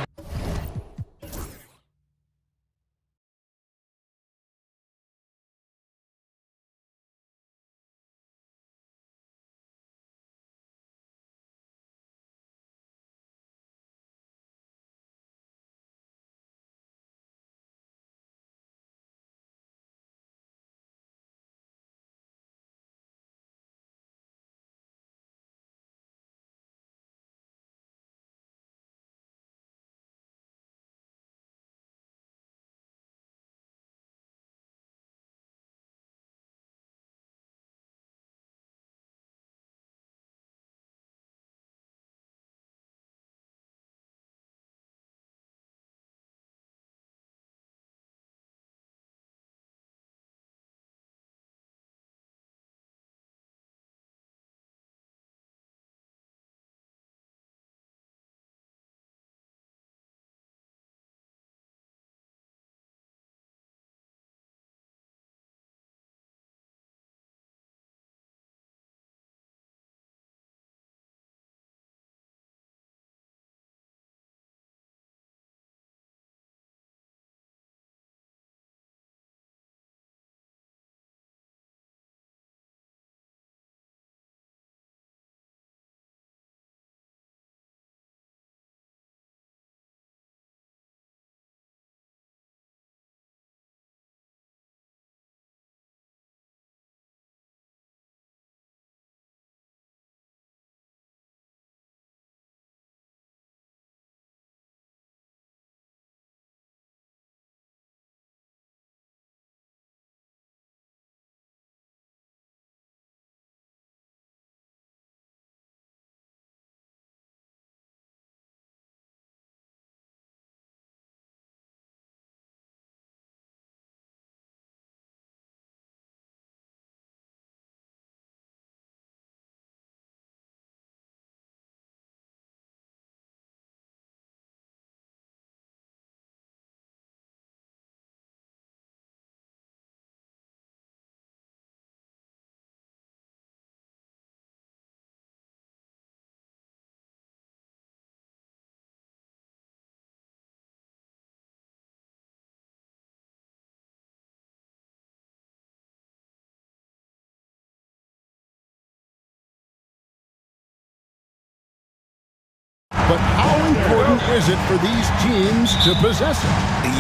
but how important is it for these teams to possess it?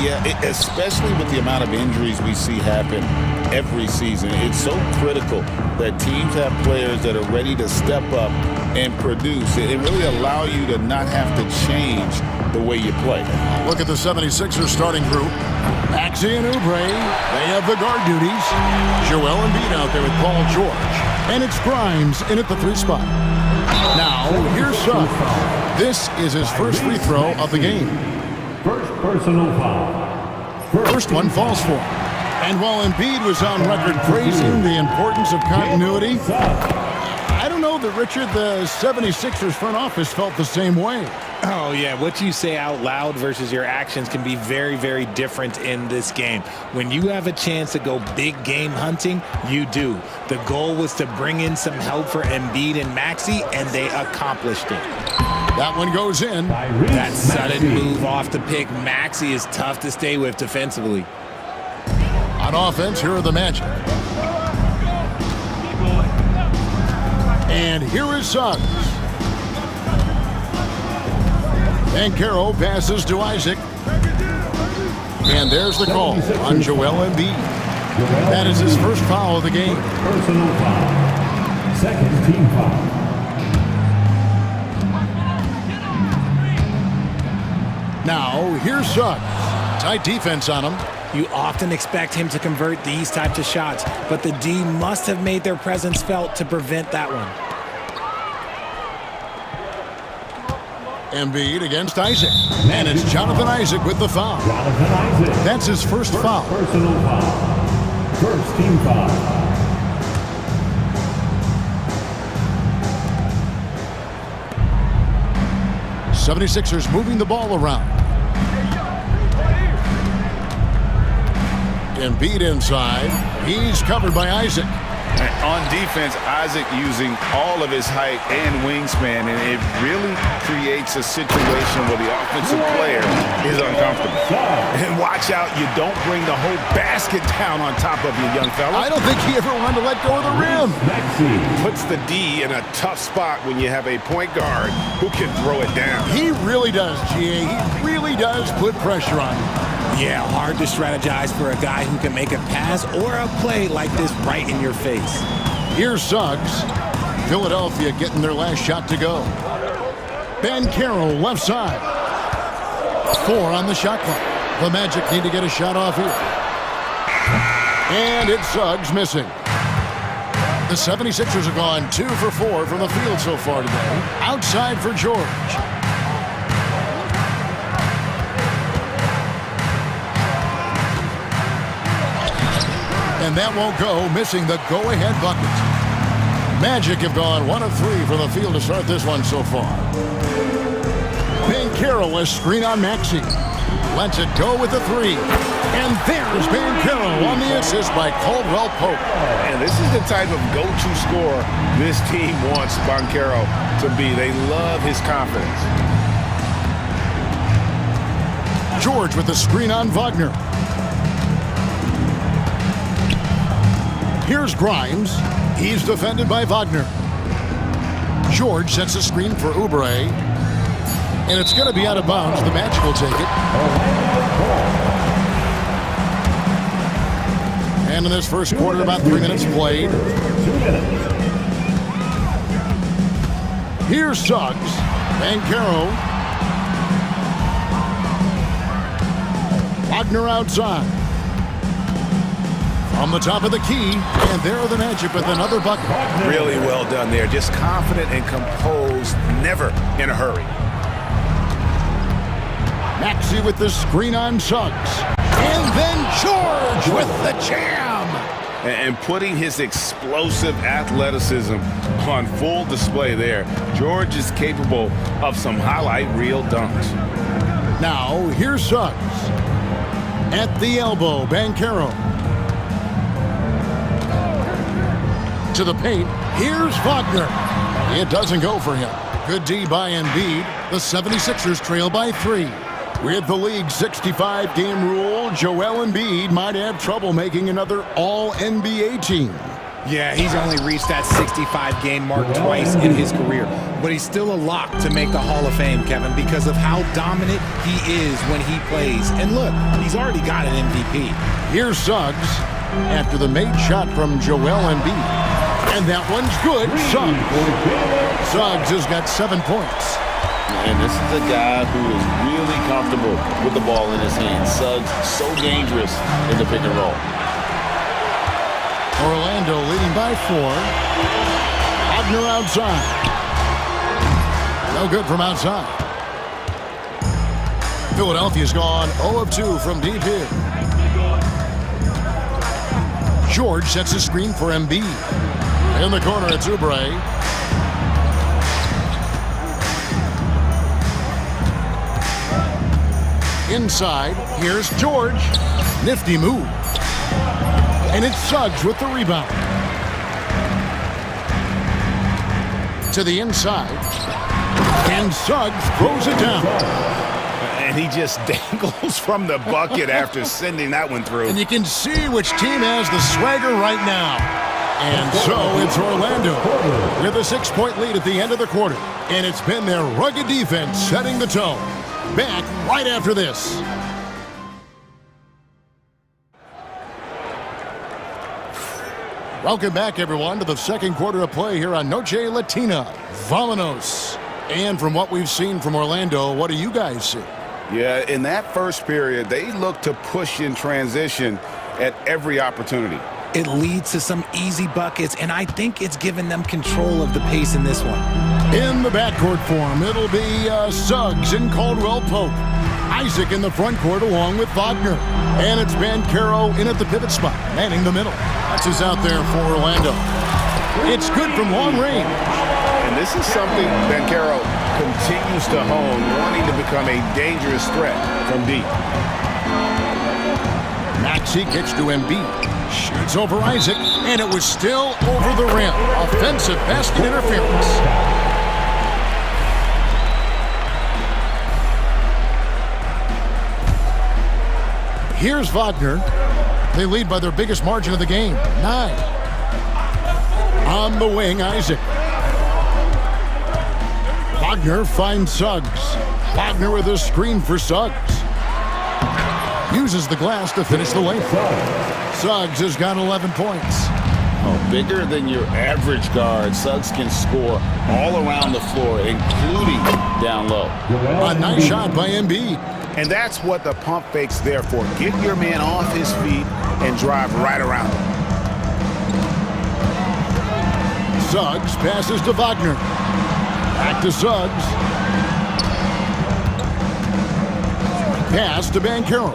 Yeah, especially with the amount of injuries we see happen every season. It's so critical that teams have players that are ready to step up and produce. It really allows you to not have to change the way you play. Look at the 76ers starting group. Maxey and Oubre, they have the guard duties. Joel Embiid out there with Paul George. And it's Grimes in at the 3 spot. Now, here's Suggs. This is his first free throw of the game. First personal foul. First one falls for him. And while Embiid was on record praising the importance of continuity, I don't know that, Richard, the 76ers front office felt the same way. Oh, yeah. What you say out loud versus your actions can be very, very different in this game. When you have a chance to go big game hunting, you do. The goal was to bring in some help for Embiid and Maxey, and they accomplished it. That one goes in. That sudden move off the pick, Maxey is tough to stay with defensively. On offense, here are the Magic. And here is Suggs. And Carroll passes to Isaac. And there's the call on Joel Embiid. That is his first foul of the game. Personal foul. Second team foul. Now, here's Suggs. Tight defense on him. You often expect him to convert these types of shots, but the D must have made their presence felt to prevent that one. Embiid against Isaac. And it's Jonathan Isaac with the foul. Jonathan Isaac. That's his first foul. Personal foul. First team foul. '76ers moving the ball around. Embiid inside. He's covered by Isaac. On defense, Isaac using all of his height and wingspan, and it really creates a situation where the offensive player is uncomfortable. And watch out, you don't bring the whole basket down on top of you, young fella. I don't think he ever wanted to let go of the rim. Puts the D in a tough spot when you have a point guard who can throw it down. He really does, GA. He really does put pressure on him. Yeah, hard to strategize for a guy who can make a pass or a play like this right in your face. Here's Suggs. Philadelphia getting their last shot to go. Ben Carroll left side. 4 on the shot clock. The Magic need to get a shot off here. And it's Suggs missing. The 76ers have gone 2 for 4 from the field so far today. Outside for George. And that won't go, missing the go-ahead bucket. Magic have gone 1 of 3 from the field to start this one so far. Ben Carroll, a screen on Maxey. Lets it go with the 3. And there's Ben Carroll on the assist by Caldwell Pope. And this is the type of go-to scorer this team wants Banchero to be. They love his confidence. George with the screen on Wagner. Here's Grimes. He's defended by Wagner. George sets a screen for Oubre. And it's going to be out of bounds. The Magic will take it. And in this first quarter, about 3 minutes played. Here's Suggs. Banchero. Wagner outside. On the top of the key, and there are the Magic with another bucket. Really well done there. Just confident and composed, never in a hurry. Maxey with the screen on Suggs. And then George with the jam. And putting his explosive athleticism on full display there. George is capable of some highlight reel dunks. Now, here's Suggs. At the elbow, Banchero. To the paint, here's Wagner. It doesn't go for him. Good D by Embiid. The 76ers trail by 3. With the league's 65-game rule, Joel Embiid might have trouble making another All-NBA team. Yeah, he's only reached that 65-game mark twice in his career. But he's still a lock to make the Hall of Fame, Kevin, because of how dominant he is when he plays. And look, he's already got an MVP. Here's Suggs after the made shot from Joel Embiid. And that one's good. Suggs has got 7 points. And this is a guy who is really comfortable with the ball in his hands. Suggs, so dangerous in the pick and roll. Orlando leading by 4. Wagner outside. No good from outside. Philadelphia's gone 0 of 2 from deep here. George sets a screen for Embiid. In the corner, it's Oubre. Inside, here's George. Nifty move. And it's Suggs with the rebound. To the inside. And Suggs throws it down. And he just dangles from the bucket after sending that one through. And you can see which team has the swagger right now. And so it's Orlando with a 6-point lead at the end of the quarter. And it's been their rugged defense setting the tone. Back right after this. Welcome back, everyone, to the second quarter of play here on Noche Latina. Vamonos. And from what we've seen from Orlando, what do you guys see? Yeah, in that first period, they look to push in transition at every opportunity. It leads to some easy buckets, and I think it's given them control of the pace in this one. In the backcourt form, it'll be Suggs and Caldwell Pope. Isaac in the front court along with Wagner. And it's Banchero in at the pivot spot, manning the middle. That's who's out there for Orlando. It's good from long range. And this is something Banchero continues to hone, wanting to become a dangerous threat from deep. Maxey kicks to Embiid. Shoots over Isaac, and it was still over the rim. Offensive basket interference. Here's Wagner. They lead by their biggest margin of the game, 9. On the wing, Isaac. Wagner finds Suggs. Wagner with a screen for Suggs. Uses the glass to finish the lane. Suggs has got 11 points. Oh, bigger than your average guard, Suggs can score all around the floor, including down low. A nice shot by Embiid. And that's what the pump fake's there for. Get your man off his feet and drive right around him. Suggs passes to Wagner. Back to Suggs. Pass to Banchero.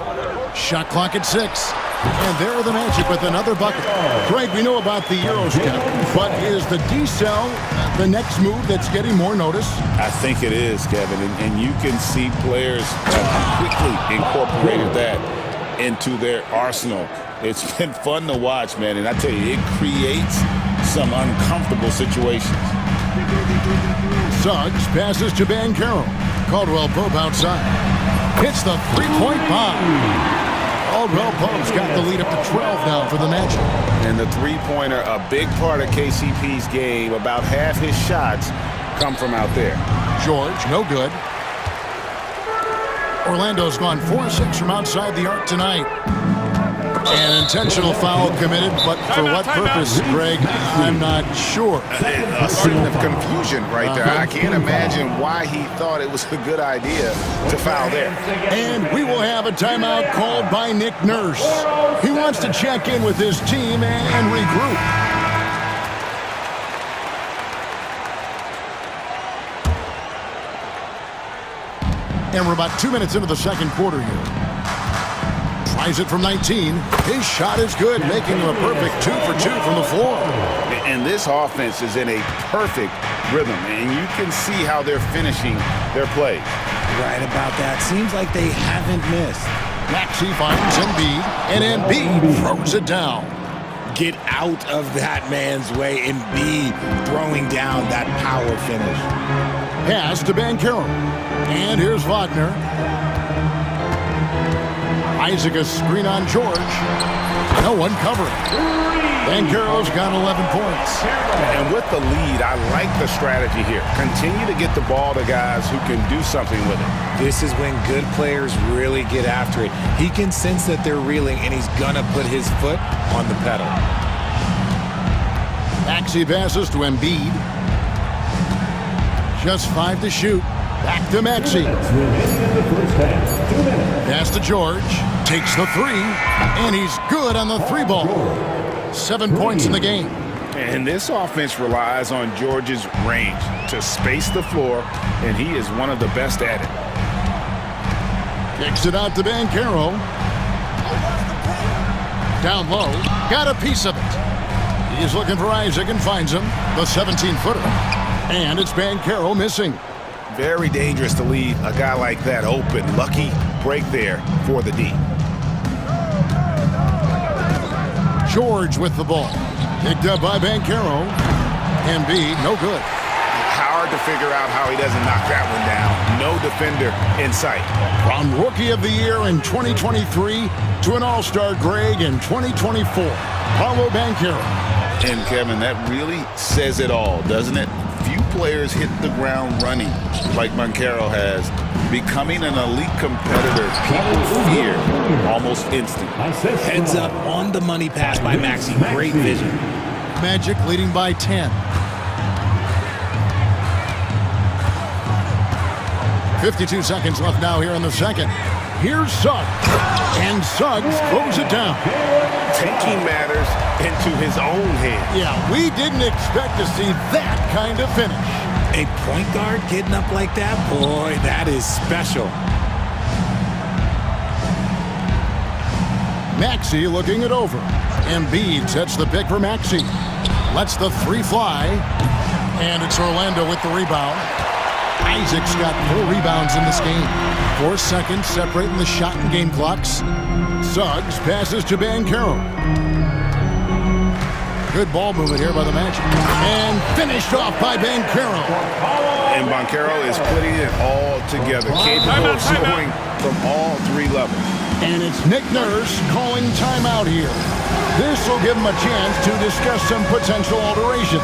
Shot clock at 6. And there are the Magic with another bucket. Greg, we know about the Eurostep, but is the D-cell the next move that's getting more notice? I think it is, Kevin, and you can see players have quickly incorporated that into their arsenal. It's been fun to watch, man, and I tell you, it creates some uncomfortable situations. Suggs passes to Banchero. Caldwell Pope outside. Hits the three-point bomb. Caldwell Pope's got the lead up to 12 now for the Magic. And the three-pointer, a big part of KCP's game. About half his shots come from out there. George, no good. Orlando's gone 4-6 from outside the arc tonight. An intentional foul committed, but for what purpose, Greg, I'm not sure. A scene of confusion right there. I can't imagine why he thought it was a good idea to foul there. And we will have a timeout called by Nick Nurse. He wants to check in with his team and regroup. And we're about 2 minutes into the second quarter here. Tries it from 19. His shot is good, making him a perfect 2 for 2 from the floor. And this offense is in a perfect rhythm, and you can see how they're finishing their plays. Right about that. Seems like they haven't missed. Maxey finds Embiid, and Embiid throws it down. Get out of that man's way. Embiid throwing down that power finish. Pass to Banchero. And here's Wagner. Isaac a screen on George. No one covering. Banchero's got 11 points. And with the lead, I like the strategy here. Continue to get the ball to guys who can do something with it. This is when good players really get after it. He can sense that they're reeling, and he's going to put his foot on the pedal. Maxey passes to Embiid. Just 5 to shoot. Back to Maxey. Pass to George. Takes the 3. And he's good on the 3 ball. 7 points in the game. And this offense relies on George's range to space the floor, and he is one of the best at it. Kicks it out to Banchero. Down low. Got a piece of it. He's looking for Isaac and finds him. The 17-footer. And it's Banchero missing. Very dangerous to leave a guy like that open. Lucky break there for the D. George with the ball. Picked up by Banchero. Embiid, no good. Hard to figure out how he doesn't knock that one down. No defender in sight. From Rookie of the Year in 2023 to an All-Star grade in 2024. Paulo Banchero. And Kevin, that really says it all, doesn't it? Few players hit the ground running like Banchero has. Becoming an elite competitor, people fear almost instant. Heads up on the money pass by Maxey. Great vision. Magic leading by 10. 52 seconds left now here in the second. Here's Suggs. And Suggs throws it down. Taking matters into his own hands. Yeah, we didn't expect to see that kind of finish. A point guard getting up like that? Boy, that is special. Maxey looking it over. Embiid sets the pick for Maxey. Lets the 3 fly. And it's Orlando with the rebound. Isaac's got 4 rebounds in this game. 4 seconds separating the shot and game clocks. Suggs passes to Banchero. Good ball movement here by the Magic. And finished off by Banchero. And Banchero is putting it all together. Capable of scoring from all 3 levels. And it's Nick Nurse calling timeout here. This will give him a chance to discuss some potential alterations.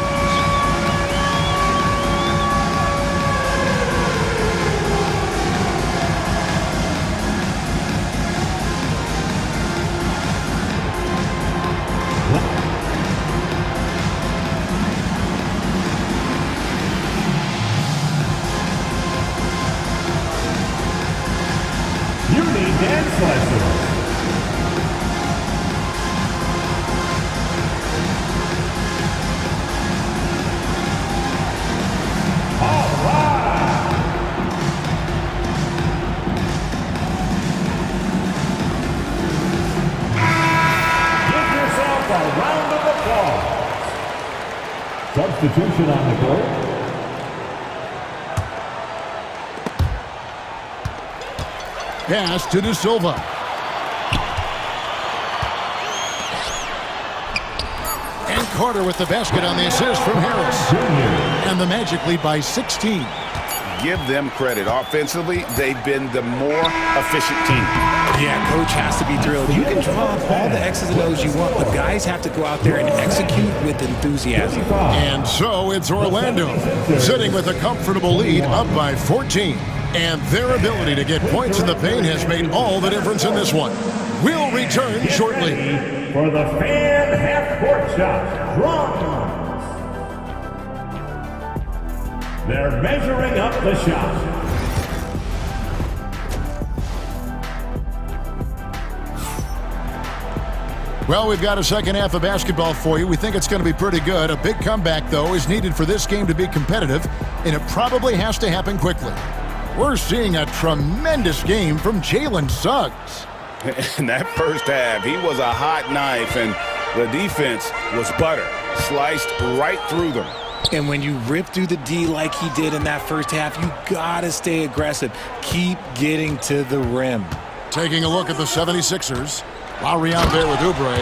Substitution on the court. Pass to De Silva. And Carter with the basket on the assist from Harris. And the Magic lead by 16. Give them credit. Offensively, they've been the more efficient team. Yeah, coach has to be thrilled. You can draw up all the X's and O's you want, but guys have to go out there and execute with enthusiasm. And so it's Orlando, sitting with a comfortable lead up by 14. And their ability to get points in the paint has made all the difference in this one. We'll return shortly. For the fan half-court shot, drawn. They're measuring up the shot. Well, we've got a second half of basketball for you. We think it's going to be pretty good. A big comeback, though, is needed for this game to be competitive, and it probably has to happen quickly. We're seeing a tremendous game from Jalen Suggs. In that first half, he was a hot knife, and the defense was butter, sliced right through them. And when you rip through the D like he did in that first half, you gotta stay aggressive. Keep getting to the rim. Taking a look at the 76ers. Lowry out there with Oubre.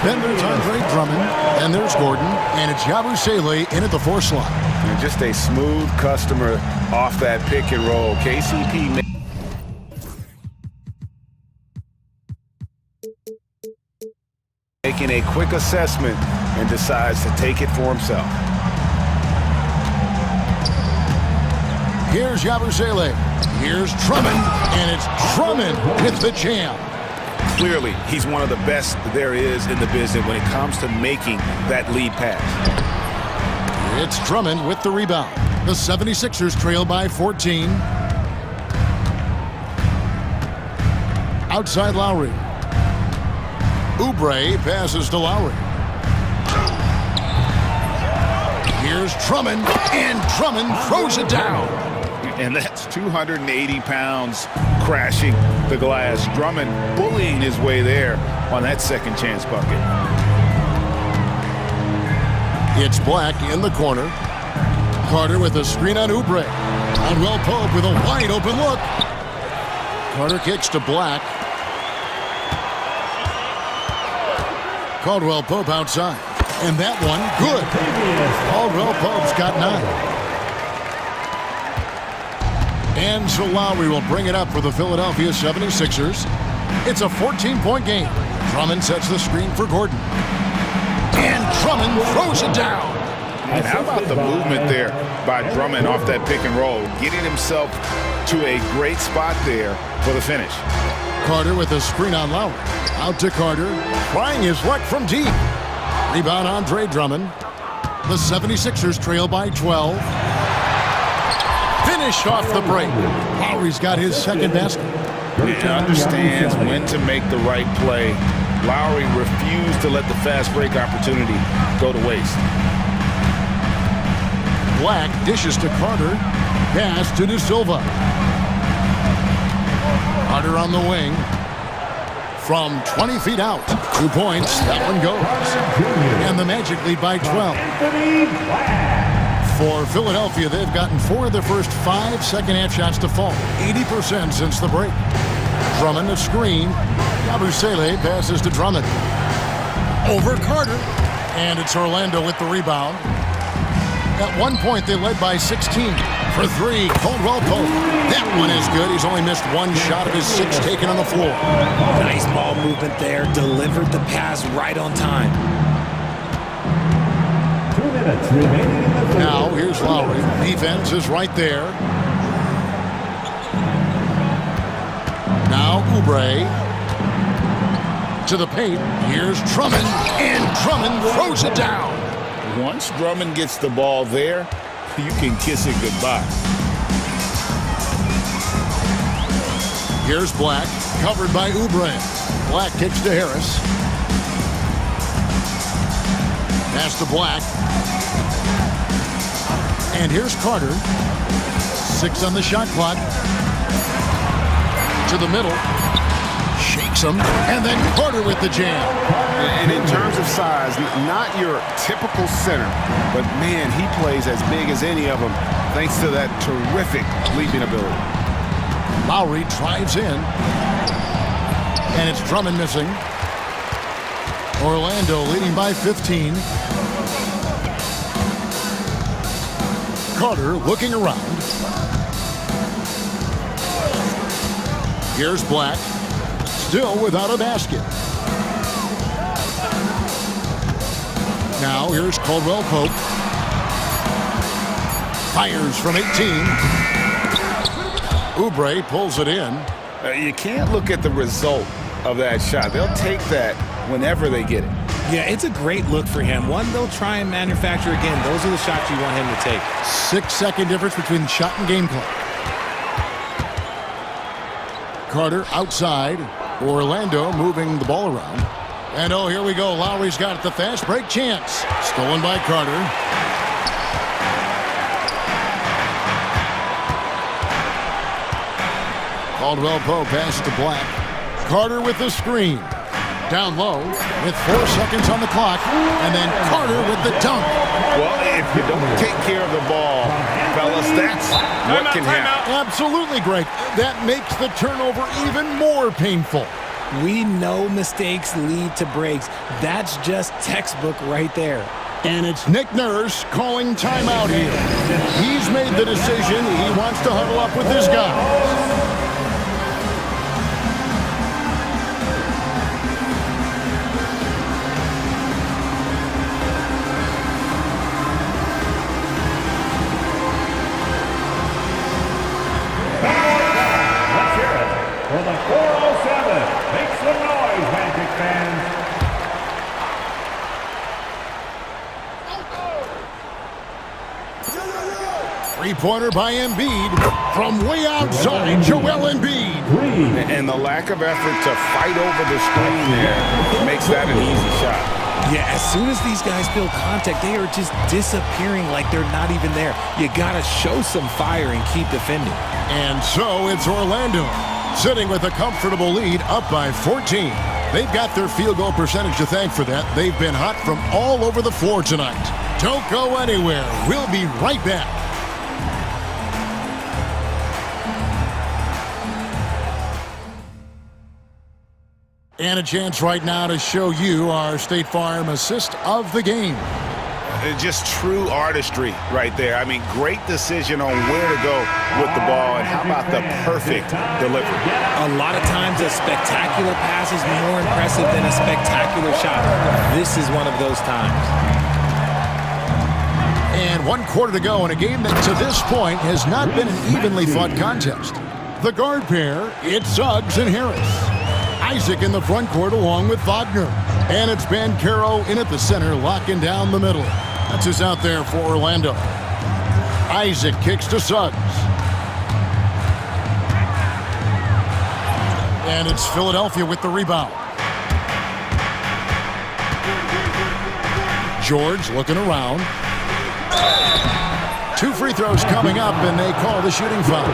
Then there's Andre Drummond. And there's Gordon. And it's Yabusele in at the 4 slot. And just a smooth customer off that pick and roll. KCP a quick assessment and decides to take it for himself. Here's Yabusele. Here's Drummond, and it's Drummond with the jam. Clearly, he's one of the best there is in the business when it comes to making that lead pass. It's Drummond with the rebound. The 76ers trail by 14. Outside Lowry. Oubre passes to Lowry. Here's Drummond, and Drummond throws it down. And that's 280 pounds crashing the glass. Drummond bullying his way there on that second chance bucket. It's Black in the corner. Carter with a screen on Oubre. Caldwell Pope with a wide open look. Carter kicks to Black. Caldwell Pope outside. And that one, good. Caldwell Pope's got 9. And so Lowry will bring it up for the Philadelphia 76ers. It's a 14-point game. Drummond sets the screen for Gordon. And Drummond throws it down. And how about the movement there by Drummond off that pick and roll, getting himself to a great spot there for the finish. Carter with a screen on Lowry. Out to Carter, trying his luck from deep. Rebound Andre Drummond. The 76ers trail by 12. Finish off the break. Lowry's got his second basket. And understands when to make the right play. Lowry refused to let the fast break opportunity go to waste. Black dishes to Carter. Pass to De Silva. Carter on the wing. From 20 feet out. 2 points. That one goes. And the Magic lead by 12. For Philadelphia, they've gotten 4 of their first 5 second-half shots to fall. 80% since the break. Drummond a screen. Yabusele passes to Drummond. Over Carter. And it's Orlando with the rebound. At one point, they led by 16. For 3, Caldwell Pope. That one is good. He's only missed 1 shot of his 6 taken on the floor. Nice ball movement there. Delivered the pass right on time. 2 minutes remaining in the third. Now, here's Lowry. Defense is right there. Now, Oubre. To the paint. Here's Drummond. And Drummond throws it down. Once Drummond gets the ball there, you can kiss it goodbye. Here's Black, covered by Oubre. Black kicks to Harris. Pass to Black. And here's Carter. 6 on the shot clock. To the middle. Shakes him. And then Carter with the jam. And in terms of size, not your typical center, but man, he plays as big as any of them thanks to that terrific leaping ability. Lowry drives in. And it's Drummond missing. Orlando leading by 15. Carter looking around. Here's Black. Still without a basket. Now here's Caldwell Pope. Fires from 18. Oubre pulls it in. You can't look at the result of that shot. They'll take that whenever they get it. Yeah, it's a great look for him. One they'll try and manufacture again. Those are the shots you want him to take. 6-second difference between shot and game clock. Carter outside. Orlando moving the ball around. And oh, here we go. Lowry's got the fast break chance. Stolen by Carter. Caldwell Pope passes to Black. Carter with the screen. Down low with 4 seconds on the clock. And then Carter with the dunk. Well, if you don't take care of the ball, fellas, that's what can happen. Absolutely, Greg. That makes the turnover even more painful. We know mistakes lead to breaks. That's just textbook right there. And it's Nick Nurse calling timeout here. He's made the decision. He wants to huddle up with his guys. Three-pointer by Embiid from way outside, Joel Embiid. And the lack of effort to fight over the screen there makes that an easy shot. Yeah, as soon as these guys feel contact, they are just disappearing like they're not even there. You gotta show some fire and keep defending. And so it's Orlando, sitting with a comfortable lead, up by 14. They've got their field goal percentage to thank for that. They've been hot from all over the floor tonight. Don't go anywhere. We'll be right back. And a chance right now to show you our State Farm assist of the game. Just true artistry right there. I mean, great decision on where to go with the ball, and how about the perfect delivery? A lot of times a spectacular pass is more impressive than a spectacular shot. This is one of those times. And 1 quarter to go in a game that to this point has not been an evenly fought contest. The guard pair, it's Suggs and Harris. Isaac in the front court along with Wagner. And it's Banchero in at the center, locking down the middle. That's who's out there for Orlando. Isaac kicks to Suggs. And it's Philadelphia with the rebound. George looking around. 2 free throws coming up, and they call the shooting foul.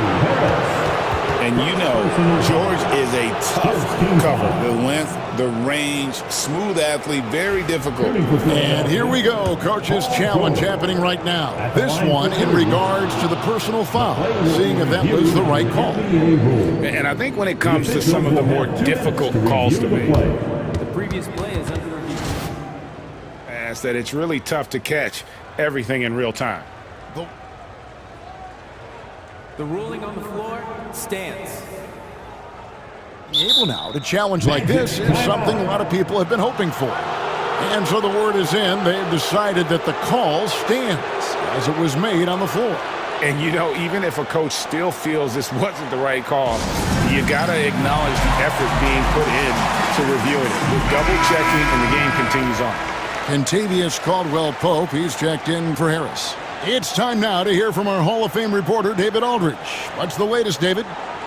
And you know, George is a tough cover. The length, the range, smooth athlete, very difficult. And here we go, coach's challenge happening right now. This one in regards to the personal foul, seeing if that was the right call. And I think when it comes to some of the more difficult calls to make, The previous play is under review. that it's really tough to catch everything in real time. The ruling on the floor stands. Able now to challenge like this is something a lot of people have been hoping for. And so the word is in, they've decided that the call stands as it was made on the floor. And you know, even if a coach still feels this wasn't the right call, you gotta acknowledge the effort being put in to reviewing it. With double checking, and the game continues on. Kentavious Caldwell-Pope, he's checked in for Harris. It's time now to hear from our Hall of Fame reporter, David Aldridge. What's the latest, David?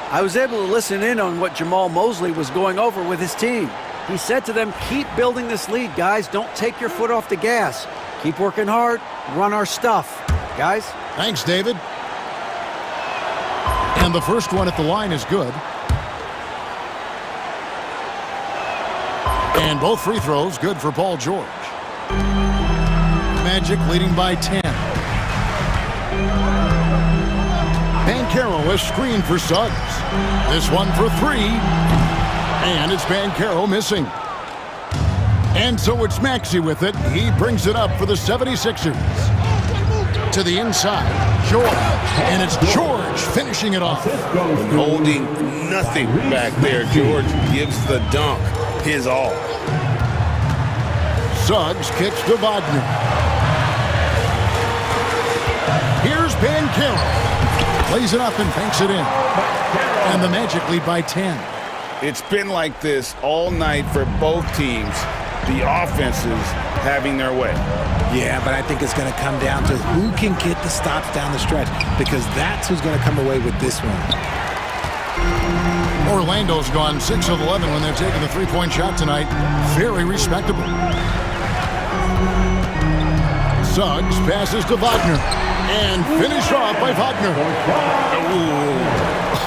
I was able to listen in on what Jamal Mosley was going over with his team. He said to them, keep building this lead, guys. Don't take your foot off the gas. Keep working hard. Run our stuff. Guys? Thanks, David. And the first one at the line is good. And both free throws good for Paul George. Magic leading by 10. Banchero is screened for Suggs. This one for 3. And it's Banchero missing. And so it's Maxey with it. He brings it up for the 76ers. To the inside, George. And it's George finishing it off. Holding nothing back there. George gives the dunk his all. Suggs kicks to Wagner. Here's Banchero. Plays it up and banks it in. And the Magic lead by 10. It's been like this all night for both teams. The offenses having their way. Yeah, but I think it's going to come down to who can get the stops down the stretch, because that's who's going to come away with this one. Orlando's gone 6 of 11 when they're taking the three-point shot tonight. Very respectable. Suggs passes to Wagner. And finished off by Wagner.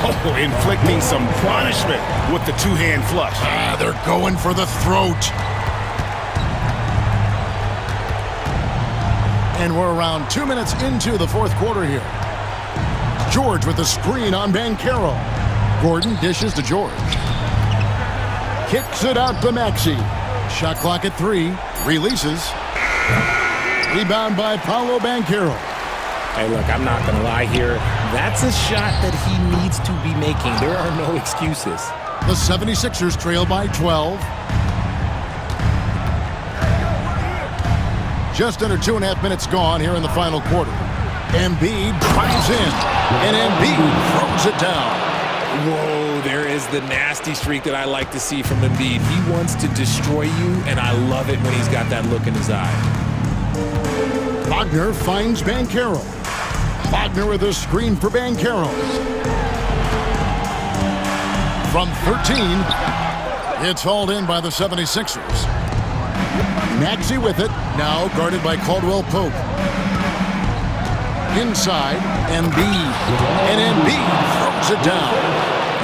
Oh, inflicting some punishment with the two-hand flush. They're going for the throat. And we're around 2 minutes into the fourth quarter here. George with the screen on Banchero. Gordon dishes to George. Kicks it out to Maxey. Shot clock at 3. Releases. Rebound by Paolo Banchero. Hey, look, I'm not going to lie here. That's a shot that he needs to be making. There are no excuses. The 76ers trail by 12. Just under 2.5 minutes gone here in the final quarter. Embiid drives in, and Embiid throws it down. Whoa, there is the nasty streak that I like to see from Embiid. He wants to destroy you, and I love it when he's got that look in his eye. Wagner finds Banchero. Wagner with a screen for Banchero. From 13, it's hauled in by the 76ers. Maxey with it, now guarded by Caldwell Pope. Inside, Embiid. And Embiid throws it down.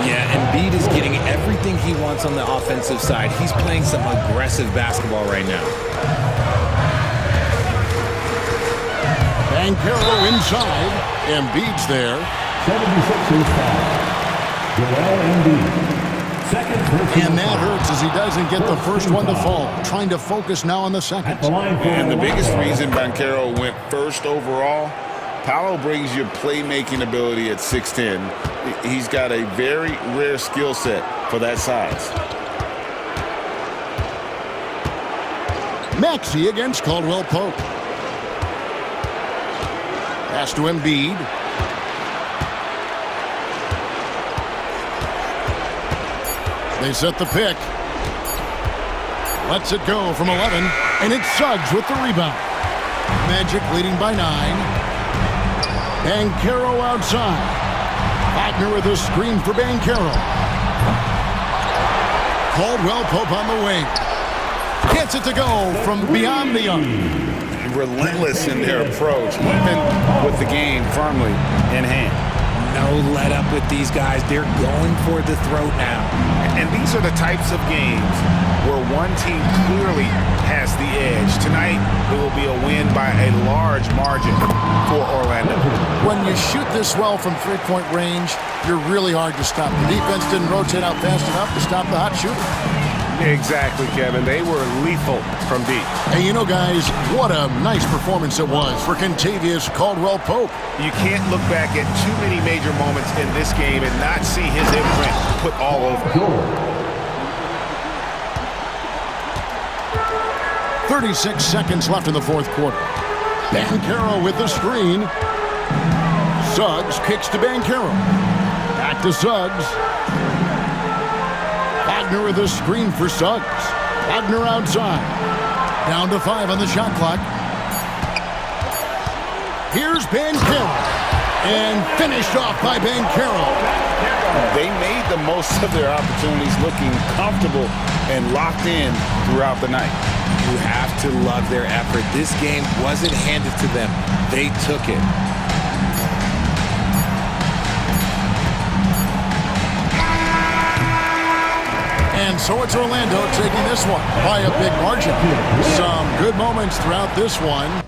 Yeah, Embiid is getting everything he wants on the offensive side. He's playing some aggressive basketball right now. Banchero inside. Embiid's there. 76ers foul. Joel Embiid. Second personal And that foul. hurts as he doesn't get the first one to fall. Trying to focus now on the second. And the biggest reason Banchero went first overall, Paolo brings you playmaking ability at 6'10". He's got a very rare skill set for that size. Maxey against Caldwell Pope. Pass to Embiid. They set the pick. Lets it go from 11, and it's Suggs with the rebound. Magic leading by 9. Banchero outside. Wagner with a screen for Banchero. Caldwell Pope on the wing. Gets it to go from beyond the arc. Relentless in their approach, even with the game firmly in hand. No let up with these guys. They're going for the throat now. And these are the types of games where one team clearly has the edge. Tonight, it will be a win by a large margin for Orlando. When you shoot this well from three-point range, you're really hard to stop. The defense didn't rotate out fast enough to stop the hot shooter. Exactly, Kevin. They were lethal from deep. Hey, you know, guys, what a nice performance it was for Kentavious Caldwell Pope. You can't look back at too many major moments in this game and not see his imprint put all over. 36 seconds left in the fourth quarter. Banchero with the screen. Suggs kicks to Banchero. Back to Suggs. Wagner with a screen for Suggs. Wagner outside. Down to 5 on the shot clock. Here's Banchero. And finished off by Banchero. They made the most of their opportunities, looking comfortable and locked in throughout the night. You have to love their effort. This game wasn't handed to them. They took it. And so it's Orlando taking this one by a big margin. Some good moments throughout this one.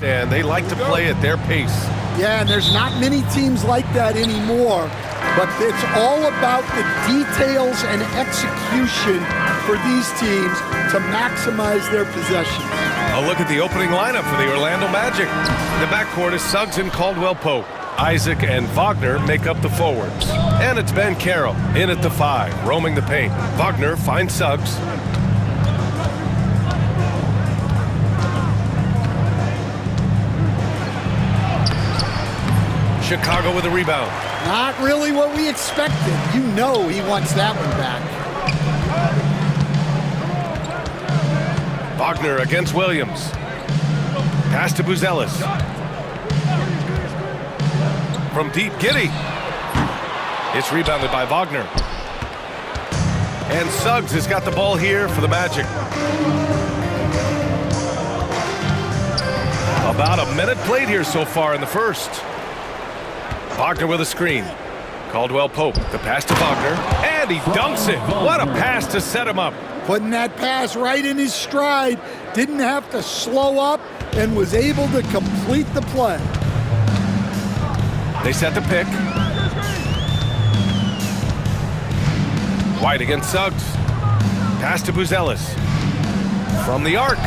And they like to play at their pace. Yeah, and there's not many teams like that anymore, but it's all about the details and execution for these teams to maximize their possession. A look at the opening lineup for the Orlando Magic. The backcourt is Suggs and Caldwell-Pope. Isaac and Wagner make up the forwards. And it's Ben Carroll in at the 5, roaming the paint. Wagner finds Suggs. Chicago with a rebound. Not really what we expected. You know he wants that one back. Wagner against Williams. Pass to Buzelis. From deep, Giddey. It's rebounded by Wagner. And Suggs has got the ball here for the Magic. About a minute played here so far in the first. Wagner with a screen. Caldwell-Pope, the pass to Wagner, and he dunks it. What a pass to set him up. Putting that pass right in his stride. Didn't have to slow up and was able to complete the play. They set the pick. White against Suggs. Pass to Buzelis. From the arc.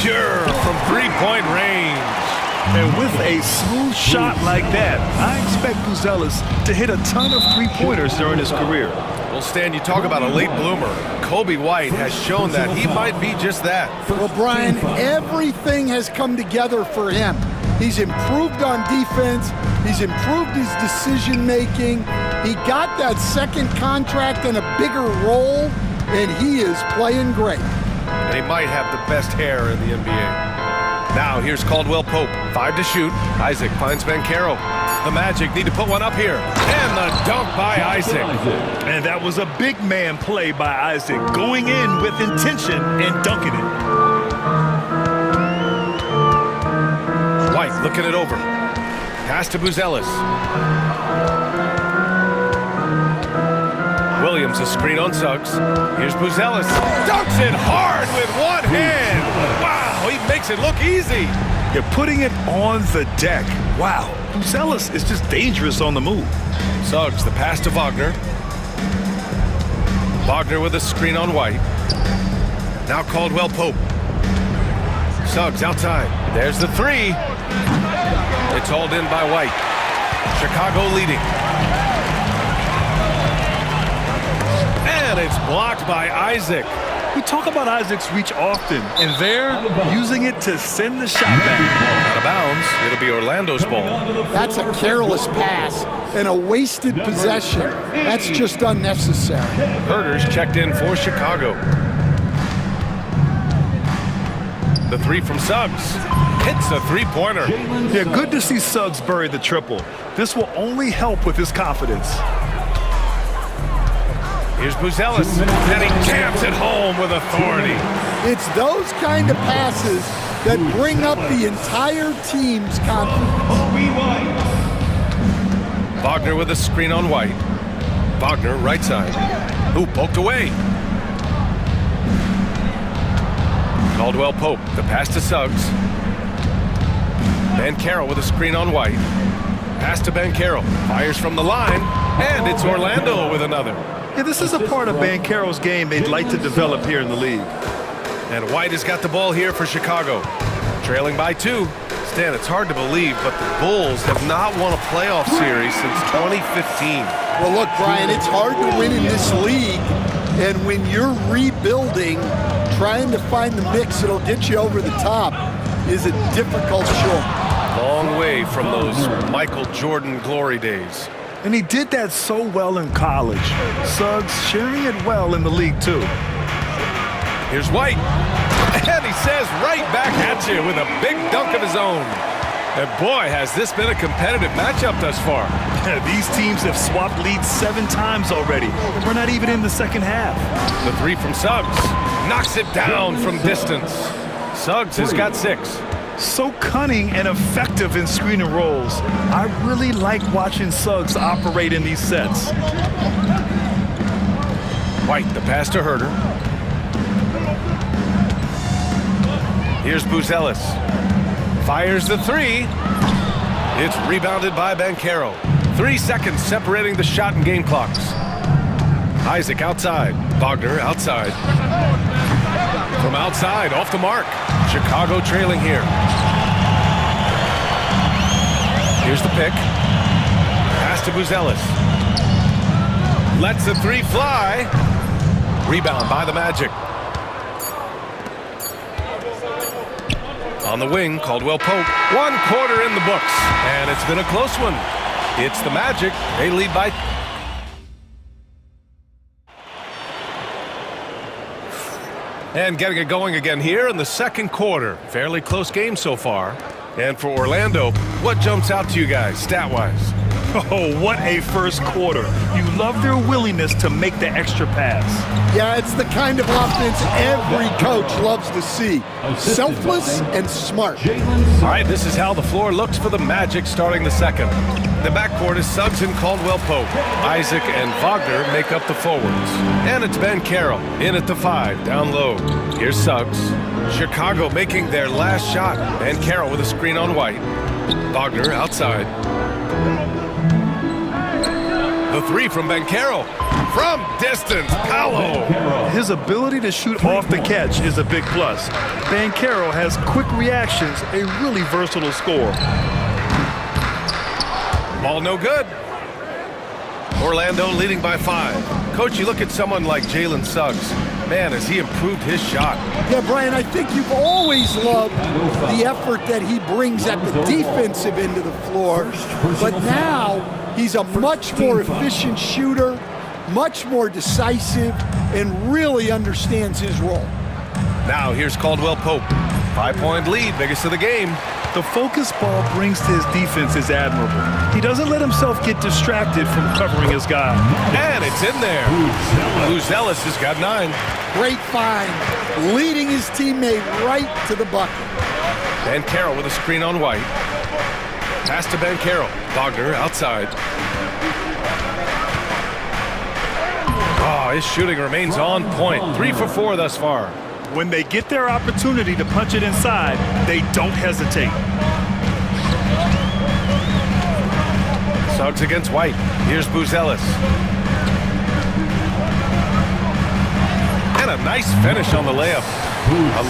Pure from three-point range. And with a smooth shot like that, I expect Buzelis to hit a ton of three-pointers during his career. Well, Stan, you talk about a late bloomer. Kobe White has shown that he might be just that. Well, Brian, everything has come together for him. He's improved on defense. He's improved his decision-making. He got that second contract and a bigger role, and he is playing great. And he might have the best hair in the NBA. Now here's Caldwell-Pope, 5 to shoot. Isaac finds Banchero. The Magic need to put one up here. And the dunk by Isaac. And that was a big man play by Isaac, going in with intention and dunking it. White looking it over. Pass to Buzelis. Williams a screen on Suggs. Here's Buzelis. Dunks it hard with one hand. Wow, he makes it look easy. You're putting it on the deck. Wow, Buzelis is just dangerous on the move. Suggs, the pass to Wagner. Wagner with a screen on White. Now Caldwell-Pope. Suggs outside. There's the 3. It's hauled in by White. Chicago leading. And it's blocked by Isaac. We talk about Isaac's reach often, and they're using it to send the shot back. Out of bounds, it'll be Orlando's ball. That's a careless pass and a wasted possession. That's just unnecessary. Herter's checked in for Chicago. The 3 from Suggs. Hits the three-pointer. Yeah, good to see Suggs bury the triple. This will only help with his confidence. Here's Buzelis, and he jams it home with authority. It's those kind of passes that bring up the entire team's confidence. Wagner with a screen on White. Wagner, right side. Who poked away? Caldwell-Pope, the pass to Suggs. Banchero with a screen on White. Pass to Banchero. Fires from the line, and it's Orlando with another. Yeah, this is a part of Banchero's game they'd like to develop here in the league. And White has got the ball here for Chicago. Trailing by 2. Stan, it's hard to believe, but the Bulls have not won a playoff series since 2015. Well, look, Brian, it's hard to win in this league. And when you're rebuilding, trying to find the mix that'll get you over the top is a difficult chore. Long way from those Michael Jordan glory days. And he did that so well in college. Suggs sharing it well in the league, too. Here's White. And he says right back at you with a big dunk of his own. And boy, has this been a competitive matchup thus far. These teams have swapped leads 7 times already. And we're not even in the second half. The 3 from Suggs. Knocks it down from distance. Suggs has got 6. So cunning and effective in screen and rolls. I really like watching Suggs operate in these sets. White, the pass to Herter. Here's Buzelis. Fires the three. It's rebounded by Banchero. 3 seconds separating the shot and game clocks. Isaac outside. Wagner outside. From outside, off the mark. Chicago trailing here. Here's the pick. Pass to Buzelis. Lets the three fly. Rebound by the Magic. On the wing, Caldwell Pope. 1 quarter in the books, and it's been a close one. It's the Magic. They lead by... And getting it going again here in the second quarter. Fairly close game so far. And for Orlando, what jumps out to you guys, stat-wise? Oh, what a first quarter. You love their willingness to make the extra pass. Yeah, it's the kind of offense every coach loves to see. Selfless and smart. All right, this is how the floor looks for the Magic starting the second. The backcourt is Suggs and Caldwell Pope. Isaac and Wagner make up the forwards. And it's Banchero in at the 5, down low. Here's Suggs. Chicago making their last shot. Banchero with a screen on White. Wagner outside. The three from Banchero. From distance, Paolo. His ability to shoot off the catch is a big plus. Banchero has quick reactions, a really versatile scorer. Ball no good. Orlando leading by 5. Coach, you look at someone like Jalen Suggs. Man, has he improved his shot. Yeah, Brian, I think you've always loved the effort that he brings at the defensive end of the floor. But now he's a much more efficient shooter, much more decisive, and really understands his role. Now here's Caldwell Pope. 5-point lead, biggest of the game. The focus ball brings to his defense is admirable. He doesn't let himself get distracted from covering his guy. And it's in there. Buzelis has got 9. Great find, leading his teammate right to the bucket. Banchero with a screen on White. Pass to Banchero. Wagner outside. Oh, his shooting remains on point. 3 for 4 thus far. When they get their opportunity to punch it inside, they don't hesitate. Suggs against White. Here's Buzelis. And a nice finish on the layup.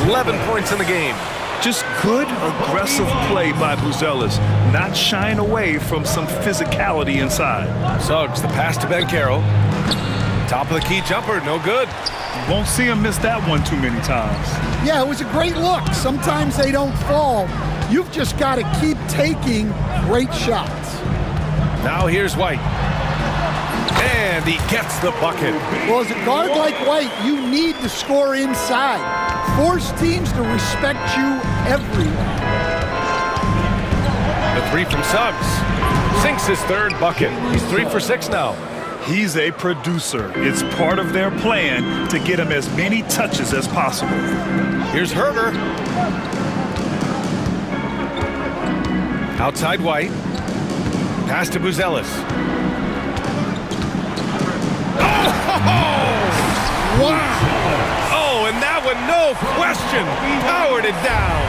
11 points in the game. Just good, aggressive play by Buzelis, not shying away from some physicality inside. Suggs, the pass to Banchero. Top of the key jumper, no good. You won't see him miss that one too many times. Yeah, it was a great look. Sometimes they don't fall. You've just got to keep taking great shots. Now here's White. And he gets the bucket. Well, as a guard like White, you need to score inside. Force teams to respect you everywhere. The 3 from Suggs. Sinks his 3rd bucket. He's 3 for 6 now. He's a producer. It's part of their plan to get him as many touches as possible. Here's Herter. Outside White. Pass to Buzelis. Wow! Oh, and that one, no question, powered it down.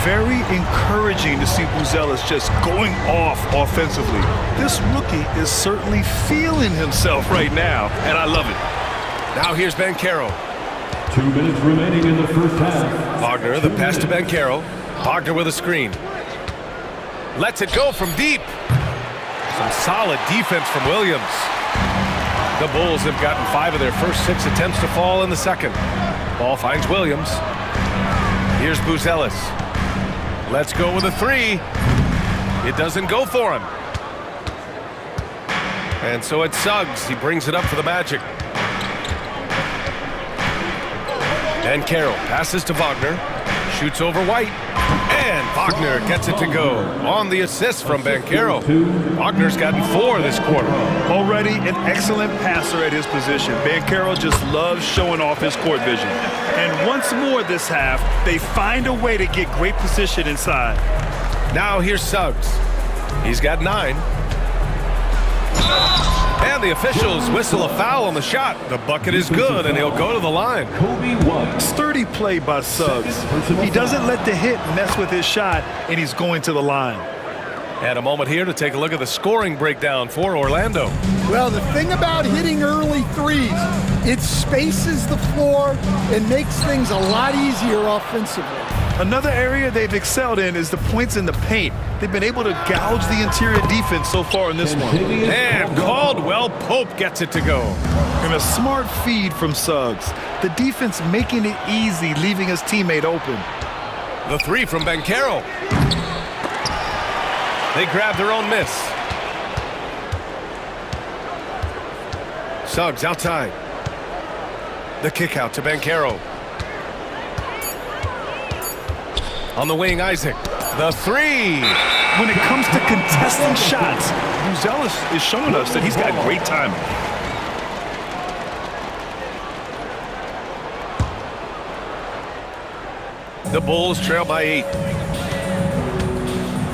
Very encouraging to see Buzelis just going off offensively. This rookie is certainly feeling himself right now, and I love it. Now here's Banchero. 2 minutes remaining in the first half. Wagner, the pass to Banchero. Wagner with a screen. Lets it go from deep. Some solid defense from Williams. The Bulls have gotten 5 of their first 6 attempts to fall in the second. Ball finds Williams. Here's Buzelis. Let's go with a 3. It doesn't go for him. And so it's Suggs. He brings it up for the Magic. Banchero passes to Wagner. Shoots over White. And Wagner gets it to go. On the assist from Banchero. Wagner's gotten 4 this quarter. Already an excellent passer at his position. Banchero just loves showing off his court vision. And once more this half, they find a way to get great position inside. Now here's Suggs. He's got 9. And the officials whistle a foul on the shot. The bucket is good, and he'll go to the line. Sturdy play by Suggs. He doesn't let the hit mess with his shot, and he's going to the line. And a moment here to take a look at the scoring breakdown for Orlando. Well, the thing about hitting early threes, it spaces the floor and makes things a lot easier offensively. Another area they've excelled in is the points in the paint. They've been able to gouge the interior defense so far in this one. And Caldwell Pope gets it to go. And a smart feed from Suggs. The defense making it easy, leaving his teammate open. The three from Banchero. They grab their own miss. Suggs outside. The kick out to Banchero. On the wing, Isaac. The three. When it comes to contesting shots, Buzelis is showing us that he's got great timing. The Bulls trail by 8.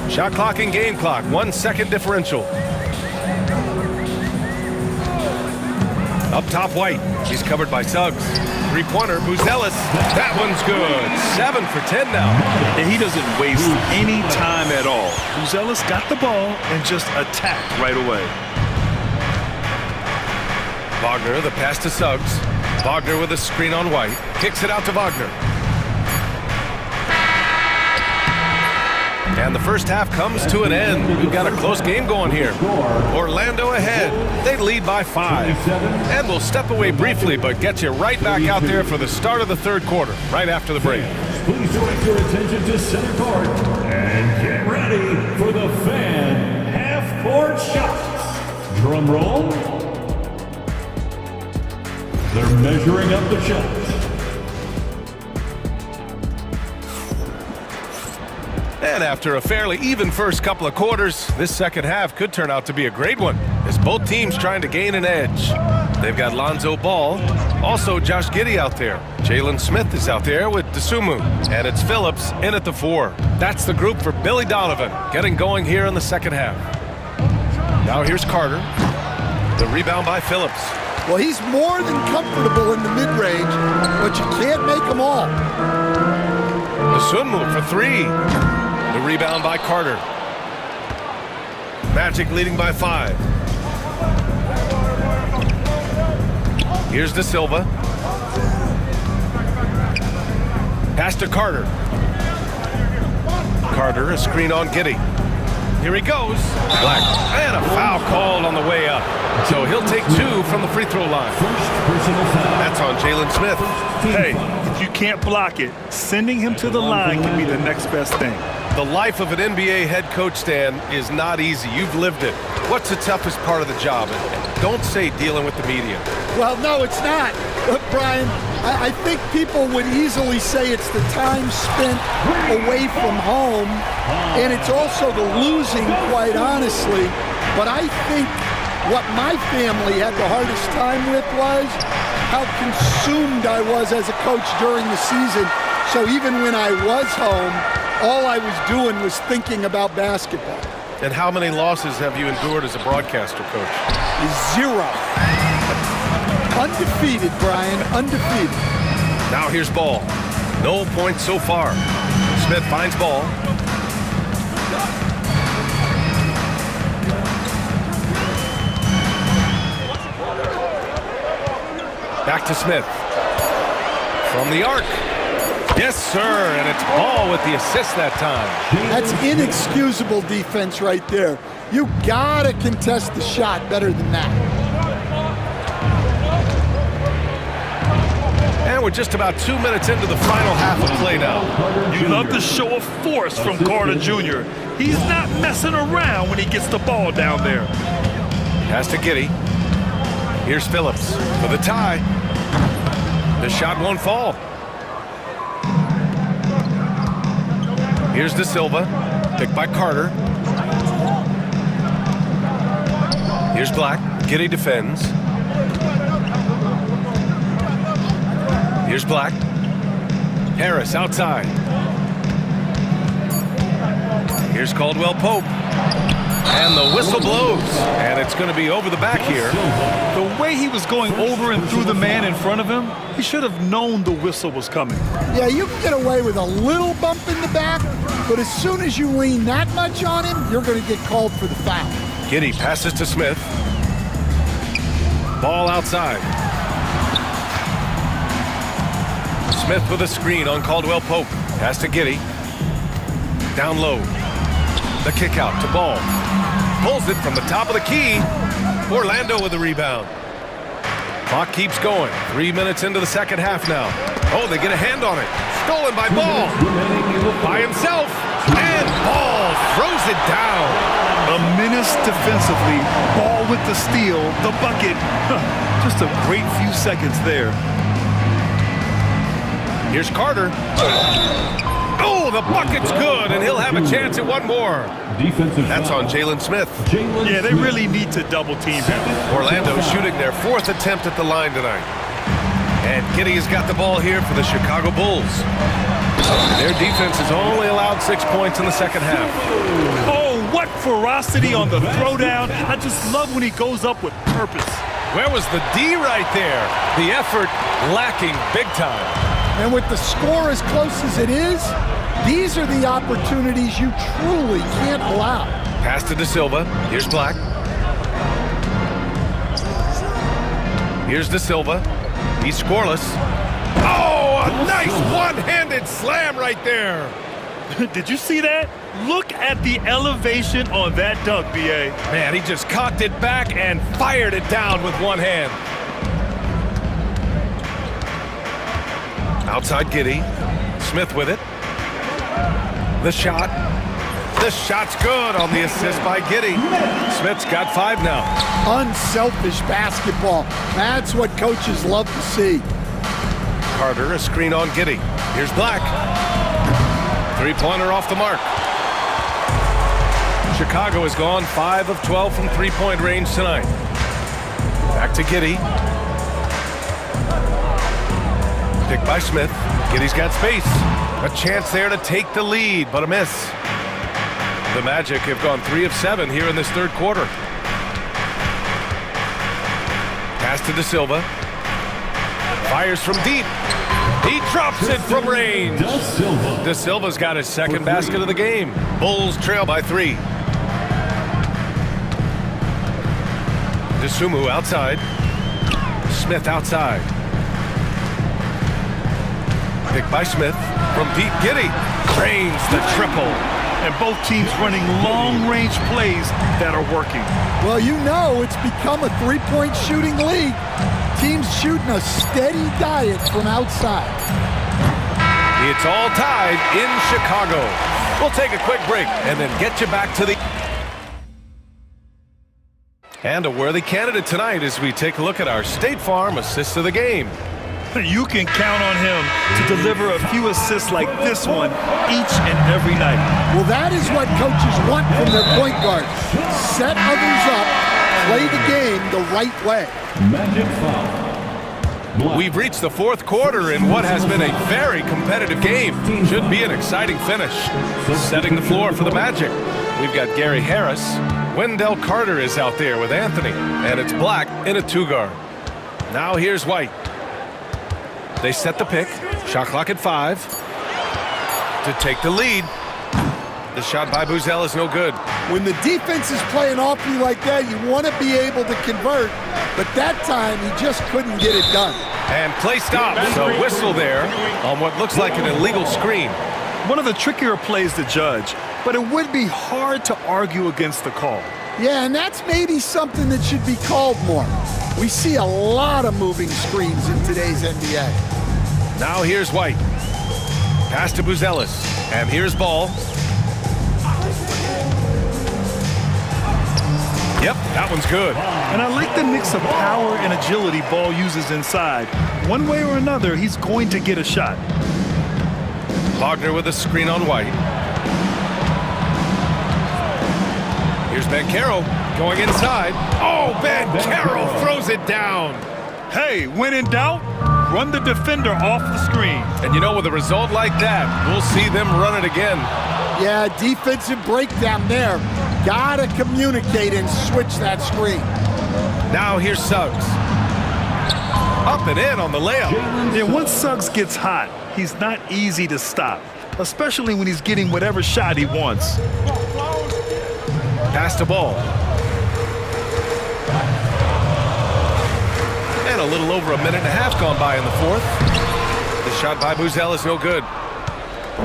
Shot clock and game clock, 1 second differential. Up top, White. He's covered by Suggs. Three-pointer, Buzelis. That one's good. 7 for 10 now. And he doesn't waste any time at all. Buzelis got the ball and just attacked right away. Wagner, the pass to Suggs. Wagner with a screen on White. Kicks it out to Wagner. And the first half comes to an end. We've got a close game going here. Orlando ahead. They lead by 5. And we'll step away briefly, but get you right back out there for the start of the third quarter, right after the break. Please direct your attention to center court and get ready for the fan half-court shots. Drum roll. They're measuring up the shots. And after a fairly even first couple of quarters, this second half could turn out to be a great one, as both teams trying to gain an edge. They've got Lonzo Ball, also Josh Giddey out there. Jalen Smith is out there with Dosunmu, and it's Phillips in at the 4. That's the group for Billy Donovan, getting going here in the second half. Now here's Carter. The rebound by Phillips. Well, he's more than comfortable in the mid-range, but you can't make them all. Dosunmu for 3. The rebound by Carter. Magic leading by 5. Here's De Silva. Pass to Carter. Carter, a screen on Giddey. Here he goes. Black. And a foul called on the way up. So he'll take 2 from the free throw line. That's on Jalen Smith. Hey, if you can't block it, sending him to the line can be the next best thing. The life of an NBA head coach, Stan, is not easy. You've lived it. What's the toughest part of the job? And don't say dealing with the media. Well, no, it's not. Brian, I think people would easily say it's the time spent away from home, and it's also the losing, quite honestly. But I think what my family had the hardest time with was how consumed I was as a coach during the season. So even when I was home, all I was doing was thinking about basketball. And how many losses have you endured as a broadcaster, Coach? 0. Undefeated, Brian, undefeated. Now here's Ball. No points so far. Smith finds Ball. Back to Smith. From the arc. Yes, sir, and it's Ball with the assist that time. That's inexcusable defense right there. You gotta contest the shot better than that. And we're just about 2 minutes into the final half of play now. You love the show of force from Carter Jr. He's not messing around when he gets the ball down there. Pass to Giddey. Here's Phillips for the tie. The shot won't fall. Here's De Silva, picked by Carter. Here's Black. Giddey defends. Here's Black. Harris outside. Here's Caldwell Pope. And the whistle blows. And it's going to be over the back here. The way he was going over and through the man in front of him, he should have known the whistle was coming. Yeah, you can get away with a little bump in the back, but as soon as you lean that much on him, you're going to get called for the foul. Giddey passes to Smith. Ball outside. Smith with a screen on Caldwell Pope. Pass to Giddey. Down low. The kick out to Ball. Pulls it from the top of the key. Orlando with the rebound. Clock keeps going. 3 minutes into the second half now. Oh, they get a hand on it. Stolen by Ball. By himself. And Ball throws it down. A menace defensively. Ball with the steal. The bucket. Just a great few seconds there. Here's Carter. Oh, the bucket's good, and he'll have a chance at one more. That's on Jalen Smith. Yeah, they really need to double team him. Orlando shooting their 4th attempt at the line tonight. And Giddey has got the ball here for the Chicago Bulls. Their defense has only allowed 6 points in the second half. Oh, what ferocity on the throwdown. I just love when he goes up with purpose. Where was the D right there? The effort lacking big time. And with the score as close as it is, these are the opportunities you truly can't allow. Pass to De Silva. Here's Black. Here's De Silva. He's scoreless. Oh, a nice one-handed slam right there. Did you see that? Look at the elevation on that dunk, B.A. Man, he just cocked it back and fired it down with one hand. Outside Giddey. Smith with it. The shot. The shot's good on the assist by Giddey. Smith's got 5 now. Unselfish basketball. That's what coaches love to see. Carter, a screen on Giddey. Here's Black. Three-pointer off the mark. Chicago has gone 5 of 12 from three-point range tonight. Back to Giddey. Picked by Smith. Giddey's got space. A chance there to take the lead, but a miss. The Magic have gone 3 of 7 here in this third quarter. Pass to De Silva. Fires from deep. He drops it from range. De Silva's got his second basket of the game. Bulls trail by 3. DeSumo outside. Smith outside. Picked by Smith from deep. Giddey drains the triple. And both teams running long-range plays that are working. Well, you know it's become a three-point shooting league. Teams shooting a steady diet from outside. It's all tied in Chicago. We'll take a quick break and then get you back to the... And a worthy candidate tonight as we take a look at our State Farm assist of the game. You can count on him to deliver a few assists like this one each and every night. Well, that is what coaches want from their point guard. Set others up, play the game the right way. We've reached the fourth quarter in what has been a very competitive game. Should be an exciting finish. Setting the floor for the Magic. We've got Gary Harris. Wendell Carter is out there with Anthony. And it's Black in a 2-guard. Now here's White. They set the pick. Shot clock at 5. To take the lead. The shot by Buzel is no good. When the defense is playing off you like that, you want to be able to convert. But that time, he just couldn't get it done. And play stops. A whistle there on what looks like an illegal screen. One of the trickier plays to judge, but it would be hard to argue against the call. Yeah, and that's maybe something that should be called more. We see a lot of moving screens in today's NBA. Now here's White. Pass to Buzelis. And here's Ball. Yep, that one's good. And I like the mix of power and agility Ball uses inside. One way or another, he's going to get a shot. Wagner with a screen on White. Here's Banchero going inside. Oh, Banchero throws it down. Hey, when in doubt, run the defender off the screen. And you know, with a result like that, we'll see them run it again. Yeah, defensive breakdown there. Gotta communicate and switch that screen. Now here's Suggs. Up and in on the layup. Yeah, once Suggs gets hot, he's not easy to stop, especially when he's getting whatever shot he wants. Pass the ball. And a little over a minute and a half gone by in the fourth. The shot by Buzel is no good.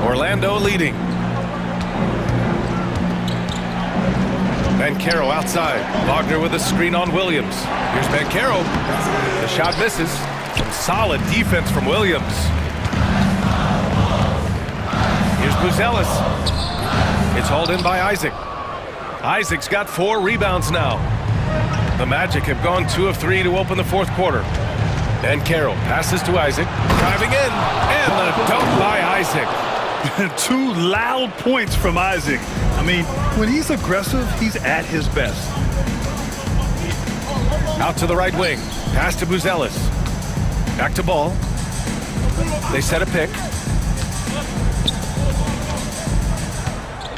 Orlando leading. Bankero outside. Wagner with a screen on Williams. Here's Bankero. The shot misses. Some solid defense from Williams. Here's Buzelis. It's hauled in by Isaac. Isaac's got 4 rebounds now. The Magic have gone 2 of 3 to open the fourth quarter. Bankero passes to Isaac. Driving in. And the dunk by Isaac. 2 loud points from Isaac. I mean, when he's aggressive, he's at his best. Out to the right wing. Pass to Buzelis. Back to ball. They set a pick.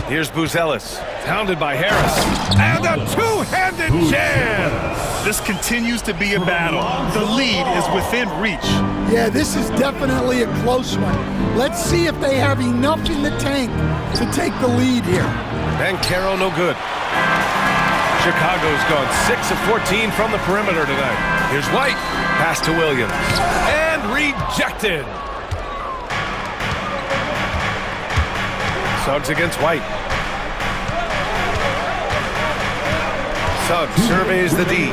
Here's Buzelis. Pounded by Harris. And a two-handed jam! This continues to be a battle. The lead is within reach. Yeah, this is definitely a close one. Let's see if they have enough in the tank to take the lead here. Bankero no good. Chicago's gone 6 of 14 from the perimeter tonight. Here's White. Pass to Williams. And rejected. Suggs against White. Suggs surveys the D.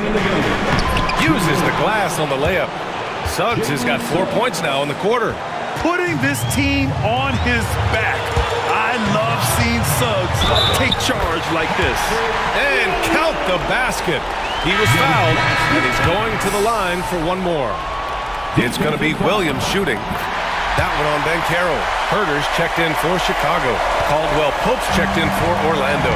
Uses the glass on the layup. Suggs has got 4 points now in the quarter. Putting this team on his back. I love seeing Suggs take charge like this. And count the basket. He was fouled, and he's going to the line for one more. It's going to be Williams shooting. That one on Bankero. Herder's checked in for Chicago. Caldwell Pope's checked in for Orlando.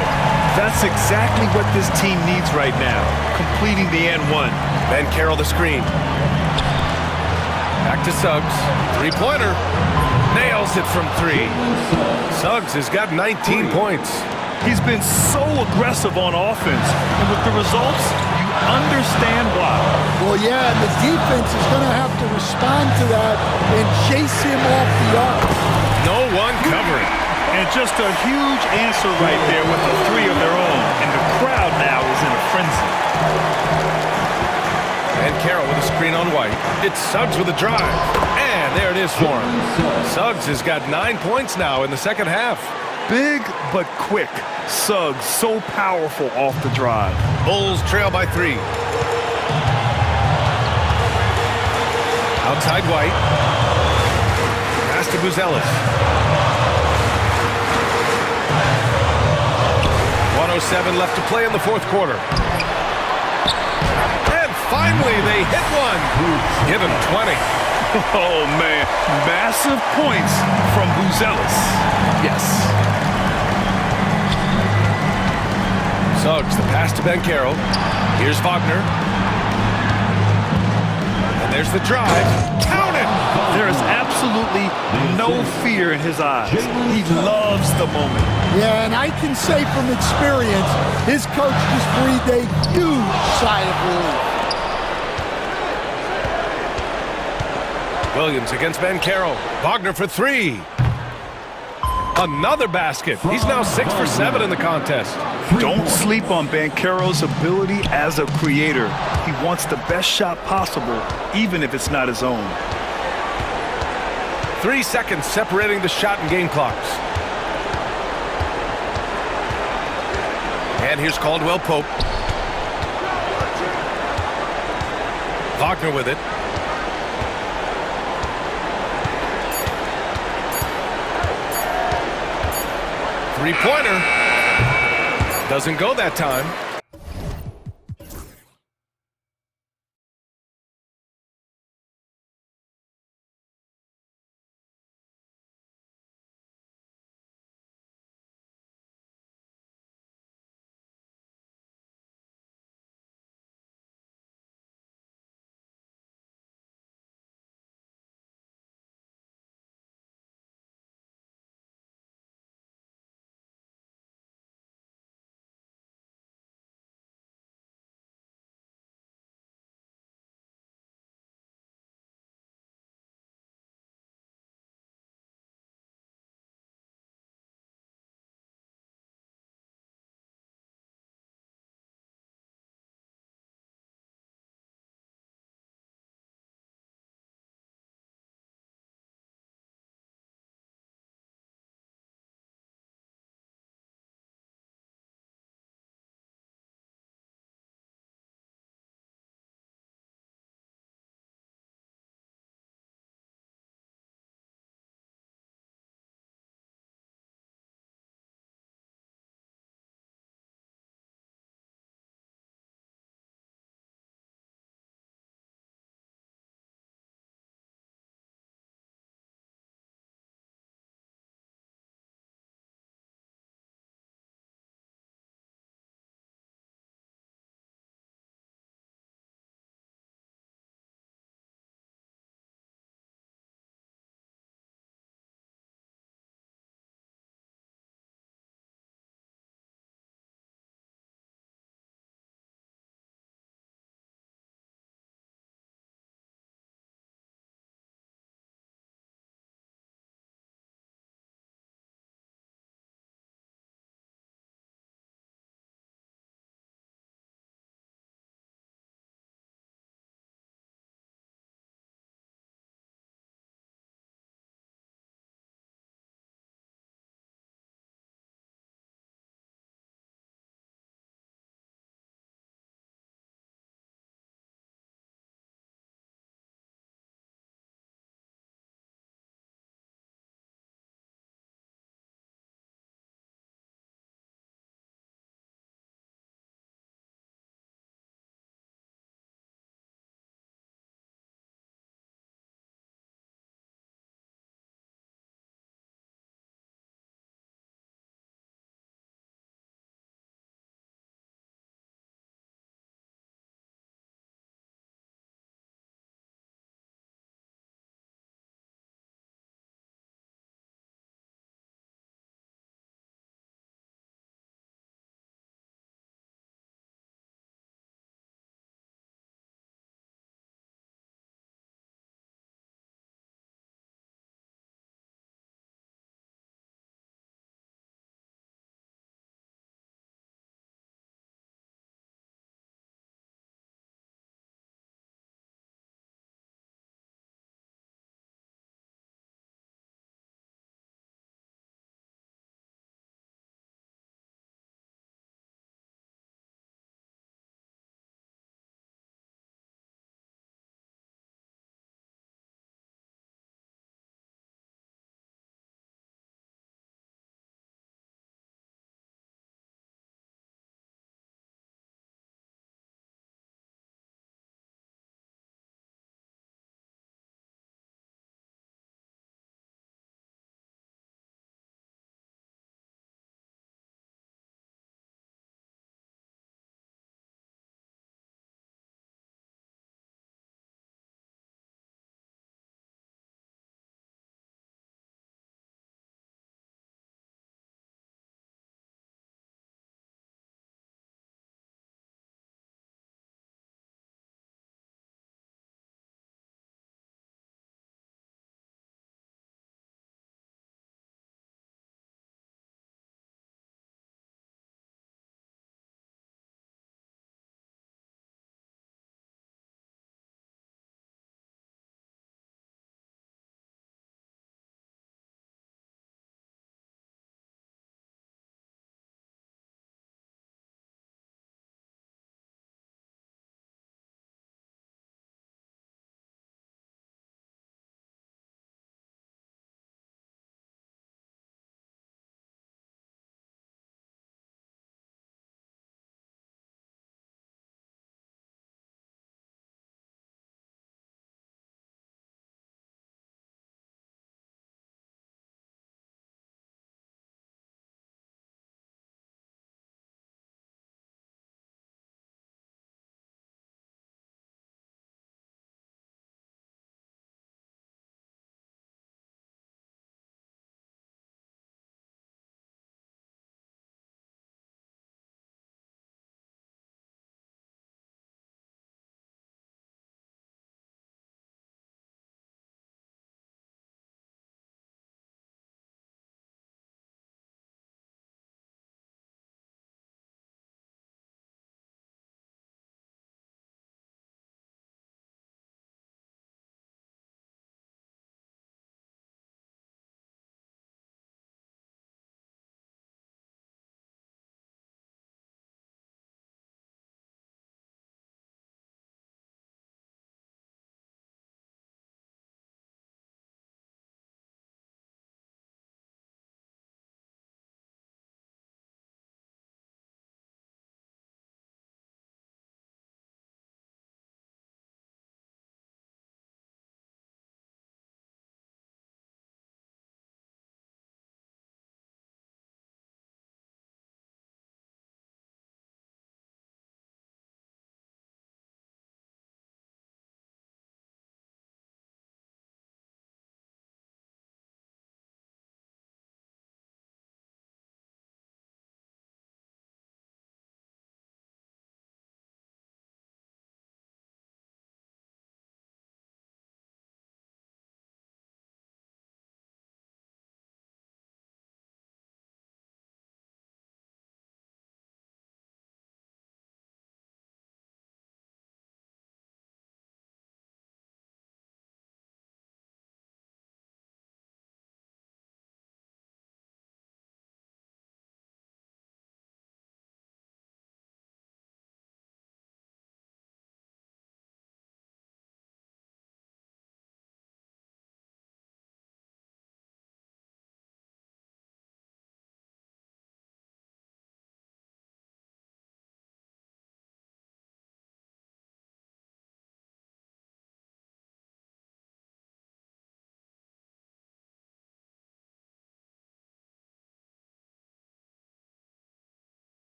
That's exactly what this team needs right now, completing the N1. Bankero the screen. Back to Suggs. Three-pointer. Nails it from 3. Suggs has got 19 points. He's been so aggressive on offense, and with the results, you understand why. Well, yeah, and the defense is going to have to respond to that and chase him off the arc. No one covering. And just a huge answer right there with the 3 of their own, and the crowd now is in a frenzy. And Carroll with a screen on White. It's Suggs with a drive. And there it is for him. Suggs has got 9 points now in the second half. Big but quick. Suggs so powerful off the drive. Bulls trail by 3. Outside White. Pass to Buzelis. 1:07 left to play in the fourth quarter. And finally they hit one. Give him 20. Oh, man. Massive points from Buzelis. Yes. Suggs, the pass to Bankero. Here's Wagner. And there's the drive. Count it! There is absolutely no fear in his eyes. He loves the moment. Yeah, and I can say from experience, his coach just breathed a huge sigh of relief. Williams against Bankero. Wagner for 3. Another basket. He's now 6 for 7 in the contest. Don't sleep on Bankero's ability as a creator. He wants the best shot possible, even if it's not his own. 3 seconds separating the shot and game clocks. And here's Caldwell Pope. Wagner with it. Three-pointer. Doesn't go that time.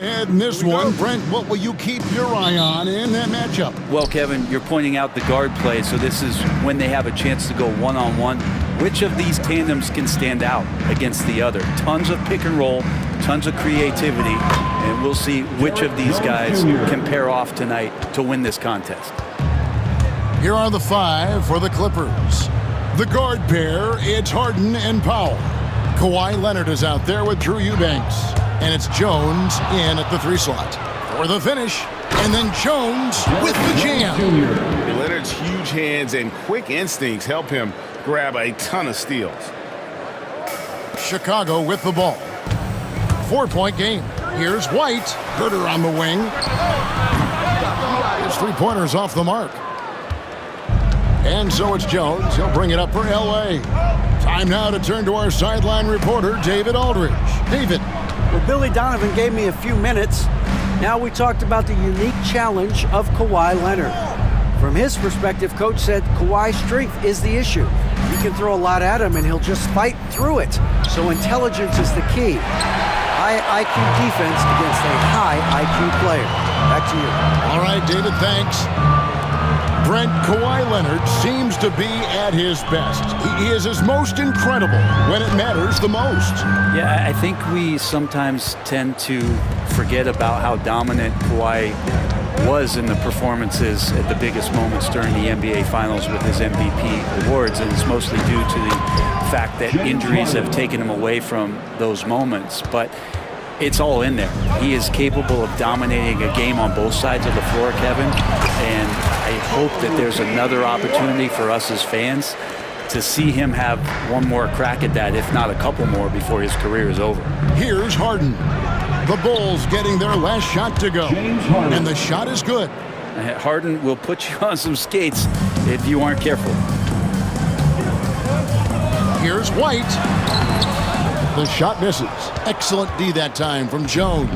And in this one, Brent, what will you keep your eye on in that matchup? Well, Kevin, you're pointing out the guard play, so this is when they have a chance to go one-on-one. Which of these tandems can stand out against the other? Tons of pick and roll, tons of creativity, and we'll see which of these guys can pair off tonight to win this contest. Here are the 5 for the Clippers. The guard pair, it's Harden and Powell. Kawhi Leonard is out there with Drew Eubanks. And it's Jones in at the 3 slot. For the finish, and then Jones with the jam. Leonard's huge hands and quick instincts help him grab a ton of steals. Chicago with the ball. 4-point game. Here's White. Herter on the wing. His 3-pointers off the mark. And so it's Jones. He'll bring it up for L.A. Time now to turn to our sideline reporter, David Aldridge. David. Well, Billy Donovan gave me a few minutes. Now we talked about the unique challenge of Kawhi Leonard. From his perspective, Coach said Kawhi's strength is the issue. You can throw a lot at him and he'll just fight through it. So intelligence is the key. High IQ defense against a high IQ player. Back to you. All right, David, thanks. Brent, Kawhi Leonard seems to be at his best. He is his most incredible when it matters the most. Yeah, I think we sometimes tend to forget about how dominant Kawhi was in the performances at the biggest moments during the NBA Finals with his MVP awards, and it's mostly due to the fact that injuries have taken him away from those moments. But it's all in there. He is capable of dominating a game on both sides of the floor, Kevin, and I hope that there's another opportunity for us as fans to see him have one more crack at that, if not a couple more, before his career is over. Here's Harden. The Bulls getting their last shot to go, and the shot is good. Harden will put you on some skates if you aren't careful. Here's White. The shot misses. Excellent D that time from Jones.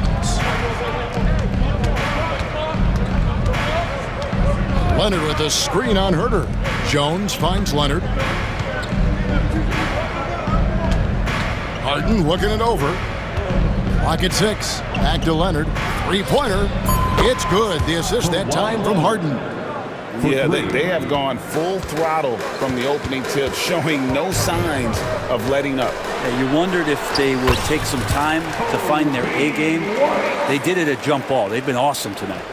Leonard with a screen on Herter. Jones finds Leonard. Harden looking it over. Clock at 6. Back to Leonard. 3-pointer. It's good. The assist that time from Harden. Yeah, they have gone full throttle from the opening tip, showing no signs of letting up. Yeah, you wondered if they would take some time to find their A game. They did it at jump ball. They've been awesome tonight.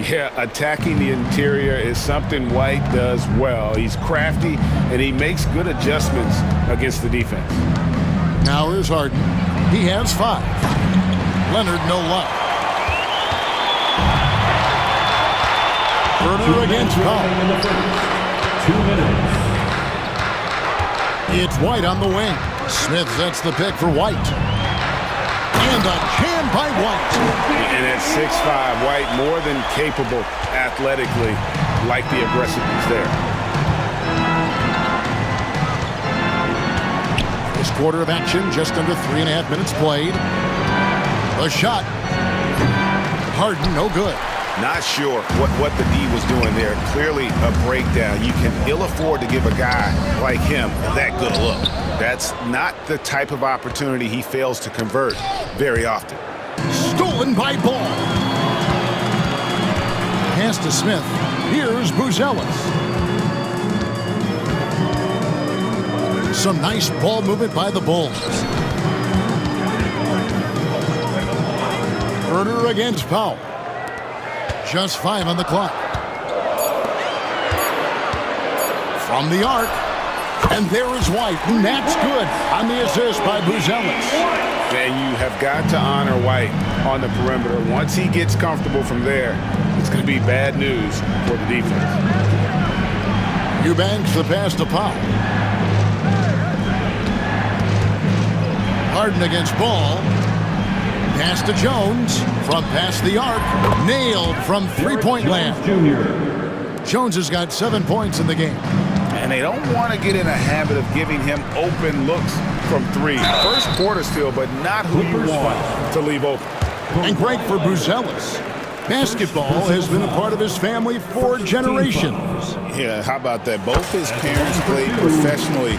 Yeah, attacking the interior is something White does well. He's crafty, and he makes good adjustments against the defense. Now here's Harden. He has 5. Leonard, no luck. Herter against Powell. 2 minutes. It's White on the wing. Smith sets the pick for White. And a jam by White. And at 6'5", White more than capable athletically, like the aggressiveness there. First quarter of action, just under 3.5 minutes played. The shot. Harden, no good. Not sure what the D was doing there. Clearly a breakdown. You can ill afford to give a guy like him that good a look. That's not the type of opportunity he fails to convert very often. Stolen by Ball. Pass to Smith. Here's Buzelis. Some nice ball movement by the Bulls. Herter against Powell. Just 5 on the clock. From the arc. And there is White. And that's good on the assist by Buzelis. And you have got to honor White on the perimeter. Once he gets comfortable from there, it's going to be bad news for the defense. Eubanks the pass to Powell. Harden against Ball. Pass to Jones from past the arc. Nailed from 3-point land. Jones has got 7 points in the game. And they don't want to get in a habit of giving him open looks from 3. First quarter still, but not who you want to leave open. And great for Buzelis. Basketball has been a part of his family for generations. Yeah, how about that? Both his parents played professionally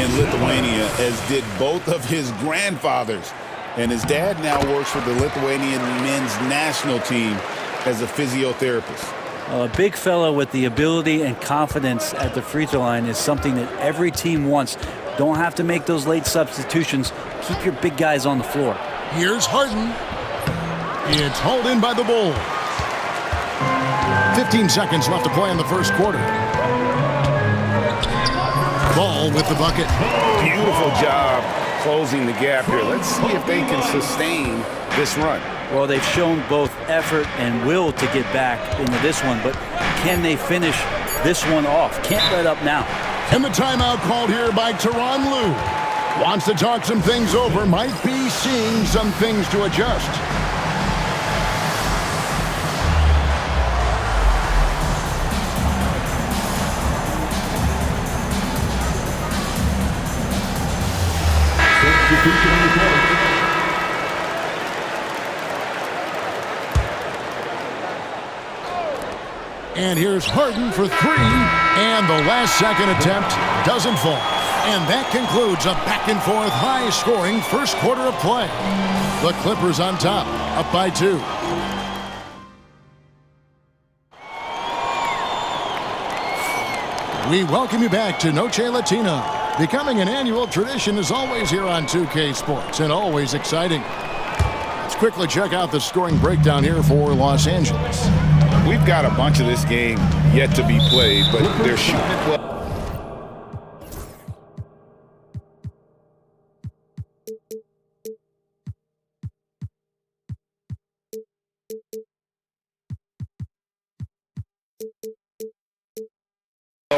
in Lithuania, as did both of his grandfathers. And his dad now works for the Lithuanian men's national team as a physiotherapist. Well, a big fella with the ability and confidence at the free throw line is something that every team wants. Don't have to make those late substitutions. Keep your big guys on the floor. Here's Harden. It's hauled in by the Bulls. 15 seconds left to play in the first quarter. Ball with the bucket. Beautiful job closing the gap here. Let's see if they can sustain this run. Well, they've shown both effort and will to get back into this one, but can they finish this one off? Can't let up now. And the timeout called here by Tyronn Lue. Wants to talk some things over, might be seeing some things to adjust. And here's Harden for three, and the last second attempt doesn't fall. And that concludes a back-and-forth, high-scoring first quarter of play. The Clippers on top, up by 2. We welcome you back to Noche Latina. Becoming an annual tradition is always here on 2K Sports, and always exciting. Let's quickly check out the scoring breakdown here for Los Angeles. We've got a bunch of this game yet to be played, but they're shooting it well.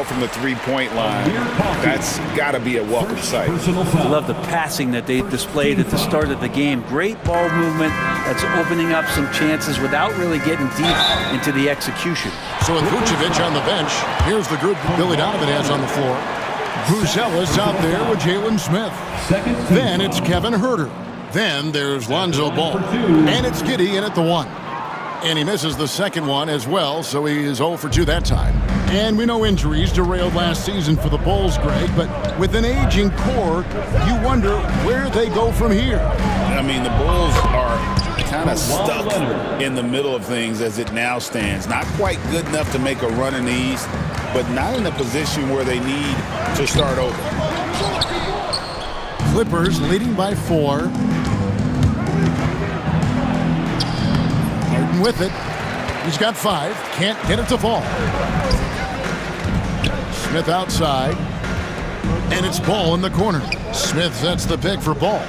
From the three-point line, that's got to be a welcome sight. I love the passing that they displayed at the start of the game. Great ball movement that's opening up some chances without really getting deep into the execution. So with Vucevic on the bench, here's the group Billy Donovan has on the floor. Buzelis out there with Jalen Smith. Then it's Kevin Huerter. Then there's Lonzo Ball. And it's Giddey in at the 1. And he misses the second one as well, so he is 0 for 2 that time. And we know injuries derailed last season for the Bulls, Greg, but with an aging core, you wonder where they go from here. I mean, the Bulls are kind of stuck in the middle of things as it now stands. Not quite good enough to make a run in the East, but not in a position where they need to start over. Clippers leading by 4. With it, he's got 5, can't get it to fall. Smith outside, and it's Ball in the corner. Smith sets the pick for Ball.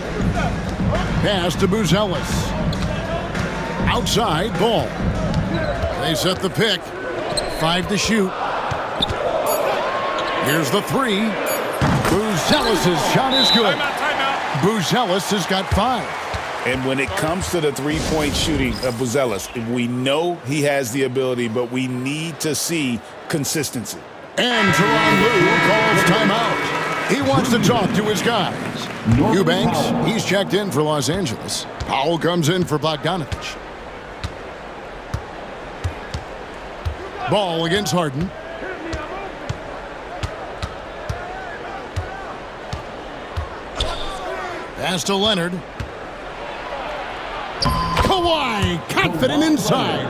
Pass to Buzelis. Outside, Ball. They set the pick. 5 to shoot. Here's the 3. Buzelis' shot is good. Buzelis has got 5. And when it comes to the three-point shooting of Buzelis, we know he has the ability, but we need to see consistency. And Tyronn Lue calls timeout. He wants to talk to his guys. Eubanks, he's checked in for Los Angeles. Powell comes in for Bogdanovich. Ball against Harden. Pass to Leonard. Kawhi, confident inside.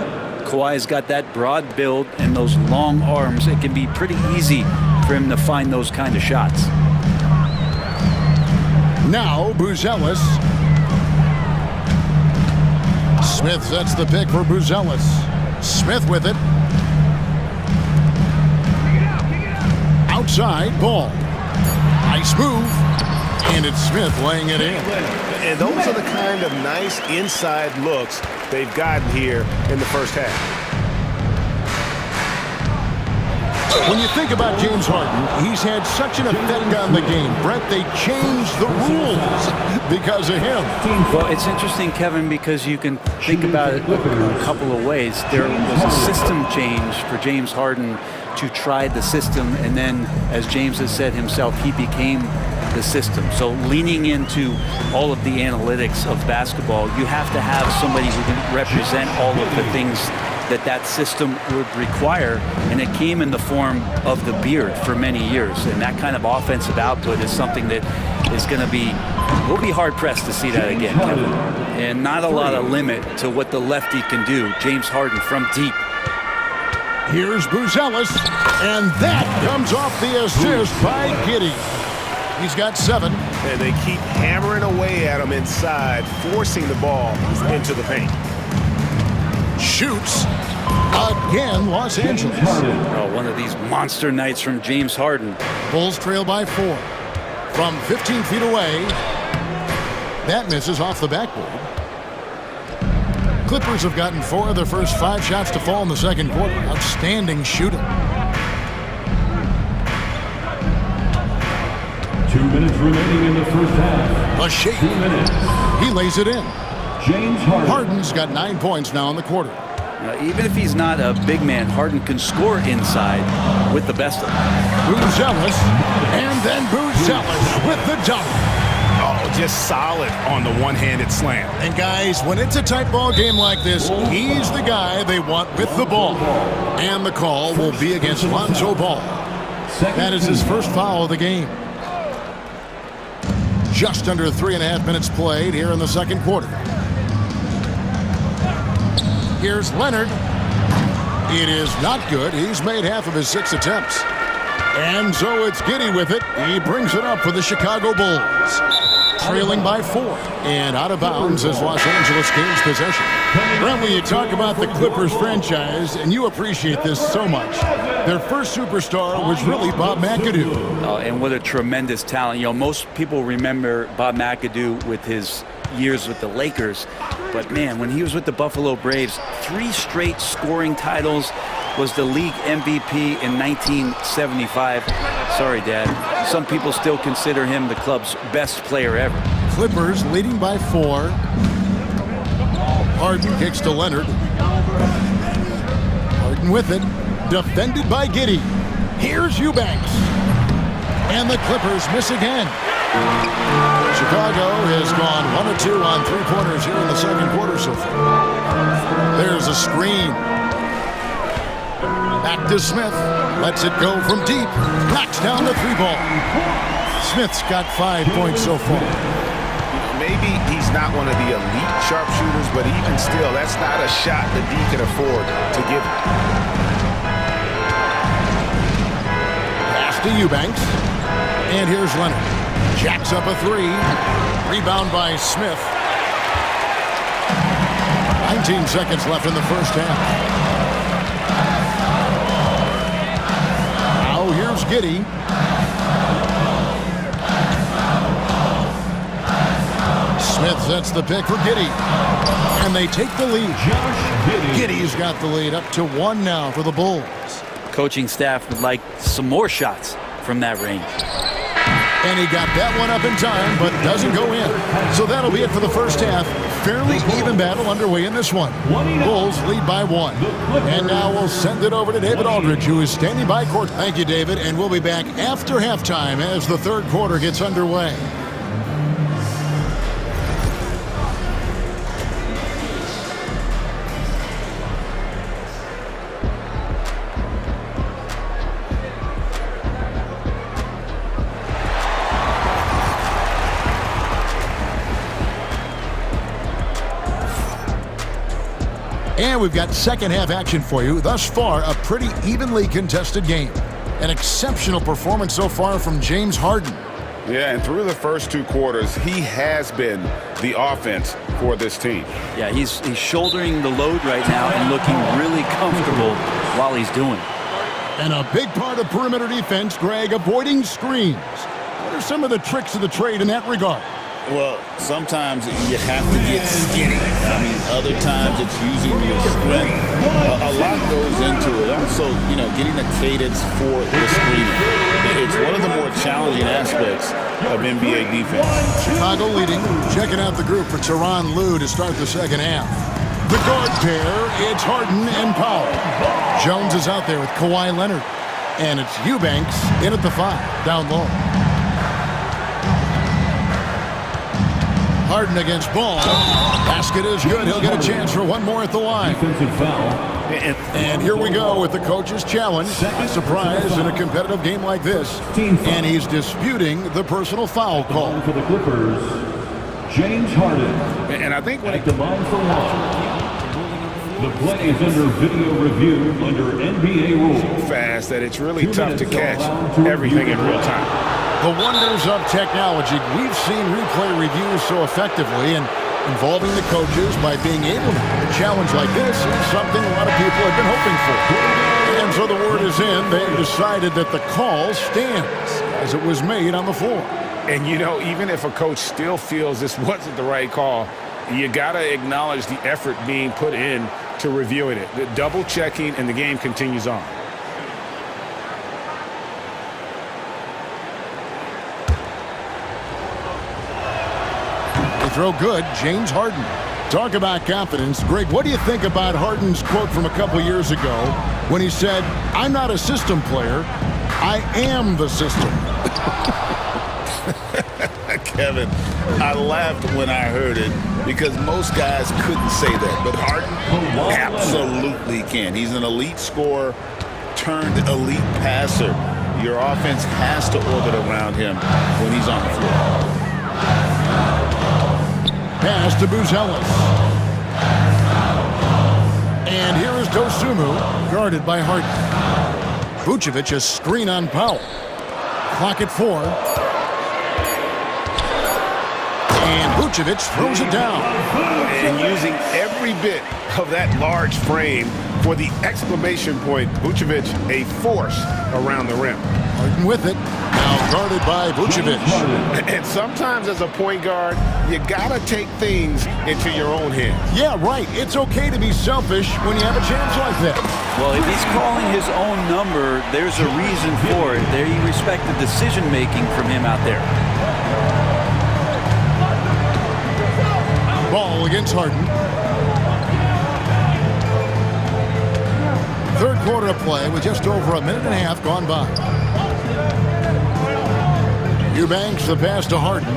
Kawhi's got that broad build and those long arms. It can be pretty easy for him to find those kind of shots. Now Buzelis. Smith sets the pick for Buzelis. Smith with it. Outside, Ball. Nice move. And it's Smith laying it in. And those are the kind of nice inside looks they've gotten here in the first half. When you think about James Harden, he's had such an effect on the game. Brett, they changed the rules because of him. Well, it's interesting, Kevin, because you can think about it a couple of ways. There was a system change for James Harden to try the system, and then, as James has said himself, he became the system. So leaning into all of the analytics of basketball, you have to have somebody who can represent all of the things that system would require, and it came in the form of the beard for many years. And that kind of offensive output is something that is going to be We'll be hard-pressed to see that again, Kevin. And not a lot of limit to what the lefty can do. James Harden from deep. Here's Buzelis, and that comes off the assist by Giddey. He's got 7. And they keep hammering away at him inside, forcing the ball into the paint. Shoots again, Los Angeles. Oh, one of these monster nights from James Harden. Bulls trail by 4. From 15 feet away, that misses off the backboard. Clippers have gotten 4 of their first 5 shots to fall in the second quarter. Outstanding shooting. 2 minutes remaining in the first half. A shake. 2 minutes. He lays it in. James Harden. Harden's got 9 points now in the quarter. Even if he's not a big man, Harden can score inside with the best of them. Buzelis, and then Buzelis with the dunk. Oh, just solid on the one-handed slam. And guys, when it's a tight ball game like this, he's the guy they want with the ball. And the call will be against Lonzo Ball. That is his first foul of the game. Just under 3.5 minutes played here in the second quarter. Here's Leonard. It is not good. He's made half of his 6 attempts. And so it's Giddey with it. He brings it up for the Chicago Bulls. Trailing by 4. And out of bounds as Los Angeles gains possession. Brent, when you talk about the Clippers franchise, and you appreciate this so much, their first superstar was really Bob McAdoo. Oh, and what a tremendous talent. You know, most people remember Bob McAdoo with his years with the Lakers. But, man, when he was with the Buffalo Braves, 3 straight scoring titles, was the league MVP in 1975. Sorry, Dad. Some people still consider him the club's best player ever. Clippers leading by 4. Harden kicks to Leonard. Harden with it. Defended by Giddey. Here's Eubanks. And the Clippers miss again. Chicago has gone 1 of 2 on 3-pointers here in the second quarter so far. There's a screen. Back to Smith. Lets it go from deep. Knocks down the 3-ball. Smith's got 5 points so far. Maybe he's not one of the elite sharpshooters, but even still, that's not a shot that he can afford to give him. Pass to Eubanks. And here's Leonard. Jacks up a 3. Rebound by Smith. 19 seconds left in the first half. Now here's Giddey. Smith sets the pick for Giddey. And they take the lead. Giddey's got the lead up to 1 now for the Bulls. Coaching staff would like some more shots from that range. And he got that one up in time, but doesn't go in. So that'll be it for the first half. Fairly even battle underway in this one. Bulls lead by 1. And now we'll send it over to David Aldridge, who is standing by court. Thank you, David. And we'll be back after halftime as the third quarter gets underway. And we've got second half action for you. Thus far, a pretty evenly contested game. An exceptional performance so far from James Harden. Yeah, and through the first 2 quarters, he has been the offense for this team. Yeah, he's shouldering the load right now and looking really comfortable while he's doing it. And a big part of perimeter defense, Greg, avoiding screens. What are some of the tricks of the trade in that regard? Well, sometimes you have to get skinny. I mean, other times it's using your strength. A lot goes into it. Also, you know, getting the cadence for the screening. It's one of the more challenging aspects of NBA defense. Chicago leading. Checking out the group for Tyronn Lue to start the second half. The guard pair, it's Harden and Powell. Jones is out there with Kawhi Leonard. And it's Eubanks in at the 5, down low. Harden against Ball. Basket is good. He'll get a chance for one more at the line. Defensive foul. And here we go with the coach's challenge. Surprise in a competitive game like this. And he's disputing the personal foul call. For the Clippers, James Harden. And I think when at the line for one. The play is under video review under NBA rules. Fast that it's really tough to catch everything in real time. The wonders of technology. We've seen replay reviews so effectively, and involving the coaches by being able to have a challenge like this is something a lot of people have been hoping for. And so the word is in. They've decided that the call stands as it was made on the floor. And, you know, even if a coach still feels this wasn't the right call, you got to acknowledge the effort being put in to reviewing it. The double checking, and the game continues on. They throw good, James Harden. Talk about confidence. Greg, what do you think about Harden's quote from a couple years ago when he said, "I'm not a system player, I am the system"? Kevin, I laughed when I heard it because most guys couldn't say that, but Harden absolutely can. He's an elite scorer turned elite passer. Your offense has to orbit around him when he's on the floor. Pass to Buzelis. And here is Dosunmu, guarded by Harden. Vucevic, a screen on Powell. Clock at 4. And Vucevic throws it down. And using every bit of that large frame for the exclamation point, Vucevic, a force around the rim. Harden with it. Now guarded by Vucevic. And sometimes as a point guard, you gotta take things into your own hands. Yeah, right. It's okay to be selfish when you have a chance like that. Well, if he's calling his own number, there's a reason for it. There, you respect the decision-making from him out there. Ball against Harden. Third quarter of play with just over a minute and a half gone by. Eubanks the pass to Harden.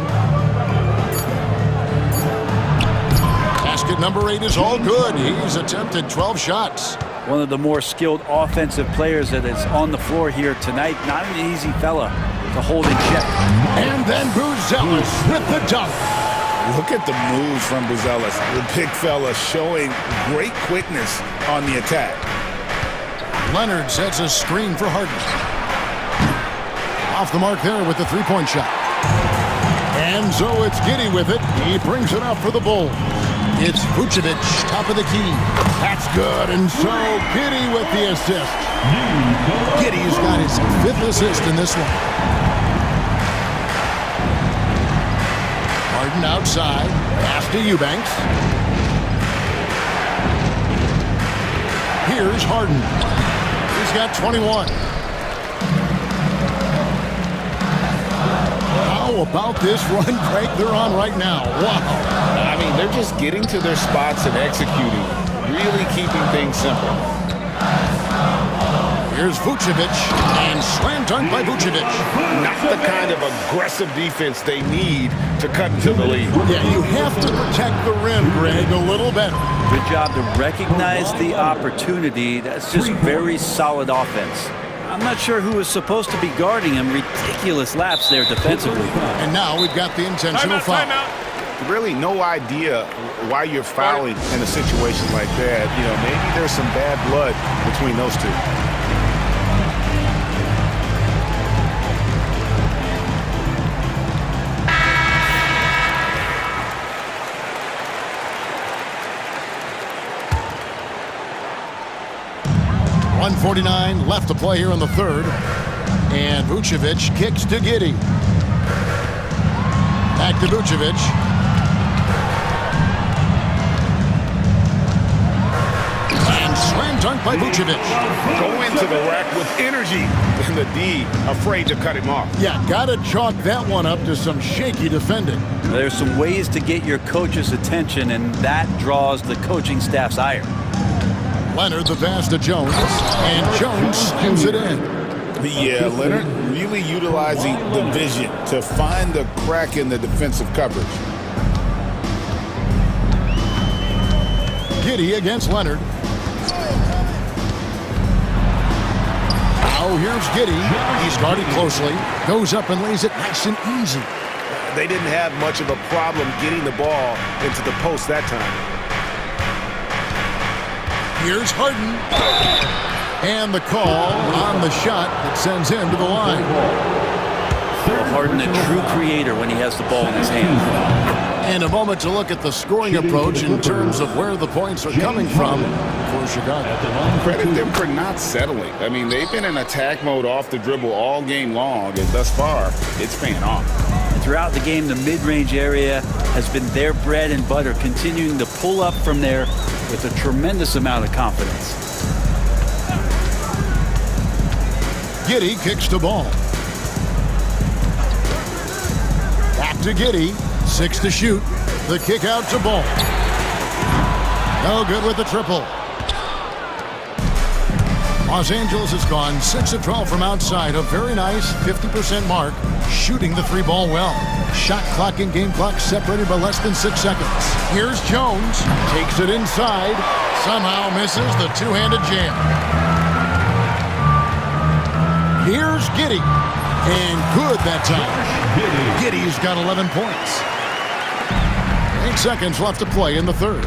Basket number 8 is all good. He's attempted 12 shots. One of the more skilled offensive players that is on the floor here tonight. Not an easy fella to hold in check. And then Buzelis with the dunk. Look at the moves from Buzelis. The big fella showing great quickness on the attack. Leonard sets a screen for Harden. Off the mark there with the three-point shot. And so it's Giddey with it. He brings it up for the Bulls. It's Vucevic, top of the key. That's good, and so Giddey with the assist. Giddey's got his 5th assist in this one. Harden outside, pass to Eubanks. Here's Harden. He's got 21. How about this run break they're on right now? Wow. I mean, they're just getting to their spots and executing, really keeping things simple. Here's Vucevic, and slam dunk by Vucevic. Not the kind of aggressive defense they need to cut into the lead. Yeah, you have to protect the rim, Greg, a little better. Good job to recognize the opportunity. That's just very solid offense. I'm not sure who was supposed to be guarding him. Ridiculous laps there defensively. And now we've got the intentional foul. Really no idea why you're fouling in a situation like that. You know, maybe there's some bad blood between those two. .149 left to play here in the third. And Vucevic kicks to Giddey. Back to Vucevic. And slam dunk by Vucevic. Go into the rack with energy. And the D afraid to cut him off. Yeah, gotta chalk that one up to some shaky defending. There's some ways to get your coach's attention, and that draws the coaching staff's ire. Leonard the pass to Jones, and Jones spins it in. Yeah, Leonard really utilizing the vision to find the crack in the defensive coverage. Giddey against Leonard. Now here's Giddey. He's guarded closely. Goes up and lays it nice and easy. They didn't have much of a problem getting the ball into the post that time. Here's Harden. And the call on the shot that sends him to the line. Well, Harden, a true creator when he has the ball in his hand. And a moment to look at the scoring approach in terms of where the points are coming from for Chicago. Credit them for not settling. I mean, they've been in attack mode off the dribble all game long, and thus far, it's paying off. Throughout the game, the mid-range area has been their bread and butter, continuing to pull up from there with a tremendous amount of confidence. Giddey kicks the ball. Back to Giddey. 6 to shoot. The kick out to Ball. No good with the triple. Los Angeles has gone 6 of 12 from outside. A very nice 50% mark. Shooting the 3-ball well. Shot clock and game clock separated by less than 6 seconds. Here's Jones. Takes it inside. Somehow misses the two-handed jam. Here's Giddey. And good that time. Giddey's got 11 points. 8 seconds left to play in the third.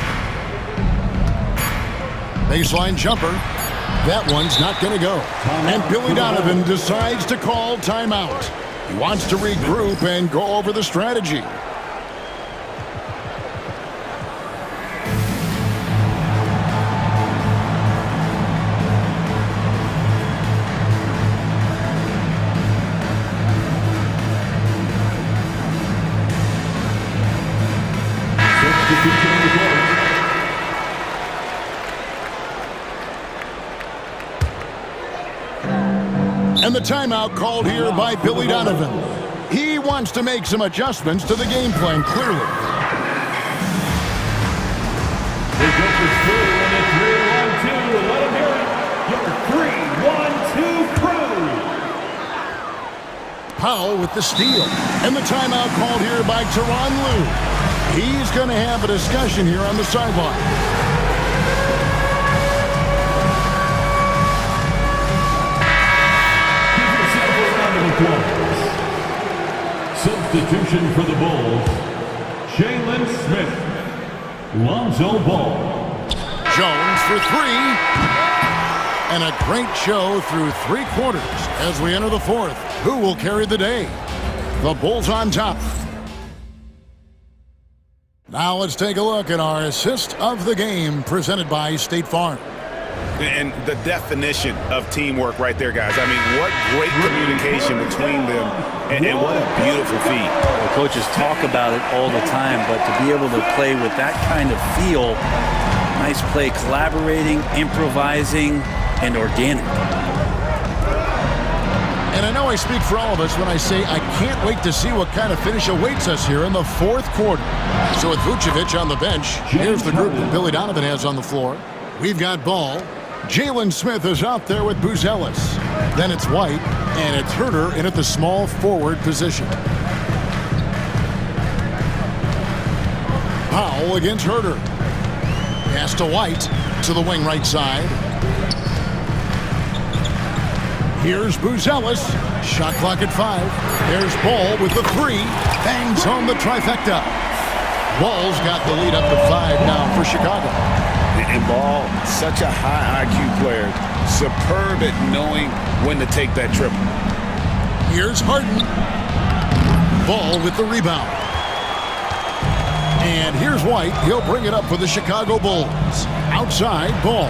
Baseline jumper. That one's not going to go. And Billy Donovan decides to call timeout. He wants to regroup and go over the strategy. And the timeout called here by Billy Donovan. He wants to make some adjustments to the game plan, clearly. The Joker's through in a 3-1-2. Let him hear it. Your 3-1-2 crew. Powell with the steal. And the timeout called here by Tyronn Lue. He's going to have a discussion here on the sideline. Substitution for the Bulls, Jalen Smith, Lonzo Ball. Jones for 3. And a great show through 3 quarters as we enter the fourth. Who will carry the day? The Bulls on top. Now let's take a look at our assist of the game presented by State Farm. And the definition of teamwork right there, guys. I mean, what great communication between them, and what a beautiful feat. The coaches talk about it all the time, but to be able to play with that kind of feel, nice play, collaborating, improvising, and organic. And I know I speak for all of us when I say I can't wait to see what kind of finish awaits us here in the fourth quarter. So with Vucevic on the bench, here's the group that Billy Donovan has on the floor. We've got Ball. Jalen Smith is out there with Buzelis. Then it's White, and it's Herter in at the small forward position. Powell against Herter. Pass to White to the wing right side. Here's Buzelis. Shot clock at 5. There's Ball with the 3. Bangs home the trifecta. Ball's got the lead up to 5 now for Chicago. And Ball, such a high IQ player, superb at knowing when to take that triple. Here's Harden. Ball with the rebound. And here's White. He'll bring it up for the Chicago Bulls. Outside, Ball.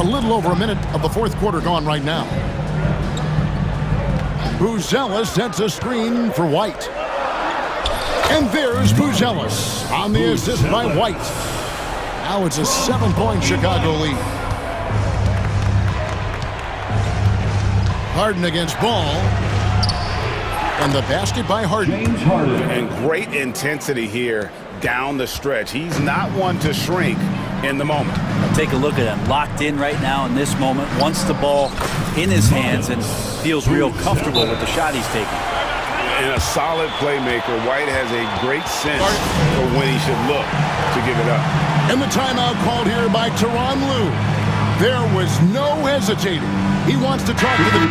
A little over a minute of the fourth quarter gone right now. Buzelis sets a screen for White. And there's Buzelis on the assist by White. Now it's a 7-point Chicago lead. Harden against Ball. And the basket by Harden. And great intensity here down the stretch. He's not one to shrink in the moment. Take a look at him, locked in right now in this moment, wants the ball in his hands and feels real comfortable with the shot he's taking. And a solid playmaker, White has a great sense for when he should look to give it up. And the timeout called here by Tyronn Lue. There was no hesitating. He wants to talk to the...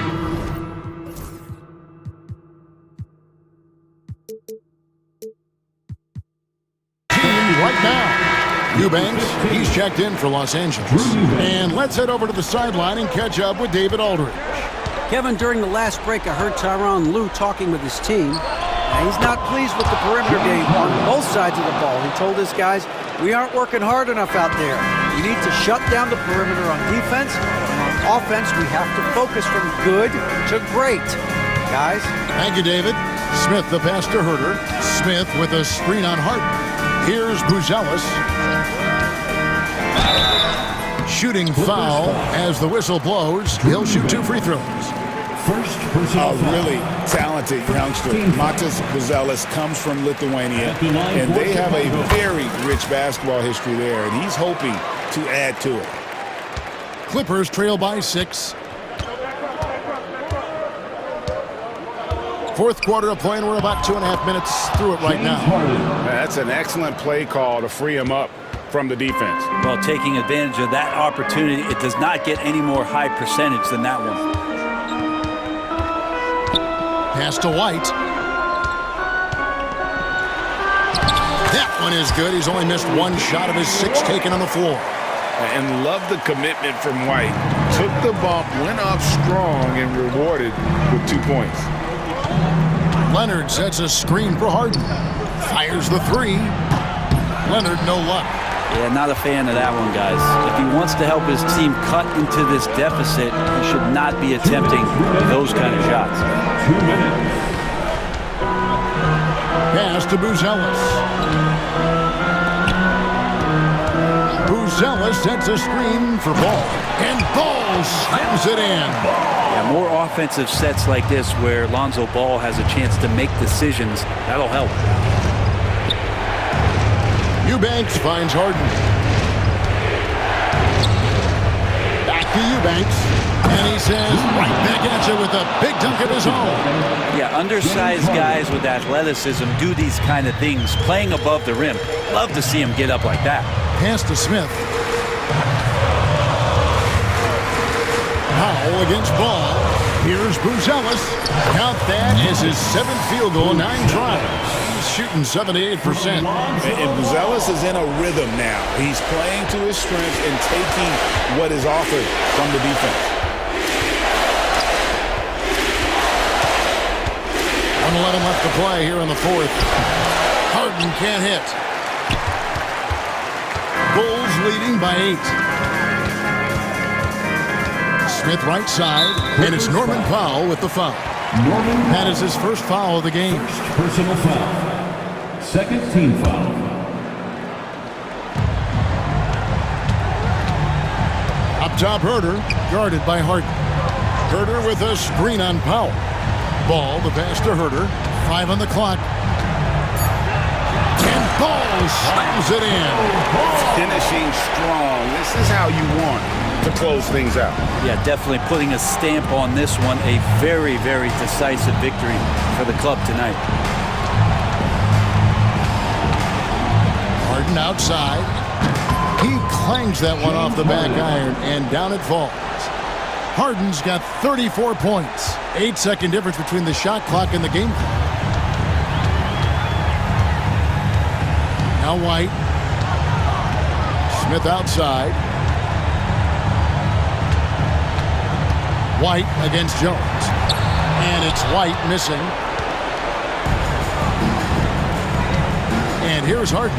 team right now. Eubanks, he's checked in for Los Angeles. And let's head over to the sideline and catch up with David Aldridge. Kevin, during the last break, I heard Tyronn Lue talking with his team. He's not pleased with the perimeter game on both sides of the ball. He told his guys, we aren't working hard enough out there. We need to shut down the perimeter on defense. And on offense, we have to focus from good to great. Guys? Thank you, David. Smith, the pass to Herter. Smith with a screen on Hart. Here's Buzelis. Shooting foul as the whistle blows. He'll shoot 2 free throws. A really talented youngster. Matas Buzelis comes from Lithuania, and they have a very rich basketball history there, and he's hoping to add to it. Clippers trail by 6. Fourth quarter of play, and we're about 2.5 minutes through it right now. That's an excellent play call to free him up from the defense. Well, taking advantage of that opportunity, it does not get any more high percentage than that one. Pass to White. That one is good. He's only missed 1 shot of his 6 taken on the floor. And love the commitment from White. Took the bump, went up strong, and rewarded with 2 points. Leonard sets a screen for Harden. Fires the 3. Leonard, no luck. Yeah, not a fan of that one, guys. If he wants to help his team cut into this deficit, he should not be attempting those kind of shots. 2 minutes. Pass to Buzelis. Buzelis sets a screen for Ball. And Ball slams it in. Yeah, more offensive sets like this where Lonzo Ball has a chance to make decisions, that'll help. Eubanks finds Harden. Back to Eubanks. And he says, right back at you with a big dunk of his own. Yeah, undersized guys with athleticism do these kind of things, playing above the rim. Love to see him get up like that. Pass to Smith. Powell against Ball. Here's Buzelis. Count that as his 7th field goal, 9 tries. Shooting 78%. And Buzelis is in a rhythm now. He's playing to his strengths and taking what is offered from the defense. 1:11 left to play here in the 4th. Harden can't hit. Bulls leading by 8. Smith right side, and it's Norman Powell with the foul. That is his first foul of the game. First personal foul. Second team foul. Up top, Herter, guarded by Harden. Herter with a screen on Powell. Ball, the pass to Herter. 5 on the clock. And Ball slams it in. Finishing strong. This is how you want to close things out. Yeah, definitely putting a stamp on this one. A very, very decisive victory for the club tonight. Harden outside. He clangs that one off the back iron, and down it falls. Harden's got 34 points. 8-second difference between the shot clock and the game clock. Now White. Smith outside. White against Jones. And it's White missing. And here's Harden.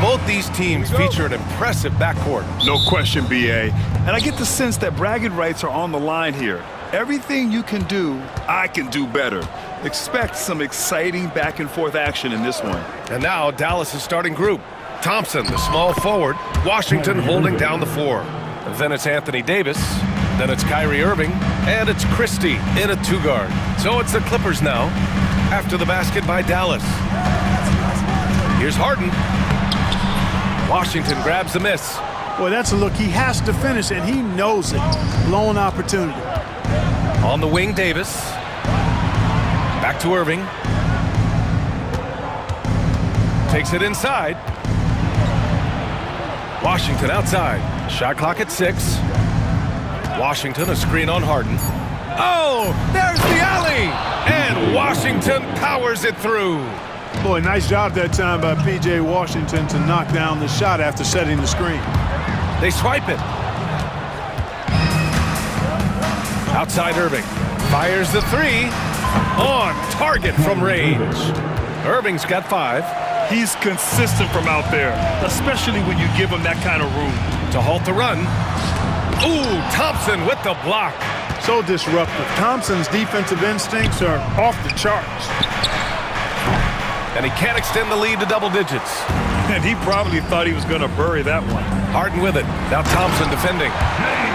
Both these teams feature an impressive backcourt. No question, BA. And I get the sense that bragging rights are on the line here. Everything you can do, I can do better. Expect some exciting back-and-forth action in this one. And now Dallas' starting group. Thompson, the small forward. Washington holding down the floor. Then it's Anthony Davis. Then it's Kyrie Irving. And it's Christie in a two-guard. So it's the Clippers now, after the basket by Dallas. Here's Harden. Washington grabs the miss. Boy, that's a look he has to finish, and he knows it. Blown opportunity. On the wing, Davis. Back to Irving. Takes it inside. Washington outside. Shot clock at 6. Washington, a screen on Harden. Oh, there's the alley! And Washington powers it through. Boy, nice job that time by P.J. Washington to knock down the shot after setting the screen. They swipe it. Outside Irving. Fires the 3. On target from range. Irving's got 5. He's consistent from out there, especially when you give him that kind of room. To halt the run. Ooh, Thompson with the block. So disruptive. Thompson's defensive instincts are off the charts. And he can't extend the lead to double digits. And he probably thought he was going to bury that one. Harden with it. Now Thompson defending.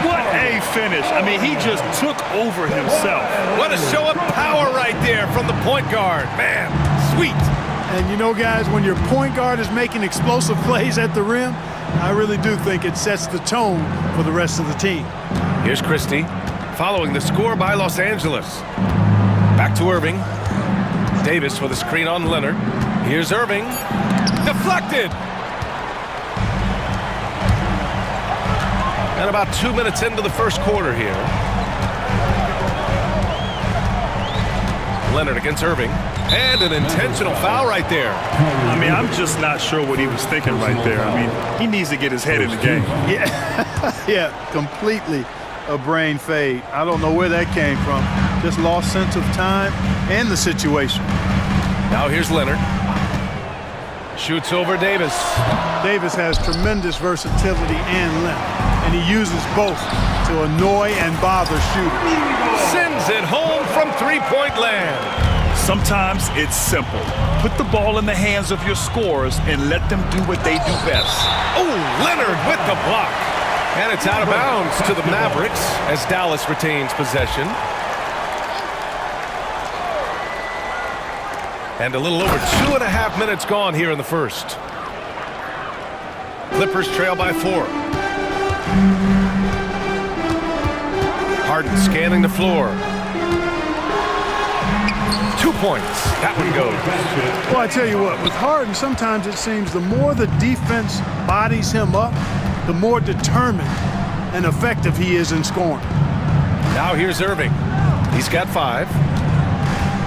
What a finish. I mean, he just took over himself. What a show of power right there from the point guard. Man, sweet. And you know, guys, when your point guard is making explosive plays at the rim, I really do think it sets the tone for the rest of the team. Here's Christie, following the score by Los Angeles. Back to Irving. Davis with a screen on Leonard. Here's Irving. Deflected! And about 2 minutes into the first quarter here. Leonard against Irving. And an intentional foul right there. I mean, I'm just not sure what he was thinking right there. I mean, he needs to get his head in the game. Yeah, yeah, completely a brain fade. I don't know where that came from. Just lost sense of time and the situation. Now here's Leonard. Shoots over Davis. Davis has tremendous versatility and length, and he uses both to annoy and bother shooters. Sends it home from three-point land. Sometimes it's simple. Put the ball in the hands of your scorers and let them do what they do best. Oh, Leonard with the block. And it's out of bounds to the Mavericks as Dallas retains possession. And a little over 2.5 minutes gone here in the first. Clippers trail by 4. Harden scanning the floor. 2 points. That one goes. Well, I tell you what, with Harden, sometimes it seems the more the defense bodies him up, the more determined and effective he is in scoring. Now here's Irving. He's got 5.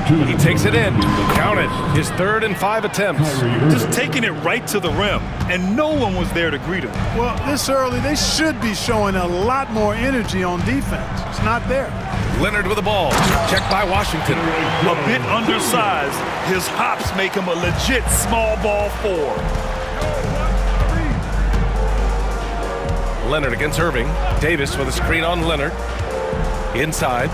He takes it in. Count it. His 3rd and 5 attempts. Just taking it right to the rim, and no one was there to greet him. Well, this early, they should be showing a lot more energy on defense. It's not there. Leonard with the ball. Checked by Washington. A bit undersized. His hops make him a legit small ball 4. Leonard against Irving. Davis with a screen on Leonard. Inside.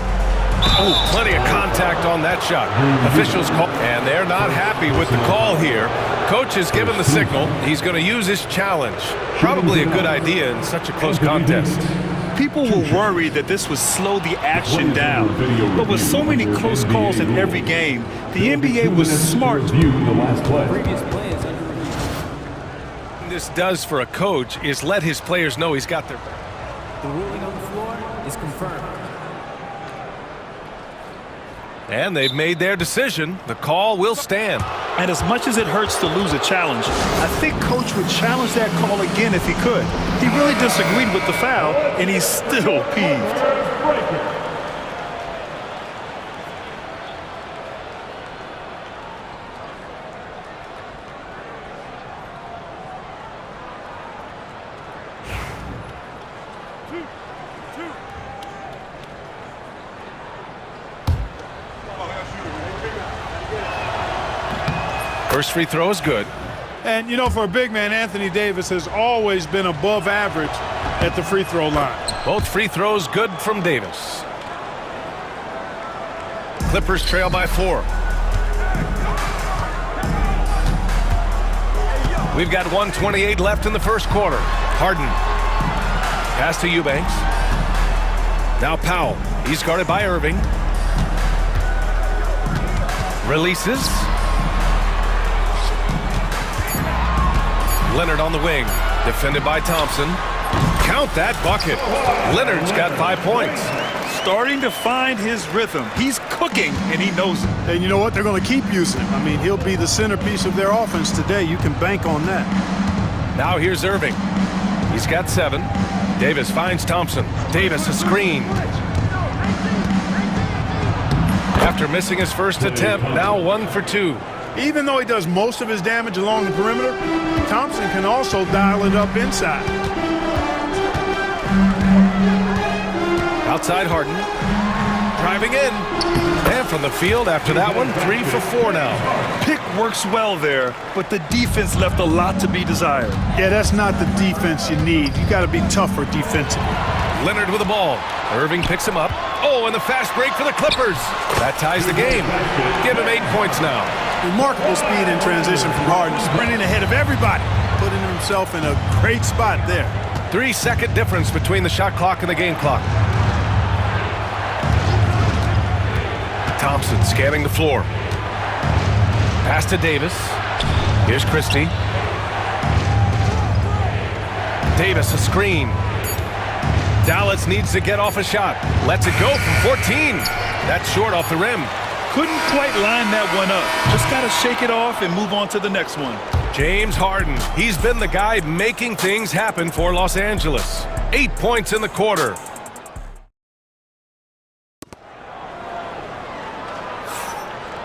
Oh, plenty of contact on that shot. Officials call, and they're not happy with the call here. Coach has given the signal. He's going to use his challenge. Probably a good idea in such a close contest. People were worried that this would slow the action down. But with so many close calls in every game, the NBA was smart. What this does for a coach is let his players know he's got their back. The ruling on the floor is confirmed. And they've made their decision. The call will stand. And as much as it hurts to lose a challenge, I think Coach would challenge that call again if he could. He really disagreed with the foul, and he's still peeved. First free throw is good. And, you know, for a big man, Anthony Davis has always been above average at the free throw line. Both free throws good from Davis. Clippers trail by 4. We've got 1:28 left in the first quarter. Harden. Pass to Eubanks. Now Powell. He's guarded by Irving. Releases. Leonard on the wing. Defended by Thompson. Count that bucket. Leonard's got 5 points. Starting to find his rhythm. He's cooking, and he knows it. And you know what? They're going to keep using him. I mean, he'll be the centerpiece of their offense today. You can bank on that. Now here's Irving. He's got 7. Davis finds Thompson. Davis a screen. After missing his first attempt, now 1 for 2. Even though he does most of his damage along the perimeter, Thompson can also dial it up inside. Outside Harden. Driving in. And from the field after that one, 3 for 4 now. Pick works well there, but the defense left a lot to be desired. Yeah, that's not the defense you need. You got to be tougher defensively. Leonard with the ball. Irving picks him up. Oh, and the fast break for the Clippers. That ties the game. Give him 8 points now. Remarkable speed in transition from Harden, sprinting ahead of everybody, putting himself in a great spot there. 3-second difference between the shot clock and the game clock. Thompson scanning the floor. Pass to Davis. Here's Christie. Davis a screen. Dallas needs to get off a shot. Lets it go from 14. That's short off the rim. Couldn't quite line that one up. Just got to shake it off and move on to the next one. James Harden. He's been the guy making things happen for Los Angeles. 8 points in the quarter.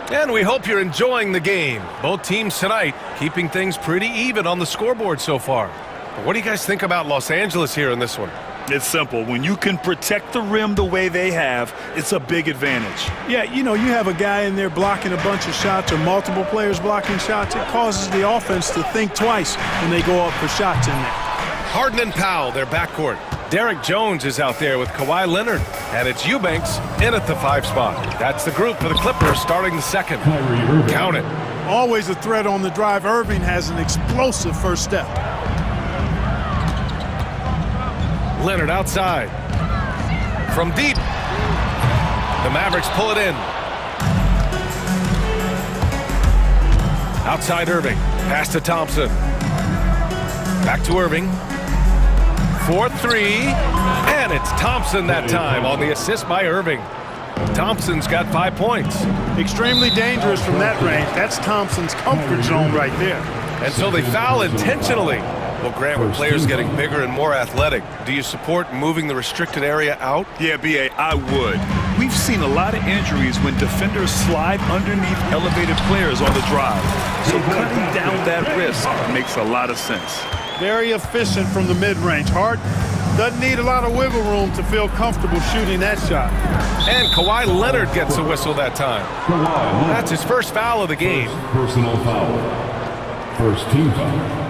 And we hope you're enjoying the game. Both teams tonight keeping things pretty even on the scoreboard so far. But what do you guys think about Los Angeles here in this one? It's simple. When you can protect the rim the way they have, it's a big advantage. Yeah, you know, you have a guy in there blocking a bunch of shots or multiple players blocking shots. It causes the offense to think twice when they go up for shots in there. Harden and Powell, their backcourt. Derek Jones is out there with Kawhi Leonard. And it's Eubanks in at the 5 spot. That's the group for the Clippers starting the second. Count it. Always a threat on the drive. Irving has an explosive first step. Leonard outside. From deep. The Mavericks pull it in. Outside Irving. Pass to Thompson. Back to Irving. 4-3. And it's Thompson that time on the assist by Irving. Thompson's got 5 points. Extremely dangerous from that range. That's Thompson's comfort zone right there. And so they foul intentionally. Well, Grant, with players getting bigger and more athletic, do you support moving the restricted area out? Yeah, B.A., I would. We've seen a lot of injuries when defenders slide underneath elevated players on the drive. So cutting down that risk makes a lot of sense. Very efficient from the mid-range. Harden doesn't need a lot of wiggle room to feel comfortable shooting that shot. And Kawhi Leonard gets a whistle that time. That's his first foul of the game. Personal foul. First team foul.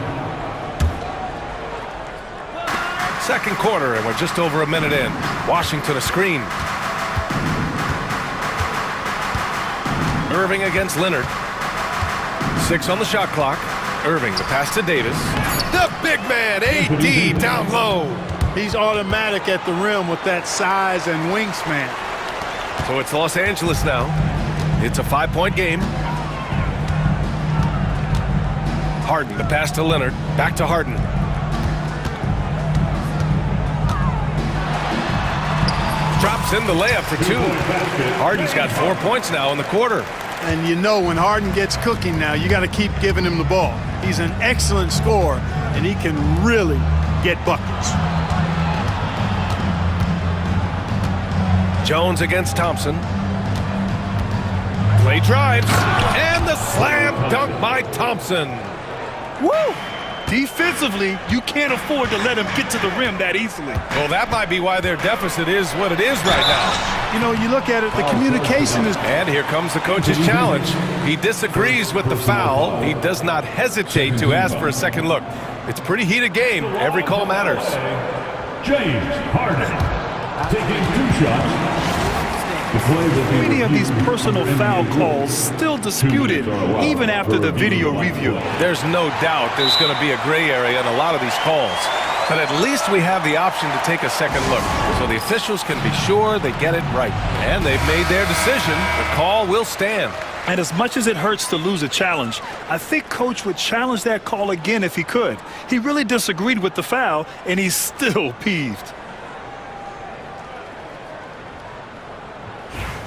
Second quarter, and we're just over a minute in. Washington a screen. Irving against Leonard. 6 on the shot clock. Irving, the pass to Davis. The big man, AD, down low. He's automatic at the rim with that size and wingspan. So it's Los Angeles now. It's a 5-point game. Harden, the pass to Leonard. Back to Harden. Drops in the layup for 2. Harden's got 4 points now in the quarter. And you know when Harden gets cooking now, you got to keep giving him the ball. He's an excellent scorer, and he can really get buckets. Jones against Thompson. Play drives, and the slam dunk by Thompson. Woo! Defensively, you can't afford to let him get to the rim that easily. Well, that might be why their deficit is what it is right now. You know, you look at it, the communication is... And here comes the coach's challenge. He disagrees with the foul. He does not hesitate to ask for a second look. It's a pretty heated game. Every call matters. James Harden taking 2 shots. Many of these personal foul calls still disputed even after the video review. There's no doubt there's going to be a gray area in a lot of these calls. But at least we have the option to take a second look. So the officials can be sure they get it right. And they've made their decision. The call will stand. And as much as it hurts to lose a challenge, I think Coach would challenge that call again if he could. He really disagreed with the foul, and he's still peeved.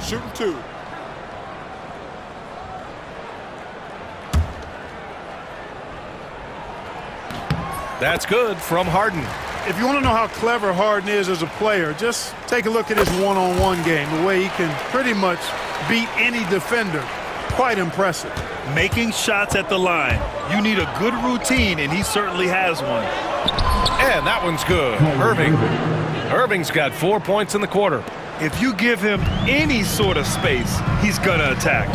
Shooting 2. That's good from Harden. If you want to know how clever Harden is as a player, just take a look at his one-on-one game, the way he can pretty much beat any defender. Quite impressive. Making shots at the line. You need a good routine, and he certainly has one. And that one's good. Irving's got 4 points in the quarter. If you give him any sort of space, he's gonna attack.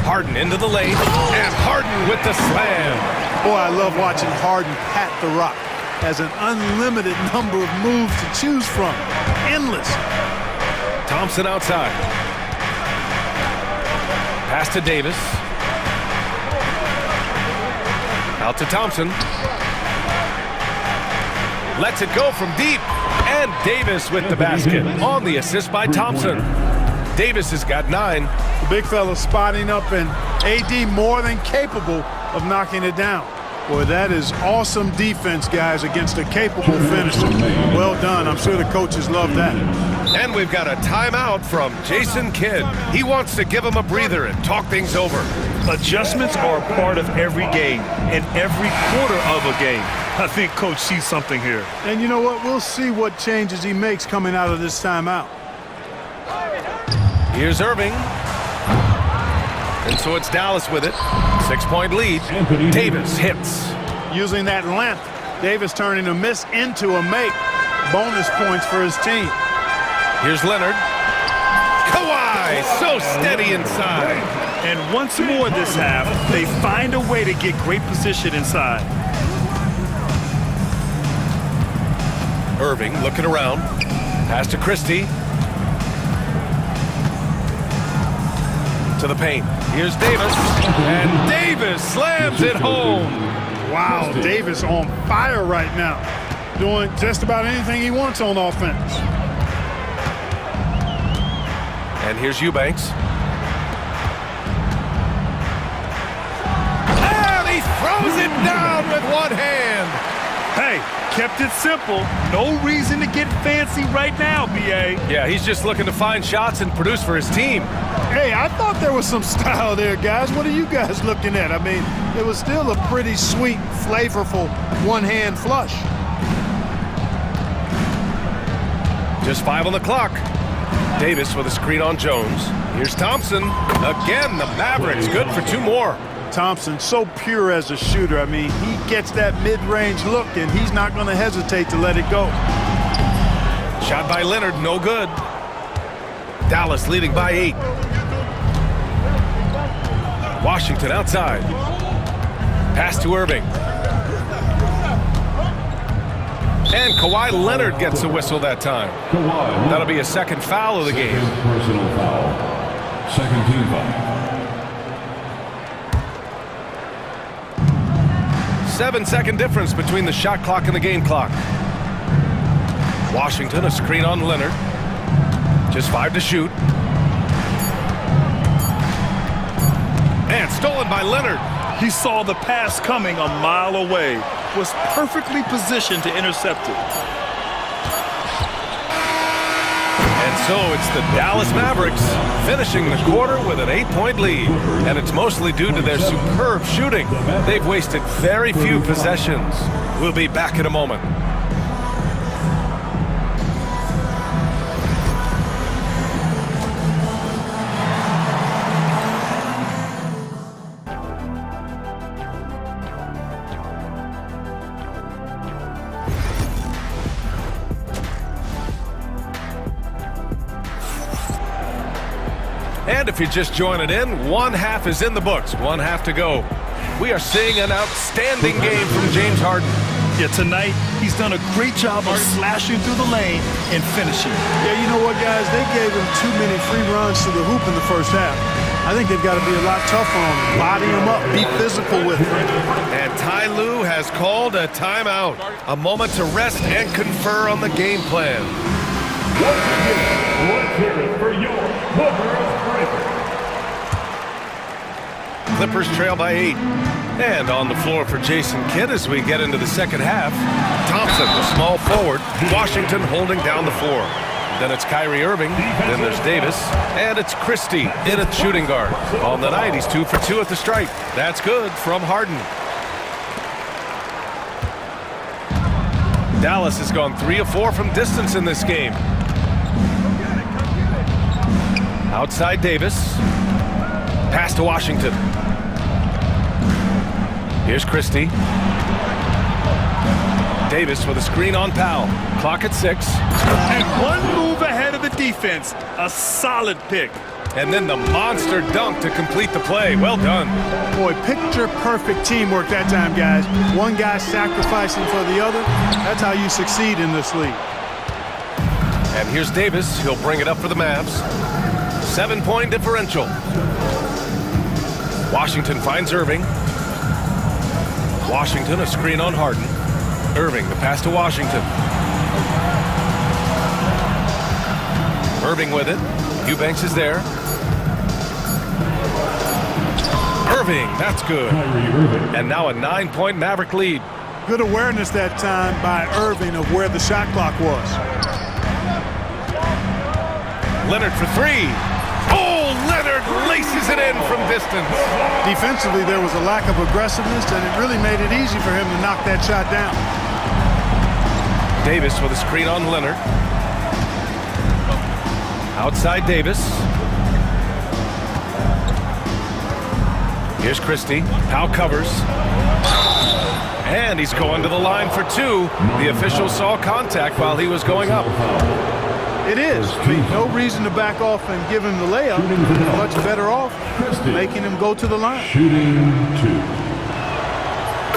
Harden into the lane, and Harden with the slam. Boy, I love watching Harden pat the rock. Has an unlimited number of moves to choose from. Endless. Thompson outside. Pass to Davis. Out to Thompson. Lets it go from deep. And Davis with the basket on the assist by Thompson. Davis has got 9. The big fella spotting up, and AD more than capable of knocking it down. Boy, that is awesome defense, guys, against a capable finisher. Well done. I'm sure the coaches love that. And we've got a timeout from Jason Kidd. He wants to give him a breather and talk things over. Adjustments are a part of every game and every quarter of a game. I think Coach sees something here. And you know what? We'll see what changes he makes coming out of this timeout. Here's Irving. And so it's Dallas with it. 6-point lead. Davis hits. Using that length, Davis turning a miss into a make. Bonus points for his team. Here's Leonard. Kawhi, so steady inside. And once more this half, they find a way to get great position inside. Irving looking around. Pass to Christie. To the paint. Here's Davis. And Davis slams it home. Wow, Davis on fire right now. Doing just about anything he wants on offense. And here's Eubanks. And he throws it down with one hand. Hey, kept it simple. No reason to get fancy right now, B.A. Yeah, he's just looking to find shots and produce for his team. Hey, I thought there was some style there, guys. What are you guys looking at? I mean, it was still a pretty sweet, flavorful one-hand flush. Just 5 on the clock. Davis with a screen on Jones. Here's Thompson. Again, the Mavericks good for 2 more. Thompson, so pure as a shooter. I mean, he gets that mid-range look, and he's not going to hesitate to let it go. Shot by Leonard, no good. Dallas leading by 8. Washington outside. Pass to Irving. And Kawhi Leonard gets a whistle that time. That'll be a second foul of the game. Personal foul. Second team foul. 7-second difference between the shot clock and the game clock. Washington, a screen on Leonard. Just 5 to shoot. And stolen by Leonard. He saw the pass coming a mile away. Was perfectly positioned to intercept it. And so it's the Dallas Mavericks finishing the quarter with an 8-point lead. And it's mostly due to their superb shooting. They've wasted very few possessions. We'll be back in a moment. And if you're just joining in, one half is in the books, one half to go. We are seeing an outstanding game from James Harden. Yeah, tonight, he's done a great job of slashing through the lane and finishing. Yeah, you know what, guys? They gave him too many free runs to the hoop in the first half. I think they've got to be a lot tougher on him. Body him up, be physical with him. And Ty Lue has called a timeout. A moment to rest and confer on the game plan. Let's hear it for your Clippers trail by 8. And on the floor for Jason Kidd as we get into the second half. Thompson, the small forward. Washington holding down the floor. Then it's Kyrie Irving. Then there's Davis. And it's Christie in at shooting guard. On the night, he's 2 for 2 at the stripe. That's good from Harden. Dallas has gone 3 of 4 from distance in this game. Outside Davis. Pass to Washington. Here's Christie. Davis with a screen on Powell. Clock at 6. And one move ahead of the defense. A solid pick. And then the monster dunk to complete the play. Well done. Boy, picture-perfect teamwork that time, guys. One guy sacrificing for the other. That's how you succeed in this league. And here's Davis. He'll bring it up for the Mavs. 7-point differential. Washington finds Irving. Washington, a screen on Harden. Irving, the pass to Washington. Irving with it. Eubanks is there. Irving, that's good. And now a 9-point Maverick lead. Good awareness that time by Irving of where the shot clock was. Leonard for 3. Oh, Leonard laces it in from distance. Defensively, there was a lack of aggressiveness, and it really made it easy for him to knock that shot down. Davis with a screen on Leonard. Outside Davis. Here's Christie. Powell covers. And he's going to the line for 2. The official saw contact while he was going up. It is. I mean, no reason to back off and give him the layup. Much better off making him go to the line. Shooting 2.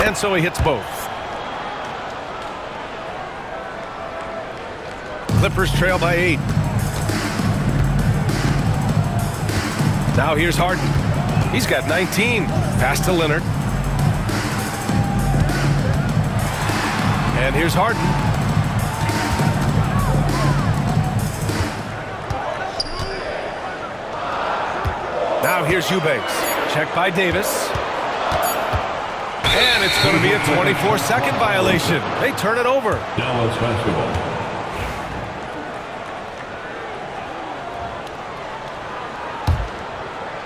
And so he hits both. Clippers trail by 8. Now here's Harden. He's got 19. Pass to Leonard. And here's Harden. Now here's Eubanks. Checked by Davis. And it's going to be a 24-second violation. They turn it over. Dallas basketball.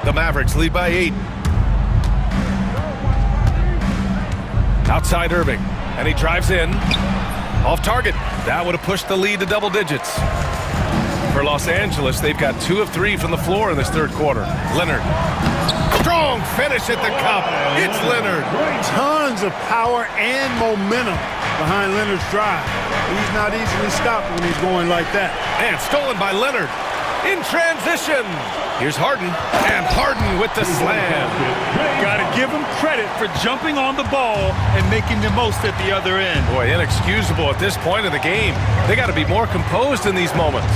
The Mavericks lead by 8. Outside Irving. And he drives in. Off target. That would have pushed the lead to double digits. For Los Angeles, they've got 2 of 3 from the floor in this third quarter. Leonard. Strong finish at the cup. It's Leonard. Tons of power and momentum behind Leonard's drive. He's not easily stopped when he's going like that. And stolen by Leonard. In transition. Here's Harden. And Harden with the slam. Got to give him credit for jumping on the ball and making the most at the other end. Boy, inexcusable at this point of the game. They got to be more composed in these moments.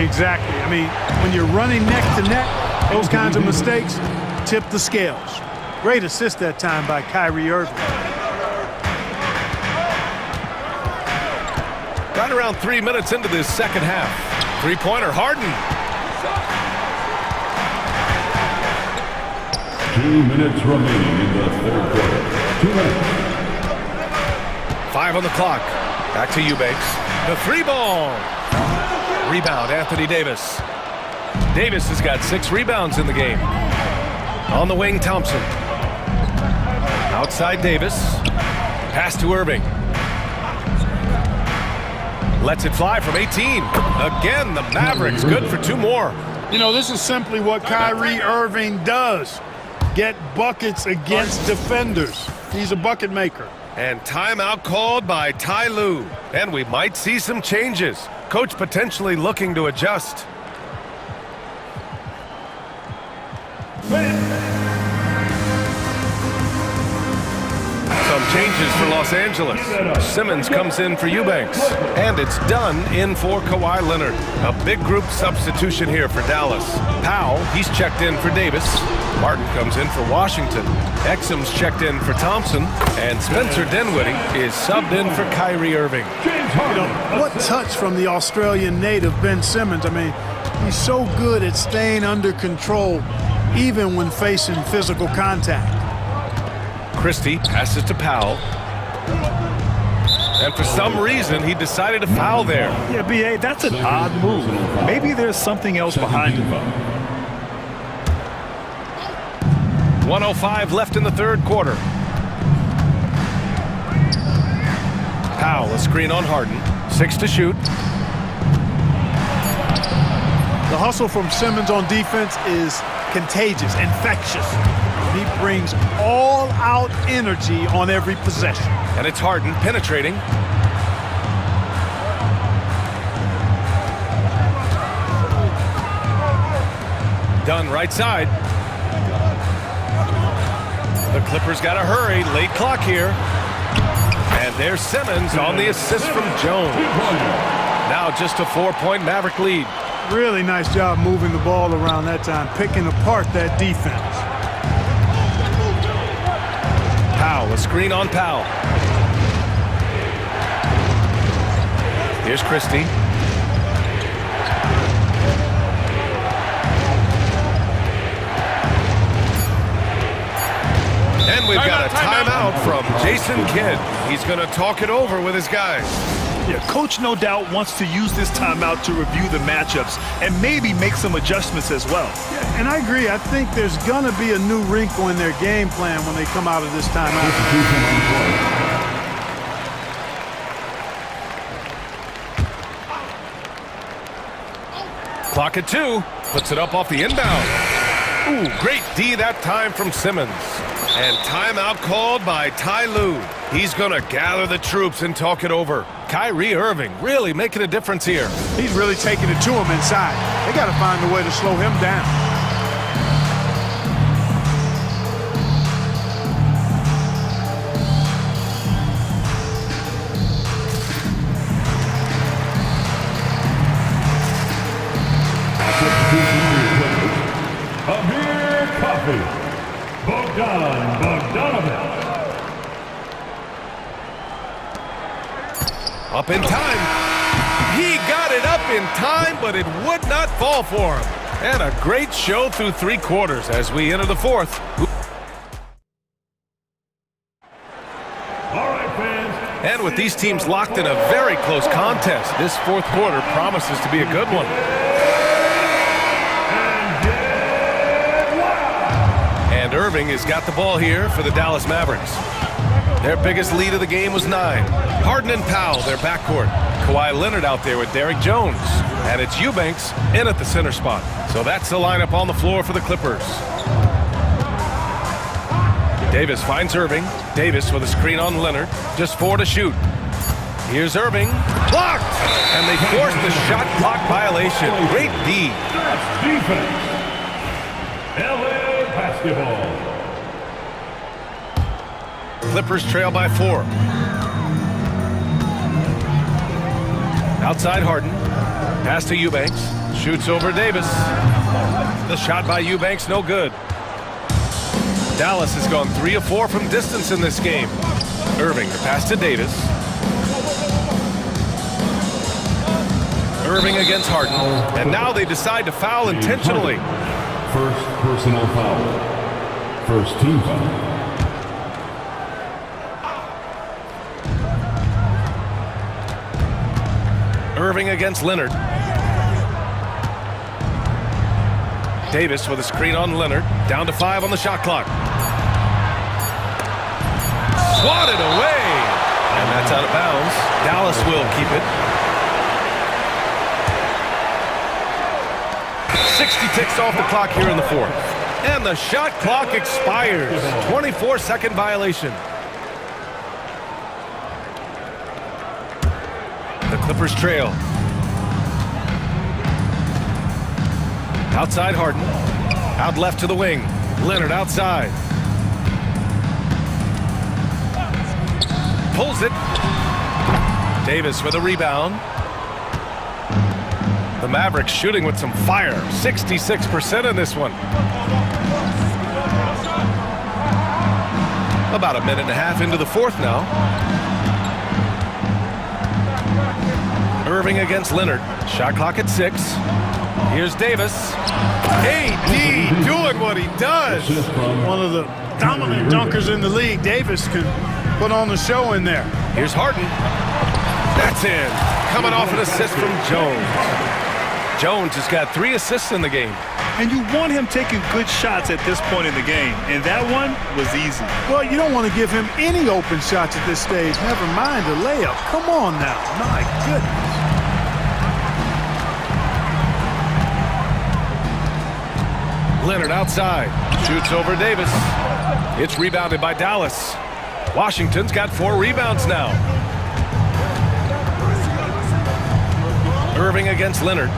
Exactly. I mean, when you're running neck to neck, those kinds of mistakes tip the scales. Great assist that time by Kyrie Irving. Right around 3 minutes into this second half. Three-pointer, Harden. 2 minutes remaining in the third quarter. 2 minutes. 5 on the clock. Back to Eubanks. The 3-ball. Rebound, Anthony Davis. Davis has got 6 rebounds in the game. On the wing, Thompson. Outside Davis. Pass to Irving. Lets it fly from 18. Again, the Mavericks good for 2 more. You know, this is simply what Kyrie Irving does. Get buckets against defenders. He's a bucket maker. And timeout called by Ty Lue. And we might see some changes. Coach potentially looking to adjust. changes for Los Angeles. Simmons comes in for Eubanks. And it's done in for Kawhi Leonard. A big group substitution here for Dallas. Powell, he's checked in for Davis. Martin comes in for Washington. Exum's checked in for Thompson. And Spencer Dinwiddie is subbed in for Kyrie Irving. You know, what touch from the Australian native, Ben Simmons. I mean, he's so good at staying under control, even when facing physical contact. Christie passes to Powell. And for some reason, he decided to foul there. Yeah, B.A., that's an odd move. Maybe there's something else behind it. 1:05 left in the third quarter. Powell, a screen on Harden. 6 to shoot. The hustle from Simmons on defense is contagious, infectious. He brings all-out energy on every possession. And it's Harden penetrating. Dunn right side. The Clippers got to hurry. Late clock here. And there's Simmons on the assist from Jones. Now just a 4-point Maverick lead. Really nice job moving the ball around that time, picking apart that defense. Powell, a screen on Powell. Here's Christie. And we've got a timeout from Jason Kidd. He's going to talk it over with his guys. Yeah, coach no doubt wants to use this timeout to review the matchups and maybe make some adjustments as well. Yeah, and I agree. I think there's going to be a new wrinkle in their game plan when they come out of this timeout. Clock at 2. Puts it up off the inbound. Ooh, great D that time from Simmons. And timeout called by Ty Lue. He's going to gather the troops and talk it over. Kyrie Irving really making a difference here. He's really taking it to him inside. They got to find a way to slow him down. Up in time. He got it up in time, but it would not fall for him. And a great show through 3 quarters as we enter the fourth. All right, fans. And with these teams locked in a very close contest, this fourth quarter promises to be a good one. And Irving has got the ball here for the Dallas Mavericks. Their biggest lead of the game was 9. Harden and Powell, their backcourt. Kawhi Leonard out there with Derrick Jones. And it's Eubanks in at the center spot. So that's the lineup on the floor for the Clippers. Davis finds Irving. Davis with a screen on Leonard. Just 4 to shoot. Here's Irving. Blocked! And they forced the shot clock violation. Great D. That's defense. LA basketball. Clippers trail by 4. Outside Harden. Pass to Eubanks. Shoots over Davis. The shot by Eubanks, no good. Dallas has gone 3 of 4 from distance in this game. Irving, the pass to Davis. Irving against Harden. And now they decide to foul intentionally. First personal foul. First team foul. Irving against Leonard. Davis with a screen on Leonard. Down to 5 on the shot clock. Swatted away. And that's out of bounds. Dallas will keep it. 60 ticks off the clock here in the fourth. And the shot clock expires. 24-second violation. The Clippers trail. Outside Harden. Out left to the wing. Leonard outside. pulls it. Davis with a rebound. The Mavericks shooting with some fire. 66% in this one. About a minute and a half into the fourth now. Irving against Leonard. Shot clock at 6. Here's Davis. AD doing what he does. One of the dominant dunkers in the league. Davis can put on the show in there. Here's Harden. That's in. Coming off an assist from Jones. Jones has got 3 assists in the game. And you want him taking good shots at this point in the game. And that one was easy. Well, you don't want to give him any open shots at this stage. Never mind a layup. Come on now. My goodness. Leonard outside. Shoots over Davis. It's rebounded by Dallas. Washington's got 4 rebounds now. Irving against Leonard.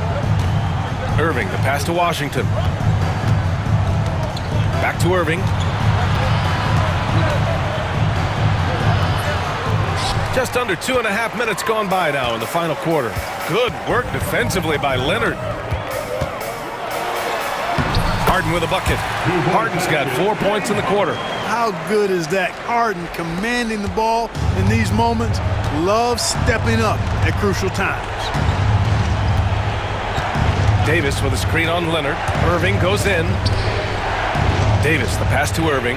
Irving, the pass to Washington. Back to Irving. Just under 2.5 minutes gone by now in the final quarter. Good work defensively by Leonard. Harden with a bucket. Harden's got 4 points in the quarter. How good is that? Harden commanding the ball in these moments. Loves stepping up at crucial times. Davis with a screen on Leonard. Irving goes in. Davis, the pass to Irving.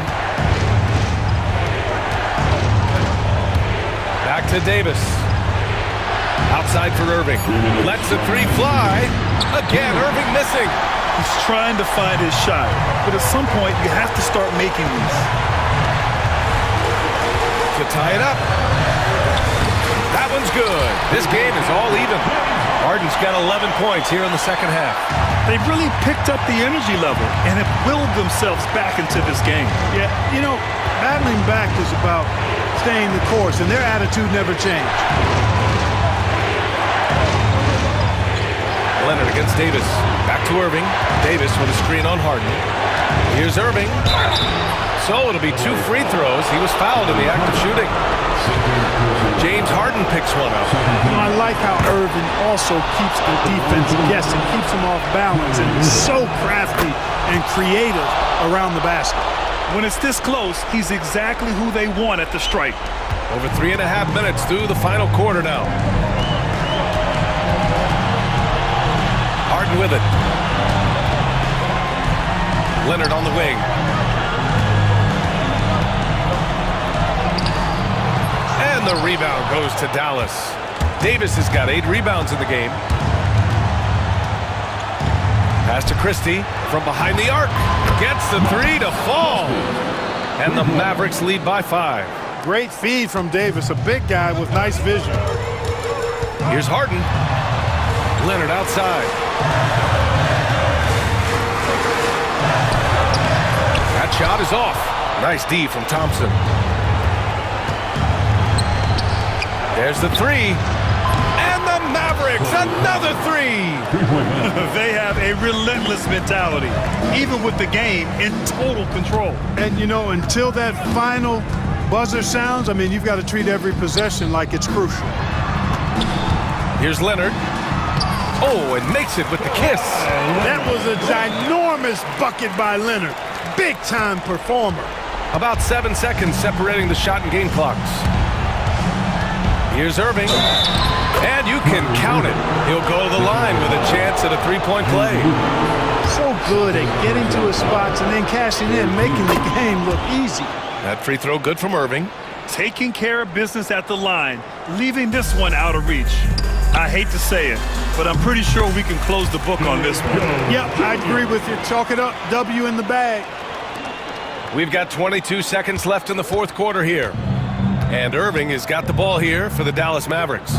Back to Davis. Outside for Irving. Lets the 3 fly. Again, Irving missing. He's trying to find his shot. But at some point, you have to start making these. To tie it up. That one's good. This game is all even. Harden's got 11 points here in the second half. They've really picked up the energy level and have willed themselves back into this game. Yeah, you know, battling back is about staying the course, and their attitude never changed. Leonard against Davis. Back to Irving. Davis with a screen on Harden. Here's Irving. So it'll be 2 free throws. He was fouled in the act of shooting. James Harden picks one up. You know, I like how Irving also keeps the defense guessing, keeps them off balance, and is so crafty and creative around the basket. When it's this close, he's exactly who they want at the stripe. Over 3.5 minutes through the final quarter now. Harden with it. Leonard on the wing. And the rebound goes to Dallas. Davis has got 8 rebounds in the game. Pass to Christie from behind the arc. Gets the 3 to fall. And the Mavericks lead by 5. Great feed from Davis, a big guy with nice vision. Here's Harden. Leonard outside. That shot is off. Nice D from Thompson. There's the 3. And the Mavericks, another 3. They have a relentless mentality, even with the game in total control. And, you know, until that final buzzer sounds, I mean, you've got to treat every possession like it's crucial. Here's Leonard. Oh, and makes it with the kiss. That was a ginormous bucket by Leonard. Big-time performer. About 7 seconds separating the shot and game clocks. Here's Irving. And you can count it. He'll go to the line with a chance at a 3-point play. So good at getting to his spots and then cashing in, making the game look easy. That free throw good from Irving. Taking care of business at the line, leaving this one out of reach. I hate to say it, but I'm pretty sure we can close the book on this one. Yep, I agree with you. Chalk it up. W in the bag. We've got 22 seconds left in the fourth quarter here. And Irving has got the ball here for the Dallas Mavericks.